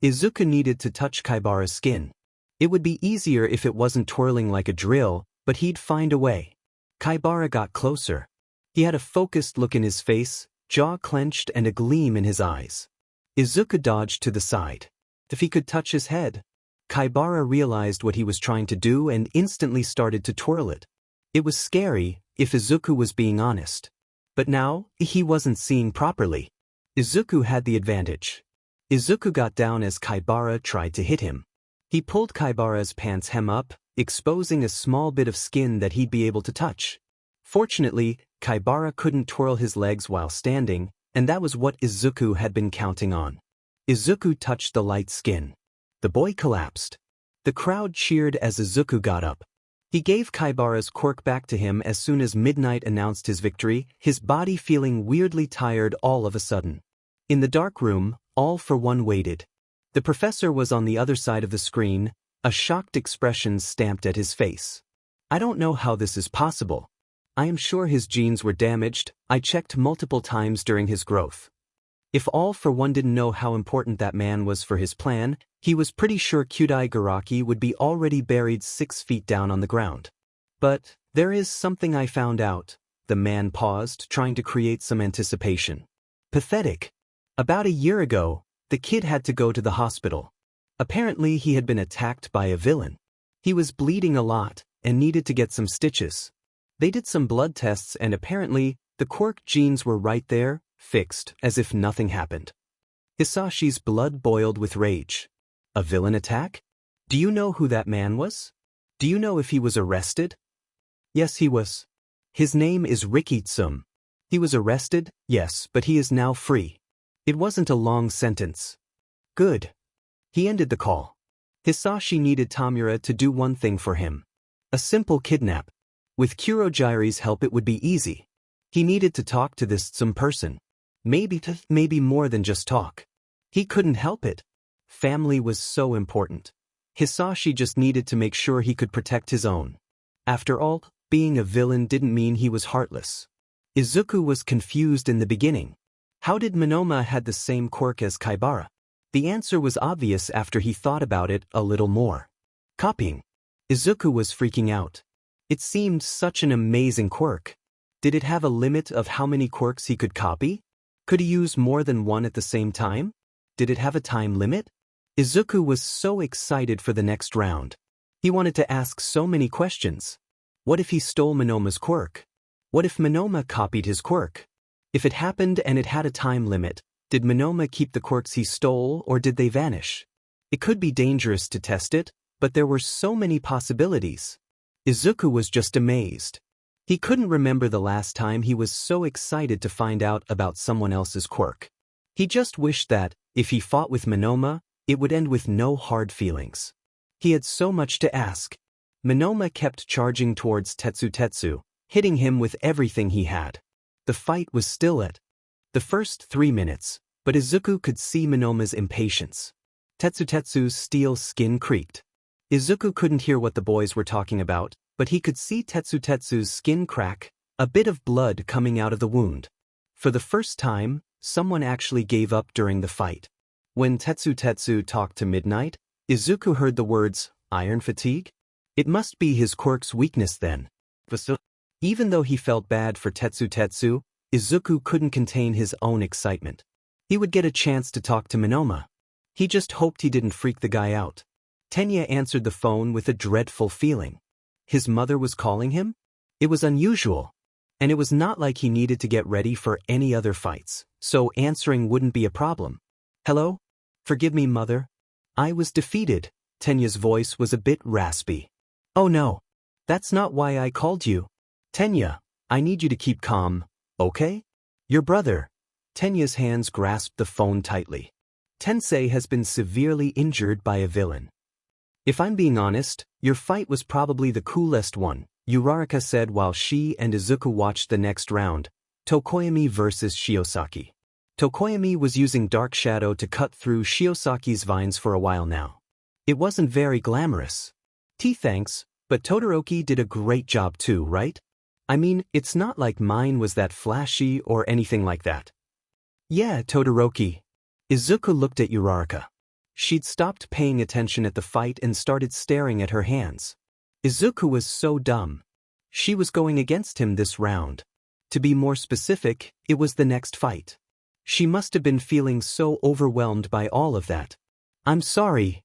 Izuku needed to touch Kaibara's skin. It would be easier if it wasn't twirling like a drill, but he'd find a way. Kaibara got closer. He had a focused look in his face, jaw clenched and a gleam in his eyes. Izuku dodged to the side. If he could touch his head. Kaibara realized what he was trying to do and instantly started to twirl it. It was scary, if Izuku was being honest. But now, he wasn't seeing properly. Izuku had the advantage. Izuku got down as Kaibara tried to hit him. He pulled Kaibara's pants hem up, exposing a small bit of skin that he'd be able to touch. Fortunately, Kaibara couldn't twirl his legs while standing, and that was what Izuku had been counting on. Izuku touched the light skin. The boy collapsed. The crowd cheered as Izuku got up. He gave Kaibara's quirk back to him as soon as Midnight announced his victory, his body feeling weirdly tired all of a sudden. In the dark room, All for One waited. The professor was on the other side of the screen, a shocked expression stamped at his face. I don't know how this is possible. I am sure his genes were damaged, I checked multiple times during his growth. If All for One didn't know how important that man was for his plan, he was pretty sure Kyudai Garaki would be already buried 6 feet down on the ground. But, there is something I found out. The man paused, trying to create some anticipation. Pathetic. About a year ago, the kid had to go to the hospital. Apparently he had been attacked by a villain. He was bleeding a lot, and needed to get some stitches. They did some blood tests and apparently, the quirk genes were right there, fixed, as if nothing happened. Hisashi's blood boiled with rage. A villain attack? Do you know who that man was? Do you know if he was arrested? Yes, he was. His name is Rikitsum. He was arrested, yes, but he is now free. It wasn't a long sentence. Good. He ended the call. Hisashi needed Tamura to do one thing for him. A simple kidnap. With Kurogiri's help it would be easy. He needed to talk to this some person. Maybe more than just talk. He couldn't help it. Family was so important. Hisashi just needed to make sure he could protect his own. After all, being a villain didn't mean he was heartless. Izuku was confused in the beginning. How did Monoma had the same quirk as Kaibara? The answer was obvious after he thought about it a little more. Copying. Izuku was freaking out. It seemed such an amazing quirk. Did it have a limit of how many quirks he could copy? Could he use more than one at the same time? Did it have a time limit? Izuku was so excited for the next round. He wanted to ask so many questions. What if he stole Monoma's quirk? What if Monoma copied his quirk? If it happened and it had a time limit, did Monoma keep the quirks he stole or did they vanish? It could be dangerous to test it, but there were so many possibilities. Izuku was just amazed. He couldn't remember the last time he was so excited to find out about someone else's quirk. He just wished that, if he fought with Monoma, it would end with no hard feelings. He had so much to ask. Monoma kept charging towards Tetsu, hitting him with everything he had. The fight was still at the first 3 minutes, but Izuku could see Monoma's impatience. Tetsu's steel skin creaked. Izuku couldn't hear what the boys were talking about, but he could see Tetsu's skin crack, a bit of blood coming out of the wound. For the first time, someone actually gave up during the fight. When Tetsu talked to Midnight, Izuku heard the words, iron fatigue? It must be his quirk's weakness then. Even though he felt bad for Tetsu, Izuku couldn't contain his own excitement. He would get a chance to talk to Monoma. He just hoped he didn't freak the guy out. Tenya answered the phone with a dreadful feeling. His mother was calling him? It was unusual. And it was not like he needed to get ready for any other fights, so answering wouldn't be a problem. Hello? Forgive me, Mother. I was defeated. Tenya's voice was a bit raspy. Oh no. That's not why I called you. Tenya, I need you to keep calm, okay? Your brother. Tenya's hands grasped the phone tightly. Tensei has been severely injured by a villain. If I'm being honest, your fight was probably the coolest one, Uraraka said while she and Izuku watched the next round, Tokoyami vs. Shiosaki. Tokoyami was using Dark Shadow to cut through Shiosaki's vines for a while now. It wasn't very glamorous. Thanks, but Todoroki did a great job too, right? I mean, it's not like mine was that flashy or anything like that. Yeah, Todoroki. Izuku looked at Uraraka. She'd stopped paying attention at the fight and started staring at her hands. Izuku was so dumb. She was going against him this round. To be more specific, it was the next fight. She must have been feeling so overwhelmed by all of that. I'm sorry.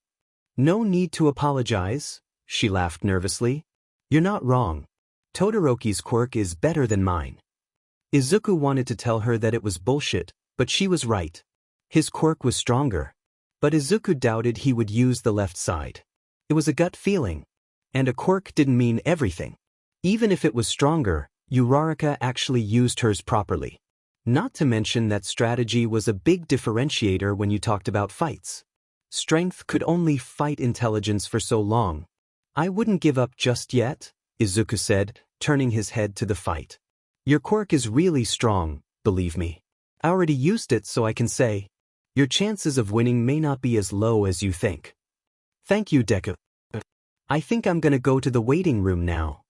No need to apologize, she laughed nervously. You're not wrong. Todoroki's quirk is better than mine. Izuku wanted to tell her that it was bullshit, but she was right. His quirk was stronger. But Izuku doubted he would use the left side. It was a gut feeling. And a quirk didn't mean everything. Even if it was stronger, Uraraka actually used hers properly. Not to mention that strategy was a big differentiator when you talked about fights. Strength could only fight intelligence for so long. I wouldn't give up just yet, Izuku said, turning his head to the fight. Your quirk is really strong, believe me. I already used it so I can say, your chances of winning may not be as low as you think. Thank you, Deku. I think I'm gonna go to the waiting room now.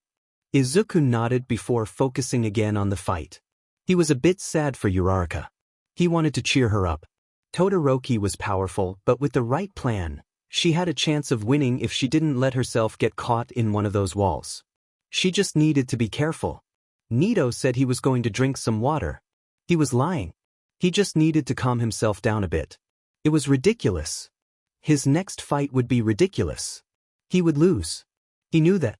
Izuku nodded before focusing again on the fight. He was a bit sad for Uraraka. He wanted to cheer her up. Todoroki was powerful, but with the right plan, she had a chance of winning if she didn't let herself get caught in one of those walls. She just needed to be careful. Nedu said he was going to drink some water. He was lying. He just needed to calm himself down a bit. It was ridiculous. His next fight would be ridiculous. He would lose. He knew that.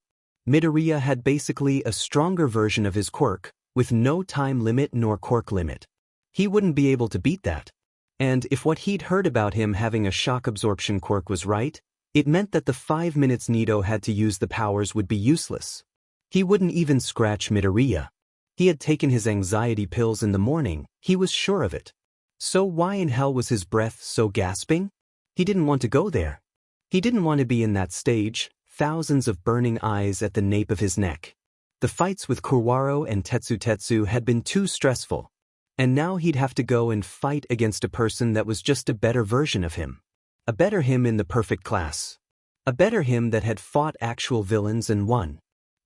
Midoriya had basically a stronger version of his quirk, with no time limit nor quirk limit. He wouldn't be able to beat that. And if what he'd heard about him having a shock absorption quirk was right, it meant that the 5 minutes Nedu had to use the powers would be useless. He wouldn't even scratch Midoriya. He had taken his anxiety pills in the morning, he was sure of it. So why in hell was his breath so gasping? He didn't want to go there. He didn't want to be in that stage, thousands of burning eyes at the nape of his neck. The fights with Kurwaro and Tetsu had been too stressful. And now he'd have to go and fight against a person that was just a better version of him. A better him in the perfect class. A better him that had fought actual villains and won.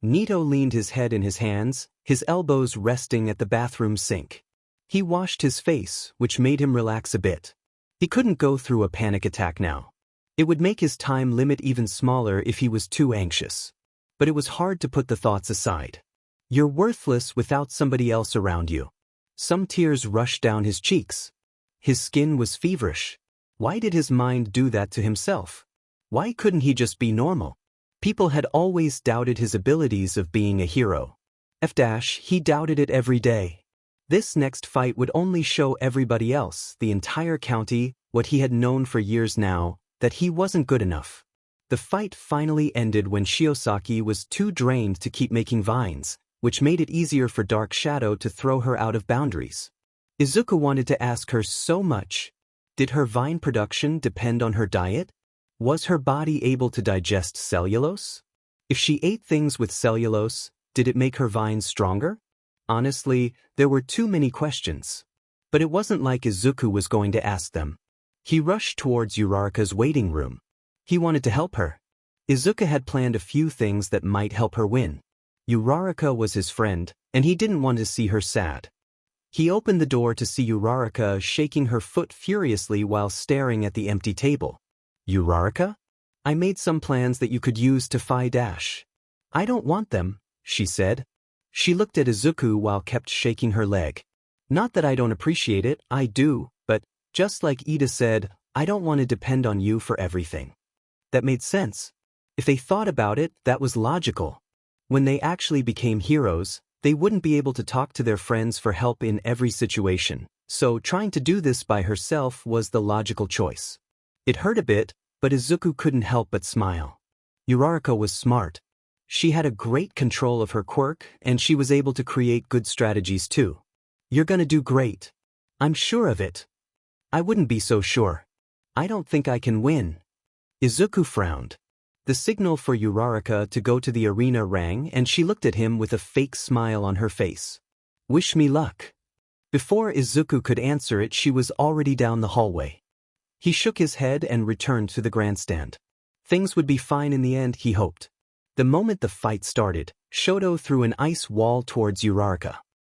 Nedu leaned his head in his hands, his elbows resting at the bathroom sink. He washed his face, which made him relax a bit. He couldn't go through a panic attack now. It would make his time limit even smaller if he was too anxious. But it was hard to put the thoughts aside. You're worthless without somebody else around you. Some tears rushed down his cheeks. His skin was feverish. Why did his mind do that to himself? Why couldn't he just be normal? People had always doubted his abilities of being a hero. He doubted it every day. This next fight would only show everybody else, the entire county, what he had known for years now, that he wasn't good enough. The fight finally ended when Shiosaki was too drained to keep making vines, which made it easier for Dark Shadow to throw her out of boundaries. Izuku wanted to ask her so much. Did her vine production depend on her diet? Was her body able to digest cellulose? If she ate things with cellulose, did it make her vines stronger? Honestly, there were too many questions. But it wasn't like Izuku was going to ask them. He rushed towards Uraraka's waiting room. He wanted to help her. Izuku had planned a few things that might help her win. Uraraka was his friend, and he didn't want to see her sad. He opened the door to see Uraraka shaking her foot furiously while staring at the empty table. Uraraka? I made some plans that you could use to fight Ash. I don't want them, she said. She looked at Izuku while kept shaking her leg. Not that I don't appreciate it, I do, but, just like Ida said, I don't want to depend on you for everything. That made sense. If they thought about it, that was logical. When they actually became heroes, they wouldn't be able to talk to their friends for help in every situation, so trying to do this by herself was the logical choice. It hurt a bit, but Izuku couldn't help but smile. Uraraka was smart. She had a great control of her quirk, and she was able to create good strategies too. You're gonna do great. I'm sure of it. I wouldn't be so sure. I don't think I can win. Izuku frowned. The signal for Uraraka to go to the arena rang, and she looked at him with a fake smile on her face. Wish me luck. Before Izuku could answer it, she was already down the hallway. He shook his head and returned to the grandstand. Things would be fine in the end, he hoped. The moment the fight started, Shoto threw an ice wall towards Uraraka.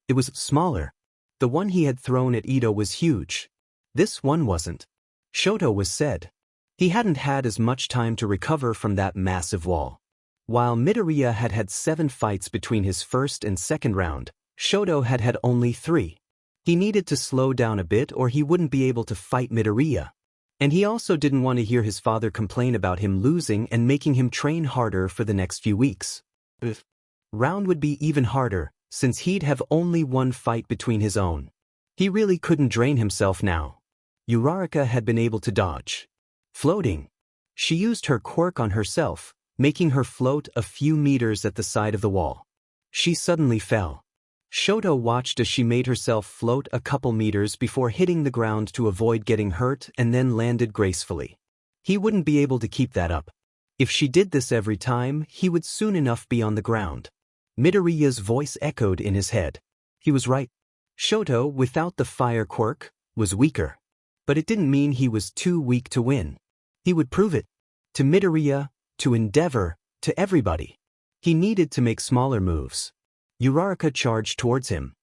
It was smaller. The one he had thrown at Ito was huge. This one wasn't. Shoto was said. He hadn't had as much time to recover from that massive wall. While Midoriya had had 7 fights between his first and second round, Shoto had had only 3. He needed to slow down a bit or he wouldn't be able to fight Midoriya. And he also didn't want to hear his father complain about him losing and making him train harder for the next few weeks. Round would be even harder, since he'd have only 1 fight between his own. He really couldn't drain himself now. Uraraka had been able to dodge. Floating. She used her quirk on herself, making her float a few meters at the side of the wall. She suddenly fell. Shoto watched as she made herself float a couple meters before hitting the ground to avoid getting hurt and then landed gracefully. He wouldn't be able to keep that up. If she did this every time, he would soon enough be on the ground. Midoriya's voice echoed in his head. He was right. Shoto, without the fire quirk, was weaker. But it didn't mean he was too weak to win. He would prove it. To Midoriya, to Endeavor, to everybody. He needed to make smaller moves. Uraraka charged towards him.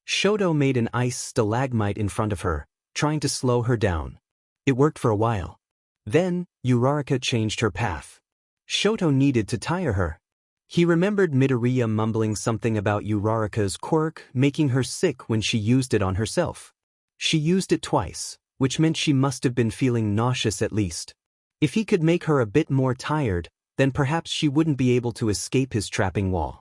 Shoto made an ice stalagmite in front of her, trying to slow her down. It worked for a while. Then, Uraraka changed her path. Shoto needed to tire her. He remembered Midoriya mumbling something about Uraraka's quirk making her sick when she used it on herself. She used it twice, which meant she must have been feeling nauseous at least. If he could make her a bit more tired, then perhaps she wouldn't be able to escape his trapping wall.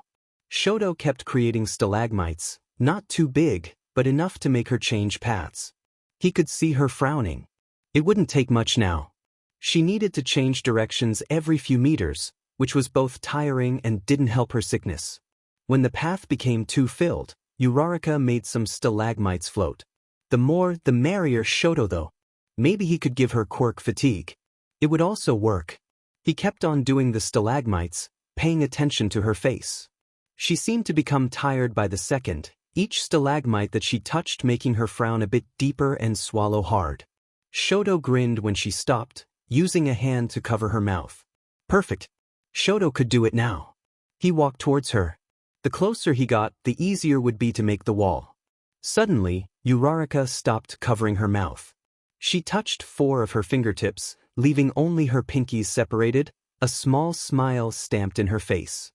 Shoto kept creating stalagmites, not too big, but enough to make her change paths. He could see her frowning. It wouldn't take much now. She needed to change directions every few meters, which was both tiring and didn't help her sickness. When the path became too filled, Uraraka made some stalagmites float. The more, the merrier. Shoto though. Maybe he could give her quirk fatigue. It would also work. He kept on doing the stalagmites, paying attention to her face. She seemed to become tired by the second, each stalagmite that she touched making her frown a bit deeper and swallow hard. Shoto grinned when she stopped, using a hand to cover her mouth. Perfect. Shoto could do it now. He walked towards her. The closer he got, the easier would be to make the wall. Suddenly, Uraraka stopped covering her mouth. She touched 4 of her fingertips, leaving only her pinkies separated, a small smile stamped in her face.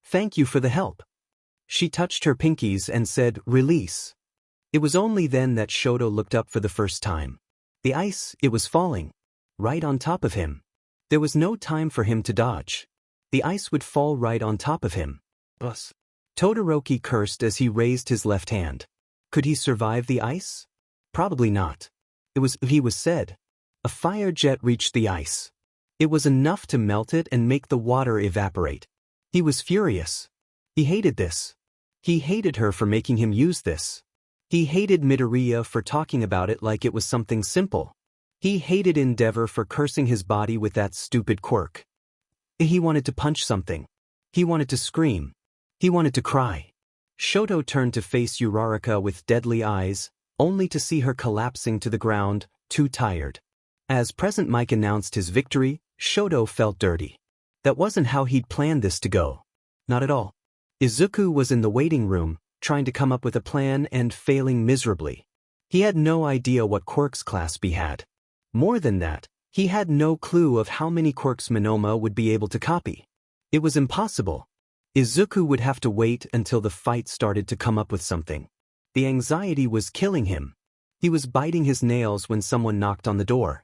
Thank you for the help. She touched her pinkies and said, release. It was only then that Shoto looked up for the first time. The ice, it was falling. Right on top of him. There was no time for him to dodge. The ice would fall right on top of him. Bus. Todoroki cursed as he raised his left hand. Could he survive the ice? Probably not. He was said. A fire jet reached the ice. It was enough to melt it and make the water evaporate. He was furious. He hated this. He hated her for making him use this. He hated Midoriya for talking about it like it was something simple. He hated Endeavor for cursing his body with that stupid quirk. He wanted to punch something. He wanted to scream. He wanted to cry. Shoto turned to face Uraraka with deadly eyes, only to see her collapsing to the ground, too tired. As Present Mike announced his victory, Shoto felt dirty. That wasn't how he'd planned this to go. Not at all. Izuku was in the waiting room, trying to come up with a plan and failing miserably. He had no idea what quirks Class B had. More than that, he had no clue of how many quirks Monoma would be able to copy. It was impossible. Izuku would have to wait until the fight started to come up with something. The anxiety was killing him. He was biting his nails when someone knocked on the door.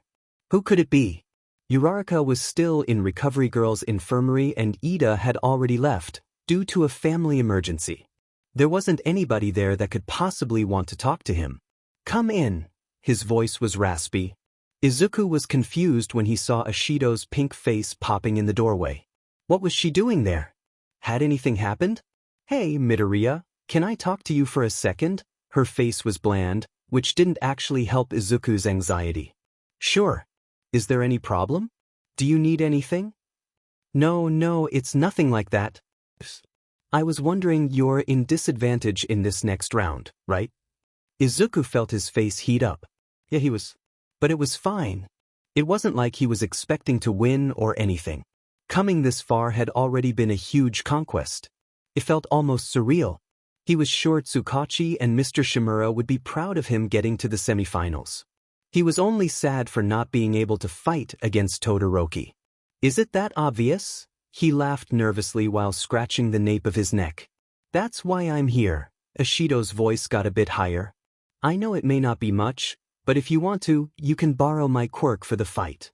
Who could it be? Uraraka was still in Recovery Girl's infirmary and Ida had already left, due to a family emergency. There wasn't anybody there that could possibly want to talk to him. Come in. His voice was raspy. Izuku was confused when he saw Ashido's pink face popping in the doorway. What was she doing there? Had anything happened? Hey, Midoriya, can I talk to you for a second? Her face was bland, which didn't actually help Izuku's anxiety. Sure. Is there any problem? Do you need anything? No, it's nothing like that. I was wondering, you're in disadvantage in this next round, right? Izuku felt his face heat up. Yeah, he was. But it was fine. It wasn't like he was expecting to win or anything. Coming this far had already been a huge conquest. It felt almost surreal. He was sure Tsugauchi and Mr. Shimura would be proud of him getting to the semifinals. He was only sad for not being able to fight against Todoroki. Is it that obvious? He laughed nervously while scratching the nape of his neck. That's why I'm here. Ashido's voice got a bit higher. I know it may not be much, but if you want to, you can borrow my quirk for the fight.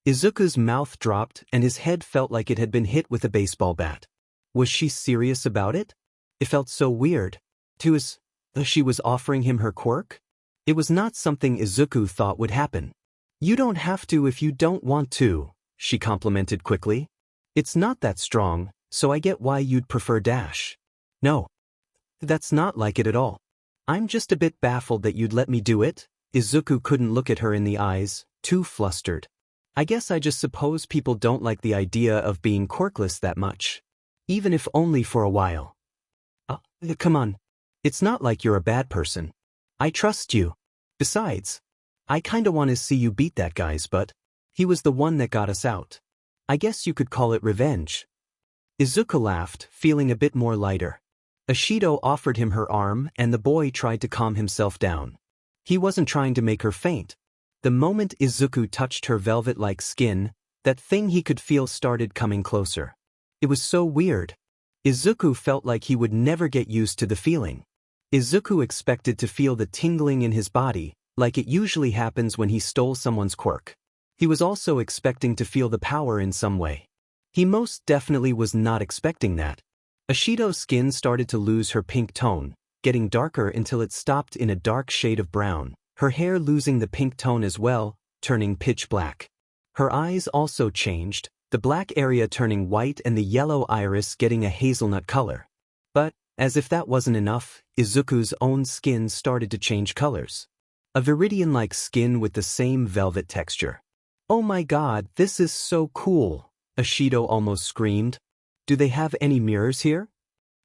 Izuku's mouth dropped and his head felt like it had been hit with a baseball bat. Was she serious about it? It felt so weird. She was offering him her quirk? It was not something Izuku thought would happen. You don't have to if you don't want to, she complimented quickly. It's not that strong, so I get why you'd prefer dash. No. That's not like it at all. I'm just a bit baffled that you'd let me do it. Izuku couldn't look at her in the eyes, too flustered. I guess I just suppose people don't like the idea of being quirkless that much. Even if only for a while. Come on. It's not like you're a bad person. I trust you. Besides, I kinda want to see you beat that guy's butt. He was the one that got us out. I guess you could call it revenge. Izuku laughed, feeling a bit more lighter. Ashido offered him her arm and the boy tried to calm himself down. He wasn't trying to make her faint. The moment Izuku touched her velvet-like skin, that thing he could feel started coming closer. It was so weird. Izuku felt like he would never get used to the feeling. Izuku expected to feel the tingling in his body, like it usually happens when he stole someone's quirk. He was also expecting to feel the power in some way. He most definitely was not expecting that. Ashido's skin started to lose her pink tone, getting darker until it stopped in a dark shade of brown, her hair losing the pink tone as well, turning pitch black. Her eyes also changed, the black area turning white and the yellow iris getting a hazelnut color. But, as if that wasn't enough, Izuku's own skin started to change colors. A viridian-like skin with the same velvet texture. Oh my god, this is so cool, Ashido almost screamed. Do they have any mirrors here?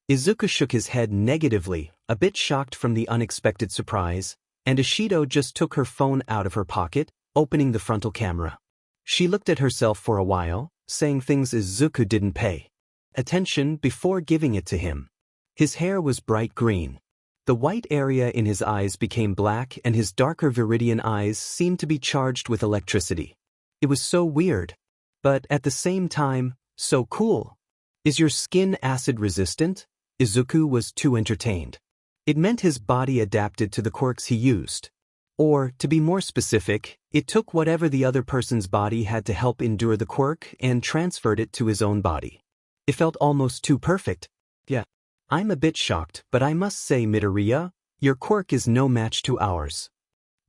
Izuku shook his head negatively, a bit shocked from the unexpected surprise, and Ashido just took her phone out of her pocket, opening the frontal camera. She looked at herself for a while, saying things Izuku didn't pay attention before giving it to him. His hair was bright green. The white area in his eyes became black and his darker viridian eyes seemed to be charged with electricity. It was so weird. But at the same time, so cool. Is your skin acid resistant? Izuku was too entertained. It meant his body adapted to the quirks he used. Or, to be more specific, it took whatever the other person's body had to help endure the quirk and transferred it to his own body. It felt almost too perfect. Yeah. I'm a bit shocked, but I must say, Midoriya, your quirk is no match to ours.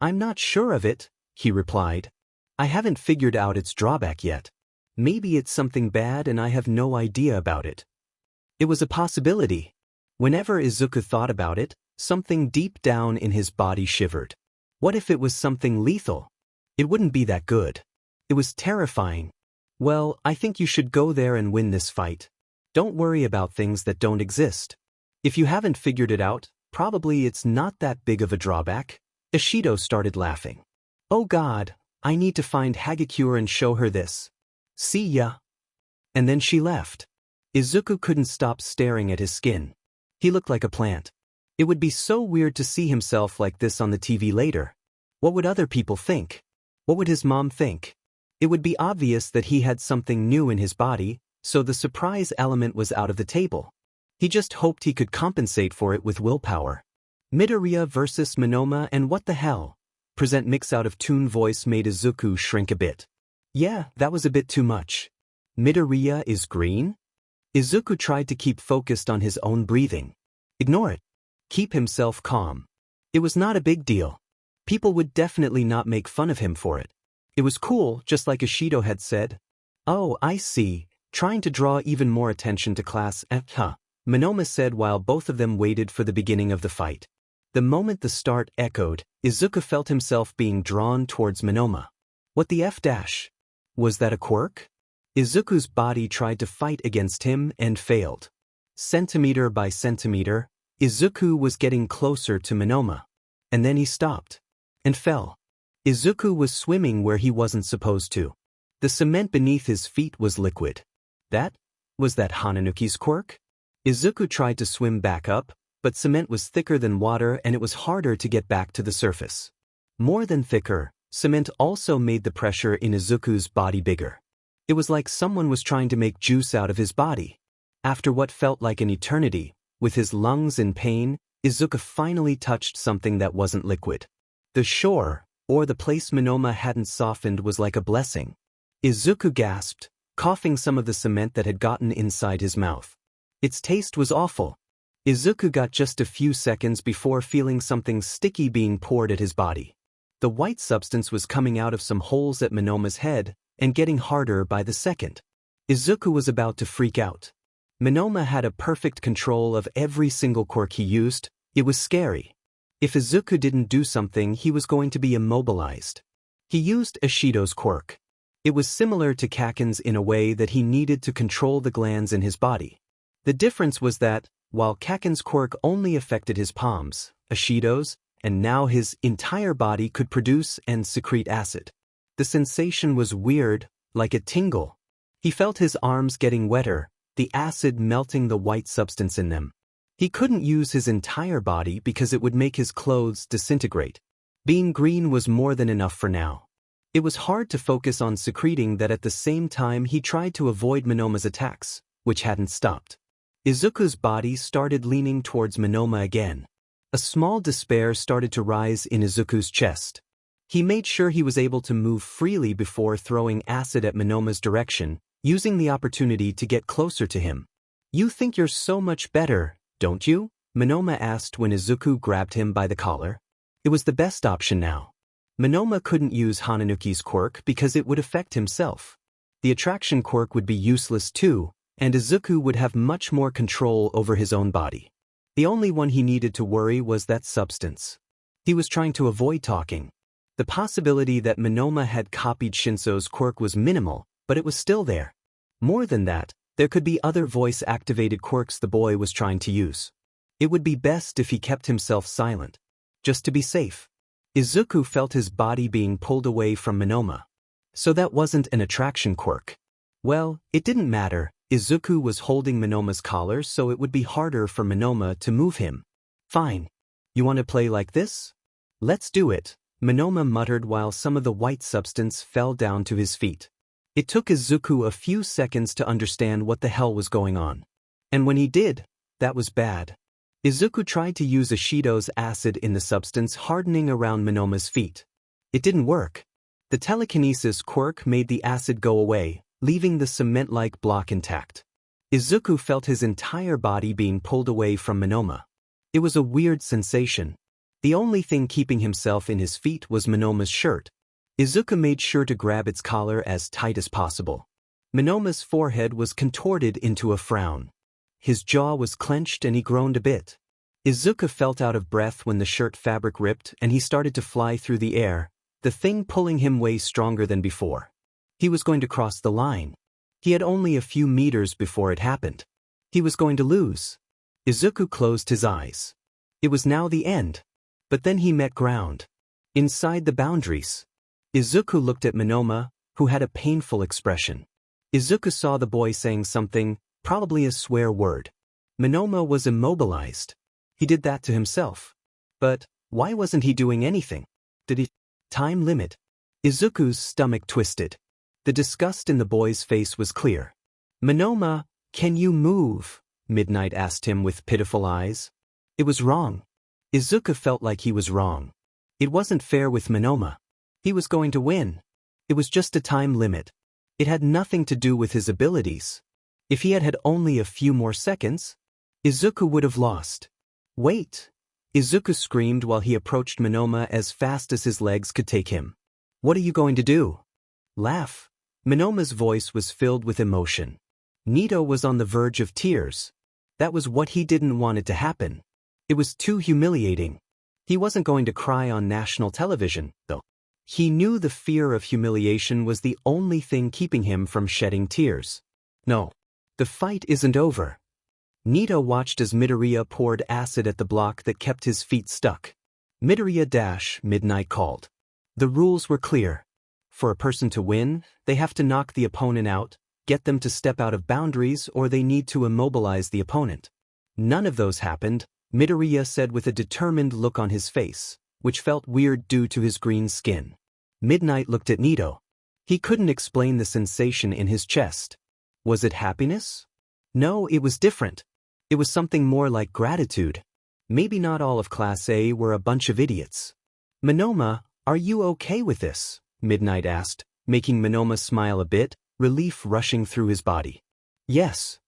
I'm not sure of it, he replied. I haven't figured out its drawback yet. Maybe it's something bad and I have no idea about it. It was a possibility. Whenever Izuku thought about it, something deep down in his body shivered. What if it was something lethal? It wouldn't be that good. It was terrifying. Well, I think you should go there and win this fight. Don't worry about things that don't exist. If you haven't figured it out, probably it's not that big of a drawback. Ashido started laughing. Oh god, I need to find Hagakure and show her this. See ya. And then she left. Izuku couldn't stop staring at his skin. He looked like a plant. It would be so weird to see himself like this on the TV later. What would other people think? What would his mom think? It would be obvious that he had something new in his body, so the surprise element was out of the table. He just hoped he could compensate for it with willpower. Midoriya versus Monoma and what the hell? Present mix out of tune voice made Izuku shrink a bit. Yeah, that was a bit too much. Midoriya is green? Izuku tried to keep focused on his own breathing. Ignore it. Keep himself calm. It was not a big deal. People would definitely not make fun of him for it. It was cool, just like Ishido had said. Oh, I see, trying to draw even more attention to class, huh? Monoma said while both of them waited for the beginning of the fight. The moment the start echoed, Izuku felt himself being drawn towards Monoma. What the F dash? Was that a quirk? Izuku's body tried to fight against him and failed. Centimeter by centimeter, Izuku was getting closer to Monoma. And then he stopped. And fell. Izuku was swimming where he wasn't supposed to. The cement beneath his feet was liquid. Was that Hananuki's quirk? Izuku tried to swim back up, but cement was thicker than water and it was harder to get back to the surface. More than thicker, cement also made the pressure in Izuku's body bigger. It was like someone was trying to make juice out of his body. After what felt like an eternity, with his lungs in pain, Izuku finally touched something that wasn't liquid. The shore, or the place Monoma hadn't softened, was like a blessing. Izuku gasped, coughing some of the cement that had gotten inside his mouth. Its taste was awful. Izuku got just a few seconds before feeling something sticky being poured at his body. The white substance was coming out of some holes at Monoma's head, and getting harder by the second. Izuku was about to freak out. Monoma had a perfect control of every single quirk he used. It was scary. If Izuku didn't do something, he was going to be immobilized. He used Ishido's quirk. It was similar to Kacchan's in a way that he needed to control the glands in his body. The difference was that, while Kacchan's quirk only affected his palms, Ishido's, and now his entire body could produce and secrete acid. The sensation was weird, like a tingle. He felt his arms getting wetter, the acid melting the white substance in them. He couldn't use his entire body because it would make his clothes disintegrate. Being green was more than enough for now. It was hard to focus on secreting that. At the same time he tried to avoid Monoma's attacks, which hadn't stopped. Izuku's body started leaning towards Monoma again. A small despair started to rise in Izuku's chest. He made sure he was able to move freely before throwing acid at Monoma's direction, using the opportunity to get closer to him. "You think you're so much better, don't you?" Monoma asked when Izuku grabbed him by the collar. It was the best option now. Monoma couldn't use Hananuki's quirk because it would affect himself. The attraction quirk would be useless too, and Izuku would have much more control over his own body. The only one he needed to worry was that substance. He was trying to avoid talking. The possibility that Monoma had copied Shinso's quirk was minimal, but it was still there. More than that, there could be other voice-activated quirks the boy was trying to use. It would be best if he kept himself silent, just to be safe. Izuku felt his body being pulled away from Monoma. So that wasn't an attraction quirk. Well, it didn't matter. Izuku was holding Monoma's collar, so it would be harder for Monoma to move him. "Fine. You want to play like this? Let's do it," Monoma muttered while some of the white substance fell down to his feet. It took Izuku a few seconds to understand what the hell was going on. And when he did, that was bad. Izuku tried to use Ishido's acid in the substance hardening around Monoma's feet. It didn't work. The telekinesis quirk made the acid go away, leaving the cement-like block intact. Izuku felt his entire body being pulled away from Monoma. It was a weird sensation. The only thing keeping himself in his feet was Monoma's shirt. Izuku made sure to grab its collar as tight as possible. Monoma's forehead was contorted into a frown. His jaw was clenched and he groaned a bit. Izuku felt out of breath when the shirt fabric ripped and he started to fly through the air, the thing pulling him way stronger than before. He was going to cross the line. He had only a few meters before it happened. He was going to lose. Izuku closed his eyes. It was now the end. But then he met ground. Inside the boundaries. Izuku looked at Monoma, who had a painful expression. Izuku saw the boy saying something, probably a swear word. Monoma was immobilized. He did that to himself. But why wasn't he doing anything? Did he? Time limit. Izuku's stomach twisted. The disgust in the boy's face was clear. "Monoma, can you move?" Midnight asked him with pitiful eyes. It was wrong. Izuku felt like he was wrong. It wasn't fair with Monoma. He was going to win. It was just a time limit. It had nothing to do with his abilities. If he had had only a few more seconds, Izuku would have lost. "Wait!" Izuku screamed while he approached Monoma as fast as his legs could take him. "What are you going to do?" Laugh. Minoma's voice was filled with emotion. Nedu was on the verge of tears. That was what he didn't want it to happen. It was too humiliating. He wasn't going to cry on national television, though. He knew the fear of humiliation was the only thing keeping him from shedding tears. No. The fight isn't over. Nedu watched as Midoriya poured acid at the block that kept his feet stuck. Midoriya Midnight called. The rules were clear. For a person to win, they have to knock the opponent out, get them to step out of boundaries, or they need to immobilize the opponent. None of those happened, Midoriya said with a determined look on his face, which felt weird due to his green skin. Midnight looked at Nedu. He couldn't explain the sensation in his chest. Was it happiness? No, it was different. It was something more like gratitude. Maybe not all of Class A were a bunch of idiots. Minoma, are you okay with this? Midnight asked, making Minoma smile a bit, relief rushing through his body. Yes.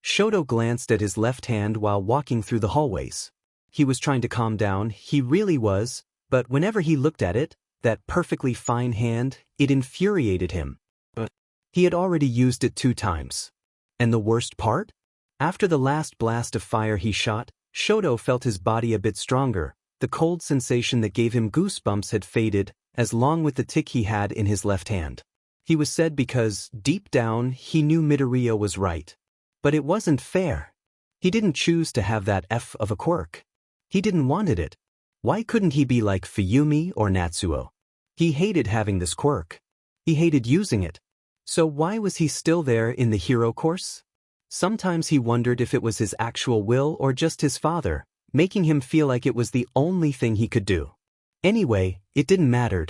Shoto glanced at his left hand while walking through the hallways. He was trying to calm down, he really was, but whenever he looked at it, that perfectly fine hand, it infuriated him. But he had already used it 2 times. And the worst part? After the last blast of fire he shot, Shoto felt his body a bit stronger. The cold sensation that gave him goosebumps had faded, as long with the tick he had in his left hand. He was sad because, deep down, he knew Midoriya was right. But it wasn't fair. He didn't choose to have that F of a quirk. He didn't wanted it. Why couldn't he be like Fuyumi or Natsuo? He hated having this quirk. He hated using it. So why was he still there in the hero course? Sometimes he wondered if it was his actual will or just his father, making him feel like it was the only thing he could do. Anyway, it didn't matter.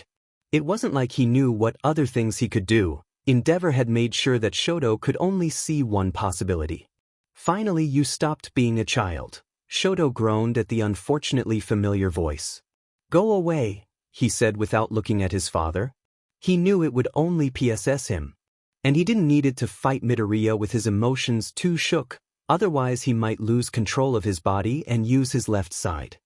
It wasn't like he knew what other things he could do. Endeavor had made sure that Shoto could only see one possibility. Finally, you stopped being a child. Shoto groaned at the unfortunately familiar voice. Go away, he said without looking at his father. He knew it would only PSS him. And he didn't need it to fight Midoriya with his emotions too shook, otherwise he might lose control of his body and use his left side.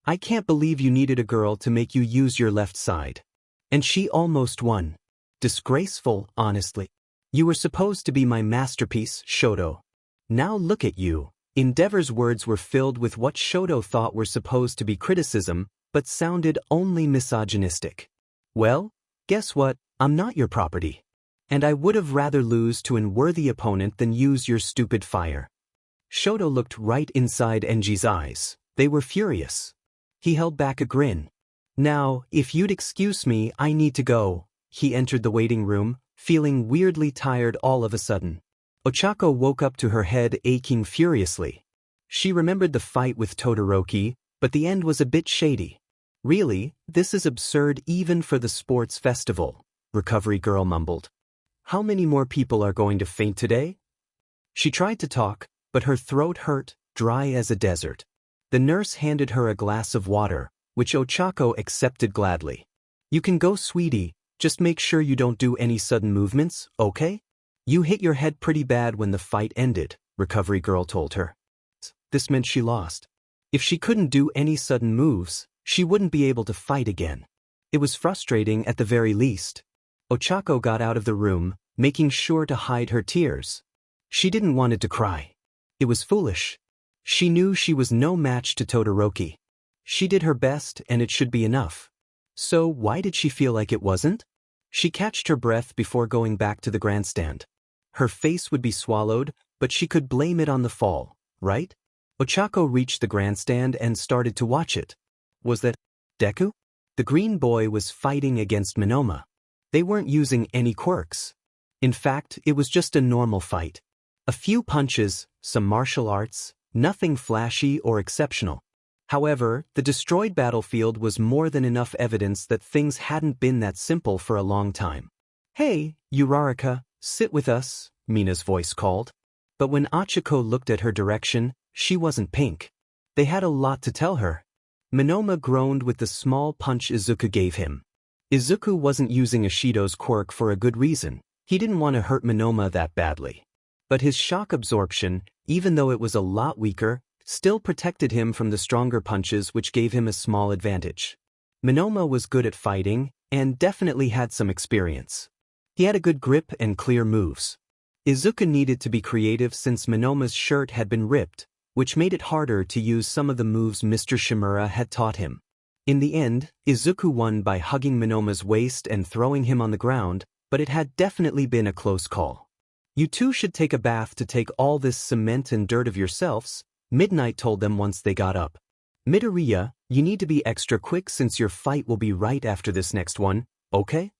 I can't believe you needed a girl to make you use your left side. And she almost won. Disgraceful, honestly. You were supposed to be my masterpiece, Shoto. Now look at you. Endeavor's words were filled with what Shoto thought were supposed to be criticism, but sounded only misogynistic. Well, guess what? I'm not your property. And I would have rather lose to an unworthy opponent than use your stupid fire. Shoto looked right inside Enji's eyes. They were furious. He held back a grin. Now, if you'd excuse me, I need to go. He entered the waiting room, feeling weirdly tired all of a sudden. Ochako woke up to her head aching furiously. She remembered the fight with Todoroki, but the end was a bit shady. Really, this is absurd even for the sports festival, Recovery Girl mumbled. How many more people are going to faint today? She tried to talk, but her throat hurt, dry as a desert. The nurse handed her a glass of water, which Ochako accepted gladly. You can go, sweetie, just make sure you don't do any sudden movements, okay? You hit your head pretty bad when the fight ended, Recovery Girl told her. This meant she lost. If she couldn't do any sudden moves, she wouldn't be able to fight again. It was frustrating at the very least. Ochako got out of the room, making sure to hide her tears. She didn't want it to cry. It was foolish. She knew she was no match to Todoroki. She did her best and it should be enough. So why did she feel like it wasn't? She catched her breath before going back to the grandstand. Her face would be swallowed, but she could blame it on the fall, right? Ochako reached the grandstand and started to watch it. Was that Deku? The green boy was fighting against Minoma. They weren't using any quirks. In fact, it was just a normal fight. A few punches, some martial arts, nothing flashy or exceptional. However, the destroyed battlefield was more than enough evidence that things hadn't been that simple for a long time. Hey, Uraraka, sit with us, Mina's voice called. But when Ochako looked at her direction, she wasn't pink. They had a lot to tell her. Minoma groaned with the small punch Izuku gave him. Izuku wasn't using Ishido's quirk for a good reason. He didn't want to hurt Minoma that badly. But his shock absorption, even though it was a lot weaker, still protected him from the stronger punches which gave him a small advantage. Minoma was good at fighting, and definitely had some experience. He had a good grip and clear moves. Izuku needed to be creative since Monoma's shirt had been ripped, which made it harder to use some of the moves Mr. Shimura had taught him. In the end, Izuku won by hugging Monoma's waist and throwing him on the ground, but it had definitely been a close call. "You two should take a bath to take all this cement and dirt of yourselves," Midnight told them once they got up. "Midoriya, you need to be extra quick since your fight will be right after this next one, okay?"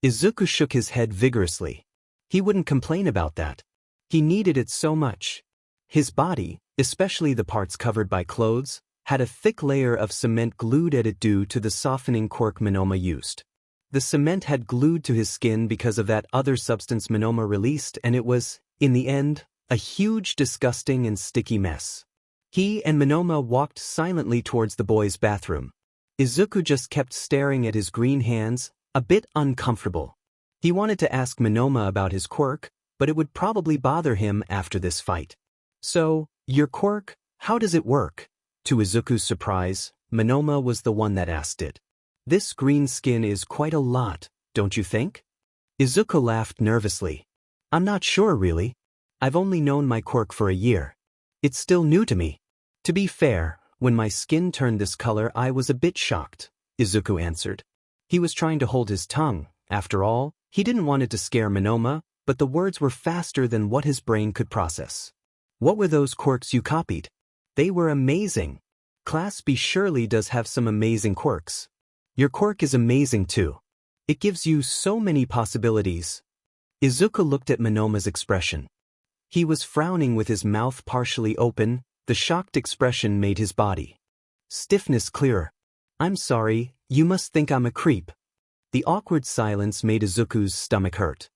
Izuku shook his head vigorously. He wouldn't complain about that. He needed it so much. His body, especially the parts covered by clothes, had a thick layer of cement glued at it due to the softening quirk Monoma used. The cement had glued to his skin because of that other substance Monoma released, and it was, in the end, a huge, disgusting and sticky mess. He and Monoma walked silently towards the boys' bathroom. Izuku just kept staring at his green hands, a bit uncomfortable. He wanted to ask Monoma about his quirk, but it would probably bother him after this fight. "So, your quirk, how does it work?" To Izuku's surprise, Monoma was the one that asked it. "This green skin is quite a lot, don't you think?" Izuku laughed nervously. "I'm not sure really. I've only known my quirk for a year. It's still new to me." "To be fair, when my skin turned this color I was a bit shocked," Izuku answered. He was trying to hold his tongue. After all, he didn't want it to scare Monoma, but the words were faster than what his brain could process. "What were those quirks you copied?" "They were amazing. Class B surely does have some amazing quirks." "Your quirk is amazing too. It gives you so many possibilities." Izuku looked at Monoma's expression. He was frowning with his mouth partially open. The shocked expression made his body stiffness clearer. "I'm sorry, you must think I'm a creep." The awkward silence made Izuku's stomach hurt.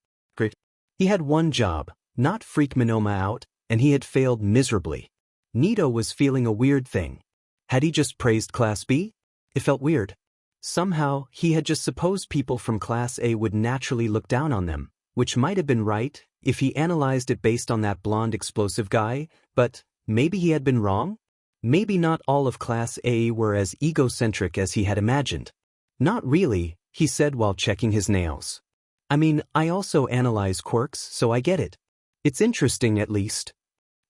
He had one job, not freak Monoma out, and he had failed miserably. Nedu was feeling a weird thing. Had he just praised Class B? It felt weird. Somehow, he had just supposed people from Class A would naturally look down on them, which might have been right if he analyzed it based on that blonde explosive guy, but maybe he had been wrong? Maybe not all of Class A were as egocentric as he had imagined. "Not really," he said while checking his nails. "I mean, I also analyze quirks, so I get it. It's interesting at least."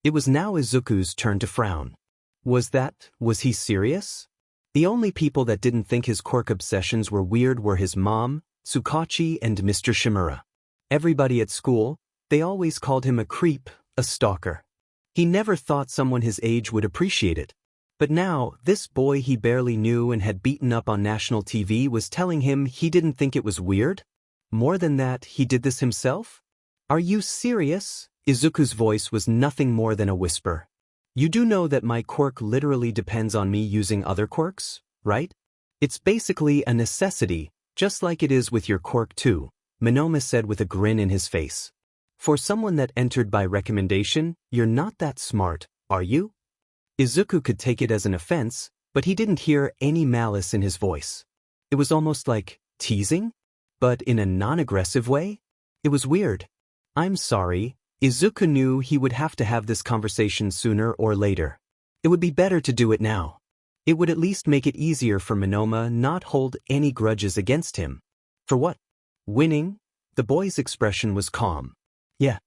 It was now Izuku's turn to frown. Was he serious? The only people that didn't think his quirk obsessions were weird were his mom, Tsugauchi, and Mr. Shimura. Everybody at school, they always called him a creep, a stalker. He never thought someone his age would appreciate it. But now, this boy he barely knew and had beaten up on national TV was telling him he didn't think it was weird? More than that, he did this himself? "Are you serious?" Izuku's voice was nothing more than a whisper. "You do know that my quirk literally depends on me using other quirks, right? It's basically a necessity, just like it is with your quirk too," Monoma said with a grin in his face. "For someone that entered by recommendation, you're not that smart, are you?" Izuku could take it as an offense, but he didn't hear any malice in his voice. It was almost like teasing, but in a non-aggressive way. It was weird. "I'm sorry." Izuku knew he would have to have this conversation sooner or later. It would be better to do it now. It would at least make it easier for Monoma not hold any grudges against him. "For what? Winning?" The boy's expression was calm. "Yeah.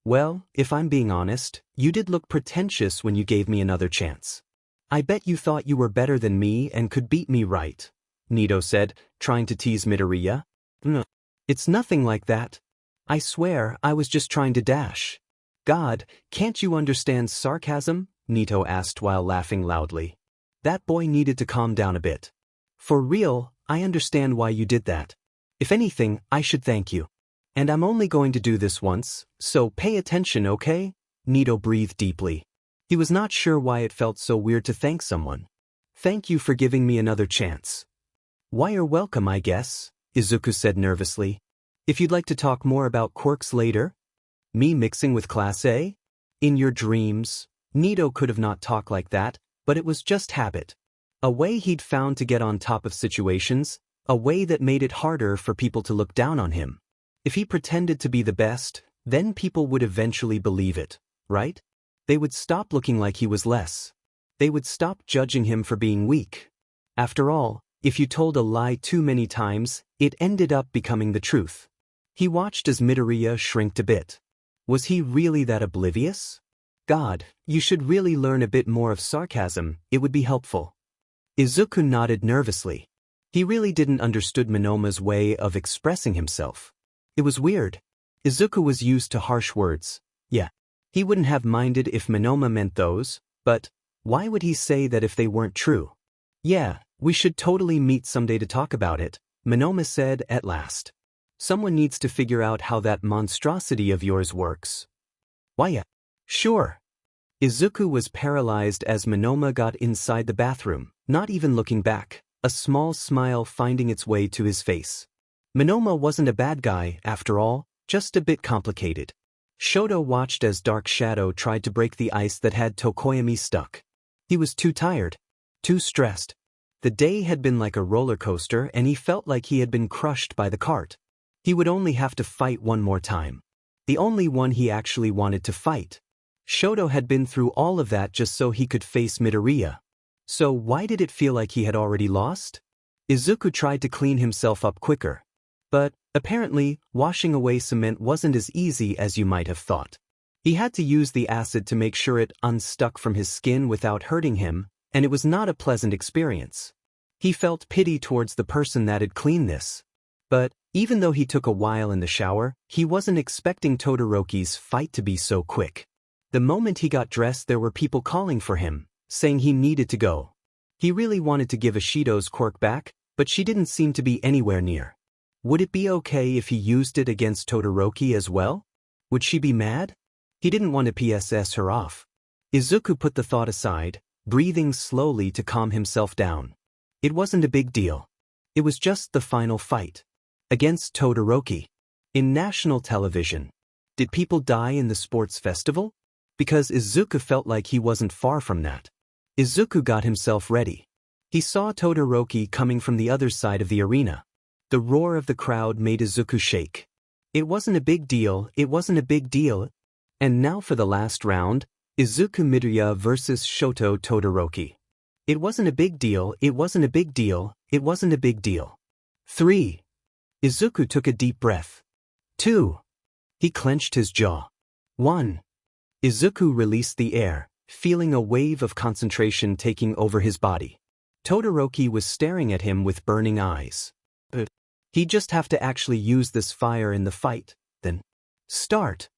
Well, if I'm being honest, you did look pretentious when you gave me another chance. I bet you thought you were better than me and could beat me, right?" Nedu said, trying to tease Midoriya. "No. It's nothing like that. I swear I was just trying to dash." "God, can't you understand sarcasm?" Nedu asked while laughing loudly. That boy needed to calm down a bit. "For real, I understand why you did that. If anything, I should thank you. And I'm only going to do this once, so pay attention, okay?" Nedu breathed deeply. He was not sure why it felt so weird to thank someone. "Thank you for giving me another chance." "Why, you're welcome, I guess," Izuku said nervously. "If you'd like to talk more about quirks later?" "Me mixing with Class A? In your dreams." Nedu could have not talked like that, but it was just habit. A way he'd found to get on top of situations, a way that made it harder for people to look down on him. If he pretended to be the best, then people would eventually believe it, right? They would stop looking like he was less. They would stop judging him for being weak. After all, if you told a lie too many times, It ended up becoming the truth. He watched as Midoriya shrinked a bit. Was he really that oblivious? God, you should really learn a bit more of sarcasm, it would be helpful. Izuku nodded nervously. He really didn't understood Monoma's way of expressing himself. It was weird. Izuku was used to harsh words. Yeah. He wouldn't have minded if Monoma meant those, but why would he say that if they weren't true? Yeah, we should totally meet someday to talk about it, Monoma said at last. Someone needs to figure out how that monstrosity of yours works. Why yeah. Sure. Izuku was paralyzed as Monoma got inside the bathroom, not even looking back, a small smile finding its way to his face. Monoma wasn't a bad guy, after all, just a bit complicated. Shoto watched as Dark Shadow tried to break the ice that had Tokoyami stuck. He was too tired, too stressed. The day had been like a roller coaster and he felt like he had been crushed by the cart. He would only have to fight one more time. The only one he actually wanted to fight. Shoto had been through all of that just so he could face Midoriya. So why did it feel like he had already lost? Izuku tried to clean himself up quicker. But, apparently, washing away cement wasn't as easy as you might have thought. He had to use the acid to make sure it unstuck from his skin without hurting him, and it was not a pleasant experience. He felt pity towards the person that had cleaned this. But, even though he took a while in the shower, he wasn't expecting Todoroki's fight to be so quick. The moment he got dressed there were people calling for him, saying he needed to go. He really wanted to give Ishido's quirk back, but she didn't seem to be anywhere near. Would it be okay if he used it against Todoroki as well? Would she be mad? He didn't want to PSS her off. Izuku put the thought aside, breathing slowly to calm himself down. It wasn't a big deal. It was just the final fight. Against Todoroki. In national television. Did people die in the sports festival? Because Izuku felt like he wasn't far from that. Izuku got himself ready. He saw Todoroki coming from the other side of the arena. The roar of the crowd made Izuku shake. It wasn't a big deal, it wasn't a big deal. And now for the last round, Izuku Midoriya versus Shoto Todoroki. It wasn't a big deal, it wasn't a big deal, it wasn't a big deal. 3. Izuku took a deep breath. 2. He clenched his jaw. 1. Izuku released the air, feeling a wave of concentration taking over his body. Todoroki was staring at him with burning eyes. He'd just have to actually use this fire in the fight, then start.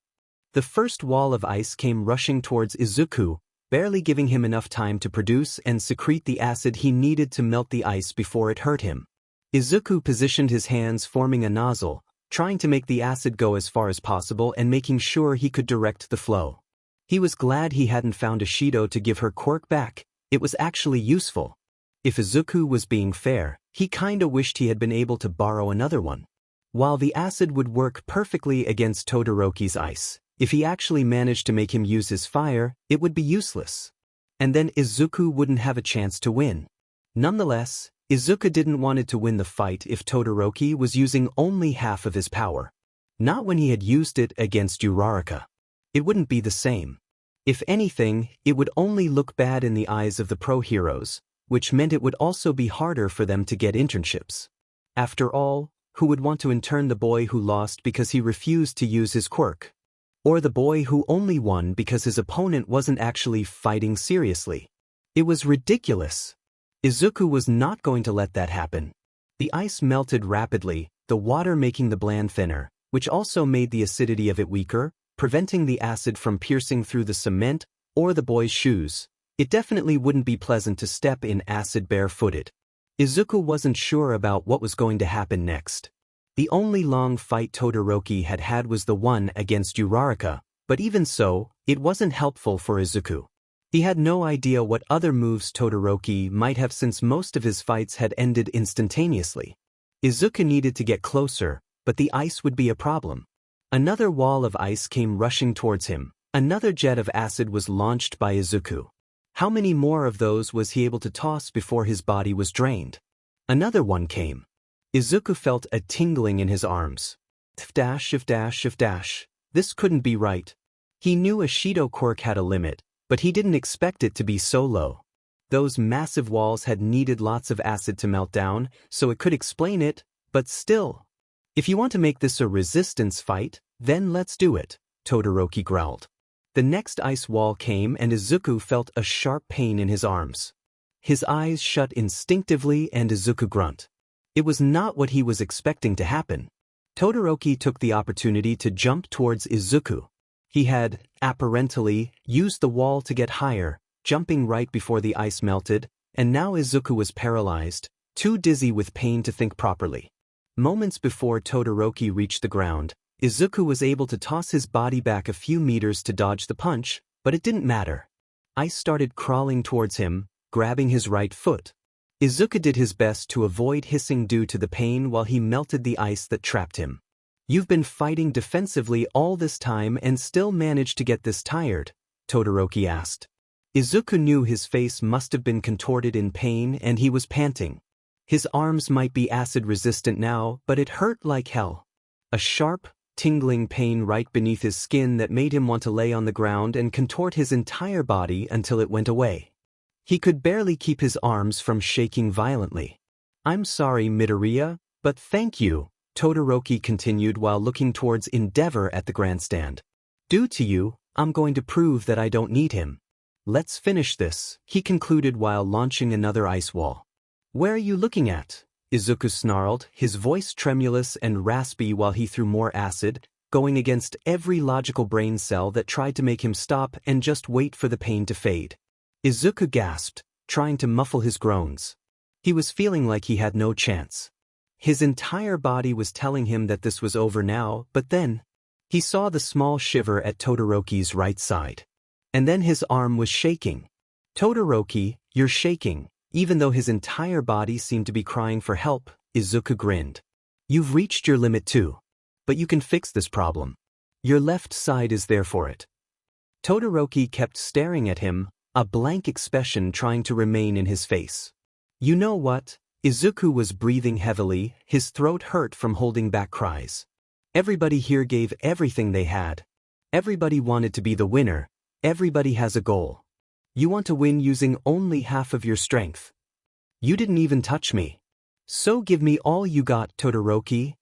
The first wall of ice came rushing towards Izuku, barely giving him enough time to produce and secrete the acid he needed to melt the ice before it hurt him. Izuku positioned his hands forming a nozzle, trying to make the acid go as far as possible and making sure he could direct the flow. He was glad he hadn't found Ishido to give her quirk back, it was actually useful. If Izuku was being fair, he kinda wished he had been able to borrow another one. While the acid would work perfectly against Todoroki's ice, if he actually managed to make him use his fire, it would be useless. And then Izuku wouldn't have a chance to win. Nonetheless, Izuku didn't want to win the fight if Todoroki was using only half of his power. Not when he had used it against Uraraka. It wouldn't be the same. If anything, it would only look bad in the eyes of the pro heroes, which meant it would also be harder for them to get internships. After all, who would want to intern the boy who lost because he refused to use his quirk? Or the boy who only won because his opponent wasn't actually fighting seriously? It was ridiculous. Izuku was not going to let that happen. The ice melted rapidly, the water making the bland thinner, which also made the acidity of it weaker, preventing the acid from piercing through the cement or the boy's shoes. It definitely wouldn't be pleasant to step in acid barefooted. Izuku wasn't sure about what was going to happen next. The only long fight Todoroki had had was the one against Uraraka, but even so, it wasn't helpful for Izuku. He had no idea what other moves Todoroki might have since most of his fights had ended instantaneously. Izuku needed to get closer, but the ice would be a problem. Another wall of ice came rushing towards him. Another jet of acid was launched by Izuku. How many more of those was he able to toss before his body was drained? Another one came. Izuku felt a tingling in his arms. If. This couldn't be right. He knew a Shido quirk had a limit, but he didn't expect it to be so low. Those massive walls had needed lots of acid to melt down, so it could explain it, But still, if you want to make this a resistance fight, then let's do it, Todoroki growled. The next ice wall came and Izuku felt a sharp pain in his arms. His eyes shut instinctively and Izuku grunt. It was not what he was expecting to happen. Todoroki took the opportunity to jump towards Izuku. He had, apparently, used the wall to get higher, jumping right before the ice melted, and now Izuku was paralyzed, too dizzy with pain to think properly. Moments before Todoroki reached the ground, Izuku was able to toss his body back a few meters to dodge the punch, but it didn't matter. Ice started crawling towards him, grabbing his right foot. Izuku did his best to avoid hissing due to the pain while he melted the ice that trapped him. You've been fighting defensively all this time and still managed to get this tired, Todoroki asked. Izuku knew his face must have been contorted in pain and he was panting. His arms might be acid-resistant now, but it hurt like hell. A sharp, tingling pain right beneath his skin that made him want to lay on the ground and contort his entire body until it went away. He could barely keep his arms from shaking violently. I'm sorry, Midoriya, but thank you, Todoroki continued while looking towards Endeavor at the grandstand. Due to you, I'm going to prove that I don't need him. Let's finish this, he concluded while launching another ice wall. Where are you looking at? Izuku snarled, his voice tremulous and raspy while he threw more acid, going against every logical brain cell that tried to make him stop and just wait for the pain to fade. Izuku gasped, trying to muffle his groans. He was feeling like he had no chance. His entire body was telling him that this was over now, but then, he saw the small shiver at Todoroki's right side. And then his arm was shaking. Todoroki, you're shaking. Even though his entire body seemed to be crying for help, Izuku grinned. You've reached your limit too. But you can fix this problem. Your left side is there for it. Todoroki kept staring at him, a blank expression trying to remain in his face. You know what? Izuku was breathing heavily, his throat hurt from holding back cries. Everybody here gave everything they had. Everybody wanted to be the winner. Everybody has a goal. You want to win using only half of your strength. You didn't even touch me. So give me all you got, Todoroki.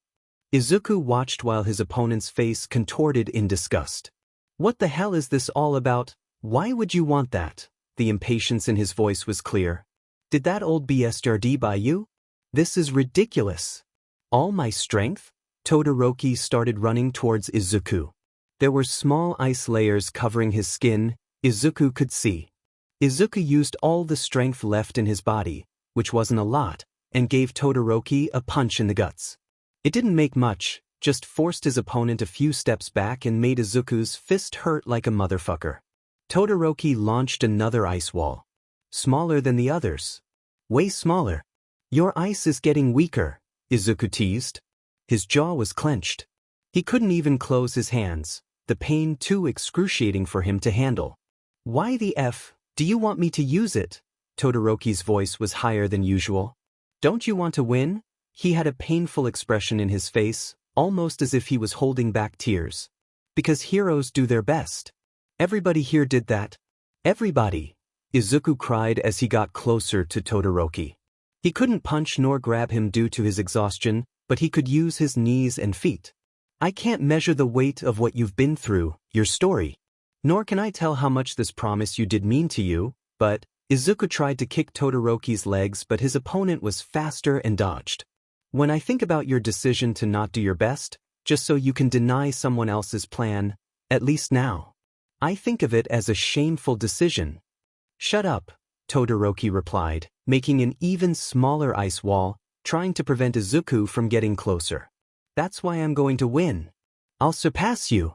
Izuku watched while his opponent's face contorted in disgust. What the hell is this all about? Why would you want that? The impatience in his voice was clear. Did that old BSRD buy you? This is ridiculous. All my strength? Todoroki started running towards Izuku. There were small ice layers covering his skin, Izuku could see. Izuku used all the strength left in his body, which wasn't a lot, and gave Todoroki a punch in the guts. It didn't make much, just forced his opponent a few steps back and made Izuku's fist hurt like a motherfucker. Todoroki launched another ice wall. Smaller than the others. Way smaller. Your ice is getting weaker, Izuku teased. His jaw was clenched. He couldn't even close his hands, the pain too excruciating for him to handle. Why the F? Do you want me to use it? Todoroki's voice was higher than usual. Don't you want to win? He had a painful expression in his face, almost as if he was holding back tears. Because heroes do their best. Everybody here did that. Everybody. Izuku cried as he got closer to Todoroki. He couldn't punch nor grab him due to his exhaustion, but he could use his knees and feet. I can't measure the weight of what you've been through, your story. Nor can I tell how much this promise you did mean to you, but, Izuku tried to kick Todoroki's legs but his opponent was faster and dodged. When I think about your decision to not do your best, just so you can deny someone else's plan, at least now, I think of it as a shameful decision. Shut up, Todoroki replied, making an even smaller ice wall, trying to prevent Izuku from getting closer. That's why I'm going to win. I'll surpass you.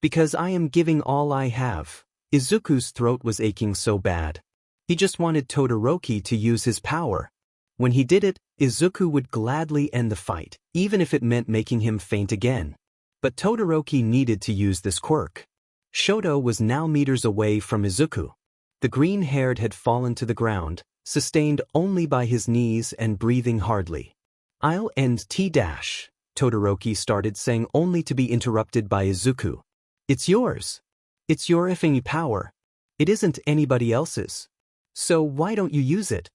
Because I am giving all I have. Izuku's throat was aching so bad. He just wanted Todoroki to use his power. When he did it, Izuku would gladly end the fight, even if it meant making him faint again. But Todoroki needed to use this quirk. Shoto was now meters away from Izuku. The green-haired had fallen to the ground, sustained only by his knees and breathing hardly. I'll end T-dash, Todoroki started saying only to be interrupted by Izuku. It's yours. It's your effing power. It isn't anybody else's. So why don't you use it?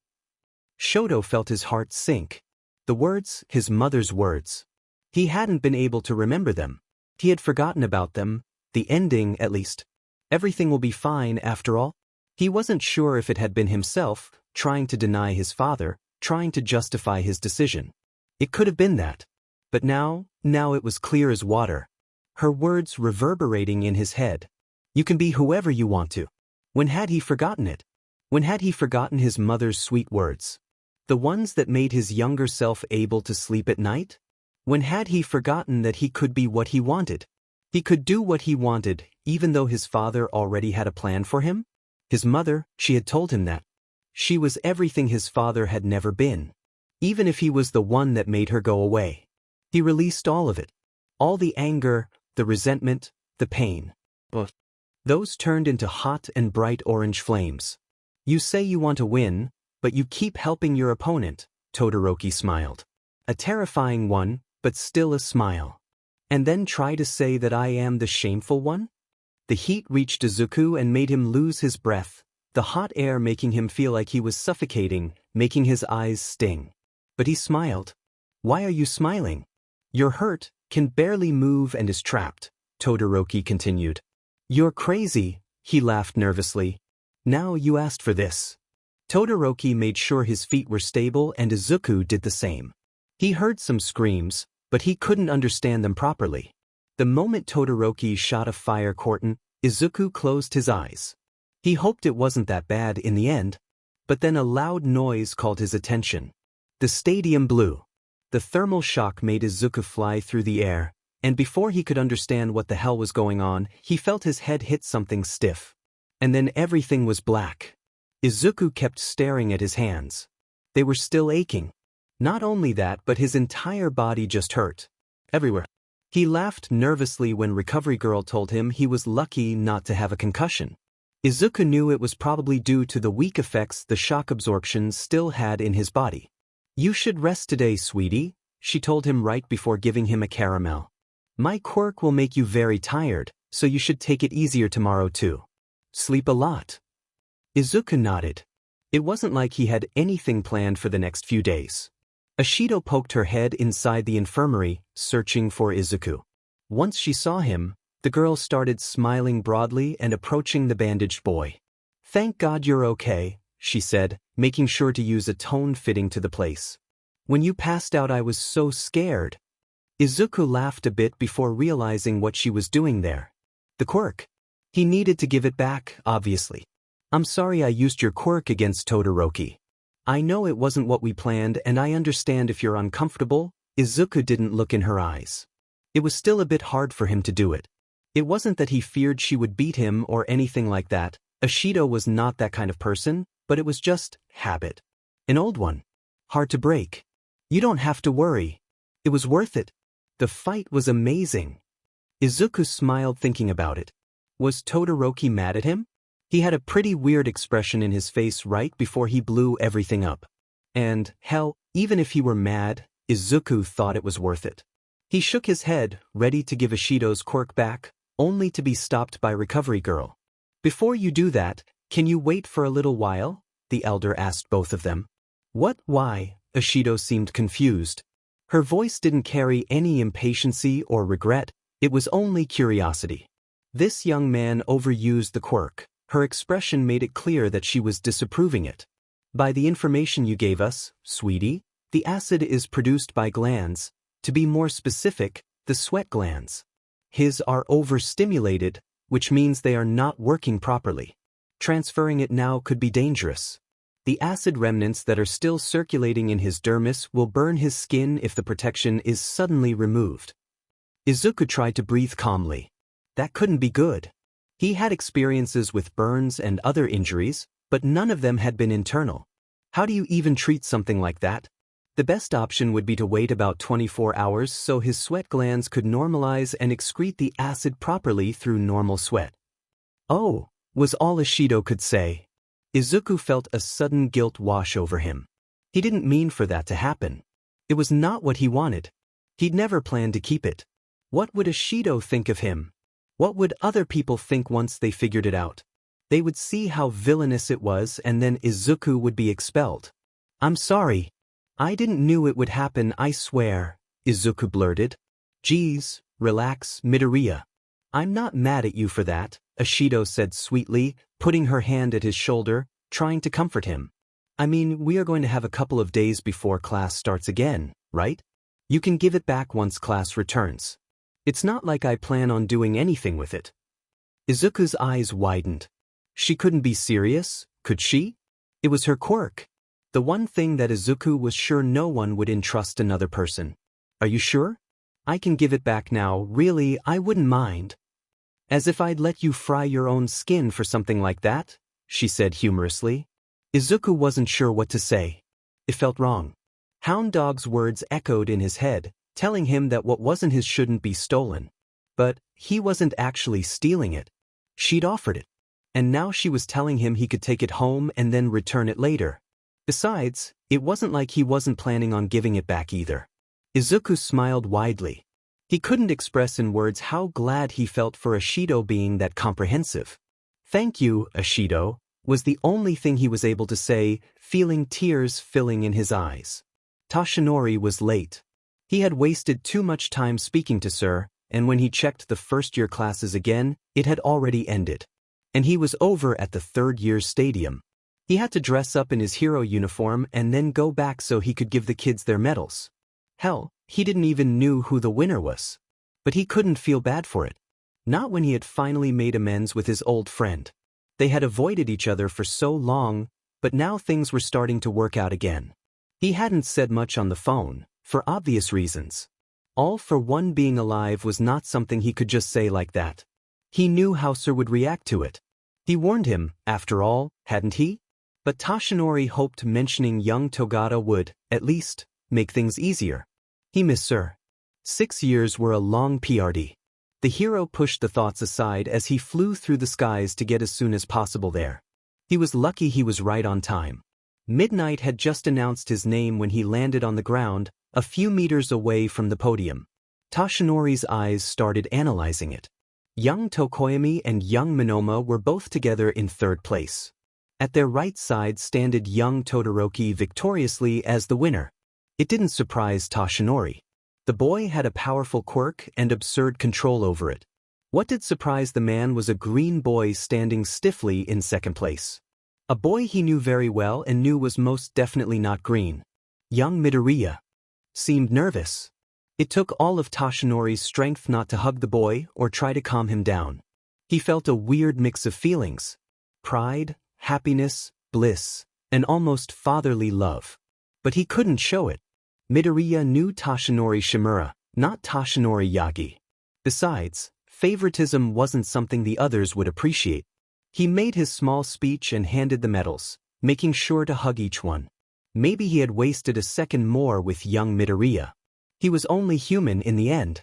Shoto felt his heart sink. The words, his mother's words. He hadn't been able to remember them. He had forgotten about them, the ending at least. Everything will be fine after all. He wasn't sure if it had been himself, trying to deny his father, trying to justify his decision. It could have been that. But now it was clear as water. Her words reverberating in his head. You can be whoever you want to. When had he forgotten it? When had he forgotten his mother's sweet words? The ones that made his younger self able to sleep at night? When had he forgotten that he could be what he wanted? He could do what he wanted, even though his father already had a plan for him? His mother, she had told him that. She was everything his father had never been. Even if he was the one that made her go away. He released all of it. All the anger, the resentment, the pain. But those turned into hot and bright orange flames. You say you want to win, but you keep helping your opponent, Todoroki smiled. A terrifying one, but still a smile. And then try to say that I am the shameful one? The heat reached Izuku and made him lose his breath, the hot air making him feel like he was suffocating, making his eyes sting. But he smiled. Why are you smiling? You're hurt, can barely move and is trapped, Todoroki continued. You're crazy, he laughed nervously. Now you asked for this. Todoroki made sure his feet were stable and Izuku did the same. He heard some screams, but he couldn't understand them properly. The moment Todoroki shot a fire curtain, Izuku closed his eyes. He hoped it wasn't that bad in the end, but then a loud noise called his attention. The stadium blew. The thermal shock made Izuku fly through the air, and before he could understand what the hell was going on, he felt his head hit something stiff. And then everything was black. Izuku kept staring at his hands. They were still aching. Not only that, but his entire body just hurt. Everywhere. He laughed nervously when Recovery Girl told him he was lucky not to have a concussion. Izuku knew it was probably due to the weak effects the shock absorption still had in his body. You should rest today, sweetie, she told him right before giving him a caramel. My quirk will make you very tired, so you should take it easier tomorrow too. Sleep a lot. Izuku nodded. It wasn't like he had anything planned for the next few days. Ashido poked her head inside the infirmary, searching for Izuku. Once she saw him, the girl started smiling broadly and approaching the bandaged boy. Thank God you're okay, she said, making sure to use a tone fitting to the place. When you passed out I was so scared. Izuku laughed a bit before realizing what she was doing there. The quirk. He needed to give it back, obviously. I'm sorry I used your quirk against Todoroki. I know it wasn't what we planned and I understand if you're uncomfortable. Izuku didn't look in her eyes. It was still a bit hard for him to do it. It wasn't that he feared she would beat him or anything like that. Ashido was not that kind of person, but it was just habit. An old one. Hard to break. You don't have to worry. It was worth it. The fight was amazing. Izuku smiled thinking about it. Was Todoroki mad at him? He had a pretty weird expression in his face right before he blew everything up. And, hell, even if he were mad, Izuku thought it was worth it. He shook his head, ready to give Ashido's quirk back, only to be stopped by Recovery Girl. Before you do that, can you wait for a little while? The elder asked both of them. What? Why? Ashido seemed confused. Her voice didn't carry any impatiency or regret, it was only curiosity. This young man overused the quirk. Her expression made it clear that she was disapproving it. By the information you gave us, sweetie, the acid is produced by glands, to be more specific, the sweat glands. His are overstimulated, which means they are not working properly. Transferring it now could be dangerous. The acid remnants that are still circulating in his dermis will burn his skin if the protection is suddenly removed. Izuku tried to breathe calmly. That couldn't be good. He had experiences with burns and other injuries, but none of them had been internal. How do you even treat something like that? The best option would be to wait about 24 hours so his sweat glands could normalize and excrete the acid properly through normal sweat. Oh, was all Ashido could say. Izuku felt a sudden guilt wash over him. He didn't mean for that to happen. It was not what he wanted. He'd never planned to keep it. What would Ashido think of him? What would other people think once they figured it out? They would see how villainous it was and then Izuku would be expelled. I'm sorry. I didn't knew it would happen, I swear, Izuku blurted. Geez, relax, Midoriya. I'm not mad at you for that, Ashido said sweetly, putting her hand at his shoulder, trying to comfort him. I mean, we are going to have a couple of days before class starts again, right? You can give it back once class returns. It's not like I plan on doing anything with it. Izuku's eyes widened. She couldn't be serious, could she? It was her quirk. The one thing that Izuku was sure no one would entrust another person. Are you sure? I can give it back now, really, I wouldn't mind. As if I'd let you fry your own skin for something like that, she said humorously. Izuku wasn't sure what to say. It felt wrong. Hound Dog's words echoed in his head, telling him that what wasn't his shouldn't be stolen. But he wasn't actually stealing it. She'd offered it. And now she was telling him he could take it home and then return it later. Besides, it wasn't like he wasn't planning on giving it back either. Izuku smiled widely. He couldn't express in words how glad he felt for Ashido being that comprehensive. Thank you, Ashido, was the only thing he was able to say, feeling tears filling in his eyes. Tashinori was late. He had wasted too much time speaking to Sir, and when he checked the first-year classes again, it had already ended. And he was over at the third-year stadium. He had to dress up in his hero uniform and then go back so he could give the kids their medals. Hell, he didn't even know who the winner was. But he couldn't feel bad for it. Not when he had finally made amends with his old friend. They had avoided each other for so long, but now things were starting to work out again. He hadn't said much on the phone, for obvious reasons. All for one, being alive was not something he could just say like that. He knew how Sir would react to it. He warned him, after all, hadn't he? But Tashinori hoped mentioning young Togata would, at least, make things easier. He missed Sir. 6 years were a long PRD. The hero pushed the thoughts aside as he flew through the skies to get as soon as possible there. He was lucky he was right on time. Midnight had just announced his name when he landed on the ground, a few meters away from the podium. Tashinori's eyes started analyzing it. Young Tokoyami and young Minoma were both together in third place. At their right side stood young Todoroki victoriously as the winner. It didn't surprise Tashinori. The boy had a powerful quirk and absurd control over it. What did surprise the man was a green boy standing stiffly in second place. A boy he knew very well and knew was most definitely not green. Young Midoriya seemed nervous. It took all of Tashinori's strength not to hug the boy or try to calm him down. He felt a weird mix of feelings. Pride, happiness, bliss, and almost fatherly love. But he couldn't show it. Midoriya knew Tashinori Shimura, not Tashinori Yagi. Besides, favoritism wasn't something the others would appreciate. He made his small speech and handed the medals, making sure to hug each one. Maybe he had wasted a second more with young Midoriya. He was only human in the end.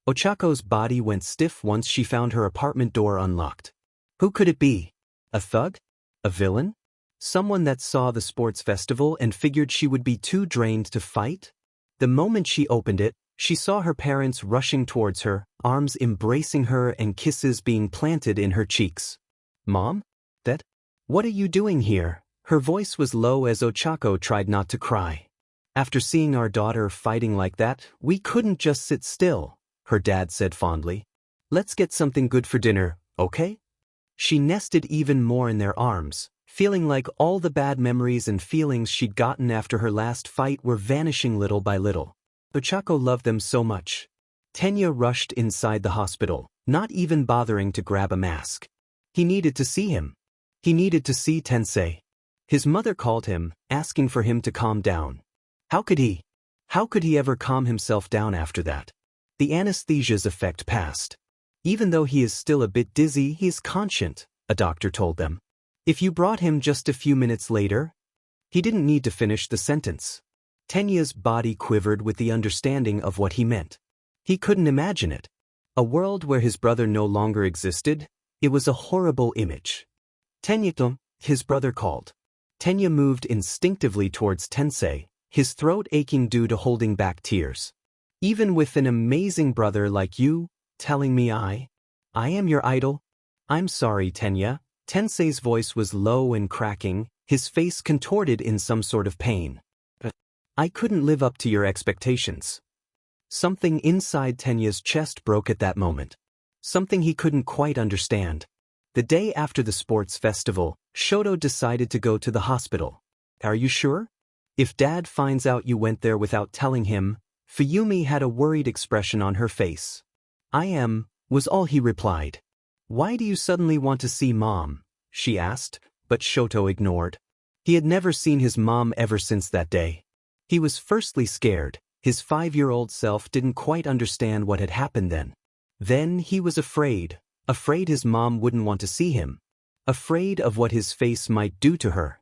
Ochako's body went stiff once she found her apartment door unlocked. Who could it be? A thug? A villain? Someone that saw the sports festival and figured she would be too drained to fight? The moment she opened it, she saw her parents rushing towards her, arms embracing her and kisses being planted in her cheeks. Mom? Dad? What are you doing here? Her voice was low as Ochako tried not to cry. After seeing our daughter fighting like that, we couldn't just sit still, her dad said fondly. Let's get something good for dinner, okay? She nested even more in their arms, feeling like all the bad memories and feelings she'd gotten after her last fight were vanishing little by little. Ochako loved them so much. Tenya rushed inside the hospital, not even bothering to grab a mask. He needed to see him. He needed to see Tensei. His mother called him, asking for him to calm down. How could he? How could he ever calm himself down after that? The anesthesia's effect passed. Even though he is still a bit dizzy, he's conscient, a doctor told them. If you brought him just a few minutes later? He didn't need to finish the sentence. Tenya's body quivered with the understanding of what he meant. He couldn't imagine it. A world where his brother no longer existed? It was a horrible image. Tenya, his brother called. Tenya moved instinctively towards Tensei, his throat aching due to holding back tears. Even with an amazing brother like you, telling me I am your idol? I'm sorry, Tenya. Tensei's voice was low and cracking, his face contorted in some sort of pain. I couldn't live up to your expectations. Something inside Tenya's chest broke at that moment. Something he couldn't quite understand. The day after the sports festival, Shoto decided to go to the hospital. Are you sure? If Dad finds out you went there without telling him, Fuyumi had a worried expression on her face. I am, was all he replied. Why do you suddenly want to see Mom? She asked, but Shoto ignored. He had never seen his mom ever since that day. He was firstly scared. His 5-year-old self didn't quite understand what had happened then. Then he was afraid his mom wouldn't want to see him. Afraid of what his face might do to her.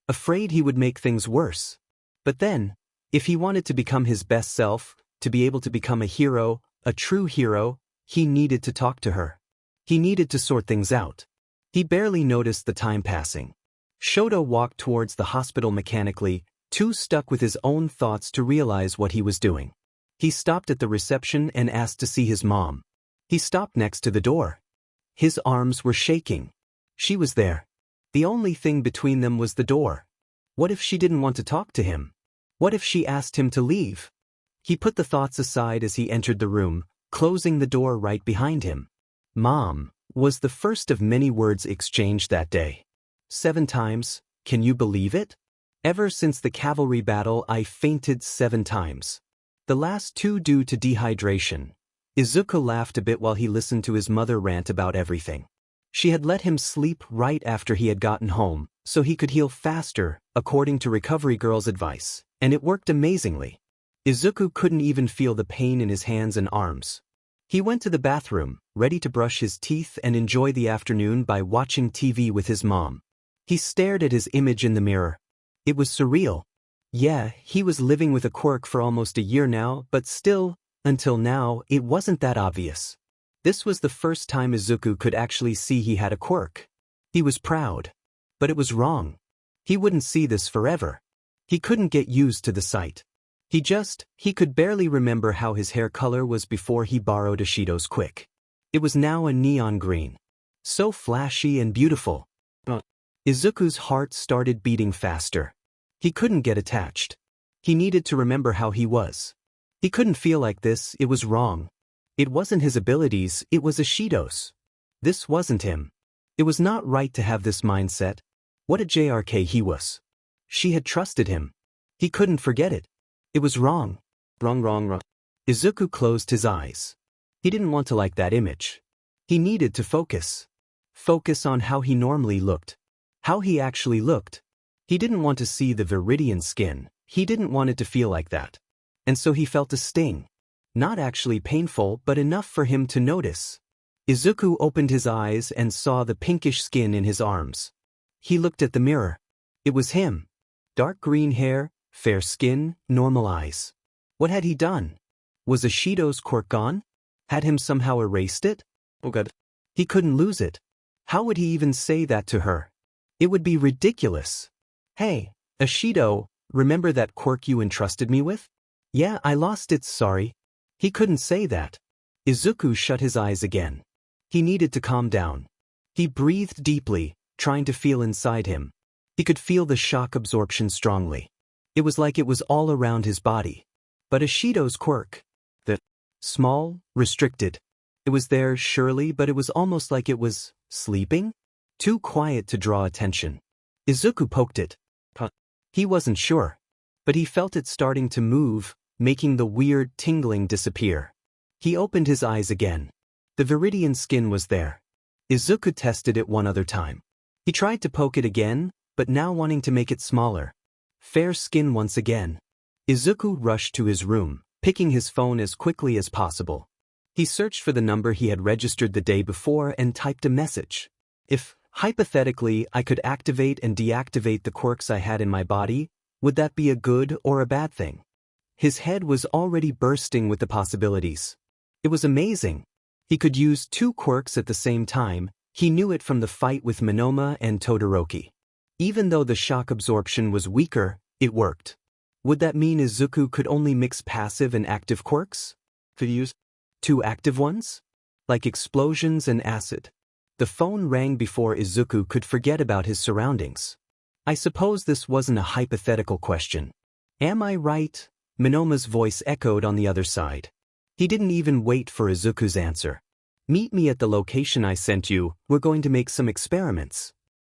Afraid he would make things worse. But then, if he wanted to become his best self, to be able to become a hero, a true hero, he needed to talk to her. He needed to sort things out. He barely noticed the time passing. Shoto walked towards the hospital mechanically, too stuck with his own thoughts to realize what he was doing. He stopped at the reception and asked to see his mom. He stopped next to the door. His arms were shaking. She was there. The only thing between them was the door. What if she didn't want to talk to him? What if she asked him to leave? He put the thoughts aside as he entered the room, closing the door right behind him. Mom was the first of many words exchanged that day. 7 times, can you believe it? Ever since the cavalry battle I fainted 7 times. The last 2 due to dehydration. Izuku laughed a bit while he listened to his mother rant about everything. She had let him sleep right after he had gotten home, so he could heal faster, according to Recovery Girl's advice, and it worked amazingly. Izuku couldn't even feel the pain in his hands and arms. He went to the bathroom, ready to brush his teeth and enjoy the afternoon by watching TV with his mom. He stared at his image in the mirror. It was surreal. Yeah, he was living with a quirk for almost a year now, but still, until now, it wasn't that obvious. This was the first time Izuku could actually see he had a quirk. He was proud. But it was wrong. He wouldn't see this forever. He couldn't get used to the sight. He could barely remember how his hair color was before he borrowed Ishido's quick. It was now a neon green. So flashy and beautiful. Izuku's heart started beating faster. He couldn't get attached. He needed to remember how he was. He couldn't feel like this, it was wrong. It wasn't his abilities, it was Ishido's. This wasn't him. It was not right to have this mindset. What a JRK he was. She had trusted him. He couldn't forget it. It was wrong. Wrong. Izuku closed his eyes. He didn't want to like that image. He needed to focus. Focus on how he normally looked. How he actually looked. He didn't want to see the viridian skin. He didn't want it to feel like that. And so he felt a sting. Not actually painful, but enough for him to notice. Izuku opened his eyes and saw the pinkish skin in his arms. He looked at the mirror. It was him. Dark green hair, fair skin, normal eyes. What had he done? Was Ishido's quirk gone? Had him somehow erased it? Oh God. He couldn't lose it. How would he even say that to her? It would be ridiculous. Hey, Ishido, remember that quirk you entrusted me with? Yeah, I lost it, sorry. He couldn't say that. Izuku shut his eyes again. He needed to calm down. He breathed deeply, trying to feel inside him. He could feel the shock absorption strongly. It was like it was all around his body. But Ishido's quirk. The small, restricted. It was there, surely, but it was almost like it was sleeping? Too quiet to draw attention. Izuku poked it. He wasn't sure. But he felt it starting to move, making the weird tingling disappear. He opened his eyes again. The viridian skin was there. Izuku tested it one other time. He tried to poke it again, but now wanting to make it smaller. Fair skin once again. Izuku rushed to his room, picking his phone as quickly as possible. He searched for the number he had registered the day before and typed a message. If, hypothetically, I could activate and deactivate the quirks I had in my body, would that be a good or a bad thing? His head was already bursting with the possibilities. It was amazing. He could use 2 quirks at the same time. He knew it from the fight with Monoma and Todoroki. Even though the shock absorption was weaker, it worked. Would that mean Izuku could only mix passive and active quirks? Could he use 2 active ones? Like explosions and acid. The phone rang before Izuku could forget about his surroundings. I suppose this wasn't a hypothetical question. Am I right? Minoma's voice echoed on the other side. He didn't even wait for Izuku's answer. Meet me at the location I sent you, we're going to make some experiments.